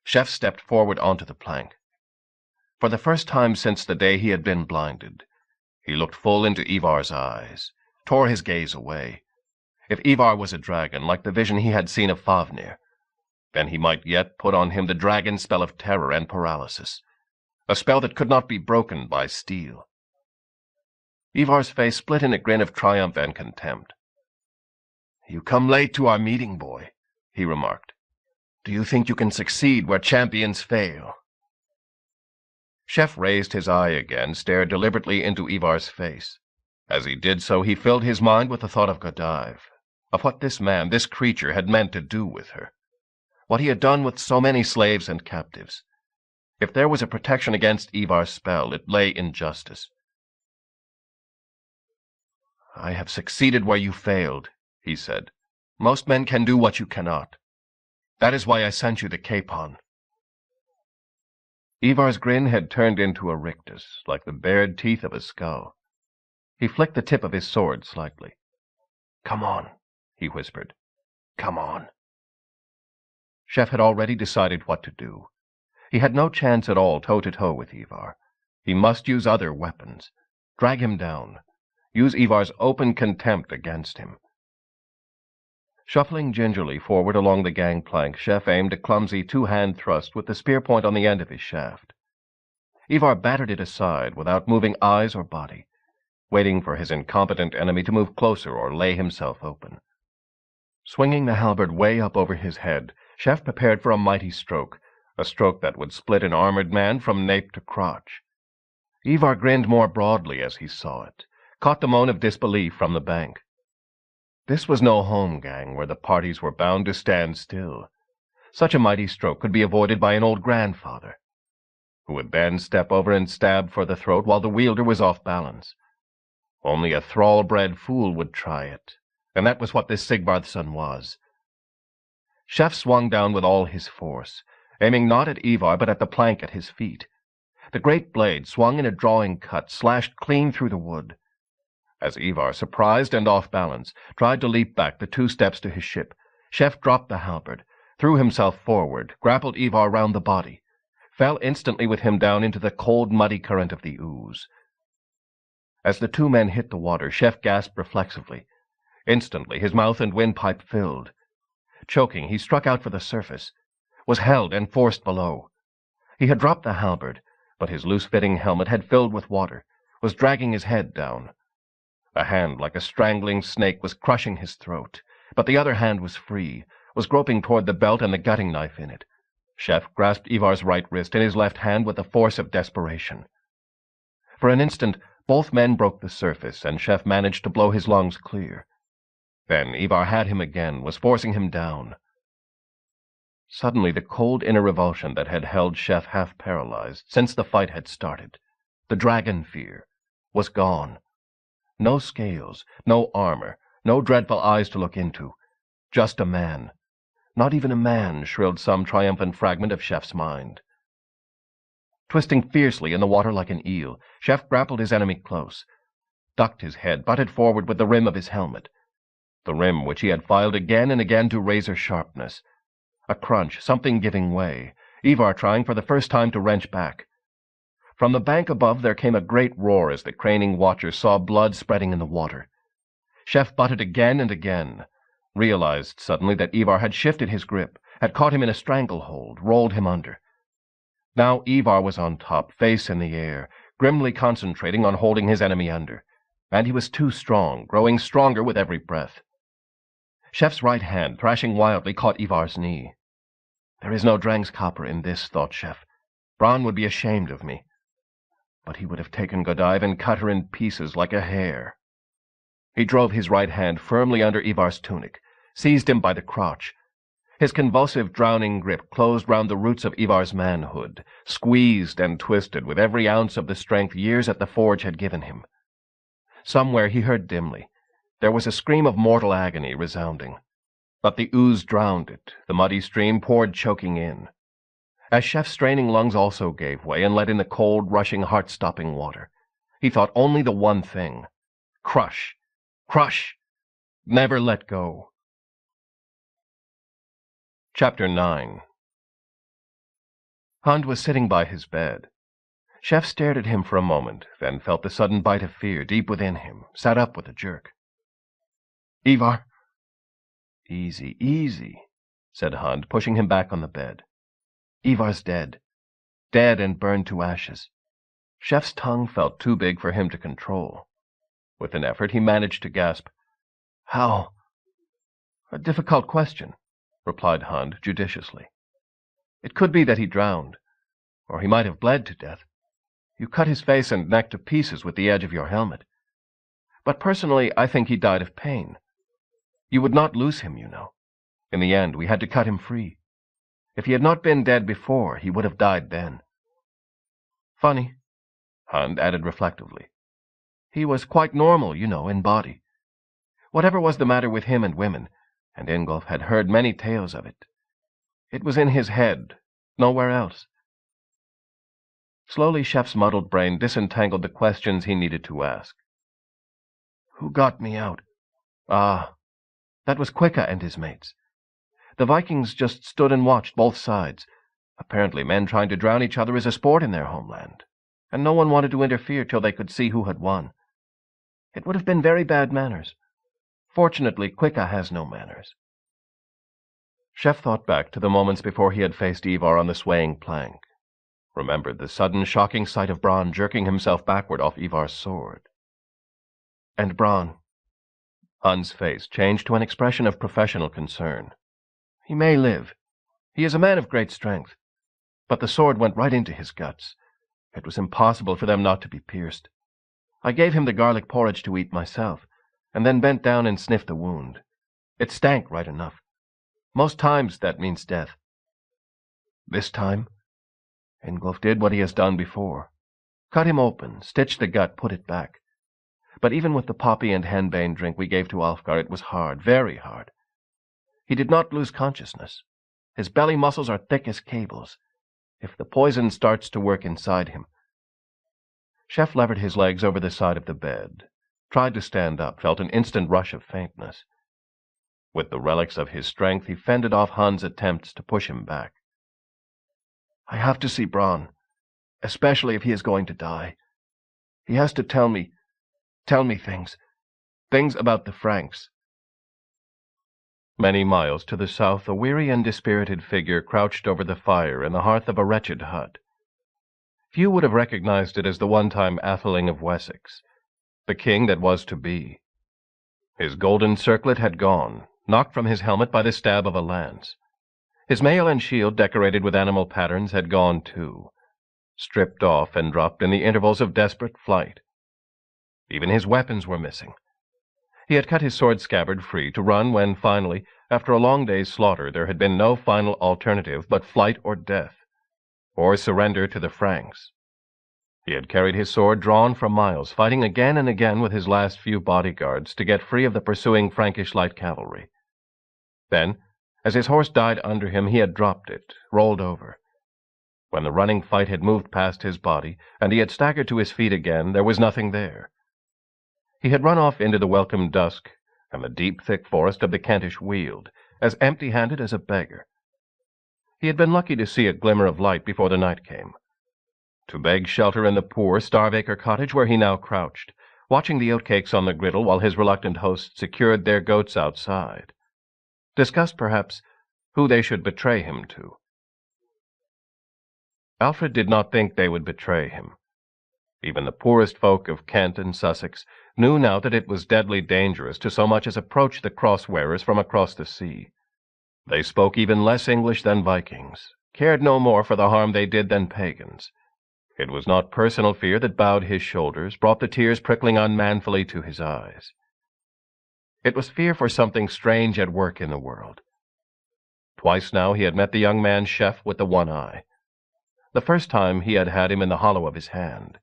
Chef stepped forward onto the plank. For the first time since the day he had been blinded, he looked full into Ivar's eyes, tore his gaze away. If Ivar was a dragon, like the vision he had seen of Fafnir, then he might yet put on him the dragon spell of terror and paralysis, a spell that could not be broken by steel. Ivar's face split in a grin of triumph and contempt. "You come late to our meeting, boy," he remarked. "Do you think you can succeed where champions fail?" Chef raised his eye again, stared deliberately into Ivar's face. As he did so, he filled his mind with the thought of Godive, of what this man, this creature, had meant to do with her, what he had done with so many slaves and captives. If there was a protection against Ivar's spell, it lay in justice. "I have succeeded where you failed," he said. "Most men can do what you cannot. That is why I sent you the capon." Ivar's grin had turned into a rictus, like the bared teeth of a skull. He flicked the tip of his sword slightly. "Come on," he whispered. "Come on." Chef had already decided what to do. He had no chance at all toe-to-toe with Ivar. He must use other weapons. Drag him down. Use Ivar's open contempt against him. Shuffling gingerly forward along the gangplank, Chef aimed a clumsy 2-hand thrust with the spear point on the end of his shaft. Ivar battered it aside without moving eyes or body, waiting for his incompetent enemy to move closer or lay himself open. Swinging the halberd way up over his head, Chef prepared for a mighty stroke, a stroke that would split an armored man from nape to crotch. Ivar grinned more broadly as he saw it, caught the moan of disbelief from the bank. This was no home gang where the parties were bound to stand still. Such a mighty stroke could be avoided by an old grandfather, who would then step over and stab for the throat while the wielder was off balance. Only a thrall-bred fool would try it, and that was what this Sigvardsson was. Chef swung down with all his force, aiming not at Ivar but at the plank at his feet. The great blade, swung in a drawing cut, slashed clean through the wood. As Ivar, surprised and off balance, tried to leap back the 2 steps to his ship, Chef dropped the halberd, threw himself forward, grappled Ivar round the body, fell instantly with him down into the cold, muddy current of the ooze. As the 2 men hit the water, Chef gasped reflexively. Instantly his mouth and windpipe filled. Choking, he struck out for the surface, was held and forced below. He had dropped the halberd, but his loose-fitting helmet had filled with water, was dragging his head down. A hand like a strangling snake was crushing his throat, but the other hand was free, was groping toward the belt and the gutting knife in it. Chef grasped Ivar's right wrist in his left hand with the force of desperation. For an instant, both men broke the surface, and Chef managed to blow his lungs clear. Then Ivar had him again, was forcing him down. Suddenly the cold inner revulsion that had held Chef half paralyzed since the fight had started, the dragon fear, was gone. No scales, no armor, no dreadful eyes to look into. Just a man. Not even a man, shrilled some triumphant fragment of Chef's mind. Twisting fiercely in the water like an eel, Chef grappled his enemy close, ducked his head, butted forward with the rim of his helmet. The rim which he had filed again and again to razor sharpness. A crunch, something giving way, Ivar trying for the first time to wrench back. From the bank above there came a great roar as the craning watchers saw blood spreading in the water. Chef butted again and again, realized suddenly that Ivar had shifted his grip, had caught him in a stranglehold, rolled him under. Now Ivar was on top, face in the air, grimly concentrating on holding his enemy under, and he was too strong, growing stronger with every breath. Chef's right hand, thrashing wildly, caught Ivar's knee. There is no Drangskapper in this, thought Chef. Bronn would be ashamed of me. But he would have taken Godive and cut her in pieces like a hare. He drove his right hand firmly under Ivar's tunic, seized him by the crotch. His convulsive, drowning grip closed round the roots of Ivar's manhood, squeezed and twisted with every ounce of the strength years at the forge had given him. Somewhere he heard dimly. There was a scream of mortal agony resounding. But the ooze drowned it, the muddy stream poured choking in. As Chef's straining lungs also gave way and let in the cold, rushing, heart-stopping water, he thought only the one thing. Crush! Crush! Never let go. Chapter 9. Hund was sitting by his bed. Chef stared at him for a moment, then felt the sudden bite of fear deep within him, sat up with a jerk. Ivar! Easy, easy, said Hund, pushing him back on the bed. Ivar's dead. Dead and burned to ashes. Chef's tongue felt too big for him to control. With an effort he managed to gasp, How? A difficult question, replied Hund judiciously. It could be that he drowned, or he might have bled to death. You cut his face and neck to pieces with the edge of your helmet. But personally, I think he died of pain. You would not lose him, you know. In the end, we had to cut him free. If he had not been dead before, he would have died then. Funny, Hund added reflectively. He was quite normal, you know, in body. Whatever was the matter with him and women, and Ingolf had heard many tales of it. It was in his head, nowhere else. Slowly Chef's muddled brain disentangled the questions he needed to ask. Who got me out? Ah, that was Quicka and his mates. The Vikings just stood and watched both sides. Apparently men trying to drown each other is a sport in their homeland, and no one wanted to interfere till they could see who had won. It would have been very bad manners. Fortunately, Quicka has no manners. Chef thought back to the moments before he had faced Ivar on the swaying plank, remembered the sudden shocking sight of Bronn jerking himself backward off Ivar's sword. And Bronn. Hund's face changed to an expression of professional concern. He may live. He is a man of great strength. But the sword went right into his guts. It was impossible for them not to be pierced. I gave him the garlic porridge to eat myself, and then bent down and sniffed the wound. It stank right enough. Most times that means death. This time, Ingolf did what he has done before. Cut him open, stitched the gut, put it back. But even with the poppy and henbane drink we gave to Alfgar, it was hard, very hard. He did not lose consciousness. His belly muscles are thick as cables. If the poison starts to work inside him. Chef levered his legs over the side of the bed, tried to stand up, felt an instant rush of faintness. With the relics of his strength, he fended off Hund's attempts to push him back. I have to see Bronn, especially if he is going to die. He has to tell me things about the Franks. Many miles to the south, a weary and dispirited figure crouched over the fire in the hearth of a wretched hut. Few would have recognized it as the one-time atheling of Wessex, the king that was to be. His golden circlet had gone, knocked from his helmet by the stab of a lance. His mail and shield, decorated with animal patterns, had gone too, stripped off and dropped in the intervals of desperate flight. Even his weapons were missing. He had cut his sword scabbard free to run when, finally, after a long day's slaughter, there had been no final alternative but flight or death, or surrender to the Franks. He had carried his sword drawn for miles, fighting again and again with his last few bodyguards to get free of the pursuing Frankish light cavalry. Then, as his horse died under him, he had dropped it, rolled over. When the running fight had moved past his body, and he had staggered to his feet again, there was nothing there. He had run off into the welcome dusk, and the deep, thick forest of the Kentish weald, as empty-handed as a beggar. He had been lucky to see a glimmer of light before the night came. To beg shelter in the poor, starve-acre cottage where he now crouched, watching the oatcakes on the griddle while his reluctant host secured their goats outside. Discussed, perhaps, who they should betray him to. Alfred did not think they would betray him. Even the poorest folk of Kent and Sussex knew now that it was deadly dangerous to so much as approach the cross-wearers from across the sea. They spoke even less English than Vikings, cared no more for the harm they did than pagans. It was not personal fear that bowed his shoulders, brought the tears prickling unmanfully to his eyes. It was fear for something strange at work in the world. Twice now he had met the young man chef with the one eye. The first time he had had him in the hollow of his hand.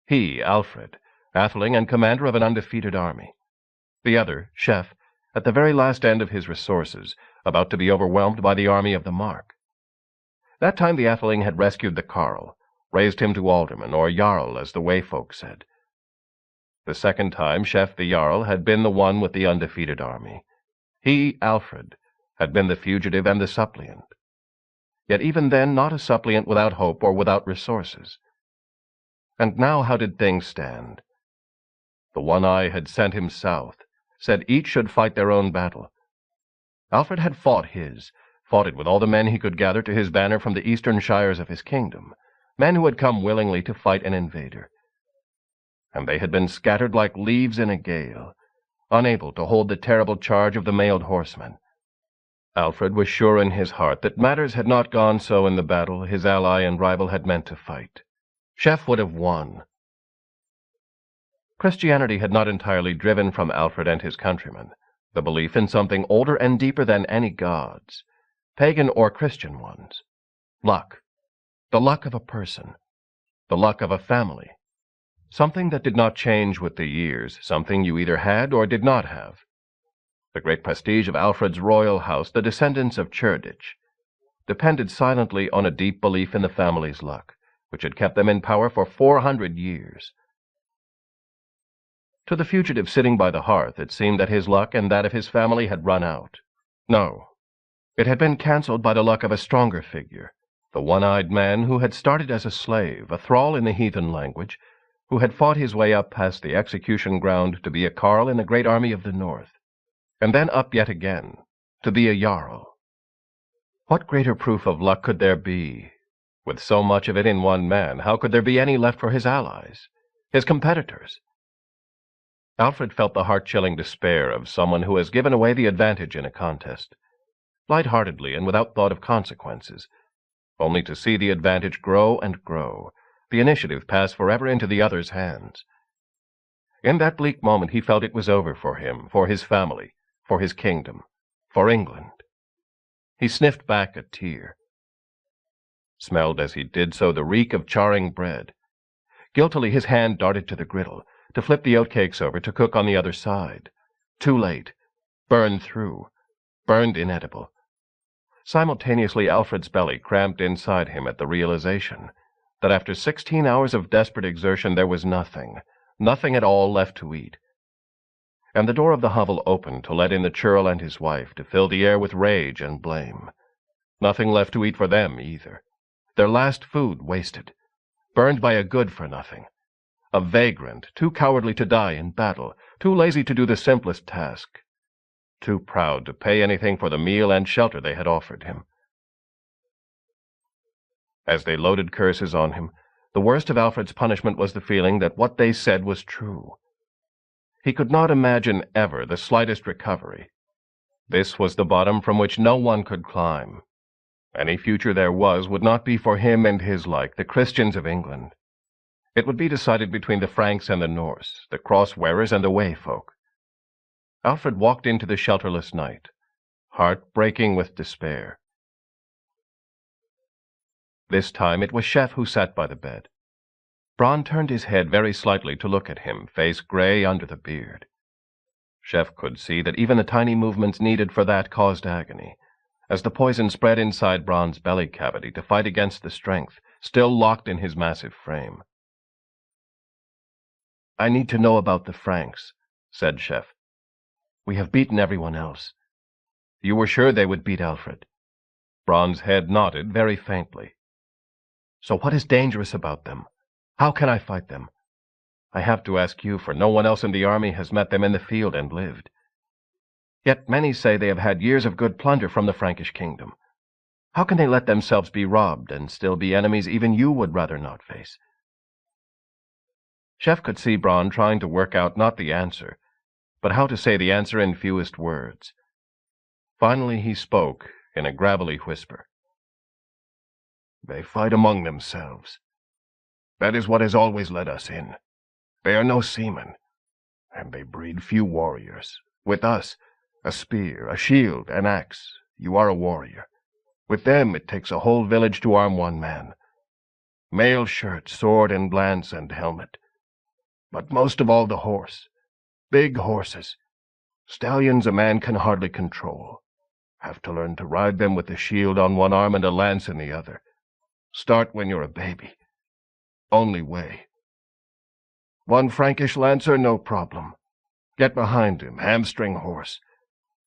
He, Alfred, atheling and commander of an undefeated army. The other, chef, at the very last end of his resources, about to be overwhelmed by the army of the Mark. That time the atheling had rescued the carle, raised him to alderman, or Jarl, as the way folk said. The second time, chef the Jarl had been the one with the undefeated army. He, Alfred, had been the fugitive and the suppliant. Yet even then not a suppliant without hope or without resources. And now how did things stand? The one eye had sent him south, said each should fight their own battle. Alfred had fought his, fought it with all the men he could gather to his banner from the eastern shires of his kingdom, men who had come willingly to fight an invader. And they had been scattered like leaves in a gale, unable to hold the terrible charge of the mailed horsemen. Alfred was sure in his heart that matters had not gone so in the battle his ally and rival had meant to fight. Chef would have won. Christianity had not entirely driven from Alfred and his countrymen the belief in something older and deeper than any gods, pagan or Christian ones. Luck. The luck of a person. The luck of a family. Something that did not change with the years, something you either had or did not have. The great prestige of Alfred's royal house, the descendants of Cerdic, depended silently on a deep belief in the family's luck, which had kept them in power for 400 years. To the fugitive sitting by the hearth, it seemed that his luck and that of his family had run out. No, it had been cancelled by the luck of a stronger figure, the one-eyed man who had started as a slave, a thrall in the heathen language, who had fought his way up past the execution ground to be a carle in the great army of the north, and then up yet again, to be a Jarl. What greater proof of luck could there be? With so much of it in one man, how could there be any left for his allies, his competitors? Alfred felt the heart-chilling despair of someone who has given away the advantage in a contest, light-heartedly and without thought of consequences, only to see the advantage grow and grow, the initiative pass forever into the other's hands. In that bleak moment he felt it was over for him, for his family, for his kingdom, for England. He sniffed back a tear. Smelled as he did so the reek of charring bread. Guiltily his hand darted to the griddle, to flip the oatcakes over to cook on the other side. Too late. Burned through. Burned inedible. Simultaneously Alfred's belly cramped inside him at the realization that after 16 hours of desperate exertion there was nothing, nothing at all left to eat. And the door of the hovel opened to let in the churl and his wife, to fill the air with rage and blame. Nothing left to eat for them, either. Their last food wasted, burned by a good-for-nothing. A vagrant, too cowardly to die in battle, too lazy to do the simplest task, too proud to pay anything for the meal and shelter they had offered him. As they loaded curses on him, the worst of Alfred's punishment was the feeling that what they said was true. He could not imagine ever the slightest recovery. This was the bottom from which no one could climb. Any future there was would not be for him and his like, the Christians of England. It would be decided between the Franks and the Norse, the cross-wearers and the way-folk. Alfred walked into the shelterless night, heart breaking with despair. This time it was Chef who sat by the bed. Bronn turned his head very slightly to look at him, face gray under the beard. Chef could see that even the tiny movements needed for that caused agony, as the poison spread inside Bronn's belly cavity to fight against the strength still locked in his massive frame. "I need to know about the Franks," said Chef. "We have beaten everyone else. You were sure they would beat Alfred." Bronn's head nodded very faintly. "So what is dangerous about them? How can I fight them? I have to ask you, for no one else in the army has met them in the field and lived. Yet many say they have had years of good plunder from the Frankish kingdom. How can they let themselves be robbed and still be enemies even you would rather not face?" Chef could see Bronn trying to work out not the answer, but how to say the answer in fewest words. Finally he spoke in a gravelly whisper. "They fight among themselves. That is what has always led us in. They are no seamen, and they breed few warriors. With us, a spear, a shield, an axe, you are a warrior. With them it takes a whole village to arm one man. Mail shirt, sword and lance and helmet. But most of all the horse. Big horses. Stallions a man can hardly control. Have to learn to ride them with a shield on one arm and a lance in the other. Start when you're a baby. Only way. One Frankish lancer, no problem. Get behind him, hamstring horse.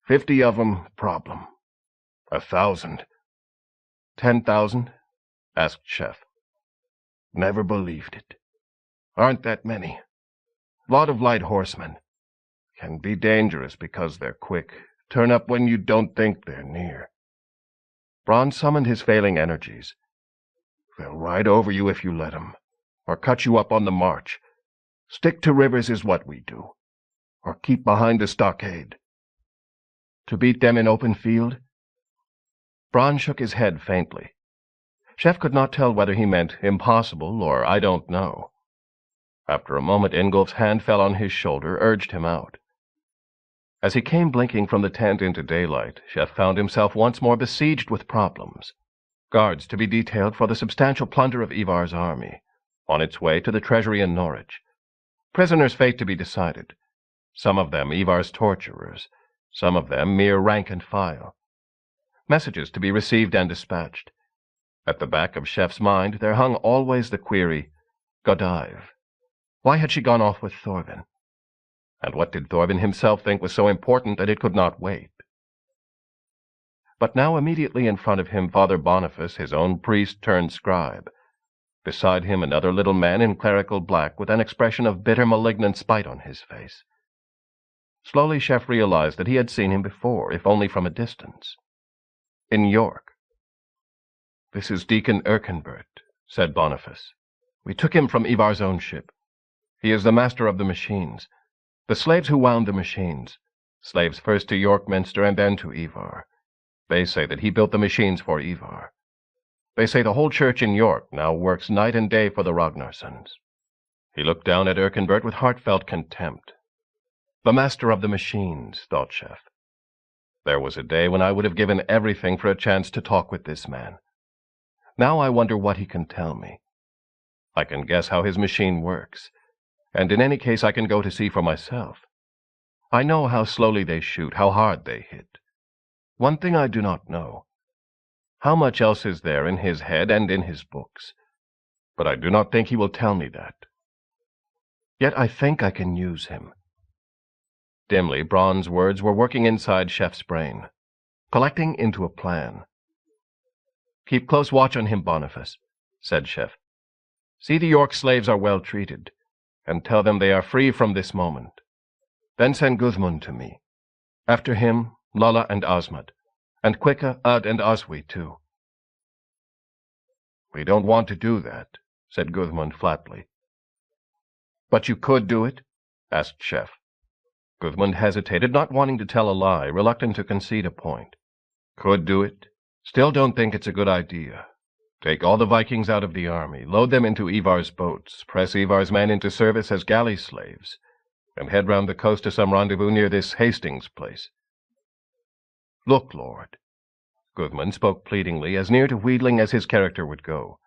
50 of 'em, problem. 1,000. 10,000? Asked Chef. Never believed it. Aren't that many. Lot of light horsemen. Can be dangerous because they're quick. Turn up when you don't think they're near. Bronn summoned his failing energies. They'll ride over you if you let 'em, or cut you up on the march. Stick to rivers is what we do, or keep behind the stockade. To beat them in open field? Bronn shook his head faintly. Chef could not tell whether he meant impossible or I don't know. After a moment Ingolf's hand fell on his shoulder, urged him out. As he came blinking from the tent into daylight, Chef found himself once more besieged with problems. Guards to be detailed for the substantial plunder of Ivar's army, on its way to the treasury in Norwich. Prisoners' fate to be decided. Some of them Ivar's torturers, some of them mere rank and file. Messages to be received and dispatched. At the back of Chef's mind there hung always the query, Godive. Why had she gone off with Thorvin? And what did Thorvin himself think was so important that it could not wait? But now immediately in front of him Father Boniface, his own priest turned scribe. Beside him another little man in clerical black with an expression of bitter malignant spite on his face. Slowly Chef realized that he had seen him before, if only from a distance. In York. "This is Deacon Erkenbert," said Boniface. "We took him from Ivar's own ship. He is the master of the machines, the slaves who wound the machines, slaves first to York Minster and then to Ivar. They say that he built the machines for Ivar. They say the whole church in York now works night and day for the Ragnarsons." He looked down at Erkenbert with heartfelt contempt. The master of the machines, thought Chef. There was a day when I would have given everything for a chance to talk with this man. Now I wonder what he can tell me. I can guess how his machine works, and in any case I can go to see for myself. I know how slowly they shoot, how hard they hit. One thing I do not know. How much else is there in his head and in his books? But I do not think he will tell me that. Yet I think I can use him. Dimly, Bronn's words were working inside Chef's brain, collecting into a plan. "Keep close watch on him, Boniface," said Chef. "See the York slaves are well treated, and tell them they are free from this moment. Then send Gudmund to me. After him, Lalla and Osmond, and Quicka, Ud, and Oswy, too." "We don't want to do that," said Gudmund flatly. "But you could do it?" asked Chef. Gudmund hesitated, not wanting to tell a lie, reluctant to concede a point. "Could do it. Still don't think it's a good idea. Take all the Vikings out of the army, load them into Ivar's boats, press Ivar's men into service as galley slaves, and head round the coast to some rendezvous near this Hastings place. Look, Lord." Gudmund spoke pleadingly, as near to wheedling as his character would go.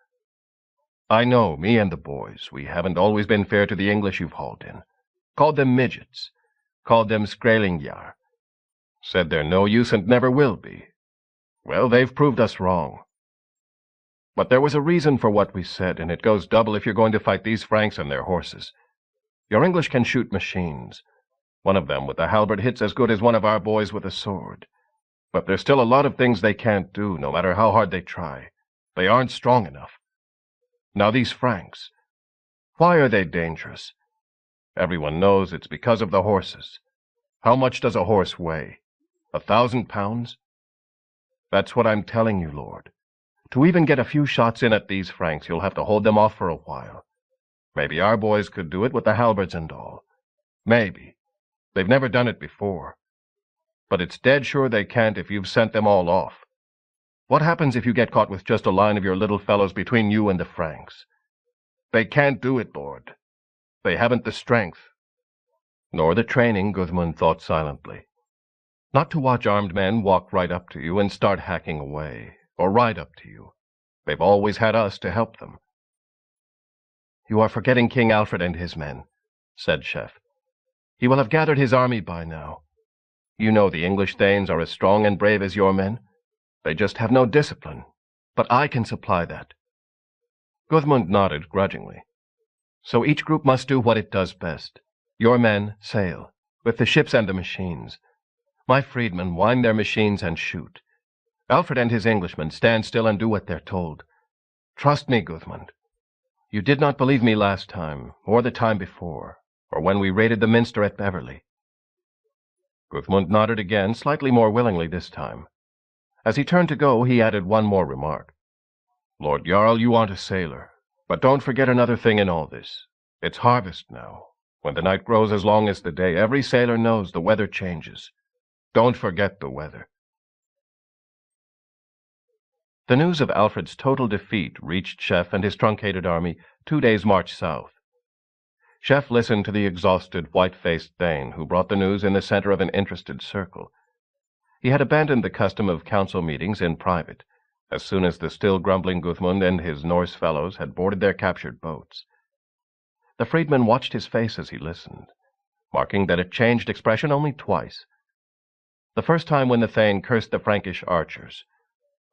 I know, me and the boys, we haven't always been fair to the English you've hauled in. Called them midgets. Called them skrælingjar. Said they're no use and never will be. Well, they've proved us wrong. But there was a reason for what we said, and it goes double if you're going to fight these Franks and their horses. Your English can shoot machines. One of them with a halberd hits as good as one of our boys with a sword. But there's still a lot of things they can't do, no matter how hard they try. They aren't strong enough. Now these Franks, why are they dangerous? Everyone knows it's because of the horses. How much does a horse weigh? 1,000 pounds? That's what I'm telling you, Lord. To even get a few shots in at these Franks, you'll have to hold them off for a while. Maybe our boys could do it with the halberds and all. Maybe. They've never done it before. But it's dead sure they can't if you've sent them all off. What happens if you get caught with just a line of your little fellows between you and the Franks? They can't do it, Lord. They haven't the strength. Nor the training, Gudmund thought silently. Not to watch armed men walk right up to you and start hacking away, or ride up to you. They've always had us to help them. You are forgetting King Alfred and his men, said Chef. He will have gathered his army by now. You know the English Thanes are as strong and brave as your men. They just have no discipline, but I can supply that. Gudmund nodded grudgingly. So each group must do what it does best. Your men sail, with the ships and the machines. My freedmen wind their machines and shoot. Alfred and his Englishmen stand still and do what they're told. Trust me, Gudmund. You did not believe me last time, or the time before, or when we raided the minster at Beverley. Gudmund nodded again, slightly more willingly this time. As he turned to go, he added one more remark. Lord Jarl, you aren't a sailor, but don't forget another thing in all this. It's harvest now. When the night grows as long as the day, every sailor knows the weather changes. Don't forget the weather. The news of Alfred's total defeat reached Chef and his truncated army 2 days' march south. Chef listened to the exhausted, white-faced Thane, who brought the news in the center of an interested circle. He had abandoned the custom of council meetings in private, as soon as the still grumbling Gudmund and his Norse fellows had boarded their captured boats. The freedman watched his face as he listened, marking that it changed expression only twice. The first time when the Thane cursed the Frankish archers,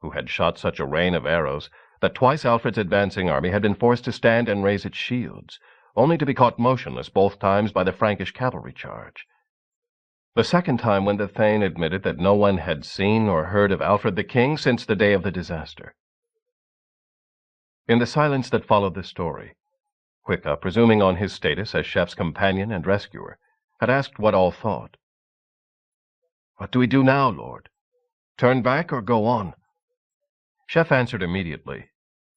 who had shot such a rain of arrows that twice Alfred's advancing army had been forced to stand and raise its shields, only to be caught motionless both times by the Frankish cavalry charge. The second time when the Thane admitted that no one had seen or heard of Alfred the King since the day of the disaster. In the silence that followed the story, Wicca, presuming on his status as Chef's companion and rescuer, had asked what all thought. What do we do now, Lord? Turn back or go on? Chef answered immediately,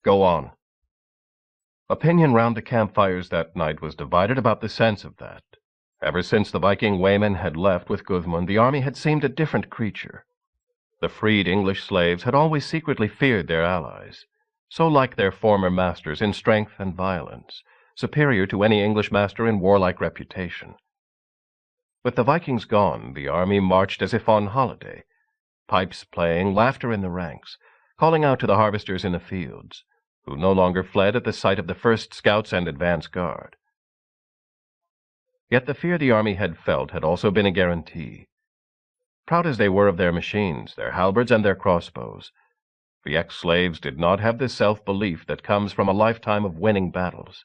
Go on. Opinion round the campfires that night was divided about the sense of that. Ever since the Viking waymen had left with Gudmund, the army had seemed a different creature. The freed English slaves had always secretly feared their allies, so like their former masters in strength and violence, superior to any English master in warlike reputation. With the Vikings gone, the army marched as if on holiday, pipes playing, laughter in the ranks, calling out to the harvesters in the fields, who no longer fled at the sight of the first scouts and advance guard. Yet the fear the army had felt had also been a guarantee. Proud as they were of their machines, their halberds, and their crossbows, the ex-slaves did not have the self-belief that comes from a lifetime of winning battles.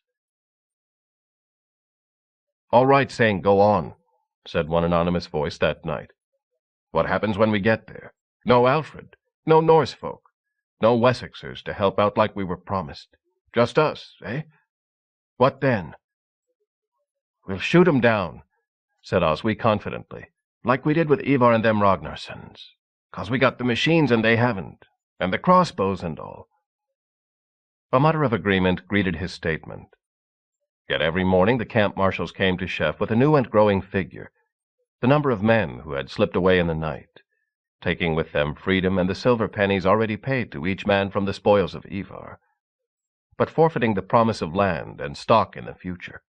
All right, saying go on, said one anonymous voice that night. What happens when we get there? No Alfred, no Norse folk, no Wessexers to help out like we were promised. Just us, eh? What then? We'll shoot 'em down, said Oswy confidently, like we did with Ivar and them Ragnarsons, 'cause we got the machines and they haven't, and the crossbows and all. A mutter of agreement greeted his statement. Yet every morning the camp marshals came to Chef with a new and growing figure, the number of men who had slipped away in the night, taking with them freedom and the silver pennies already paid to each man from the spoils of Ivar, but forfeiting the promise of land and stock in the future.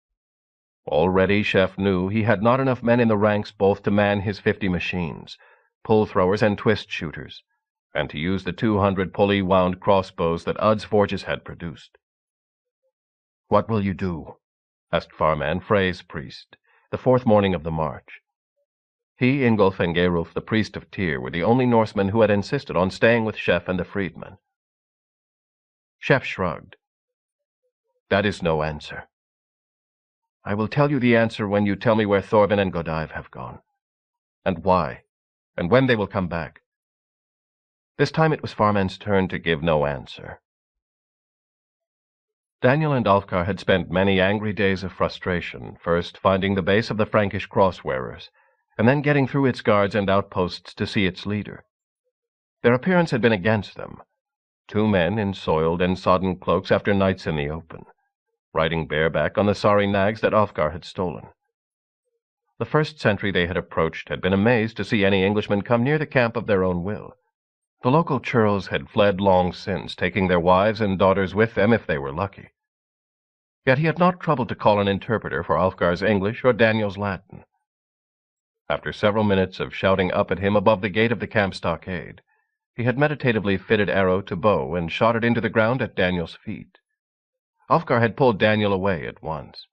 Already Chef knew he had not enough men in the ranks both to man his 50 machines, pull-throwers and twist-shooters, and to use the 200 pulley-wound crossbows that Udd's forges had produced. "What will you do?" asked Farman Frey's priest, the fourth morning of the march. He, Ingolf, and Geirulf, the priest of Tyr, were the only Norsemen who had insisted on staying with Shep and the freedmen. Shep shrugged. "That is no answer. I will tell you the answer when you tell me where Thorvin and Godive have gone, and why, and when they will come back." This time it was Farman's turn to give no answer. Daniel and Alfgar had spent many angry days of frustration, first finding the base of the Frankish cross-wearers, and then getting through its guards and outposts to see its leader. Their appearance had been against them, 2 men in soiled and sodden cloaks after nights in the open, riding bareback on the sorry nags that Alfgar had stolen. The first sentry they had approached had been amazed to see any Englishmen come near the camp of their own will. The local churls had fled long since, taking their wives and daughters with them if they were lucky. Yet he had not troubled to call an interpreter for Alfgar's English or Daniel's Latin. After several minutes of shouting up at him above the gate of the camp stockade, he had meditatively fitted arrow to bow and shot it into the ground at Daniel's feet. Alfgar had pulled Daniel away at once.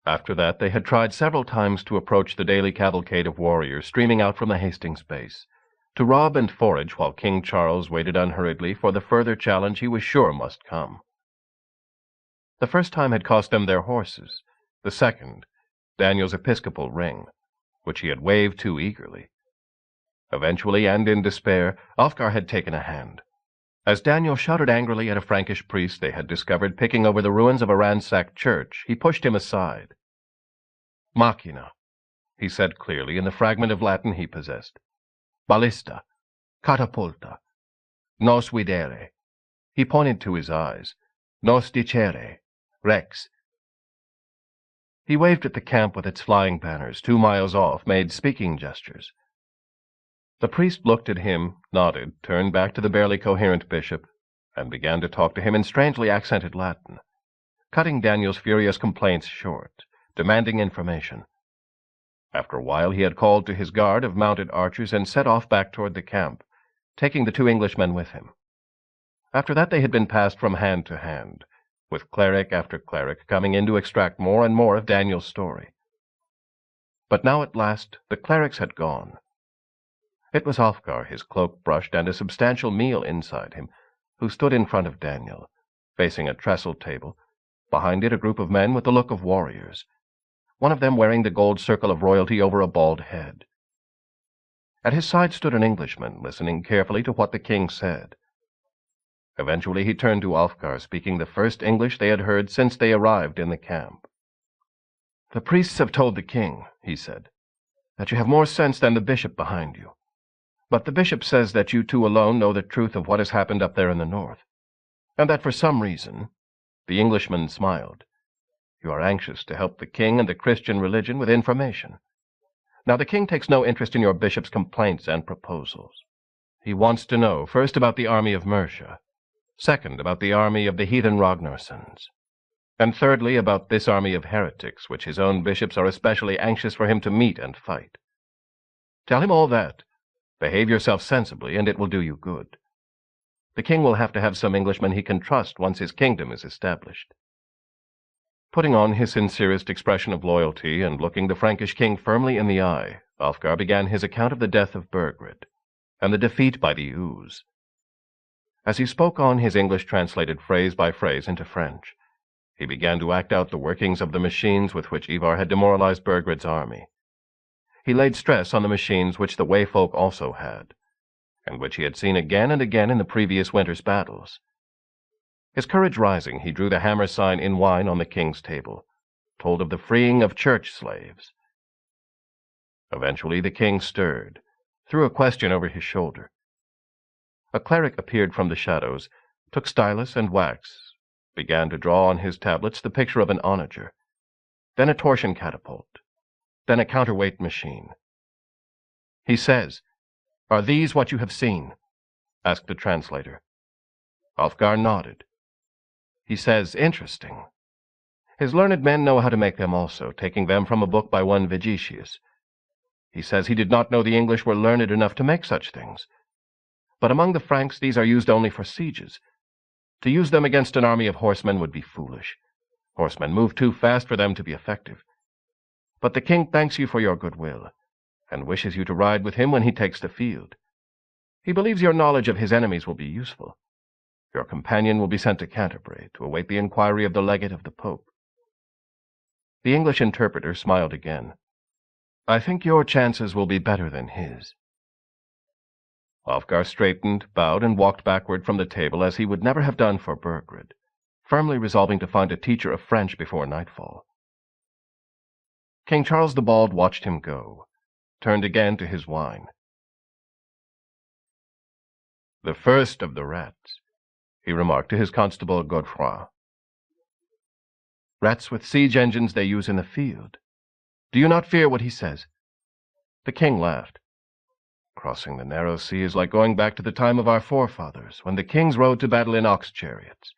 After that they had tried several times to approach the daily cavalcade of warriors streaming out from the Hastings base, to rob and forage while King Charles waited unhurriedly for the further challenge he was sure must come. The first time had cost them their horses, the second, Daniel's episcopal ring, which he had waved too eagerly. Eventually, and in despair, Alfgar had taken a hand. As Daniel shouted angrily at a Frankish priest they had discovered picking over the ruins of a ransacked church, he pushed him aside. "Machina," he said clearly in the fragment of Latin he possessed. "Ballista, catapulta, nos videre." He pointed to his eyes. "Nos dicere, rex." He waved at the camp with its flying banners, 2 miles off, made speaking gestures. The priest looked at him, nodded, turned back to the barely coherent bishop, and began to talk to him in strangely accented Latin, cutting Daniel's furious complaints short, demanding information. After a while he had called to his guard of mounted archers and set off back toward the camp, taking the 2 Englishmen with him. After that they had been passed from hand to hand, with cleric after cleric coming in to extract more and more of Daniel's story. But now at last the clerics had gone. It was Alfgar, his cloak brushed and a substantial meal inside him, who stood in front of Daniel, facing a trestle table, behind it a group of men with the look of warriors, one of them wearing the gold circle of royalty over a bald head. At his side stood an Englishman, listening carefully to what the king said. Eventually he turned to Alfgar, speaking the first English they had heard since they arrived in the camp. "The priests have told the king," he said, "that you have more sense than the bishop behind you. But the bishop says that you 2 alone know the truth of what has happened up there in the north, and that for some reason—" The Englishman smiled. "You are anxious to help the king and the Christian religion with information. Now the king takes no interest in your bishop's complaints and proposals. He wants to know, first about the army of Mercia, second about the army of the heathen Ragnarsons, and thirdly about this army of heretics which his own bishops are especially anxious for him to meet and fight. Tell him all that. Behave yourself sensibly, and it will do you good. The king will have to have some Englishmen he can trust once his kingdom is established." Putting on his sincerest expression of loyalty and looking the Frankish king firmly in the eye, Alfgar began his account of the death of Burgred, and the defeat by the Ooze. As he spoke on, his English translated phrase by phrase into French, he began to act out the workings of the machines with which Ivar had demoralized Burgred's army. He laid stress on the machines which the Wayfolk also had, and which he had seen again and again in the previous winter's battles. His courage rising, he drew the hammer sign in wine on the king's table, told of the freeing of church slaves. Eventually the king stirred, threw a question over his shoulder. A cleric appeared from the shadows, took stylus and wax, began to draw on his tablets the picture of an onager, then a torsion catapult, then a counterweight machine. "He says, 'Are these what you have seen?' asked the translator. Alfgar nodded. "He says, 'Interesting. His learned men know how to make them also, taking them from a book by one Vigetius. He says he did not know the English were learned enough to make such things. But among the Franks these are used only for sieges. To use them against an army of horsemen would be foolish. Horsemen move too fast for them to be effective. But the king thanks you for your goodwill, and wishes you to ride with him when he takes the field. He believes your knowledge of his enemies will be useful. Your companion will be sent to Canterbury to await the inquiry of the legate of the Pope." The English interpreter smiled again. "I think your chances will be better than his." Hofgar straightened, bowed, and walked backward from the table as he would never have done for Burgred, firmly resolving to find a teacher of French before nightfall. King Charles the Bald watched him go, turned again to his wine. "The first of the rats," he remarked to his constable Godefroy. "Rats with siege engines they use in the field. Do you not fear what he says?" The king laughed. "Crossing the narrow sea is like going back to the time of our forefathers, when the kings rode to battle in ox chariots.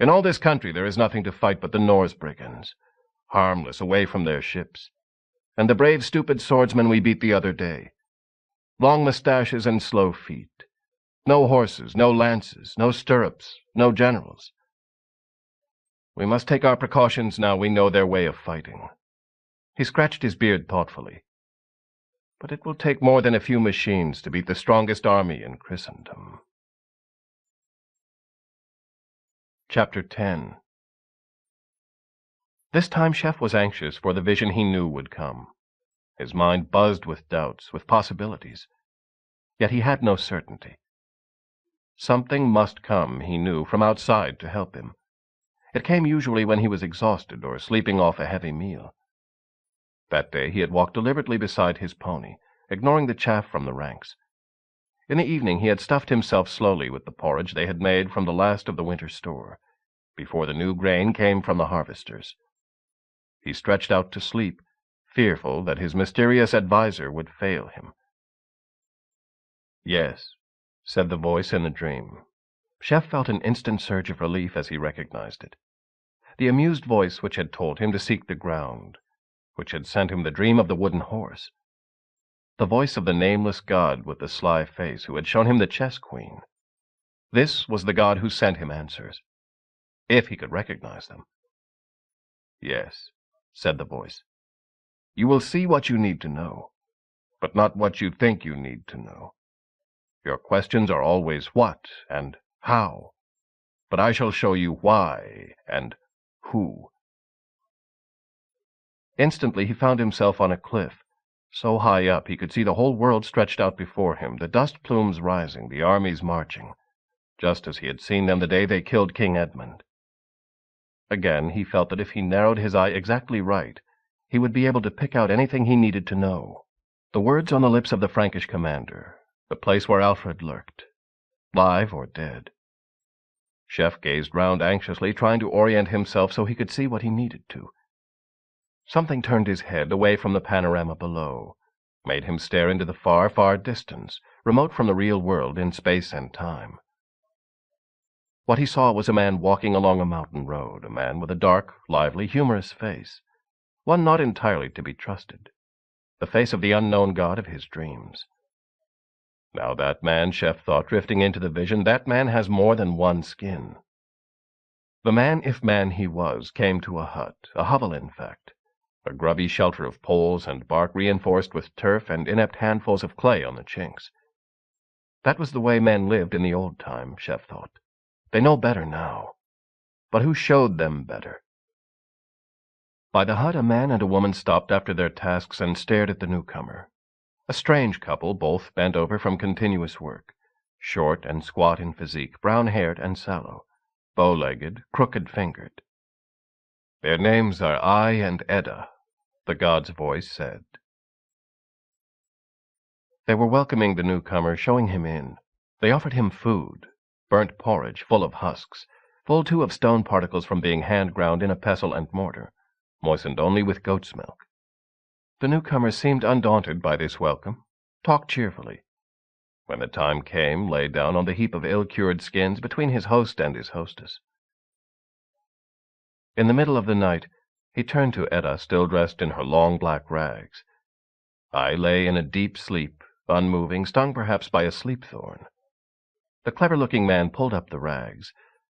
In all this country there is nothing to fight but the Norse brigands, harmless away from their ships, and the brave stupid swordsmen we beat the other day. Long moustaches and slow feet. No horses, no lances, no stirrups, no generals. We must take our precautions now we know their way of fighting." He scratched his beard thoughtfully. "But it will take more than a few machines to beat the strongest army in Christendom." Chapter 10. This time Chef was anxious for the vision he knew would come. His mind buzzed with doubts, with possibilities. Yet he had no certainty. Something must come, he knew, from outside to help him. It came usually when he was exhausted or sleeping off a heavy meal. That day he had walked deliberately beside his pony, ignoring the chaff from the ranks. In the evening he had stuffed himself slowly with the porridge they had made from the last of the winter store, before the new grain came from the harvesters. He stretched out to sleep, fearful that his mysterious adviser would fail him. "Yes," said the voice in the dream. Chef felt an instant surge of relief as he recognized it. The amused voice which had told him to seek the ground, which had sent him the dream of the wooden horse. The voice of the nameless god with the sly face who had shown him the chess queen. This was the god who sent him answers, if he could recognize them. "Yes," said the voice. "You will see what you need to know, but not what you think you need to know. Your questions are always what and how, but I shall show you why and who." Instantly he found himself on a cliff, so high up he could see the whole world stretched out before him, the dust plumes rising, the armies marching, just as he had seen them the day they killed King Edmund. Again he felt that if he narrowed his eye exactly right, he would be able to pick out anything he needed to know. The words on the lips of the Frankish commander, the place where Alfred lurked, live or dead. Chef gazed round anxiously, trying to orient himself so he could see what he needed to. Something turned his head away from the panorama below, made him stare into the far, far distance, remote from the real world in space and time. What he saw was a man walking along a mountain road, a man with a dark, lively, humorous face, one not entirely to be trusted, the face of the unknown god of his dreams. Now that man, Chef thought, drifting into the vision, that man has more than one skin. The man, if man he was, came to a hut, a hovel in fact, a grubby shelter of poles and bark reinforced with turf and inept handfuls of clay on the chinks. That was the way men lived in the old time, Chef thought. They know better now. But who showed them better? By the hut a man and a woman stopped after their tasks and stared at the newcomer. A strange couple, both bent over from continuous work, short and squat in physique, brown-haired and sallow, bow-legged, crooked-fingered. "Their names are I and Edda," the god's voice said. They were welcoming the newcomer, showing him in. They offered him food, burnt porridge full of husks, full too of stone particles from being hand-ground in a pestle and mortar, moistened only with goat's milk. The newcomer seemed undaunted by this welcome, talked cheerfully. When the time came, lay down on the heap of ill-cured skins between his host and his hostess. In the middle of the night, he turned to Edda, still dressed in her long black rags. I lay in a deep sleep, unmoving, stung perhaps by a sleep-thorn. The clever-looking man pulled up the rags,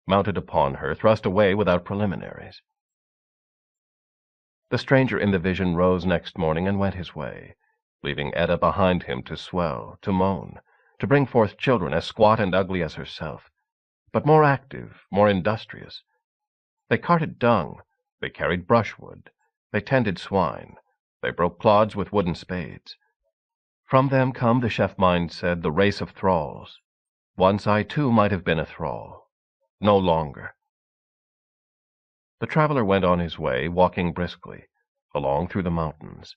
mounted upon her, thrust away without preliminaries. The stranger in the vision rose next morning and went his way, leaving Edda behind him to swell, to moan, to bring forth children as squat and ugly as herself, but more active, more industrious. They carted dung, they carried brushwood, they tended swine, they broke clods with wooden spades. From them come, the chef mind said, the race of thralls. Once I too might have been a thrall. No longer. The traveler went on his way, walking briskly, along through the mountains.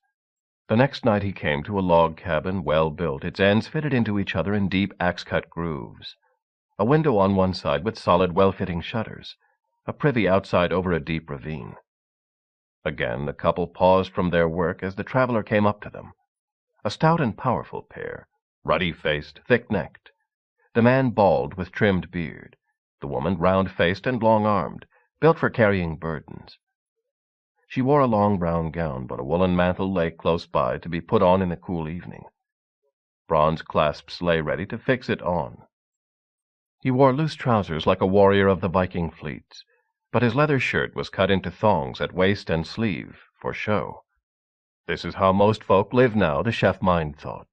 The next night he came to a log cabin, well built, its ends fitted into each other in deep axe-cut grooves. A window on one side with solid, well-fitting shutters, a privy outside over a deep ravine. Again the couple paused from their work as the traveler came up to them. A stout and powerful pair, ruddy-faced, thick-necked. The man bald with trimmed beard, the woman round-faced and long-armed, built for carrying burdens. She wore a long brown gown, but a woolen mantle lay close by to be put on in the cool evening. Bronze clasps lay ready to fix it on. He wore loose trousers like a warrior of the Viking fleets, but his leather shirt was cut into thongs at waist and sleeve, for show. This is how most folk live now, the chef mind thought.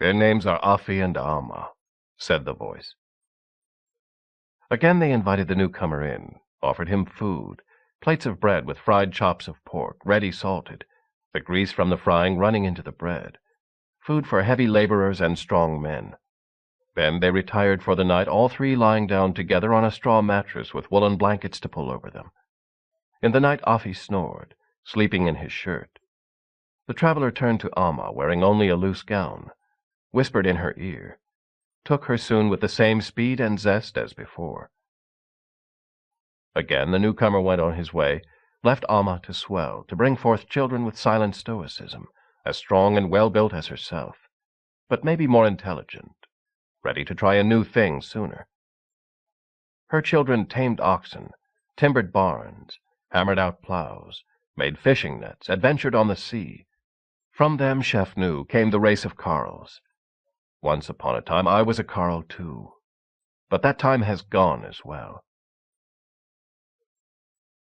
Their names are Afi and Amma, said the voice. Again they invited the newcomer in, offered him food, plates of bread with fried chops of pork, ready salted, the grease from the frying running into the bread, food for heavy laborers and strong men. Then they retired for the night, all three lying down together on a straw mattress with woolen blankets to pull over them. In the night Afi snored, sleeping in his shirt. The traveler turned to Amma, wearing only a loose gown, whispered in her ear, took her soon with the same speed and zest as before. Again the newcomer went on his way, left Amma to swell, to bring forth children with silent stoicism, as strong and well-built as herself, but maybe more intelligent, ready to try a new thing sooner. Her children tamed oxen, timbered barns, hammered out plows, made fishing nets, adventured on the sea. From them, Chef knew, came the race of Carls. Once upon a time I was a Carl too, but that time has gone as well.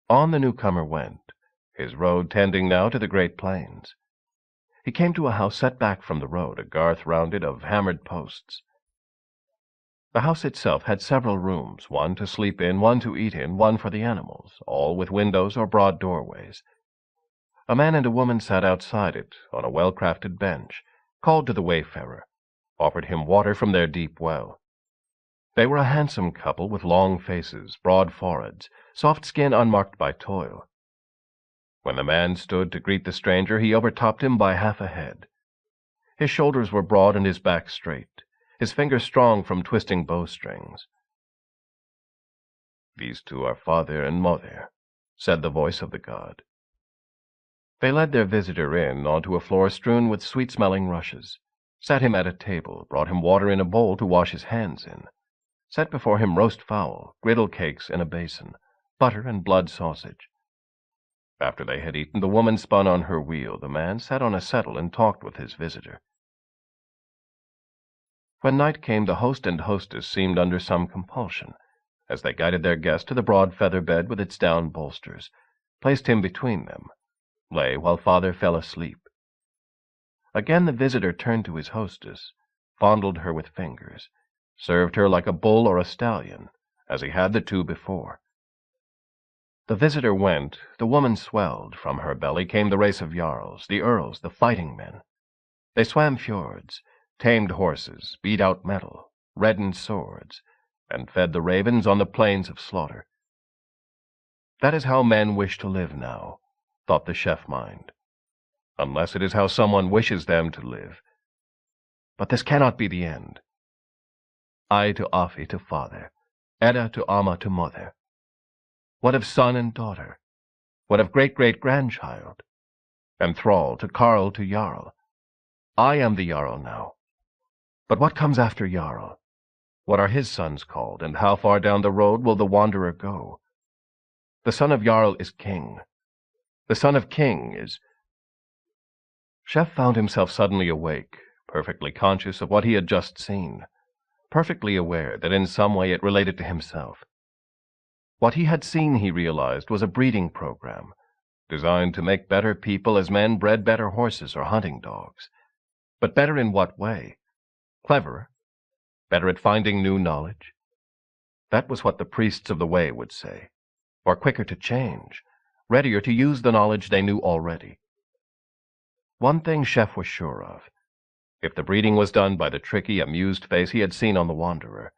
On the newcomer went, his road tending now to the great plains. He came to a house set back from the road, a garth rounded of hammered posts. The house itself had several rooms, one to sleep in, one to eat in, one for the animals, all with windows or broad doorways. A man and a woman sat outside it, on a well-crafted bench, called to the wayfarer, offered him water from their deep well. They were a handsome couple with long faces, broad foreheads, soft skin unmarked by toil. When the man stood to greet the stranger, he overtopped him by half a head. His shoulders were broad and his back straight, his fingers strong from twisting bowstrings. "These two are father and mother," said the voice of the god. They led their visitor in onto a floor strewn with sweet-smelling rushes, sat him at a table, brought him water in a bowl to wash his hands in, set before him roast fowl, griddle cakes in a basin, butter and blood sausage. After they had eaten, the woman spun on her wheel, the man sat on a settle and talked with his visitor. When night came, the host and hostess seemed under some compulsion, as they guided their guest to the broad feather bed with its down bolsters, placed him between them, lay while father fell asleep. Again the visitor turned to his hostess, fondled her with fingers, served her like a bull or a stallion, as he had the two before. The visitor went, the woman swelled, from her belly came the race of Jarls, the earls, the fighting men. They swam fjords, tamed horses, beat out metal, reddened swords, and fed the ravens on the plains of slaughter. That is how men wish to live now, thought the chef mind, unless it is how someone wishes them to live. But this cannot be the end. I to Afi to father, Edda to Amma to mother. What of son and daughter? What of great-great-grandchild? And thrall to carl to jarl? I am the jarl now. But what comes after jarl? What are his sons called, and how far down the road will the wanderer go? The son of jarl is king. The son of king is... Chef found himself suddenly awake, perfectly conscious of what he had just seen, perfectly aware that in some way it related to himself. What he had seen, he realized, was a breeding program, designed to make better people as men bred better horses or hunting dogs. But better in what way? Cleverer? Better at finding new knowledge? That was what the priests of the Way would say. Or quicker to change, readier to use the knowledge they knew already. One thing Chef was sure of. If the breeding was done by the tricky, amused face he had seen on the Wanderer,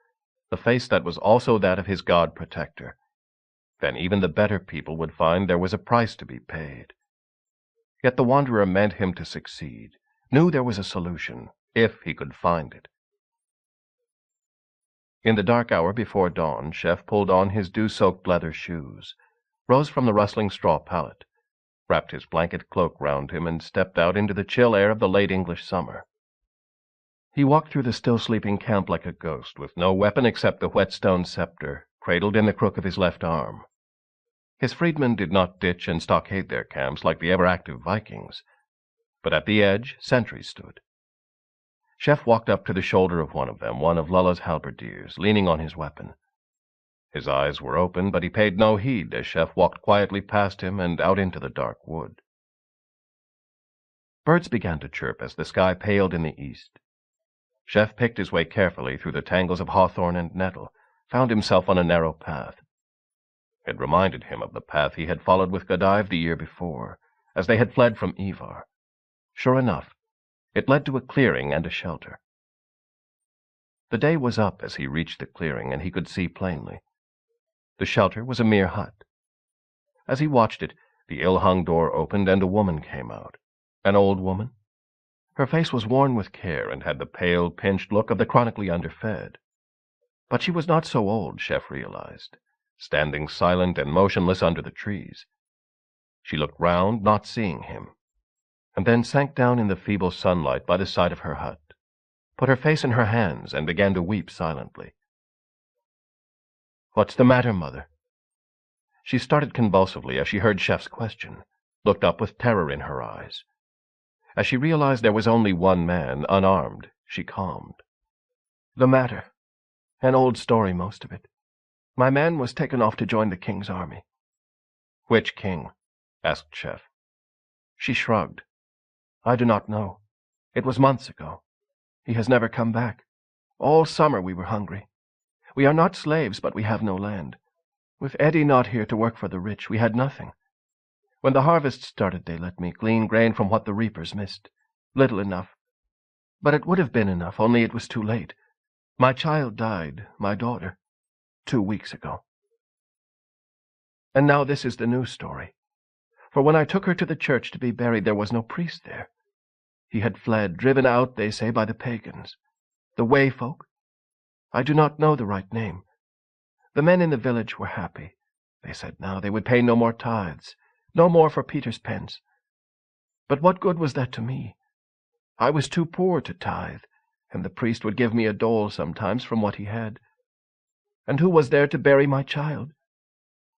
the face that was also that of his god-protector, then even the better people would find there was a price to be paid. Yet the Wanderer meant him to succeed, knew there was a solution, if he could find it. In the dark hour before dawn, Chef pulled on his dew-soaked leather shoes, rose from the rustling straw pallet, wrapped his blanket cloak round him, and stepped out into the chill air of the late English summer. He walked through the still-sleeping camp like a ghost, with no weapon except the whetstone scepter, cradled in the crook of his left arm. His freedmen did not ditch and stockade their camps like the ever-active Vikings, but at the edge sentries stood. Chef walked up to the shoulder of one of them, one of Lulla's halberdiers, leaning on his weapon. His eyes were open, but he paid no heed as Chef walked quietly past him and out into the dark wood. Birds began to chirp as the sky paled in the east. Chef picked his way carefully through the tangles of hawthorn and nettle, found himself on a narrow path. It reminded him of the path he had followed with Godive the year before, as they had fled from Ivar. Sure enough, it led to a clearing and a shelter. The day was up as he reached the clearing, and he could see plainly. The shelter was a mere hut. As he watched it, the ill-hung door opened and a woman came out. An old woman. Her face was worn with care and had the pale, pinched look of the chronically underfed. But she was not so old, Chef realized, standing silent and motionless under the trees. She looked round, not seeing him, and then sank down in the feeble sunlight by the side of her hut, put her face in her hands, and began to weep silently. "What's the matter, Mother?" She started convulsively as she heard Chef's question, looked up with terror in her eyes. As she realized there was only one man, unarmed, she calmed. "The matter? An old story, most of it. My man was taken off to join the king's army." "Which king?" asked Chef. She shrugged. "I do not know. It was months ago. He has never come back. All summer we were hungry. We are not slaves, but we have no land. With Eddie not here to work for the rich, we had nothing. When the harvest started, they let me glean grain from what the reapers missed. Little enough. But it would have been enough, only it was too late. My child died, my daughter, 2 weeks ago. And now this is the new story. For when I took her to the church to be buried, there was no priest there. He had fled, driven out, they say, by the pagans. The Way folk? I do not know the right name. The men in the village were happy. They said now they would pay no more tithes, no more for Peter's pence. But what good was that to me? I was too poor to tithe, and the priest would give me a dole sometimes from what he had. And who was there to bury my child?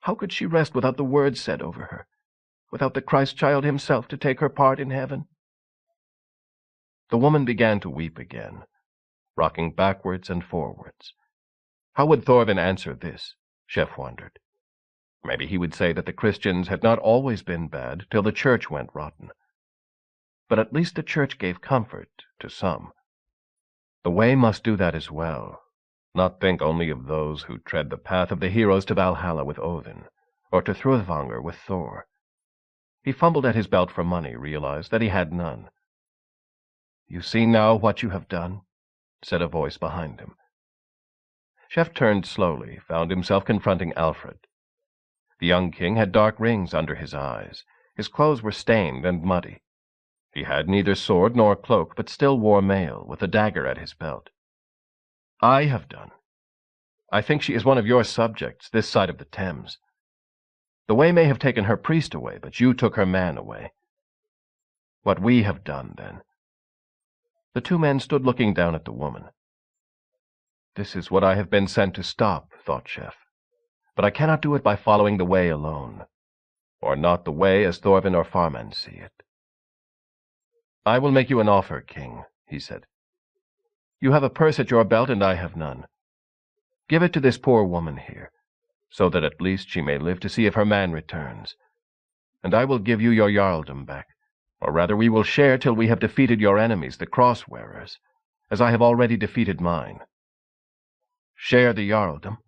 How could she rest without the words said over her, without the Christ-child himself to take her part in heaven?" The woman began to weep again, rocking backwards and forwards. How would Thorvin answer this? Chef wondered. Maybe he would say that the Christians had not always been bad till the church went rotten. But at least the church gave comfort to some. The Way must do that as well, not think only of those who tread the path of the heroes to Valhalla with Odin, or to Thrudvangur with Thor. He fumbled at his belt for money, realized that he had none. "You see now what you have done," said a voice behind him. Chef turned slowly, found himself confronting Alfred. The young king had dark rings under his eyes. His clothes were stained and muddy. He had neither sword nor cloak, but still wore mail, with a dagger at his belt. "I have done. I think she is one of your subjects, this side of the Thames. The Way may have taken her priest away, but you took her man away. What we have done, then." The two men stood looking down at the woman. "This is what I have been sent to stop," thought Chef. "But I cannot do it by following the Way alone, or not the Way as Thorvin or Farman see it." "I will make you an offer, King," he said. "You have a purse at your belt, and I have none. Give it to this poor woman here, so that at least she may live to see if her man returns. and I will give you your jarldom back. Or rather, we will share till we have defeated your enemies, the cross-wearers, as I have already defeated mine. Share the jarldom.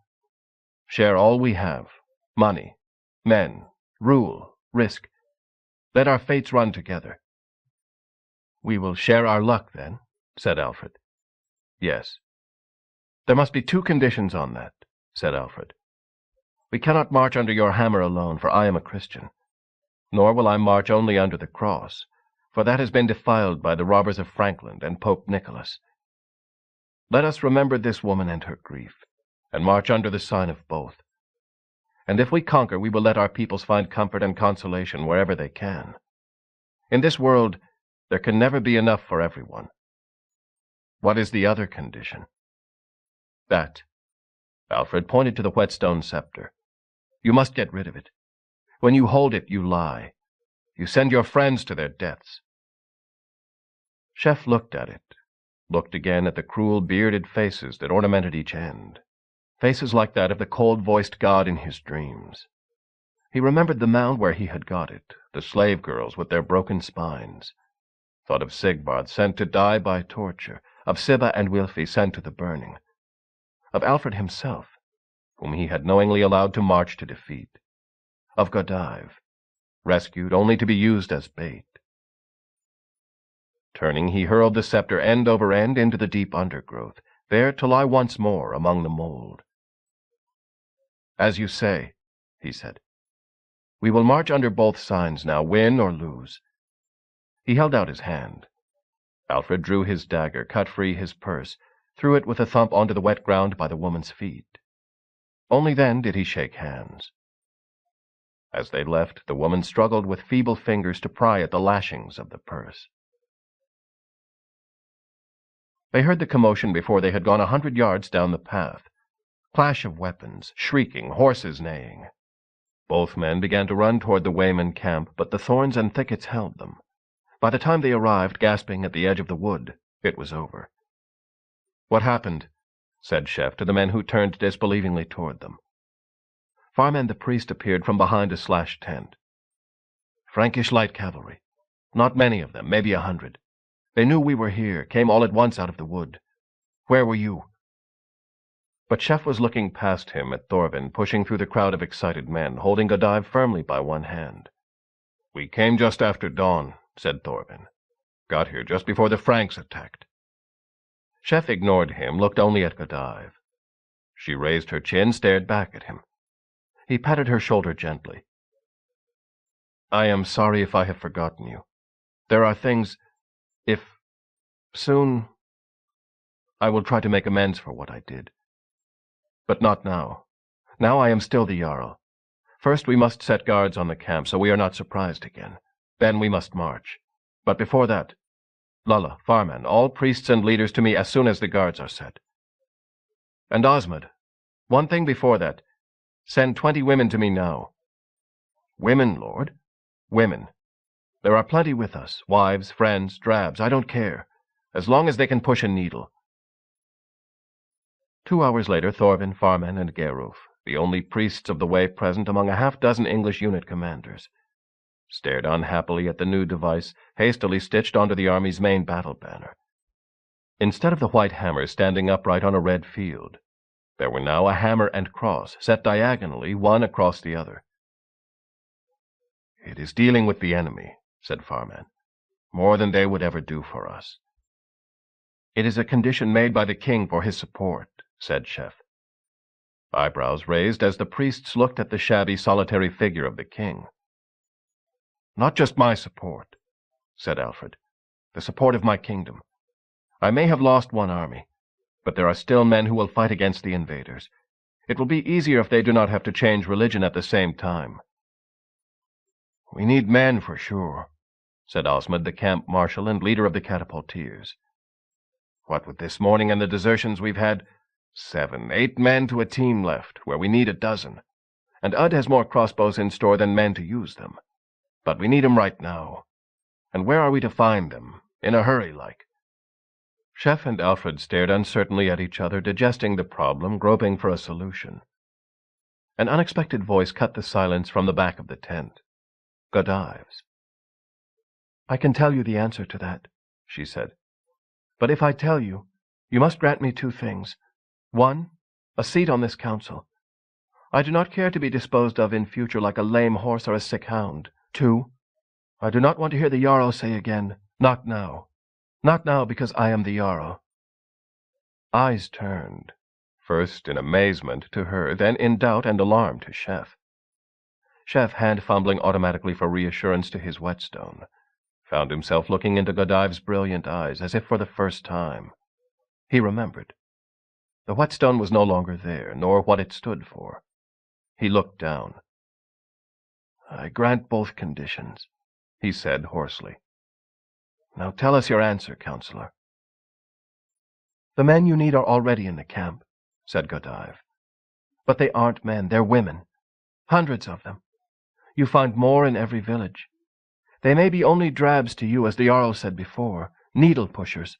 Share all we have, money, men, rule, risk. Let our fates run together. We will share our luck, then, said Alfred. Yes. There must be 2 conditions on that, said Alfred. We cannot march under your hammer alone, for I am a Christian. Nor will I march only under the cross, for that has been defiled by the robbers of Frankland and Pope Nicholas. Let us remember this woman and her grief, and march under the sign of both. And if we conquer, we will let our peoples find comfort and consolation wherever they can. In this world, there can never be enough for everyone. What is the other condition? That. Alfred pointed to the whetstone scepter. You must get rid of it. When you hold it, you lie. You send your friends to their deaths. Chef looked at it, looked again at the cruel bearded faces that ornamented each end, faces like that of the cold-voiced god in his dreams. He remembered the mound where he had got it, the slave girls with their broken spines, thought of Sigvard sent to die by torture, of Sibba and Wilfi sent to the burning, of Alfred himself, whom he had knowingly allowed to march to defeat, of Godive, rescued only to be used as bait. Turning, he hurled the scepter end over end into the deep undergrowth, there to lie once more among the mold. As you say, he said, we will march under both signs now, win or lose. He held out his hand. Alfred drew his dagger, cut free his purse, threw it with a thump onto the wet ground by the woman's feet. Only then did he shake hands. As they left, the woman struggled with feeble fingers to pry at the lashings of the purse. They heard the commotion before they had gone 100 yards down the path. Clash of weapons, shrieking, horses neighing. Both men began to run toward the Wayman camp, but the thorns and thickets held them. By the time they arrived, gasping at the edge of the wood, it was over. What happened? Said Chef to the men who turned disbelievingly toward them. Farman the priest appeared from behind a slashed tent. Frankish light cavalry. Not many of them, maybe 100. They knew we were here, came all at once out of the wood. Where were you? But Chef was looking past him at Thorvin, pushing through the crowd of excited men, holding Godive firmly by one hand. We came just after dawn, said Thorvin. Got here just before the Franks attacked. Chef ignored him, looked only at Godive. She raised her chin, stared back at him. He patted her shoulder gently. I am sorry if I have forgotten you. There are things... If... soon... I will try to make amends for what I did. But not now. Now I am still the Jarl. First we must set guards on the camp so we are not surprised again. Then we must march. But before that, Lulla, Farman, all priests and leaders to me as soon as the guards are set. And Osmond, one thing before that. Send 20 women to me now. Women, Lord? Women. There are plenty with us, wives, friends, drabs, I don't care, as long as they can push a needle. 2 hours later, Thorvin, Farman, and Gerulf, the only priests of the way present among a half-dozen English unit commanders, stared unhappily at the new device hastily stitched onto the army's main battle banner. Instead of the white hammer standing upright on a red field, there were now a hammer and cross set diagonally, one across the other. It is dealing with the enemy, said Farman, more than they would ever do for us. It is a condition made by the king for his support, said Chef. Eyebrows raised as the priests looked at the shabby, solitary figure of the king. Not just my support, said Alfred, the support of my kingdom. I may have lost one army, but there are still men who will fight against the invaders. It will be easier if they do not have to change religion at the same time. We need men for sure, said Osmond, the camp marshal and leader of the catapulteers. What with this morning and the desertions we've had, 7, 8 men to a team left, where we need a dozen. And Ud has more crossbows in store than men to use them. But we need 'em right now. And where are we to find them? In a hurry, like. Chef and Alfred stared uncertainly at each other, digesting the problem, groping for a solution. An unexpected voice cut the silence from the back of the tent. Godives. "I can tell you the answer to that," she said. "But if I tell you, you must grant me two things. One, a seat on this council. I do not care to be disposed of in future like a lame horse or a sick hound. Two, I do not want to hear the Jarl say again, 'Not now.' Not now, because I am the Jarl." Eyes turned, first in amazement to her, then in doubt and alarm to Chef. Chef, hand fumbling automatically for reassurance to his whetstone, found himself looking into Godive's brilliant eyes as if for the first time. He remembered. The whetstone was no longer there, nor what it stood for. He looked down. "I grant both conditions," he said hoarsely. "Now tell us your answer, counselor." "The men you need are already in the camp," said Godive. "But they aren't men, they're women. Hundreds of them. You find more in every village. They may be only drabs to you, as the Jarl said before, needle pushers.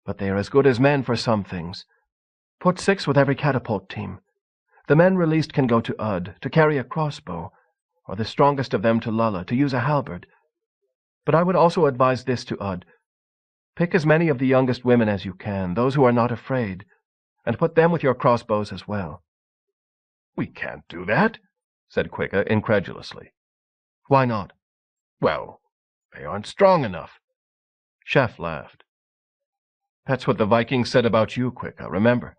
But they are as good as men for some things. Put 6 with every catapult team. The men released can go to Ud, to carry a crossbow, or the strongest of them to Lulla, to use a halberd. But I would also advise this to Ud. Pick as many of the youngest women as you can, those who are not afraid, and put them with your crossbows as well." "We can't do that," said Quicka incredulously. "Why not?" "Well, they aren't strong enough." Chef laughed. "That's what the Vikings said about you, Quicka, remember?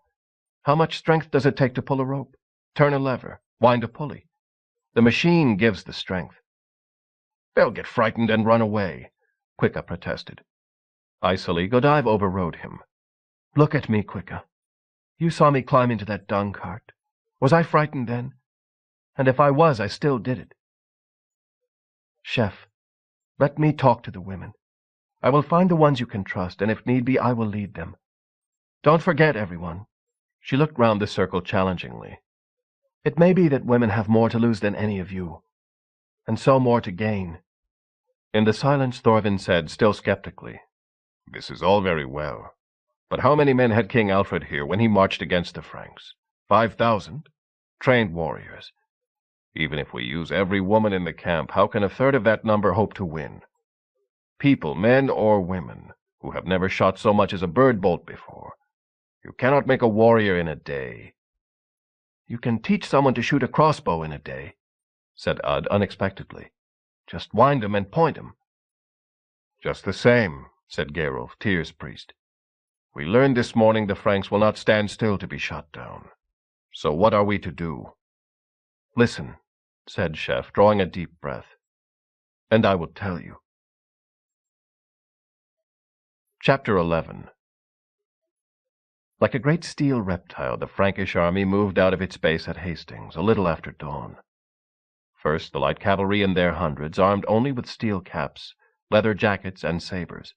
How much strength does it take to pull a rope, turn a lever, wind a pulley? The machine gives the strength." "They'll get frightened and run away," Quicka protested. Icily, Godive overrode him. "Look at me, Quicka. You saw me climb into that dung cart. Was I frightened then? And if I was, I still did it. Chef, let me talk to the women. I will find the ones you can trust, and if need be, I will lead them. Don't forget, everyone." She looked round the circle challengingly. "It may be that women have more to lose than any of you, and so more to gain." In the silence, Thorvin said, still skeptically, "This is all very well. But how many men had King Alfred here when he marched against the Franks? 5,000? Trained warriors. Even if we use every woman in the camp, how can a third of that number hope to win? People, men or women, who have never shot so much as a bird bolt before. You cannot make a warrior in a day." "You can teach someone to shoot a crossbow in a day," said Ud unexpectedly. "Just wind 'em and point 'em." "Just the same," said Gerulf, Tyr's priest. "We learned this morning the Franks will not stand still to be shot down. So what are we to do?" "Listen," said Chef, drawing a deep breath, "and I will tell you." Chapter 11. Like a great steel reptile, the Frankish army moved out of its base at Hastings a little after dawn. First, the light cavalry in their hundreds, armed only with steel caps, leather jackets, and sabers.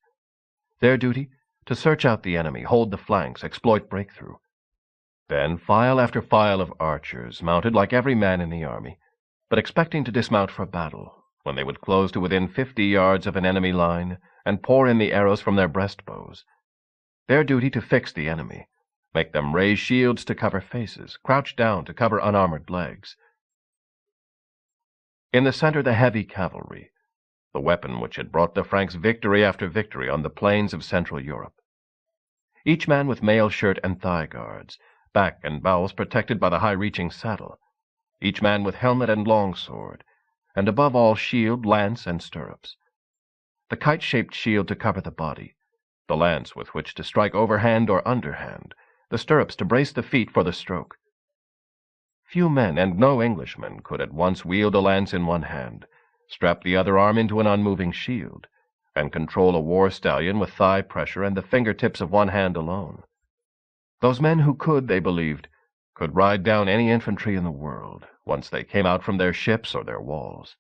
Their duty, to search out the enemy, hold the flanks, exploit breakthrough. Then file after file of archers, mounted like every man in the army, but expecting to dismount for battle, when they would close to within 50 yards of an enemy line, and pour in the arrows from their breastbows. Their duty to fix the enemy, make them raise shields to cover faces, crouch down to cover unarmored legs. In the center, the heavy cavalry, the weapon which had brought the Franks victory after victory on the plains of Central Europe. Each man with mail shirt and thigh guards, back and bowels protected by the high-reaching saddle. Each man with helmet and longsword, and above all shield, lance, and stirrups. The kite-shaped shield to cover the body, the lance with which to strike overhand or underhand, the stirrups to brace the feet for the stroke. Few men, and no Englishmen, could at once wield a lance in one hand, strap the other arm into an unmoving shield, and control a war stallion with thigh pressure and the fingertips of one hand alone. Those men who could, they believed, could ride down any infantry in the world, once they came out from their ships or their walls.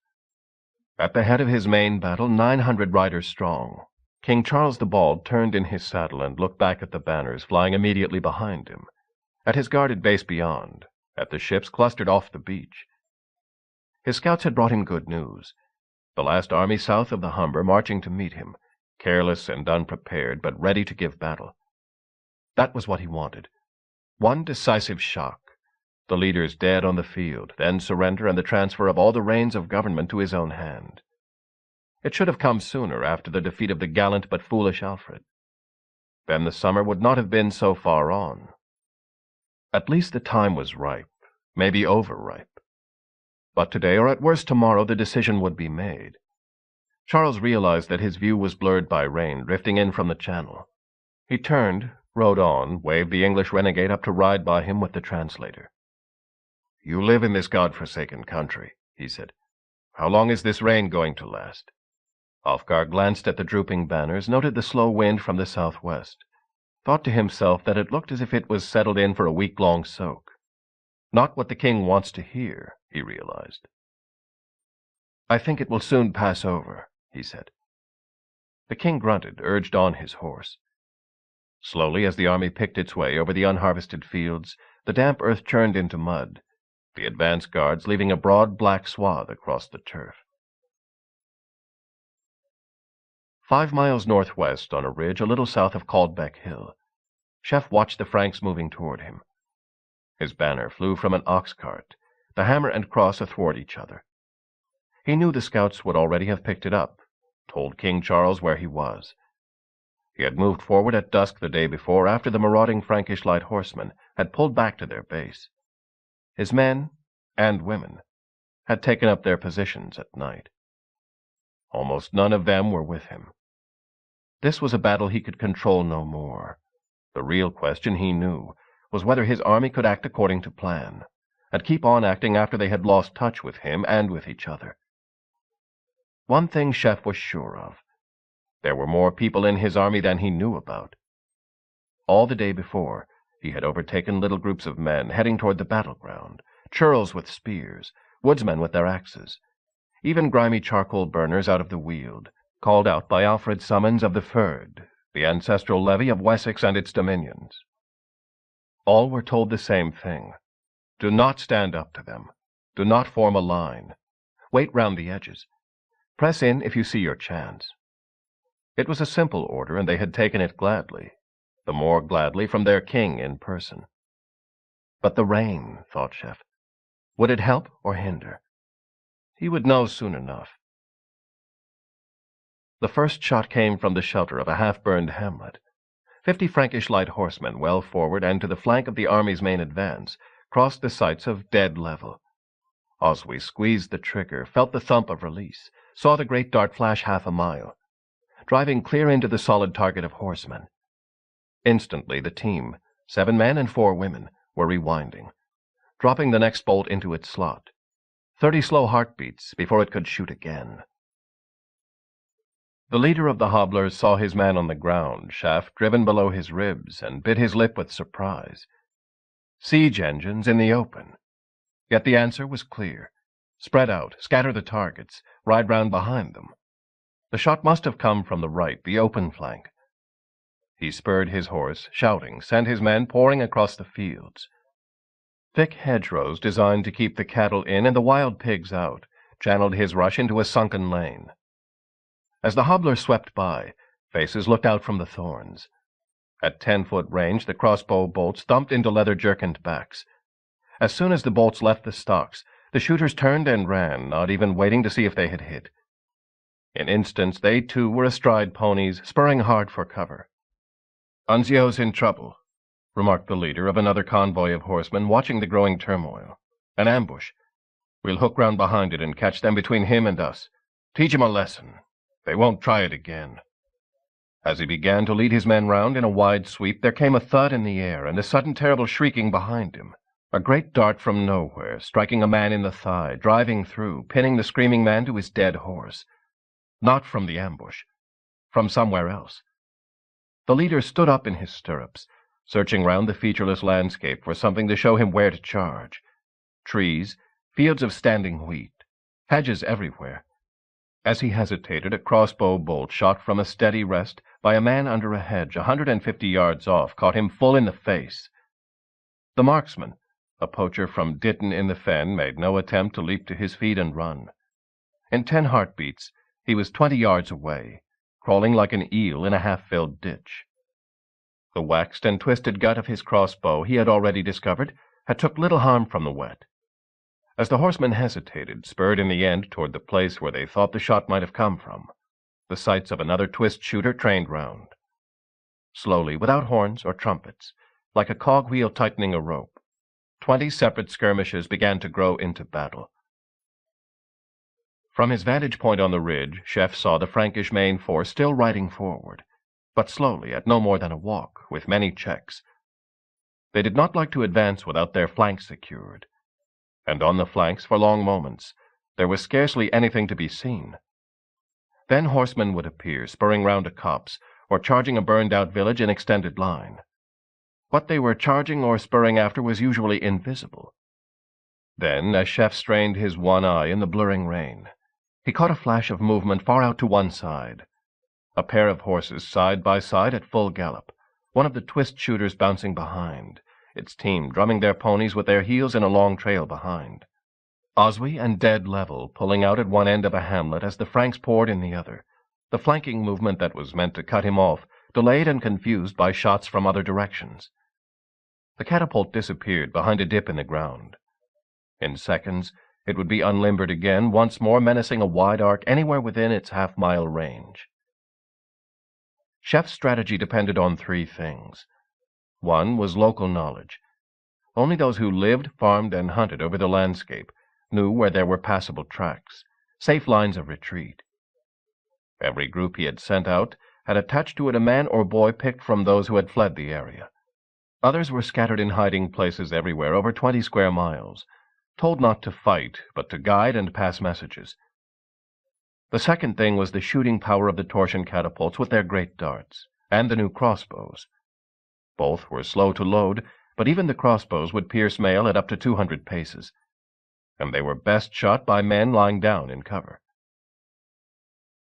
At the head of his main battle, 900 riders strong, King Charles the Bald turned in his saddle and looked back at the banners flying immediately behind him, at his guarded base beyond, at the ships clustered off the beach. His scouts had brought him good news. The last army south of the Humber marching to meet him, careless and unprepared, but ready to give battle. That was what he wanted. One decisive shock, the leaders dead on the field, then surrender and the transfer of all the reins of government to his own hand. It should have come sooner, after the defeat of the gallant but foolish Alfred. Then the summer would not have been so far on. At least the time was ripe, maybe overripe. But today, or at worst tomorrow, the decision would be made. Charles realized that his view was blurred by rain drifting in from the channel. He turned, rode on, waved the English renegade up to ride by him with the translator. "You live in this God-forsaken country," he said. "How long is this rain going to last?" Alfgar glanced at the drooping banners, noted the slow wind from the southwest, thought to himself that it looked as if it was settled in for a week-long soak. Not what the king wants to hear, he realized. "I think it will soon pass over," he said. The king grunted, urged on his horse. Slowly, as the army picked its way over the unharvested fields, the damp earth churned into mud, the advance guards leaving a broad black swath across the turf. 5 miles northwest, on a ridge a little south of Caldbeck Hill, Chef watched the Franks moving toward him. His banner flew from an ox cart, the hammer and cross athwart each other. He knew the scouts would already have picked it up, told King Charles where he was. He had moved forward at dusk the day before, after the marauding Frankish light horsemen had pulled back to their base. His men, and women, had taken up their positions at night. Almost none of them were with him. This was a battle he could control no more. The real question, he knew, was whether his army could act according to plan, and keep on acting after they had lost touch with him and with each other. One thing Chef was sure of. There were more people in his army than he knew about. All the day before, he had overtaken little groups of men heading toward the battleground, churls with spears, woodsmen with their axes, even grimy charcoal burners out of the Weald, called out by Alfred's summons of the Fyrd, the ancestral levy of Wessex and its dominions. All were told the same thing. Do not stand up to them. Do not form a line. Wait round the edges. Press in if you see your chance. It was a simple order, and they had taken it gladly, the more gladly from their king in person. But the rain, thought Chef. Would it help or hinder? He would know soon enough. The first shot came from the shelter of a half-burned hamlet. 50 Frankish light horsemen, well forward and to the flank of the army's main advance, crossed the sights of dead level. Oswy squeezed the trigger, felt the thump of release, saw the great dart flash half a mile, driving clear into the solid target of horsemen. Instantly the team, 7 men and 4 women, were rewinding, dropping the next bolt into its slot. 30 slow heartbeats before it could shoot again. The leader of the hobblers saw his man on the ground, shaft driven below his ribs, and bit his lip with surprise. Siege engines in the open. Yet the answer was clear. Spread out, scatter the targets, ride round behind them. The shot must have come from the right, the open flank. He spurred his horse, shouting, sent his men pouring across the fields. Thick hedgerows designed to keep the cattle in and the wild pigs out channeled his rush into a sunken lane. As the hobbler swept by, faces looked out from the thorns. At 10-foot range, the crossbow bolts thumped into leather-jerkined backs. As soon as the bolts left the stocks, the shooters turned and ran, not even waiting to see if they had hit. In instants, they too were astride ponies, spurring hard for cover. "Unzio's in trouble," remarked the leader of another convoy of horsemen, watching the growing turmoil. "An ambush. We'll hook round behind it and catch them between him and us. Teach 'em a lesson. They won't try it again." As he began to lead his men round in a wide sweep, there came a thud in the air and a sudden terrible shrieking behind him. A great dart from nowhere, striking a man in the thigh, driving through, pinning the screaming man to his dead horse. Not from the ambush. From somewhere else. The leader stood up in his stirrups, searching round the featureless landscape for something to show him where to charge. Trees, fields of standing wheat, hedges everywhere. As he hesitated, a crossbow bolt shot from a steady rest by a man under a hedge 150 yards off caught him full in the face. The marksman, a poacher from Ditton in the Fen, made no attempt to leap to his feet and run. In 10 heartbeats, he was 20 yards away, crawling like an eel in a half-filled ditch. The waxed and twisted gut of his crossbow, he had already discovered, had took little harm from the wet. As the horsemen hesitated, spurred in the end toward the place where they thought the shot might have come from, the sights of another twist-shooter trained round. Slowly, without horns or trumpets, like a cogwheel tightening a rope, 20 separate skirmishes began to grow into battle. From his vantage point on the ridge, Chef saw the Frankish main force still riding forward, but slowly, at no more than a walk, with many checks. They did not like to advance without their flanks secured, and on the flanks, for long moments, there was scarcely anything to be seen. Then horsemen would appear, spurring round a copse, or charging a burned-out village in extended line. What they were charging or spurring after was usually invisible. Then, as Chef strained his one eye in the blurring rain, he caught a flash of movement far out to one side. A pair of horses side by side at full gallop, one of the twist-shooters bouncing behind, its team drumming their ponies with their heels in a long trail behind. Oswy and dead level pulling out at one end of a hamlet as the Franks poured in the other, the flanking movement that was meant to cut him off, delayed and confused by shots from other directions. The catapult disappeared behind a dip in the ground. In seconds, it would be unlimbered again, once more menacing a wide arc anywhere within its half-mile range. Chef's strategy depended on 3 things. One was local knowledge. Only those who lived, farmed, and hunted over the landscape knew where there were passable tracks, safe lines of retreat. Every group he had sent out had attached to it a man or boy picked from those who had fled the area. Others were scattered in hiding places everywhere over 20 square miles, told not to fight, but to guide and pass messages. The second thing was the shooting power of the torsion catapults with their great darts, and the new crossbows. Both were slow to load, but even the crossbows would pierce mail at up to 200 paces, and they were best shot by men lying down in cover.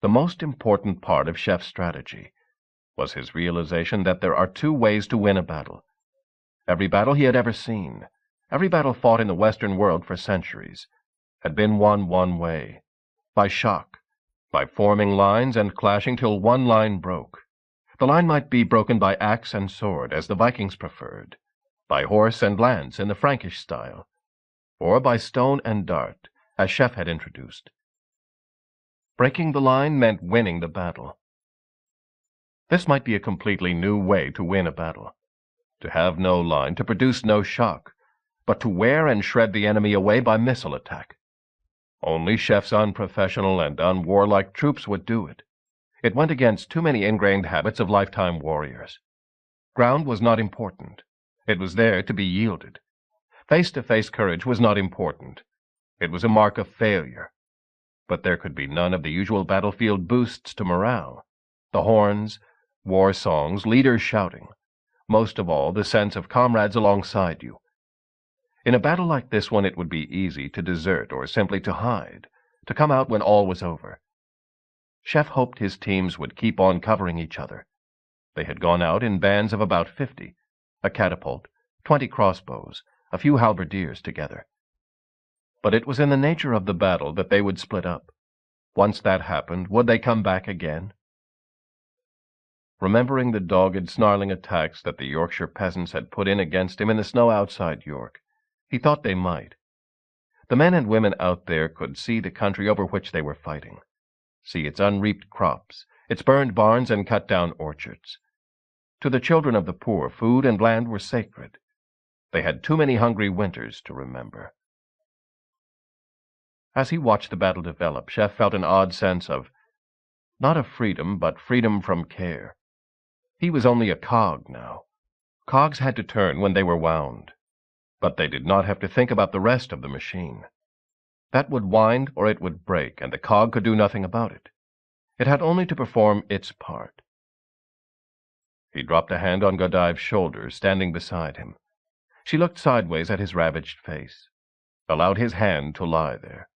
The most important part of Chef's strategy was his realization that there are 2 ways to win a battle. Every battle he had ever seen, every battle fought in the Western world for centuries, had been won one way, by shock, by forming lines and clashing till one line broke. The line might be broken by axe and sword, as the Vikings preferred, by horse and lance in the Frankish style, or by stone and dart, as Chef had introduced. Breaking the line meant winning the battle. This might be a completely new way to win a battle, to have no line, to produce no shock, but to wear and shred the enemy away by missile attack. Only Chef's unprofessional and unwarlike troops would do it. It went against too many ingrained habits of lifetime warriors. Ground was not important. It was there to be yielded. Face-to-face courage was not important. It was a mark of failure. But there could be none of the usual battlefield boosts to morale. The horns, war songs, leaders shouting. Most of all, the sense of comrades alongside you. In a battle like this one, it would be easy to desert or simply to hide, to come out when all was over. Chef hoped his teams would keep on covering each other. They had gone out in bands of about 50, a catapult, 20 crossbows, a few halberdiers together. But it was in the nature of the battle that they would split up. Once that happened, would they come back again? Remembering the dogged, snarling attacks that the Yorkshire peasants had put in against him in the snow outside York, he thought they might. The men and women out there could see the country over which they were fighting, see its unreaped crops, its burned barns and cut-down orchards. To the children of the poor, food and land were sacred. They had too many hungry winters to remember. As he watched the battle develop, Chef felt an odd sense of, not of freedom, but freedom from care. He was only a cog now. Cogs had to turn when they were wound, but they did not have to think about the rest of the machine. That would wind or it would break, and the cog could do nothing about it. It had only to perform its part. He dropped a hand on Godive's shoulder, standing beside him. She looked sideways at his ravaged face, allowed his hand to lie there.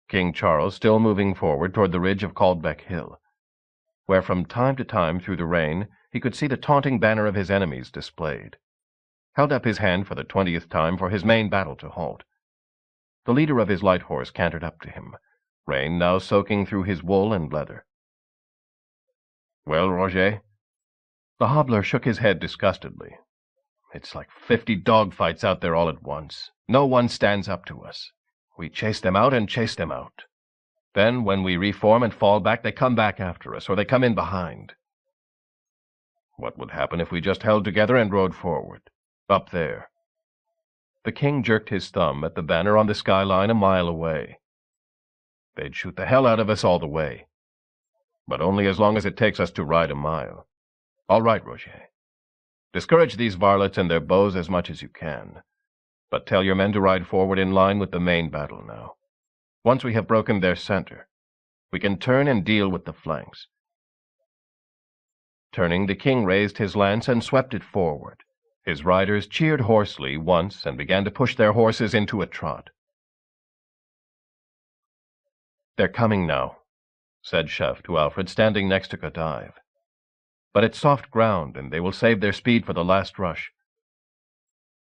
King Charles still moving forward toward the ridge of Caldbeck Hill, where from time to time through the rain he could see the taunting banner of his enemies displayed, held up his hand for the 20th time for his main battle to halt. The leader of his light horse cantered up to him, rain now soaking through his wool and leather. "Well, Roger?" The hobbler shook his head disgustedly. It's like 50 dogfights out there all at once. No one stands up to us. We chase them out and chase them out. Then, when we reform and fall back, they come back after us, or they come in behind. What would happen if we just held together and rode forward? Up there." The king jerked his thumb at the banner on the skyline a mile away. "They'd shoot the hell out of us all the way. But only as long as it takes us to ride a mile. All right, Roger. Discourage these varlets and their bows as much as you can. But tell your men to ride forward in line with the main battle now. Once we have broken their center, we can turn and deal with the flanks." Turning, the king raised his lance and swept it forward. His riders cheered hoarsely once and began to push their horses into a trot. "They're coming now," said Chef to Alfred, standing next to Godive. "But it's soft ground, and they will save their speed for the last rush."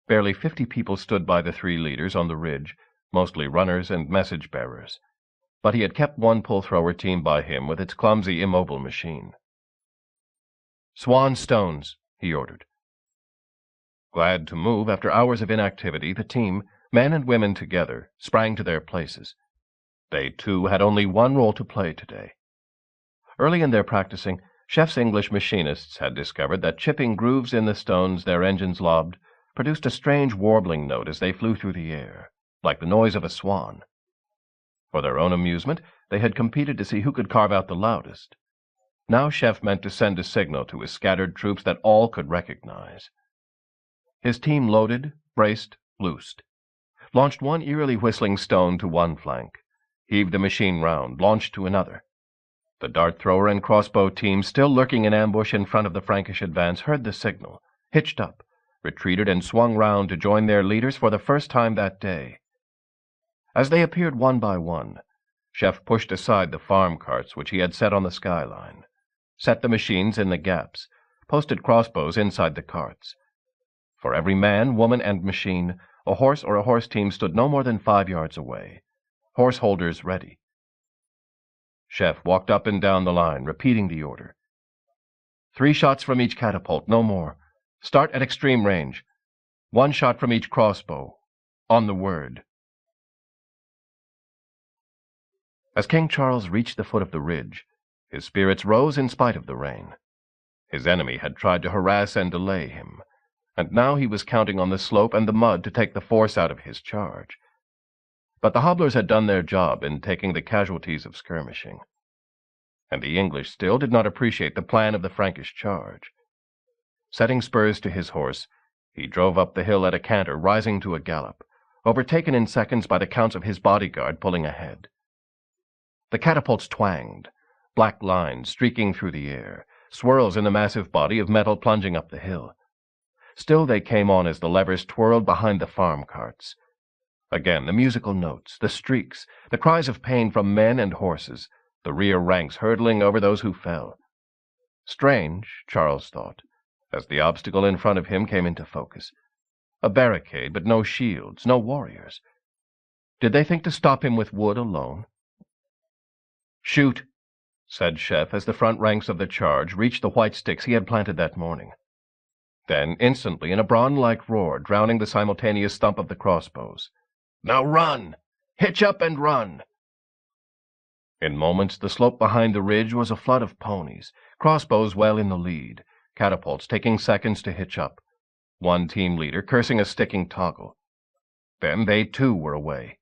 Barely 50 people stood by the 3 leaders on the ridge, mostly runners and message-bearers, but he had kept one pull-thrower team by him with its clumsy, immobile machine. "Swan stones," he ordered. Glad to move after hours of inactivity, the team, men and women together, sprang to their places. They, too, had only one role to play today. Early in their practicing, Chef's English machinists had discovered that chipping grooves in the stones their engines lobbed produced a strange warbling note as they flew through the air, like the noise of a swan. For their own amusement, they had competed to see who could carve out the loudest. Now Chef meant to send a signal to his scattered troops that all could recognize. His team loaded, braced, loosed, launched one eerily whistling stone to one flank, heaved the machine round, launched to another. The dart-thrower and crossbow teams, still lurking in ambush in front of the Frankish advance, heard the signal, hitched up, retreated, and swung round to join their leaders for the first time that day. As they appeared one by one, Chef pushed aside the farm carts which he had set on the skyline, set the machines in the gaps, posted crossbows inside the carts. For every man, woman, and machine, a horse or a horse team stood no more than 5 yards away, horse holders ready. Chef walked up and down the line, repeating the order. 3 shots from each catapult, no more. Start at extreme range. 1 shot from each crossbow. On the word. As King Charles reached the foot of the ridge, his spirits rose in spite of the rain. His enemy had tried to harass and delay him, and now he was counting on the slope and the mud to take the force out of his charge. But the hobblers had done their job in taking the casualties of skirmishing, and the English still did not appreciate the plan of the Frankish charge. Setting spurs to his horse, he drove up the hill at a canter, rising to a gallop, overtaken in seconds by the counts of his bodyguard pulling ahead. The catapults twanged, black lines streaking through the air, swirls in the massive body of metal plunging up the hill. Still they came on as the levers twirled behind the farm carts. Again the musical notes, the streaks, the cries of pain from men and horses, the rear ranks hurtling over those who fell. Strange, Charles thought, as the obstacle in front of him came into focus. A barricade, but no shields, no warriors. Did they think to stop him with wood alone? "Shoot," said Chef as the front ranks of the charge reached the white sticks he had planted that morning. Then, instantly, in a Braun-like roar, drowning the simultaneous thump of the crossbows, "Now run! Hitch up and run!" In moments, the slope behind the ridge was a flood of ponies, crossbows well in the lead, catapults taking seconds to hitch up, one team leader cursing a sticking toggle. Then they, too, were away.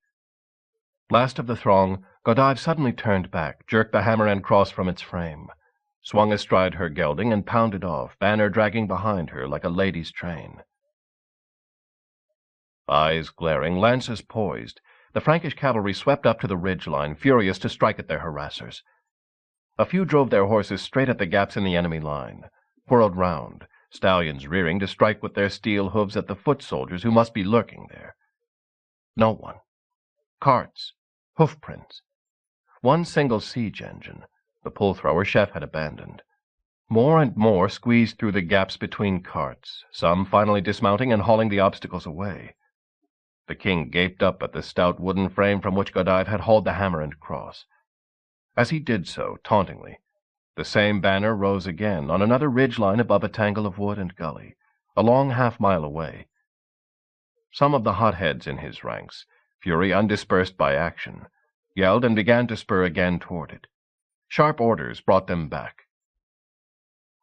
Last of the throng, Godive suddenly turned back, jerked the hammer and cross from its frame, swung astride her gelding, and pounded off, banner dragging behind her like a lady's train. Eyes glaring, lances poised, the Frankish cavalry swept up to the ridge-line, furious to strike at their harassers. A few drove their horses straight at the gaps in the enemy line, whirled round, stallions rearing to strike with their steel hooves at the foot soldiers who must be lurking there. No one. Carts, hoof-prints. One single siege engine, the pull-thrower Chef had abandoned. More and more squeezed through the gaps between carts, some finally dismounting and hauling the obstacles away. The king gaped up at the stout wooden frame from which Godive had hauled the hammer and cross. As he did so, tauntingly, the same banner rose again on another ridge-line above a tangle of wood and gully, a long half-mile away. Some of the hotheads in his ranks, fury undispersed by action, yelled and began to spur again toward it. Sharp orders brought them back.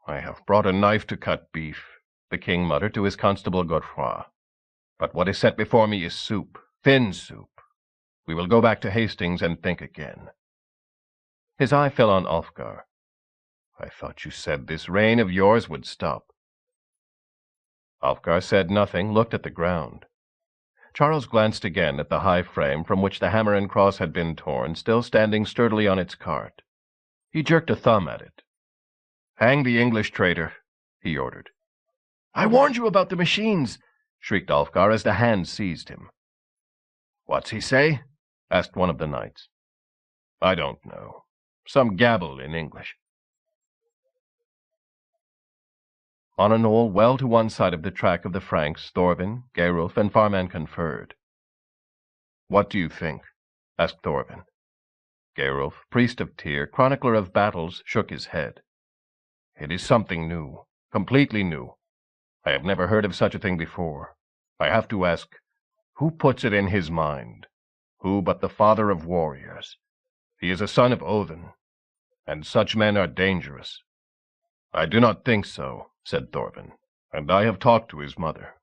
"I have brought a knife to cut beef," the king muttered to his constable Godefroy. "But what is set before me is soup, thin soup. We will go back to Hastings and think again." His eye fell on Ulfgar. "I thought you said this reign of yours would stop." Ulfgar said nothing, looked at the ground. Charles glanced again at the high frame from which the hammer and cross had been torn, still standing sturdily on its cart. He jerked a thumb at it. "Hang the English traitor," he ordered. "I warned you about the machines," shrieked Ulfgar as the hand seized him. "What's he say?" asked one of the knights. "I don't know. Some gabble in English." On a knoll well to one side of the track of the Franks, Thorvin, Geirulf, and Farman conferred. "What do you think?" asked Thorvin. Geirulf, priest of Tyr, chronicler of battles, shook his head. "It is something new, completely new. I have never heard of such a thing before. I have to ask, who puts it in his mind? Who but the father of warriors? He is a son of Odin, and such men are dangerous." "I do not think so," said Thorvin, "and I have talked to his mother."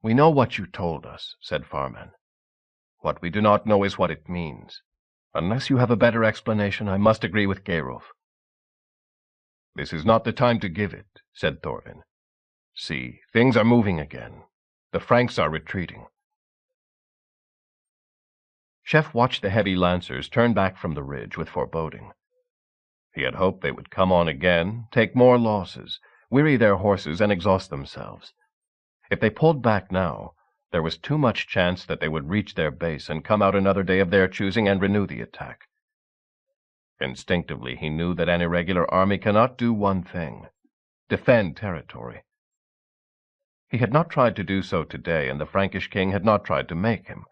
"We know what you told us," said Farman. "What we do not know is what it means. Unless you have a better explanation, I must agree with Geirulf." "This is not the time to give it," said Thorvin. "See, things are moving again. The Franks are retreating." Chef watched the heavy lancers turn back from the ridge with foreboding. He had hoped they would come on again, take more losses, weary their horses, and exhaust themselves. If they pulled back now, there was too much chance that they would reach their base and come out another day of their choosing and renew the attack. Instinctively he knew that an irregular army cannot do one thing: defend territory. He had not tried to do so today, and the Frankish king had not tried to make him,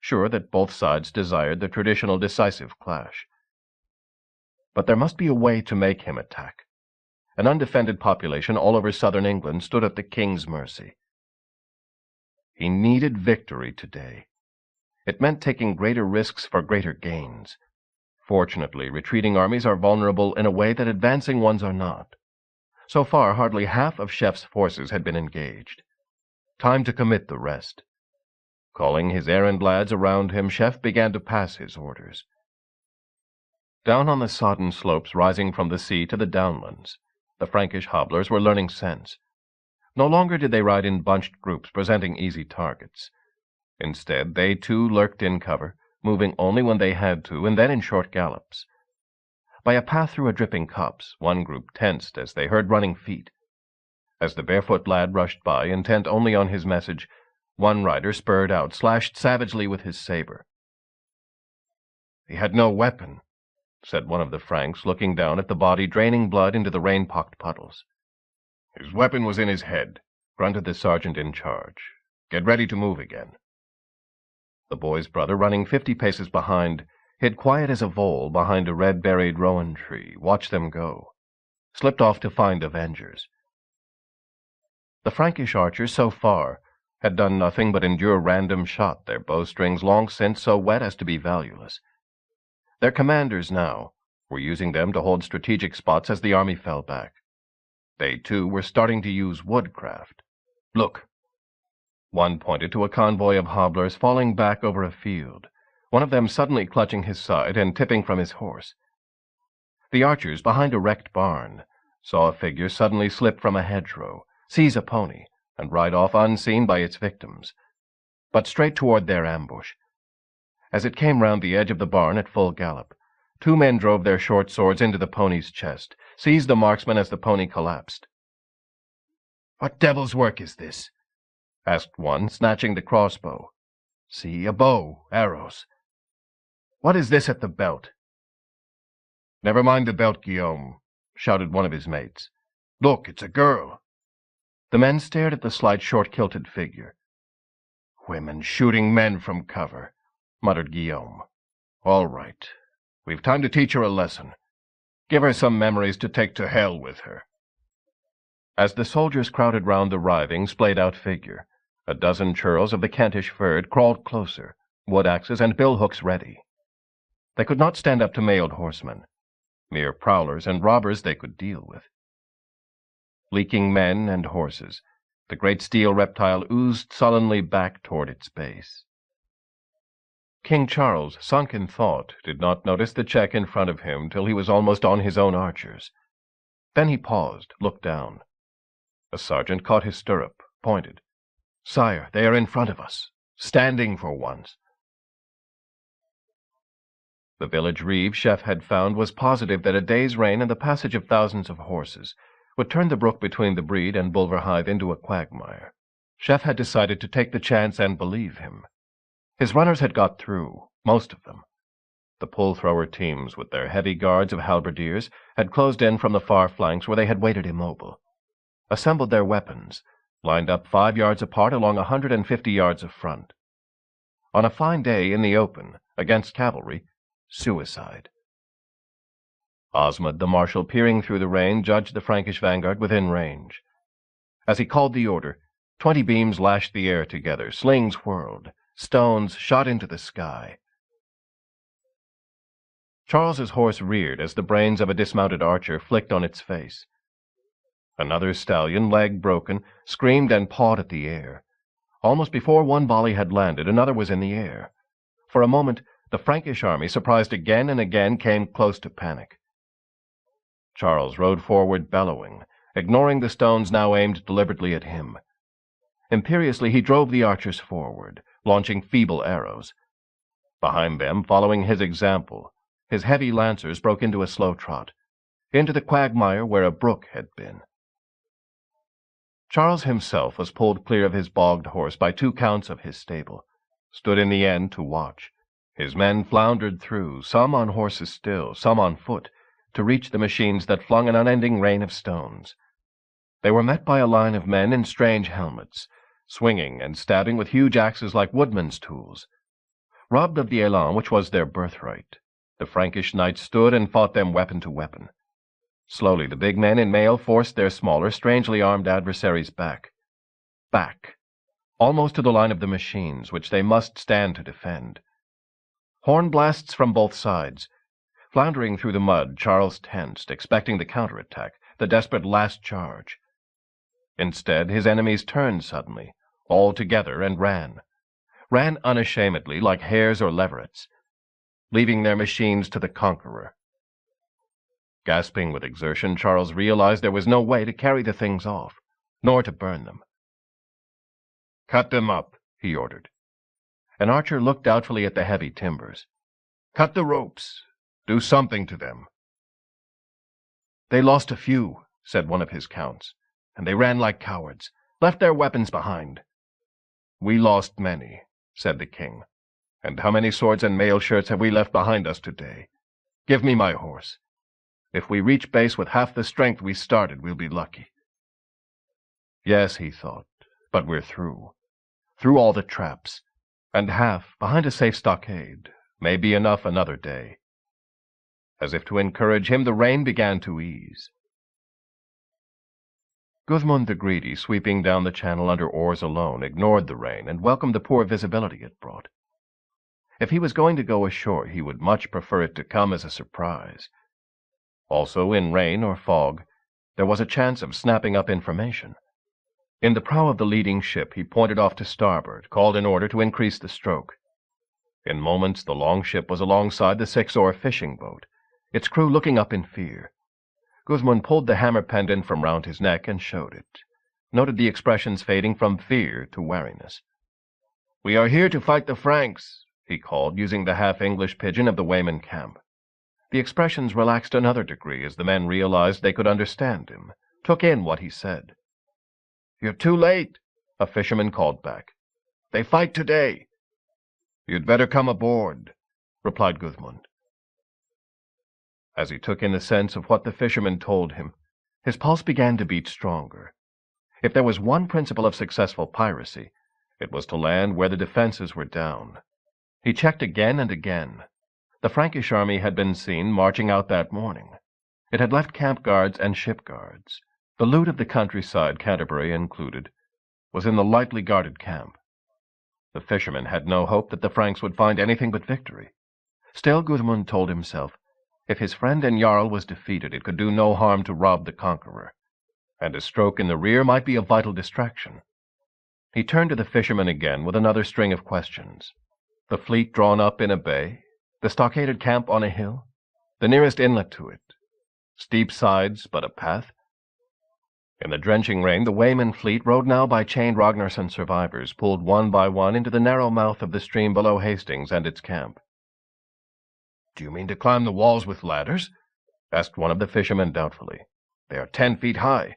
sure that both sides desired the traditional decisive clash. But there must be a way to make him attack. An undefended population all over southern England stood at the king's mercy. He needed victory today. It meant taking greater risks for greater gains. Fortunately, retreating armies are vulnerable in a way that advancing ones are not. So far, hardly half of Chef's forces had been engaged. Time to commit the rest. Calling his errand lads around him, Chef began to pass his orders. Down on the sodden slopes rising from the sea to the downlands, the Frankish hobblers were learning sense. No longer did they ride in bunched groups presenting easy targets. Instead, they too lurked in cover, moving only when they had to, and then in short gallops. By a path through a dripping copse, one group tensed as they heard running feet. As the barefoot lad rushed by, intent only on his message, one rider spurred out, slashed savagely with his saber. "He had no weapon," said one of the Franks, looking down at the body draining blood into the rain-pocked puddles. "His weapon was in his head," grunted the sergeant in charge. "Get ready to move again." The boy's brother, running 50 paces behind, hid quiet as a vole behind a red-berried rowan tree, watched them go, slipped off to find avengers. The Frankish archers, so far, had done nothing but endure random shot, their bowstrings long since so wet as to be valueless. Their commanders now were using them to hold strategic spots as the army fell back. They, too, were starting to use woodcraft. "Look!" One pointed to a convoy of hobblers falling back over a field, one of them suddenly clutching his side and tipping from his horse. The archers, behind a wrecked barn, saw a figure suddenly slip from a hedgerow, seize a pony, and ride off unseen by its victims, but straight toward their ambush. As it came round the edge of the barn at full gallop, 2 men drove their short swords into the pony's chest, seized the marksman as the pony collapsed. "What devil's work is this?" asked one, snatching the crossbow. "See, a bow, arrows. What is this at the belt?" "Never mind the belt, Guillaume," shouted one of his mates. "Look, it's a girl." The men stared at the slight, short-kilted figure. "Women shooting men from cover," muttered Guillaume. "All right. We've time to teach her a lesson. Give her some memories to take to hell with her." As the soldiers crowded round the writhing, splayed-out figure, a dozen churls of the Kentish fyrd crawled closer, wood-axes and bill-hooks ready. They could not stand up to mailed horsemen. Mere prowlers and robbers they could deal with. Leaking men and horses, the great steel reptile oozed sullenly back toward its base. King Charles, sunk in thought, did not notice the check in front of him till he was almost on his own archers. Then he paused, looked down. A sergeant caught his stirrup, pointed. "Sire, they are in front of us, standing for once." The village reeve Chef had found was positive that a day's rain and the passage of thousands of horses would turn the brook between the Breed and Bulverhythe into a quagmire. Chef had decided to take the chance and believe him. His runners had got through, most of them. The pull-thrower teams, with their heavy guards of halberdiers, had closed in from the far flanks where they had waited immobile, assembled their weapons, lined up 5 yards apart along 150 yards of front. On a fine day in the open, against cavalry, suicide. Osmond the marshal, peering through the rain, judged the Frankish vanguard within range. As he called the order, 20 beams lashed the air together, slings whirled, stones shot into the sky. Charles's horse reared as the brains of a dismounted archer flicked on its face. Another stallion, leg broken, screamed and pawed at the air. Almost before one volley had landed, another was in the air. For a moment, the Frankish army, surprised again and again, came close to panic. Charles rode forward bellowing, ignoring the stones now aimed deliberately at him. Imperiously he drove the archers forward, launching feeble arrows. Behind them, following his example, his heavy lancers broke into a slow trot, into the quagmire where a brook had been. Charles himself was pulled clear of his bogged horse by 2 counts of his stable, stood in the end to watch. His men floundered through, some on horses still, some on foot, to reach the machines that flung an unending rain of stones. They were met by a line of men in strange helmets, swinging and stabbing with huge axes like woodmen's tools. Robbed of the élan which was their birthright, the Frankish knights stood and fought them weapon to weapon. Slowly the big men in mail forced their smaller, strangely armed adversaries back, almost to the line of the machines, which they must stand to defend. Horn blasts from both sides. Floundering through the mud, Charles tensed, expecting the counterattack, the desperate last charge. Instead, his enemies turned suddenly, all together, and ran unashamedly like hares or leverets, leaving their machines to the conqueror. Gasping with exertion, Charles realized there was no way to carry the things off, nor to burn them. "Cut them up," he ordered. An archer looked doubtfully at the heavy timbers. "Cut the ropes. Do something to them." "They lost a few," said one of his counts, "and they ran like cowards, left their weapons behind." "We lost many," said the king. "And how many swords and mail shirts have we left behind us today? Give me my horse. If we reach base with half the strength we started, we'll be lucky." Yes, he thought, but we're through. Through all the traps, and half, behind a safe stockade, may be enough another day. As if to encourage him, the rain began to ease. Gudmund the Greedy, sweeping down the channel under oars alone, ignored the rain and welcomed the poor visibility it brought. If he was going to go ashore, he would much prefer it to come as a surprise. Also, in rain or fog, there was a chance of snapping up information. In the prow of the leading ship, he pointed off to starboard, called in order to increase the stroke. In moments, the long ship was alongside the 6-oar fishing boat, its crew looking up in fear. Gudmund pulled the hammer pendant from round his neck and showed it, noted the expressions fading from fear to wariness. "We are here to fight the Franks," he called, using the half-English pidgin of the Wayman camp. The expressions relaxed another degree as the men realized they could understand him, took in what he said. "You're too late," a fisherman called back. "They fight today." "You'd better come aboard," replied Gudmund. As he took in the sense of what the fisherman told him, his pulse began to beat stronger. If there was one principle of successful piracy, it was to land where the defenses were down. He checked again and again. The Frankish army had been seen marching out that morning. It had left camp guards and ship guards. The loot of the countryside, Canterbury included, was in the lightly guarded camp. The fisherman had no hope that the Franks would find anything but victory. Still, Gudmund told himself, if his friend and Jarl was defeated, it could do no harm to rob the conqueror, and a stroke in the rear might be a vital distraction. He turned to the fisherman again with another string of questions. The fleet drawn up in a bay, the stockaded camp on a hill, the nearest inlet to it, steep sides but a path. In the drenching rain, the Wayman fleet, rowed now by chained Ragnarsson survivors, pulled one by one into the narrow mouth of the stream below Hastings and its camp. "Do you mean to climb the walls with ladders?" asked one of the fishermen doubtfully. "They are 10 feet high."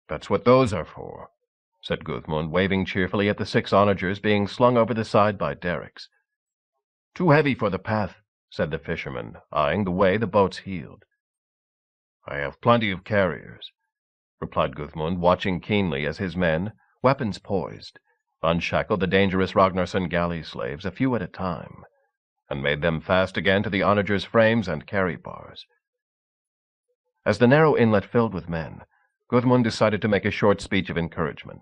"That's what those are for," said Gudmund, waving cheerfully at the 6 onagers being slung over the side by derricks. "Too heavy for the path," said the fisherman, eyeing the way the boats heeled. "I have plenty of carriers," replied Gudmund, watching keenly as his men, weapons poised, unshackled the dangerous Ragnarsson galley slaves a few at a time, and made them fast again to the onagers' frames and carry bars. As the narrow inlet filled with men, Gudmund decided to make a short speech of encouragement.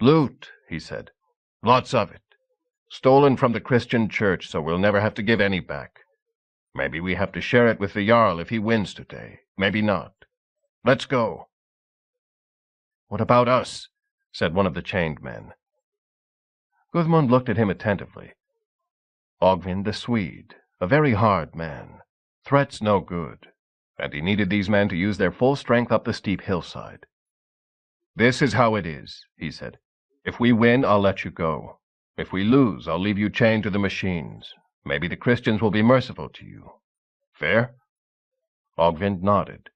"Loot," he said. "Lots of it. Stolen from the Christian church, so we'll never have to give any back. Maybe we have to share it with the Jarl if he wins today. Maybe not. Let's go." "What about us?" said one of the chained men. Gudmund looked at him attentively. Ogvind the Swede, a very hard man. Threats no good, and he needed these men to use their full strength up the steep hillside. "This is how it is," he said. "If we win, I'll let you go. If we lose, I'll leave you chained to the machines. Maybe the Christians will be merciful to you. Fair?" Ogvind nodded.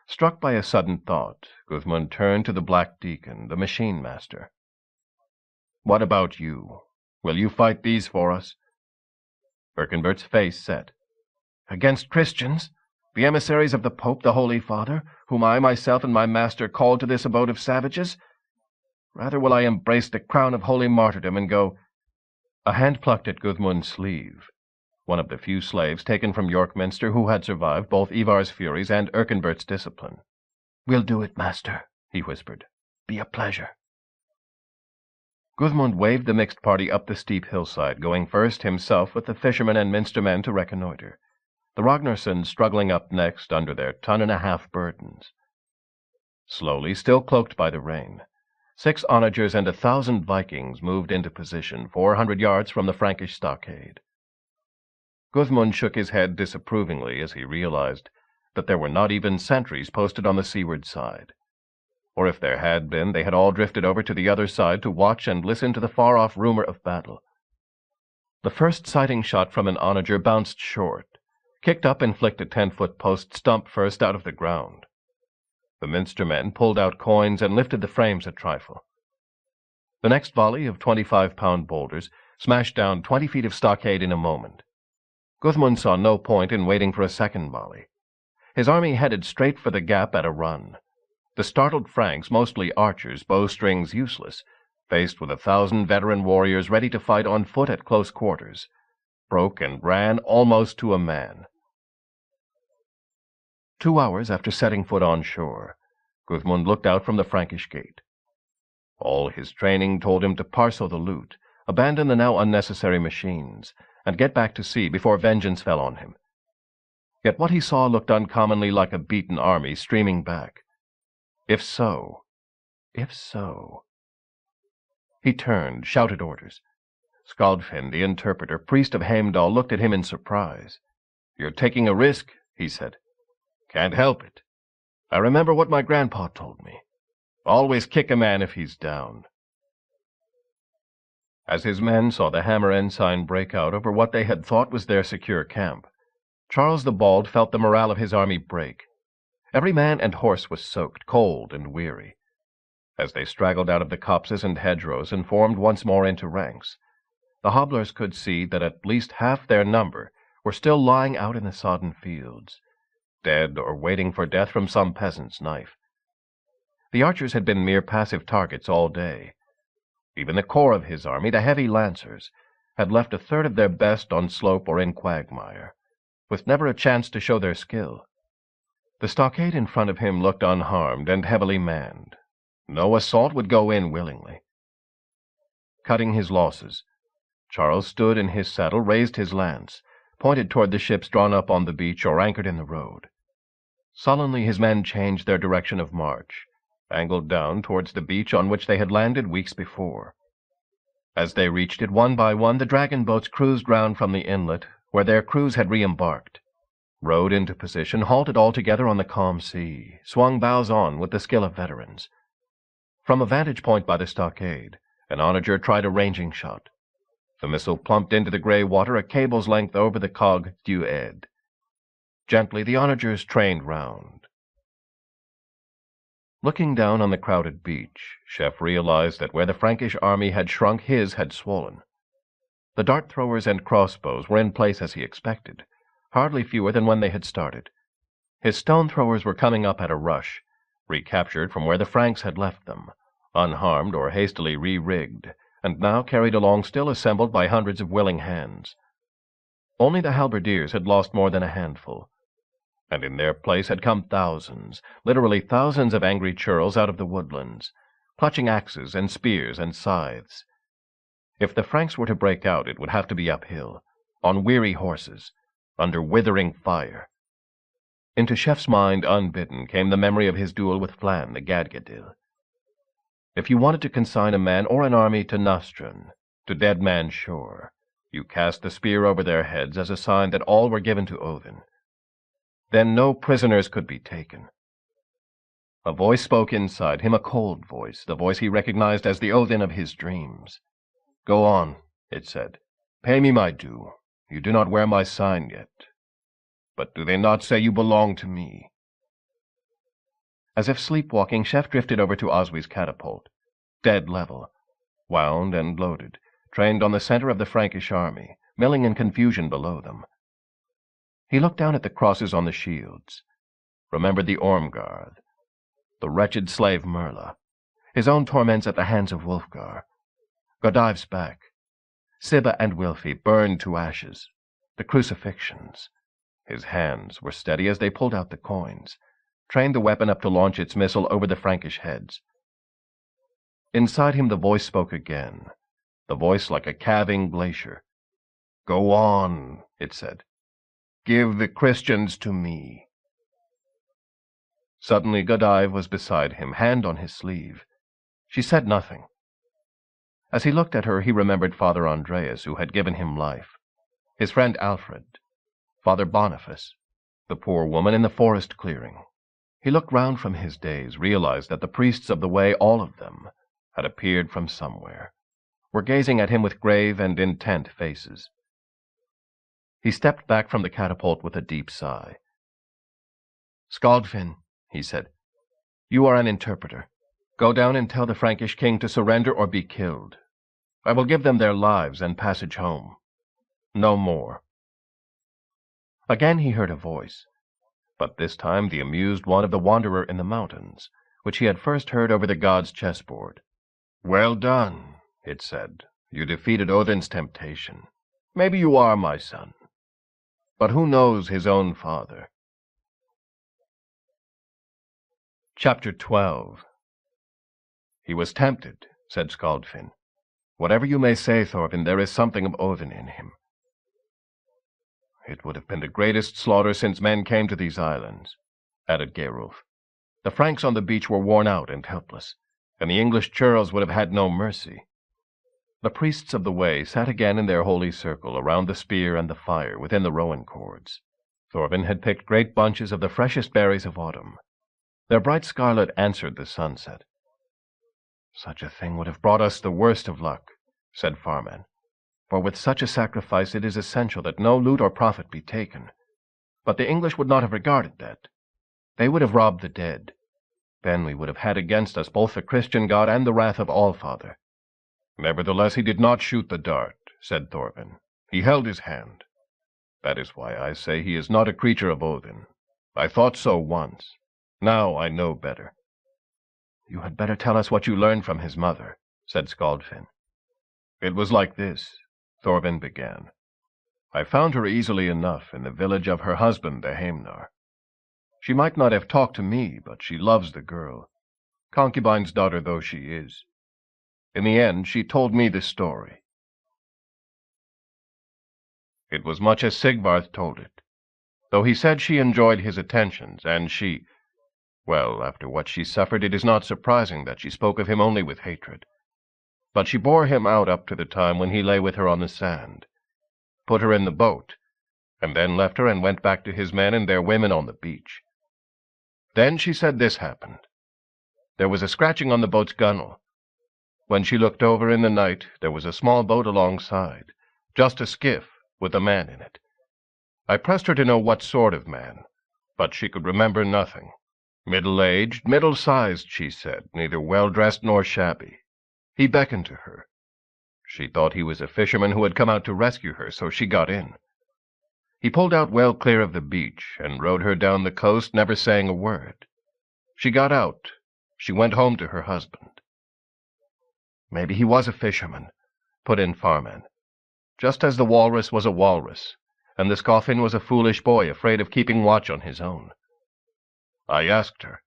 Struck by a sudden thought, Gudmund turned to the black deacon, the machine master. "What about you? Will you fight these for us?" Erkenbert's face set. "Against Christians? The emissaries of the Pope, the Holy Father, whom I myself and my master called to this abode of savages? Rather will I embrace the crown of holy martyrdom and go—" A hand plucked at Gudmund's sleeve, one of the few slaves taken from York Minster who had survived both Ivar's furies and Erkenbert's discipline. "We'll do it, master," he whispered. "Be a pleasure." Gudmund waved the mixed party up the steep hillside, going first himself with the fishermen and minstermen to reconnoiter, the Ragnarssons struggling up next under their 1.5-ton burdens. Slowly, still cloaked by the rain, 6 onagers and 1,000 Vikings moved into position 400 yards from the Frankish stockade. Gudmund shook his head disapprovingly as he realized that there were not even sentries posted on the seaward side. Or if there had been, they had all drifted over to the other side to watch and listen to the far-off rumor of battle. The first sighting shot from an onager bounced short, kicked up and flicked a 10-foot post stump first out of the ground. The minstermen pulled out coins and lifted the frames a trifle. The next volley of 25-pound boulders smashed down 20 feet of stockade in a moment. Gudmund saw no point in waiting for a second volley. His army headed straight for the gap at a run. The startled Franks, mostly archers, bowstrings useless, faced with 1,000 veteran warriors ready to fight on foot at close quarters, broke and ran almost to a man. 2 hours after setting foot on shore, Gudmund looked out from the Frankish gate. All his training told him to parcel the loot, abandon the now unnecessary machines, and get back to sea before vengeance fell on him. Yet what he saw looked uncommonly like a beaten army streaming back. If so... He turned, shouted orders. Skaldfinn, the interpreter, priest of Heimdall, looked at him in surprise. "You're taking a risk," he said. "Can't help it. I remember what my grandpa told me. Always kick a man if he's down." As his men saw the hammer ensign break out over what they had thought was their secure camp, Charles the Bald felt the morale of his army break. Every man and horse was soaked, cold, and weary. As they straggled out of the copses and hedgerows and formed once more into ranks, the hobblers could see that at least half their number were still lying out in the sodden fields, dead or waiting for death from some peasant's knife. The archers had been mere passive targets all day. Even the core of his army, the heavy lancers, had left a third of their best on slope or in quagmire, with never a chance to show their skill. The stockade in front of him looked unharmed and heavily manned. No assault would go in willingly. Cutting his losses, Charles stood in his saddle, raised his lance, pointed toward the ships drawn up on the beach or anchored in the road. Sullenly his men changed their direction of march, angled down towards the beach on which they had landed weeks before. As they reached it one by one, the dragon boats cruised round from the inlet, where their crews had re-embarked, rowed into position, halted all together on the calm sea, swung bows on with the skill of veterans. From a vantage point by the stockade, an onager tried a ranging shot. The missile plumped into the gray water a cable's length over the cog due ed. Gently the onagers trained round. Looking down on the crowded beach, Chef realized that where the Frankish army had shrunk, his had swollen. The dart-throwers and crossbows were in place as he expected, hardly fewer than when they had started. His stone-throwers were coming up at a rush, recaptured from where the Franks had left them, unharmed or hastily re-rigged, and now carried along still assembled by hundreds of willing hands. Only the halberdiers had lost more than a handful, and in their place had come thousands, literally thousands of angry churls out of the woodlands, clutching axes and spears and scythes. If the Franks were to break out, it would have to be uphill, on weary horses, under withering fire. Into Chef's mind, unbidden, came the memory of his duel with Flann the Gadgadil. If you wanted to consign a man or an army to Nostrand, to Dead Man's Shore, you cast the spear over their heads as a sign that all were given to Odin. Then no prisoners could be taken. A voice spoke inside him, a cold voice, the voice he recognized as the Odin of his dreams. "Go on," it said. "Pay me my due. You do not wear my sign yet. But do they not say you belong to me?" As if sleepwalking, Chef drifted over to Oswy's catapult, dead level, wound and loaded, trained on the center of the Frankish army, milling in confusion below them. He looked down at the crosses on the shields, remembered the Ormgarth, the wretched slave Merla, his own torments at the hands of Wulfgar, Godiv's back, Sibba and Wilfy burned to ashes, the crucifixions. His hands were steady as they pulled out the coins, trained the weapon up to launch its missile over the Frankish heads. Inside him the voice spoke again, the voice like a calving glacier. "Go on," it said. "Give the Christians to me." Suddenly Godive was beside him, hand on his sleeve. She said nothing. As he looked at her, he remembered Father Andreas, who had given him life, his friend Alfred, Father Boniface, the poor woman in the forest clearing. He looked round from his days, realized that the priests of the way, all of them, had appeared from somewhere, were gazing at him with grave and intent faces. He stepped back from the catapult with a deep sigh. "Skaldfin," he said, "you are an interpreter. Go down and tell the Frankish king to surrender or be killed. I will give them their lives and passage home. No more." Again he heard a voice, but this time the amused one of the wanderer in the mountains, which he had first heard over the god's chessboard. "Well done," it said. "You defeated Odin's temptation. Maybe you are my son. But who knows his own father?" Chapter 12. "He was tempted," said Skaldfin. "Whatever you may say, Thorfinn, there is something of Odin in him." "It would have been the greatest slaughter since men came to these islands," added Geirulf. "The Franks on the beach were worn out and helpless, and the English churls would have had no mercy." The priests of the way sat again in their holy circle around the spear and the fire within the rowan cords. Thorfinn had picked great bunches of the freshest berries of autumn. Their bright scarlet answered the sunset. "Such a thing would have brought us the worst of luck," said Farman, "for with such a sacrifice it is essential that no loot or profit be taken. But the English would not have regarded that. They would have robbed the dead. Then we would have had against us both the Christian God and the wrath of Allfather." "Nevertheless he did not shoot the dart," said Thorfinn. "He held his hand. That is why I say he is not a creature of Odin. I thought so once. Now I know better." "You had better tell us what you learned from his mother," said Skaldfin. "It was like this," Thorfinn began. "I found her easily enough in the village of her husband, the Heimnar. She might not have talked to me, but she loves the girl, concubine's daughter though she is. In the end, she told me the story. It was much as Sigvarth told it, though he said she enjoyed his attentions, and well, after what she suffered, it is not surprising that she spoke of him only with hatred. But she bore him out up to the time when he lay with her on the sand, put her in the boat, and then left her and went back to his men and their women on the beach. Then she said this happened. There was a scratching on the boat's gunwale. When she looked over in the night, there was a small boat alongside, just a skiff, with a man in it. I pressed her to know what sort of man, but she could remember nothing. Middle-aged, middle-sized, she said, neither well-dressed nor shabby. He beckoned to her. She thought he was a fisherman who had come out to rescue her, so she got in. He pulled out well clear of the beach, and rowed her down the coast, never saying a word. She got out. She went home to her husband. Maybe he was a fisherman, put in Farman, just as the walrus was a walrus, and the Scoffin was a foolish boy afraid of keeping watch on his own. I asked her,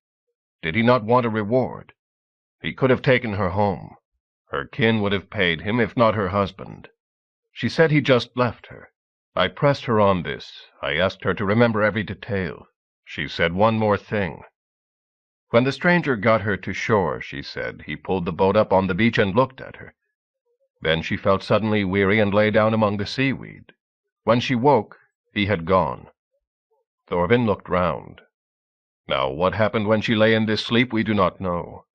did he not want a reward? He could have taken her home. Her kin would have paid him, if not her husband. She said he just left her. I pressed her on this. I asked her to remember every detail. She said one more thing. When the stranger got her to shore, she said, he pulled the boat up on the beach and looked at her. Then she felt suddenly weary and lay down among the seaweed. When she woke, he had gone. Thorvin looked round. Now, what happened when she lay in this sleep we do not know.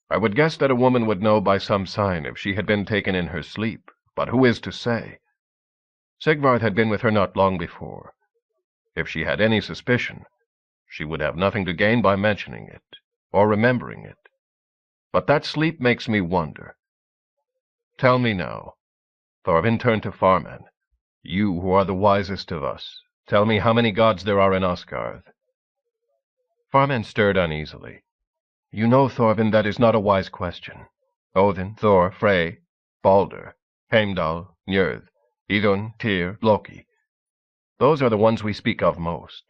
I would guess that a woman would know by some sign if she had been taken in her sleep, but who is to say? Sigvarth had been with her not long before. If she had any suspicion, she would have nothing to gain by mentioning it, or remembering it. But that sleep makes me wonder. Tell me now. Thorvin turned to Farman. You, who are the wisest of us, tell me how many gods there are in Asgard. Farman stirred uneasily. You know, Thorvin, that is not a wise question. Odin, Thor, Frey, Balder, Heimdall, Njörð, Idun, Tyr, Loki. Those are the ones we speak of most.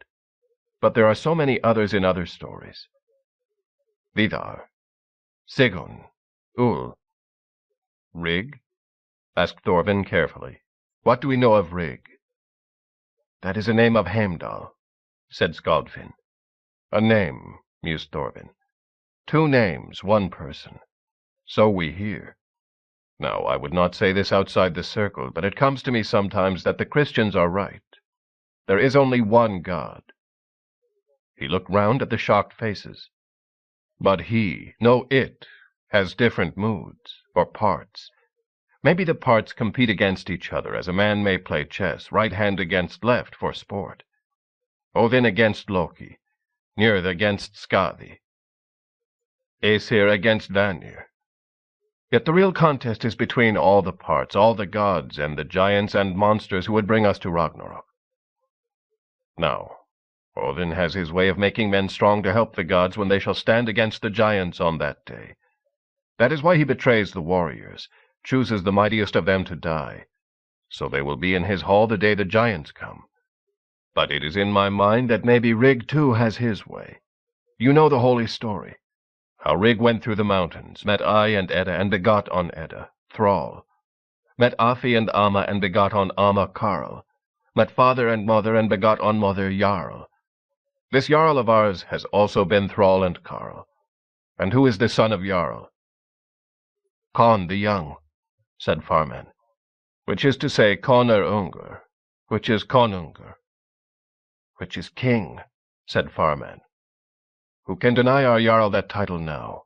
But there are so many others in other stories. Vidar, Sigurd, Ul. Rig? Asked Thorvin carefully. What do we know of Rig? That is a name of Heimdall, said Skaldfinn. A name, mused Thorvin. 2 names, 1 person. So we hear. Now, I would not say this outside the circle, but it comes to me sometimes that the Christians are right. There is only one God. He looked round at the shocked faces. But he, no it, has different moods, or parts. Maybe the parts compete against each other, as a man may play chess, right hand against left, for sport. Odin against Loki, Njörð against Skadi, Aesir against Vanir. Yet the real contest is between all the parts, all the gods, and the giants and monsters who would bring us to Ragnarok. Now, Odin has his way of making men strong to help the gods when they shall stand against the giants on that day. That is why he betrays the warriors, chooses the mightiest of them to die, so they will be in his hall the day the giants come. But it is in my mind that maybe Rig too has his way. You know the holy story, how Rig went through the mountains, met Ai and Edda, and begot on Edda, Thrall, met Afi and Amma, and begot on Amma Karl, met father and mother, and begot on mother Jarl. This Jarl of ours has also been Thrall and Karl. And who is the son of Jarl? Kon the Young, said Farman, which is to say Konr Ungur, which is Konungur, which is king, said Farman. Who can deny our Jarl that title now?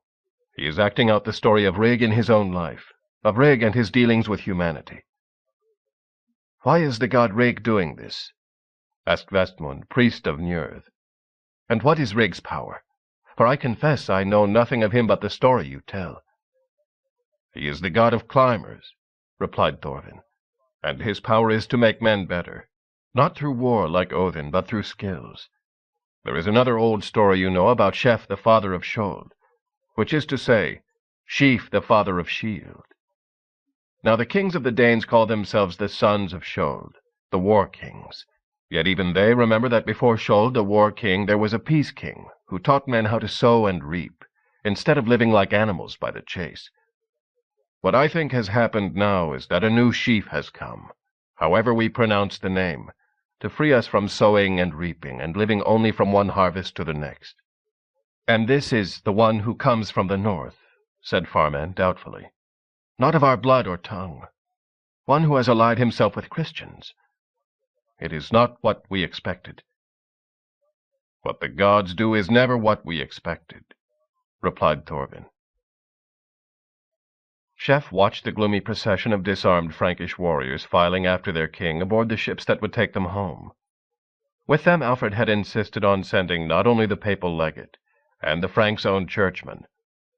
He is acting out the story of Rig in his own life, of Rig and his dealings with humanity. Why is the god Rig doing this? Asked Vestmund, priest of Njörð. And what is Rig's power? For I confess I know nothing of him but the story you tell. He is the god of climbers, replied Thorvin, and his power is to make men better, not through war like Odin, but through skills. There is another old story you know about Shef the father of Skjold, which is to say, Sheaf the father of Shield. Now the kings of the Danes call themselves the sons of Skjold, the war kings. Yet even they remember that before Skjold, the war king, there was a peace king who taught men how to sow and reap, instead of living like animals by the chase. What I think has happened now is that a new sheaf has come, however we pronounce the name, to free us from sowing and reaping, and living only from one harvest to the next. And this is the one who comes from the north, said Farman doubtfully. Not of our blood or tongue. One who has allied himself with Christians. It is not what we expected. What the gods do is never what we expected, replied Thorvin. Chef watched the gloomy procession of disarmed Frankish warriors filing after their king aboard the ships that would take them home. With them Alfred had insisted on sending not only the papal legate and the Franks' own churchman,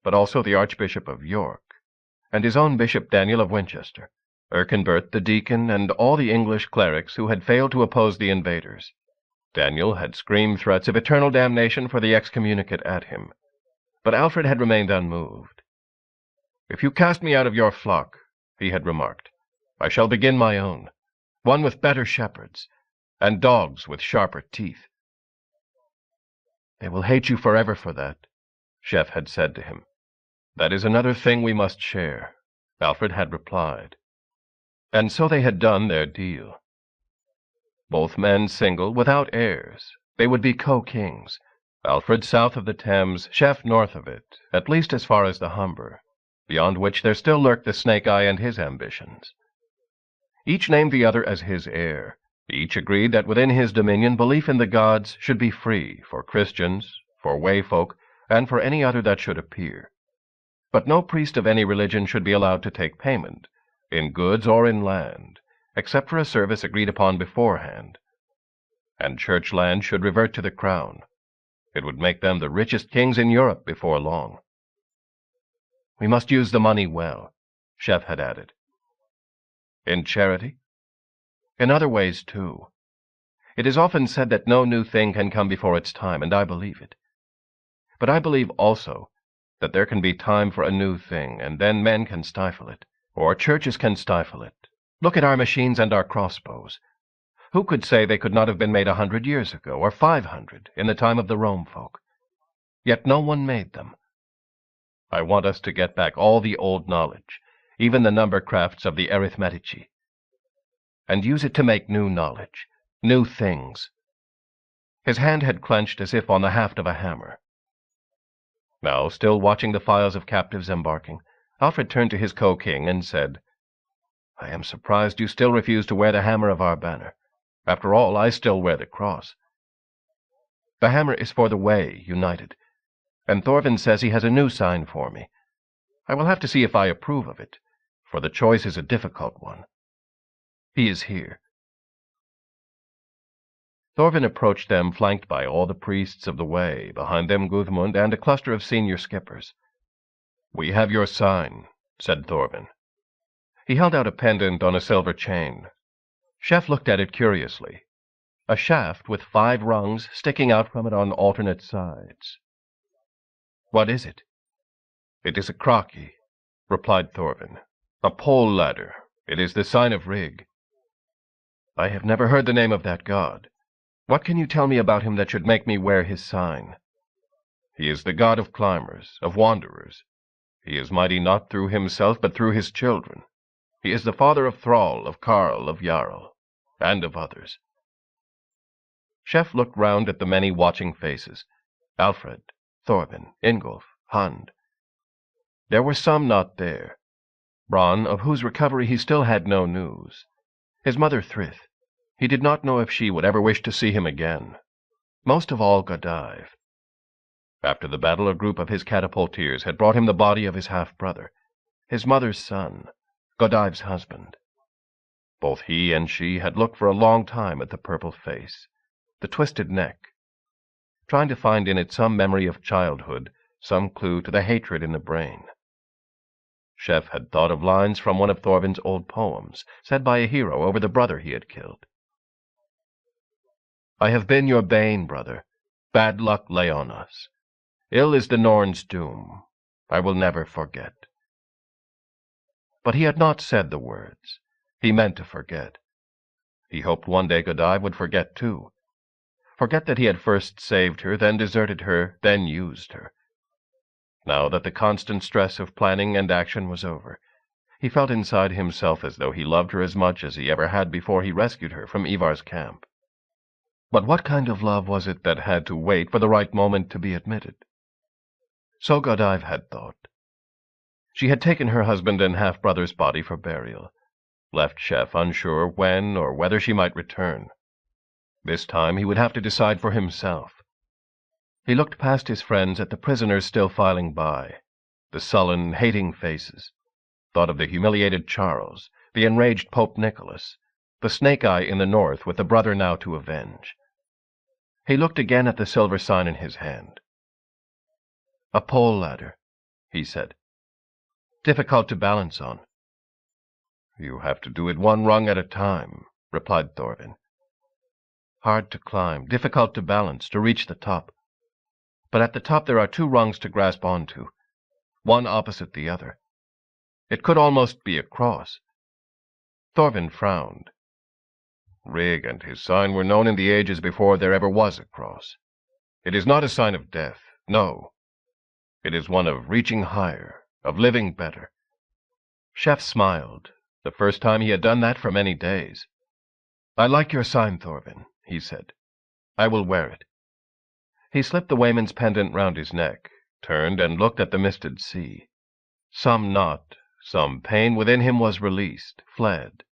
but also the Archbishop of York, and his own Bishop Daniel of Winchester, Erkenbert the deacon, and all the English clerics who had failed to oppose the invaders. Daniel had screamed threats of eternal damnation for the excommunicate at him, but Alfred had remained unmoved. "If you cast me out of your flock," he had remarked, "I shall begin my own, one with better shepherds, and dogs with sharper teeth." "They will hate you forever for that," Chef had said to him. "That is another thing we must share," Alfred had replied. And so they had done their deal. Both men single, without heirs, they would be co-kings, Alfred south of the Thames, Chef north of it, at least as far as the Humber, beyond which there still lurked the Snake-Eye and his ambitions. Each named the other as his heir. Each agreed that within his dominion belief in the gods should be free for Christians, for way-folk, and for any other that should appear. But no priest of any religion should be allowed to take payment, in goods or in land, except for a service agreed upon beforehand. And church land should revert to the crown. It would make them the richest kings in Europe before long. "We must use the money well," Chef had added. "In charity?" "In other ways, too. It is often said that no new thing can come before its time, and I believe it. But I believe also that there can be time for a new thing, and then men can stifle it, or churches can stifle it. Look at our machines and our crossbows. Who could say they could not have been made 100 years ago, or 500, in the time of the Rome folk? Yet no one made them. I want us to get back all the old knowledge, even the number crafts of the arithmetici, and use it to make new knowledge, new things." His hand had clenched as if on the haft of a hammer. Now, still watching the files of captives embarking, Alfred turned to his co-king and said, "I am surprised you still refuse to wear the hammer of our banner. After all, I still wear the cross. The hammer is for the way united, and Thorvin says he has a new sign for me. I will have to see if I approve of it, for the choice is a difficult one. He is here." Thorvin approached them, flanked by all the priests of the way, behind them Gudmund and a cluster of senior skippers. "We have your sign," said Thorvin. He held out a pendant on a silver chain. Chef looked at it curiously. A shaft with 5 rungs sticking out from it on alternate sides. "What is it?" "It is a kraki," replied Thorvin. "A pole ladder. It is the sign of Rig." "I have never heard the name of that god. What can you tell me about him that should make me wear his sign?" "He is the god of climbers, of wanderers. He is mighty not through himself, but through his children. He is the father of Thrall, of Karl, of Jarl, and of others." Chef looked round at the many watching faces. Alfred, Thorvin, Ingolf, Hund. There were some not there. Bronn, of whose recovery he still had no news. His mother Thrith. He did not know if she would ever wish to see him again. Most of all, Godive. After the battle, a group of his catapulteers had brought him the body of his half-brother, his mother's son, Godive's husband. Both he and she had looked for a long time at the purple face, the twisted neck, trying to find in it some memory of childhood, some clue to the hatred in the brain. Chef had thought of lines from one of Thorvin's old poems, said by a hero over the brother he had killed. "I have been your bane, brother. Bad luck lay on us. Ill is the Norn's doom. I will never forget." But he had not said the words. He meant to forget. He hoped one day Godive would forget too. Forget that he had first saved her, then deserted her, then used her. Now that the constant stress of planning and action was over, he felt inside himself as though he loved her as much as he ever had before he rescued her from Ivar's camp. But what kind of love was it that had to wait for the right moment to be admitted? So Godive had thought. She had taken her husband and half-brother's body for burial, left Chef unsure when or whether she might return. This time he would have to decide for himself. He looked past his friends at the prisoners still filing by, the sullen, hating faces, thought of the humiliated Charles, the enraged Pope Nicholas, the snake-eye in the north with the brother now to avenge. He looked again at the silver sign in his hand. "A pole ladder," he said. "Difficult to balance on." "You have to do it one rung at a time," replied Thorfinn. "Hard to climb, difficult to balance, to reach the top. But at the top there are two rungs to grasp onto, one opposite the other. It could almost be a cross." Thorfinn frowned. "Rig and his sign were known in the ages before there ever was a cross. It is not a sign of death, no. It is one of reaching higher, of living better." Chef smiled, the first time he had done that for many days. "I like your sign, Thorfinn," he said. "I will wear it." He slipped the Wayman's pendant round his neck, turned and looked at the misted sea. Some knot, some pain within him was released, fled.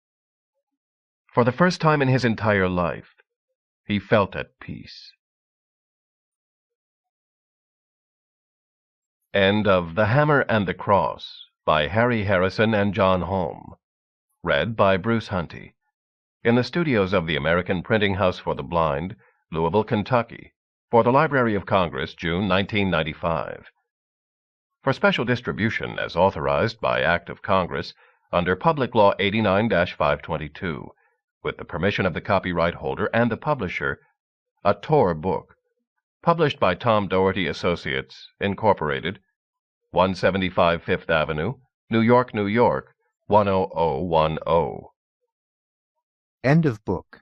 For the first time in his entire life, he felt at peace. End of The Hammer and the Cross by Harry Harrison and John Holm. Read by Bruce Huntey. In the studios of the American Printing House for the Blind, Louisville, Kentucky, for the Library of Congress, June 1995. For special distribution as authorized by Act of Congress under Public Law 89-522, with the permission of the copyright holder and the publisher, a Tor book, published by Tom Doherty Associates, Incorporated, 175 Fifth Avenue, New York, New York, 10010. End of book.